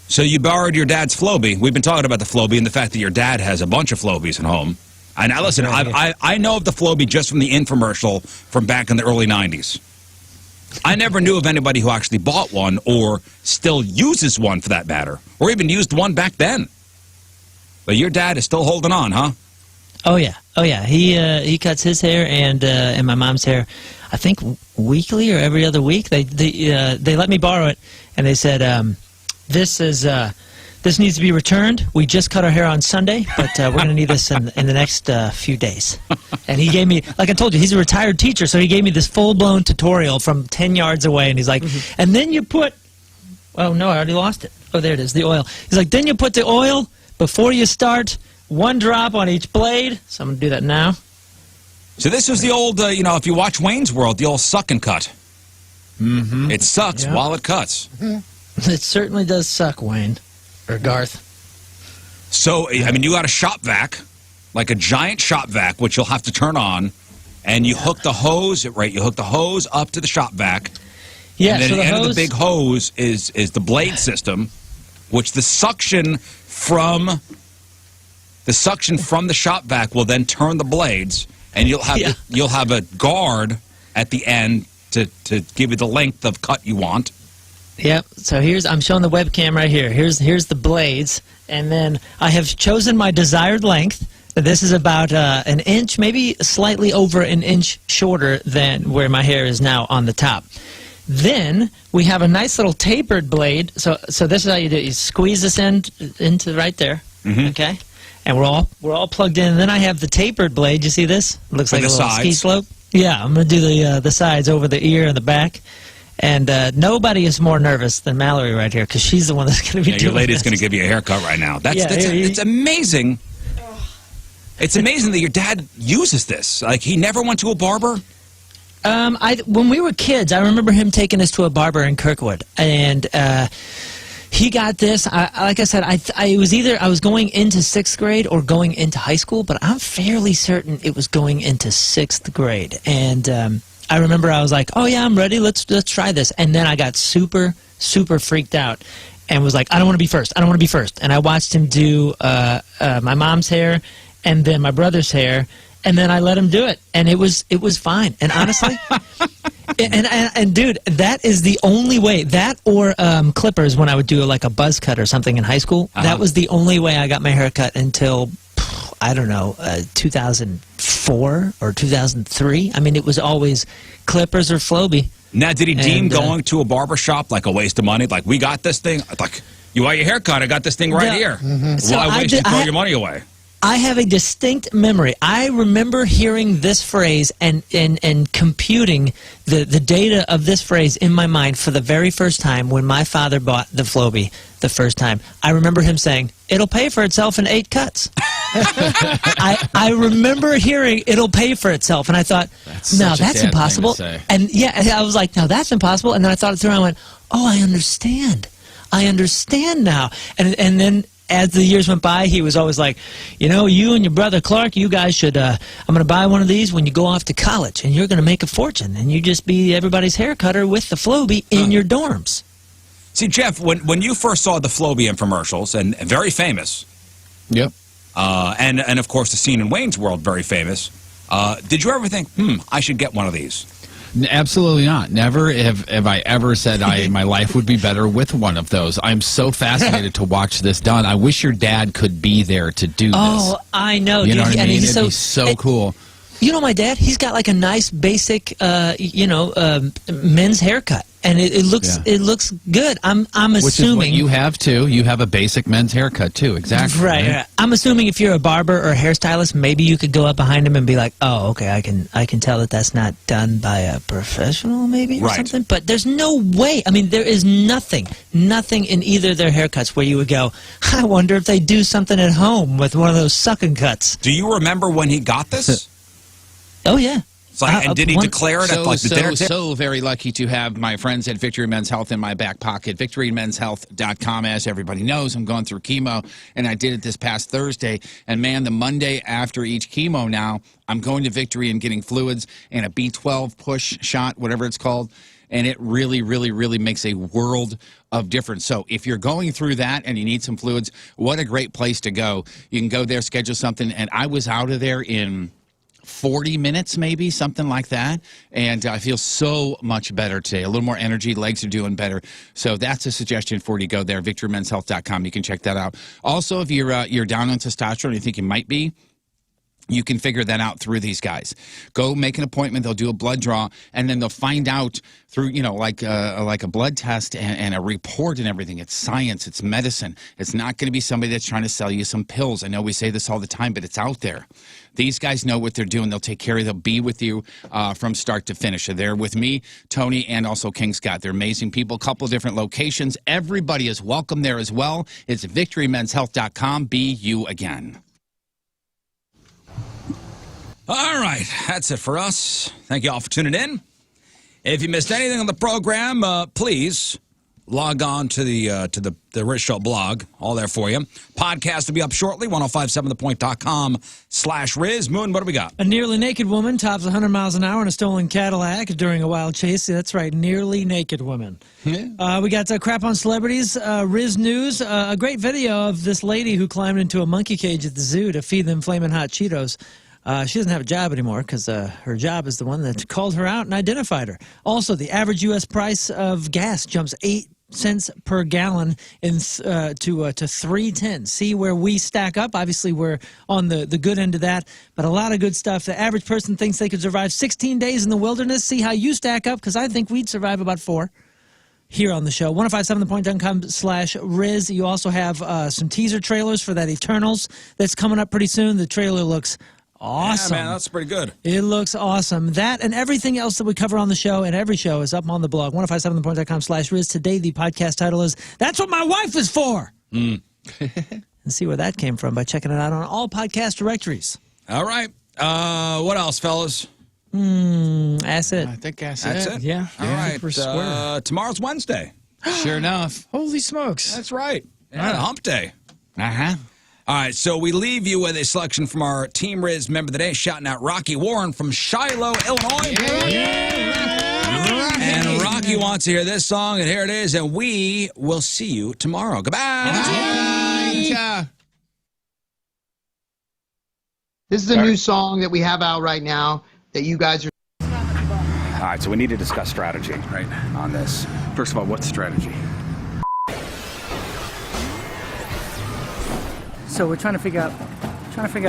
So you borrowed your dad's Flowbee. We've been talking about the Flowbee and the fact that your dad has a bunch of Flowbees at home. And now listen, I know of the Flowbee just from the infomercial from back in the early 90s. I never knew of anybody who actually bought one or still uses one for that matter, or even used one back then. But your dad is still holding on, huh? Oh yeah. He cuts his hair and my mom's hair, I think weekly or every other week. They let me borrow it, and they said this needs to be returned. We just cut our hair on Sunday, but we're going to need this in the next few days. And he gave me, like I told you, he's a retired teacher, so he gave me this full-blown tutorial from 10 yards away, and he's like, and then you put, oh, no, I already lost it. Oh, there it is, the oil. He's like, then you put the oil before you start, 1 drop on each blade. So I'm going to do that now. So this was the old, if you watch Wayne's World, the old suck and cut. Mm-hmm. It sucks while it cuts. It certainly does suck, Wayne. Or Garth. So, I mean, you got a shop vac, like a giant shop vac, which you'll have to turn on, and you hook the hose, right? You hook the hose up to the shop vac. Yeah, and then so the end hose, of the big hose is the blade system, which the suction from the shop vac will then turn the blades, and you'll have a guard at the end to give you the length of cut you want. Yep. So I'm showing the webcam right here. Here's the blades, and then I have chosen my desired length. This is about an inch, maybe slightly over an inch shorter than where my hair is now on the top. Then we have a nice little tapered blade. So this is how you do it. You squeeze this into right there. Mm-hmm. Okay. And we're all plugged in. And then I have the tapered blade. You see this? It looks like a little ski slope. Yeah, I'm going to do the sides over the ear and the back. And nobody is more nervous than Mallory right here, because she's the one that's going to be doing your lady's this. going to give you a haircut right now. It's amazing. It's amazing that your dad uses this. Like, he never went to a barber? When we were kids, I remember him taking us to a barber in Kirkwood. And he got this. Like I said, I was going into 6th grade or going into high school, but I'm fairly certain it was going into 6th grade. And I remember I was like, oh yeah, I'm ready, let's try this. And then I got super, super freaked out and was like, I don't want to be first. I don't want to be first. And I watched him do my mom's hair and then my brother's hair, and then I let him do it. And it was fine. And honestly, and dude, that is the only way, that or clippers when I would do like a buzz cut or something in high school. That was the only way I got my hair cut until, I don't know, 2004 or 2003. I mean, it was always clippers or Flowbee. Now, did he deem going to a barber shop like a waste of money? Like, we got this thing. Like, you want your haircut? I got this thing right here. Mm-hmm. So why waste and throw your money away? I have a distinct memory. I remember hearing this phrase and computing the data of this phrase in my mind for the very first time when my father bought the Flowbee the first time. I remember him saying, it'll pay for itself in 8 cuts. I remember hearing it'll pay for itself, and I thought, no, that's impossible. And yeah, I was like, no, that's impossible. And then I thought it through, and I went, oh, I understand. I understand now. And then as the years went by, he was always like, you and your brother Clark, you guys should, I'm going to buy one of these when you go off to college, and you're going to make a fortune, and you just be everybody's hair cutter with the Flowbee in your dorms. See, Jeff, when you first saw the Flowbee infomercials, and very famous. Yep. And of course, the scene in Wayne's World, very famous. Did you ever think, I should get one of these? Absolutely not. Never have I ever said my life would be better with one of those. I'm so fascinated to watch this done. I wish your dad could be there to do this. Oh, I know. You know what I mean? It'd be so cool. You know my dad? He's got like a nice basic, men's haircut. And it looks good. I'm assuming. Which is what you have too. You have a basic men's haircut too. Exactly. Right. I'm assuming if you're a barber or a hairstylist, maybe you could go up behind him and be like, "Oh, okay, I can tell that that's not done by a professional, maybe or something." But there's no way. I mean, there is nothing in either of their haircuts where you would go, "I wonder if they do something at home with one of those sucking cuts." Do you remember when he got this? Oh yeah. And did he declare it at like the dinner table? So very lucky to have my friends at Victory Men's Health in my back pocket. VictoryMen'sHealth.com. As everybody knows, I'm going through chemo, and I did it this past Thursday. And man, the Monday after each chemo now, I'm going to Victory and getting fluids and a B12 push shot, whatever it's called. and it really, really, really makes a world of difference. So if you're going through that and you need some fluids, what a great place to go. You can go there, schedule something, and I was out of there in 40 minutes, maybe, something like that. And I feel so much better today. A little more energy, legs are doing better. So that's a suggestion for you to go there, victorymenshealth.com. You can check that out. Also, if you're down on testosterone, you think you might be, you can figure that out through these guys. Go make an appointment. They'll do a blood draw, and then they'll find out through, like a blood test and a report and everything. It's science. It's medicine. It's not going to be somebody that's trying to sell you some pills. I know we say this all the time, but it's out there. These guys know what they're doing. They'll take care of you. They'll be with you from start to finish. They're with me, Tony, and also King Scott. They're amazing people. A couple different locations. Everybody is welcome there as well. It's victorymenshealth.com. Be you again. All right, that's it for us. Thank you all for tuning in. If you missed anything on the program, please log on to the Rizz Show blog. All there for you. Podcast will be up shortly, 1057thepoint.com/Rizz. Moon, what do we got? A nearly naked woman tops 100 miles an hour in a stolen Cadillac during a wild chase. That's right, nearly naked woman. Yeah. We got crap on celebrities, Rizz News, a great video of this lady who climbed into a monkey cage at the zoo to feed them Flamin' Hot Cheetos. She doesn't have a job anymore because her job is the one that called her out and identified her. Also, the average U.S. price of gas jumps 8 cents per gallon to $3.10. See where we stack up. Obviously, we're on the good end of that, but a lot of good stuff. The average person thinks they could survive 16 days in the wilderness. See how you stack up, because I think we'd survive about 4. Here on the show, 1057thepoint.com/Rizz. You also have some teaser trailers for that Eternals that's coming up pretty soon. The trailer looks awesome. Yeah, man, that's pretty good. It looks awesome. That and everything else that we cover on the show and every show is up on the blog, 1057thepoint.com/Rizz. Today, the podcast title is That's What My Wife Is For. And see where that came from by checking it out on all podcast directories. All right. What else, fellas? That's it. I think that's it. Yeah. All right. We're square. Tomorrow's Wednesday. Sure enough. Holy smokes. That's right. Yeah. Hump day. Uh-huh. All right, so we leave you with a selection from our Team Rizz member of the day, shouting out Rocky Warren from Shiloh, Illinois. And Rocky wants to hear this song, and here it is, and we will see you tomorrow. Goodbye. This is a new song that we have out right now that you guys are. All right, so we need to discuss strategy on this. First of all, what's strategy? So we're trying to figure out